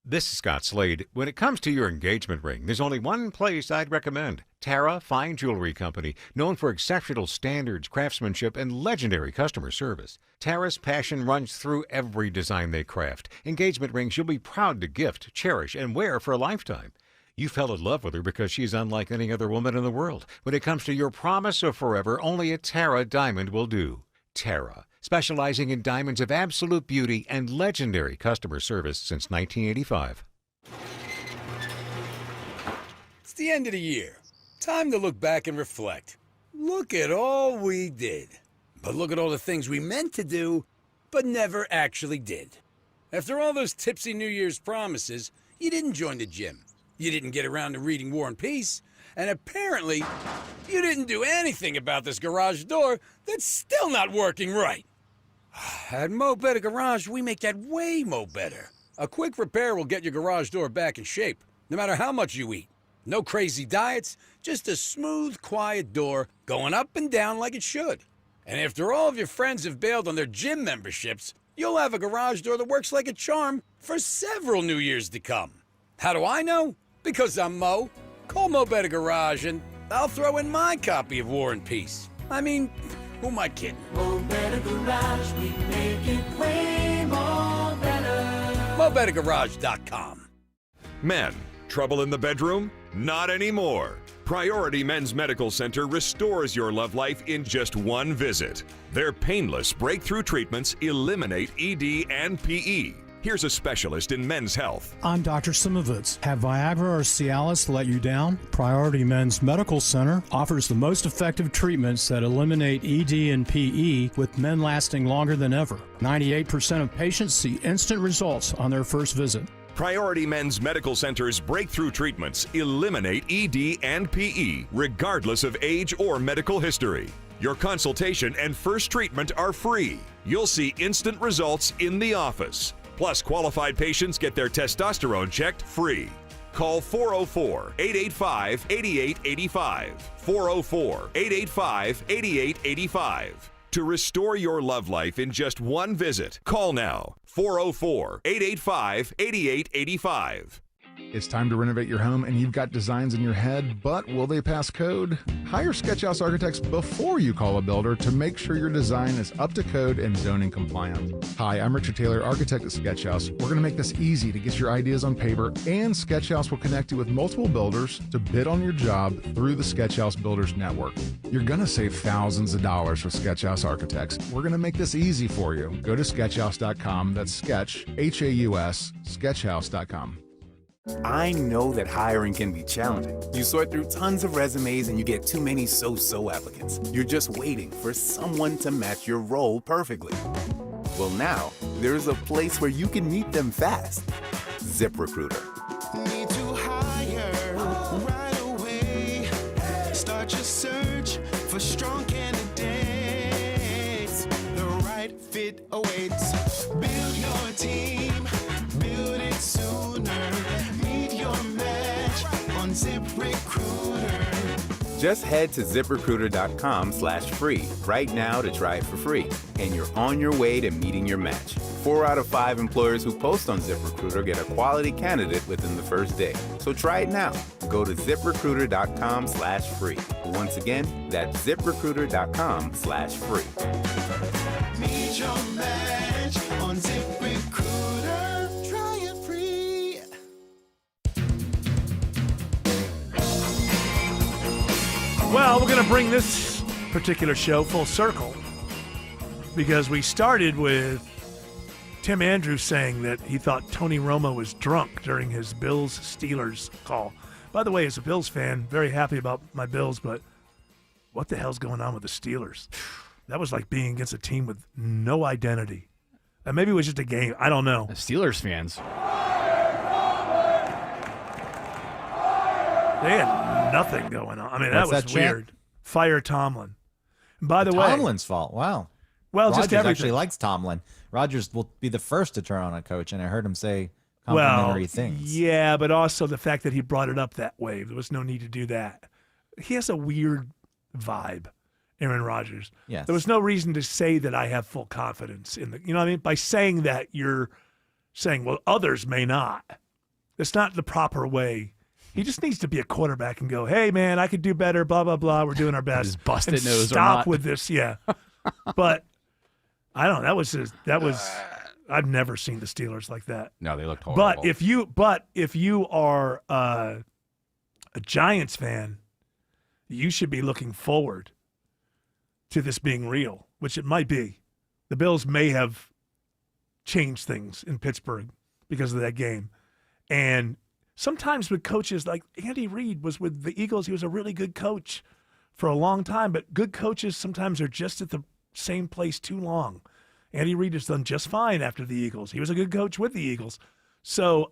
This is Scott Slade. When it comes to your engagement ring, there's only one place I'd recommend. Tara Fine Jewelry Company, known for exceptional standards, craftsmanship, and legendary customer service. Tara's passion runs through every design they craft. Engagement rings you'll be proud to gift, cherish, and wear for a lifetime. You fell in love with her because she's unlike any other woman in the world. When it comes to your promise of forever, only a Tara diamond will do. Tara, specializing in diamonds of absolute beauty and legendary customer service since 1985. It's the end of the year. Time to look back and reflect. Look at all we did. But look at all the things we meant to do, but never actually did. After all those tipsy New Year's promises, you didn't join the gym. You didn't get around to reading War and Peace. And apparently, you didn't do anything about this garage door that's still not working right. At Mo Better Garage, we make that way mo better. A quick repair will get your garage door back in shape, no matter how much you eat. No crazy diets, just a smooth, quiet door going up and down like it should. And after all of your friends have bailed on their gym memberships, you'll have a garage door that works like a charm for several New Years to come. How do I know? Because I'm Mo. Call Mo Better Garage and I'll throw in my copy of War and Peace. I mean, who am I kidding? Mo Better Garage, we make it way more better. MoBetterGarage.com. Men, trouble in the bedroom? Not anymore. Priority Men's Medical Center restores your love life in just one visit. Their painless breakthrough treatments eliminate ED and PE. Here's a specialist in men's health. I'm Dr. Simovitz. Have Viagra or Cialis let you down? Priority Men's Medical Center offers the most effective treatments that eliminate ED and PE, with men lasting longer than ever. 98% of patients see instant results on their first visit. Priority Men's Medical Center's breakthrough treatments eliminate ED and PE, regardless of age or medical history. Your consultation and first treatment are free. You'll see instant results in the office. Plus, qualified patients get their testosterone checked free. Call 404-885-8885. 404-885-8885. To restore your love life in just one visit, call now. 404-885-8885. It's time to renovate your home and you've got designs in your head, but will they pass code? Hire Sketchhouse Architects before you call a builder to make sure your design is up to code and zoning compliant. Hi, I'm Richard Taylor, architect at Sketchhouse. We're going to make this easy to get your ideas on paper, and Sketchhouse will connect you with multiple builders to bid on your job through the Sketchhouse Builders Network. You're going to save thousands of dollars with Sketchhouse Architects. We're going to make this easy for you. Go to sketchhouse.com. That's sketch, H-A-U-S, sketchhouse.com. I know that hiring can be challenging. You sort through tons of resumes and you get too many so-so applicants. You're just waiting for someone to match your role perfectly. Well, now, there's a place where you can meet them fast. ZipRecruiter. Need to hire right away. Start your search for strong candidates. The right fit awaits. Build your team. Build it sooner. Meet your match on ZipRecruiter. Just head to ZipRecruiter.com/free right now to try it for free. And you're on your way to meeting your match. 4 out of 5 employers who post on ZipRecruiter get a quality candidate within the first day. So try it now. Go to ZipRecruiter.com/free. Once again, that's ZipRecruiter.com/free. Meet your match on ZipRecruiter. Try it free. Well, we're going to bring this particular show full circle because we started with Tim Andrews saying that he thought Tony Romo was drunk during his Bills-Steelers call. By the way, as a Bills fan, very happy about my Bills, but what the hell's going on with the Steelers? That was like being against a team with no identity. And maybe it was just a game. I don't know. The Steelers fans. They had nothing going on. I mean, that What's was that chant? weird. Fire Tomlin. And by the way, Tomlin's fault. Wow. Well, Rodgers just everything. actually likes Tomlin. Rodgers will be the first to turn on a coach, and I heard him say complimentary things. Yeah, but also the fact that he brought it up that way. There was no need to do that. He has a weird vibe, Aaron Rodgers. Yes. There was no reason to say that I have full confidence in the, you know what I mean? By saying that, you're saying, well, others may not. It's not the proper way. He just needs to be a quarterback and go, hey, man, I could do better, blah, blah, blah. We're doing our best. His busted and nose or stop not. with this, yeah. But I don't know. That was I've never seen the Steelers like that. No, they looked horrible. But if you are a Giants fan, you should be looking forward to this being real, which it might be. The Bills may have changed things in Pittsburgh because of that game. And sometimes with coaches, like Andy Reid was with the Eagles, he was a really good coach for a long time, but good coaches sometimes are just at the same place too long. Andy Reid has done just fine after the Eagles. He was a good coach with the Eagles. So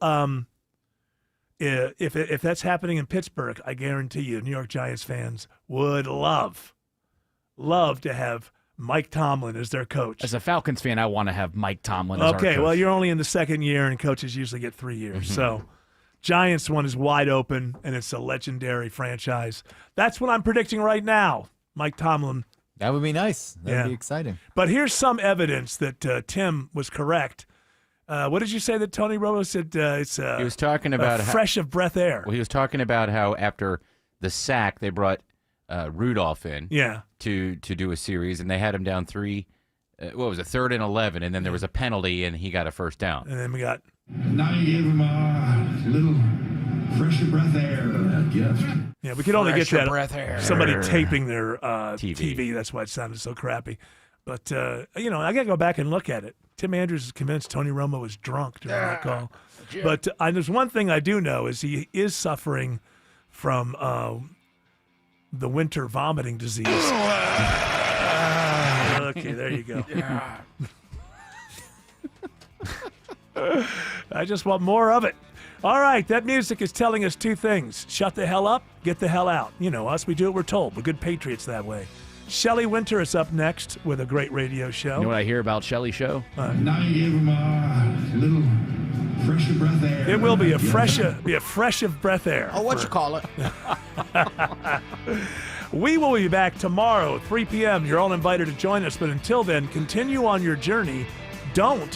if that's happening in Pittsburgh, I guarantee you New York Giants fans would love to have Mike Tomlin as their coach. As a Falcons fan, I want to have Mike Tomlin as our Okay, coach. well, you're only in the second year, and coaches usually get 3 years. So Giants one is wide open, and it's a legendary franchise. That's what I'm predicting right now. Mike Tomlin. That would be nice. That would be exciting. But here's some evidence that Tim was correct. What did you say that Tony Romo said? It's he was talking about fresh of breath air. Well, he was talking about how after the sack, they brought Rudolph in to do a series, and they had him down 3. What was it, 3rd and 11, and then there was a penalty, and he got a first down. And then we got. Now you gave him a little fresh of breath air gift. Yeah, we could only get Fresh that breath air. somebody taping their TV. That's why it sounded so crappy. But I got to go back and look at it. Tim Andrews is convinced Tony Romo was drunk during that call. But there's one thing I do know is he is suffering from the winter vomiting disease. Okay, there you go. I just want more of it. All right, that music is telling us two things. Shut the hell up, get the hell out. You know us, we do what we're told. We're good patriots that way. Shelley Winter is up next with a great radio show. You know what I hear about Shelley's show? Now you give him a little fresh of breath air. It will be a fresh of breath air. Oh, what you call it? We will be back tomorrow, 3 p.m. You're all invited to join us, but until then, continue on your journey. Don't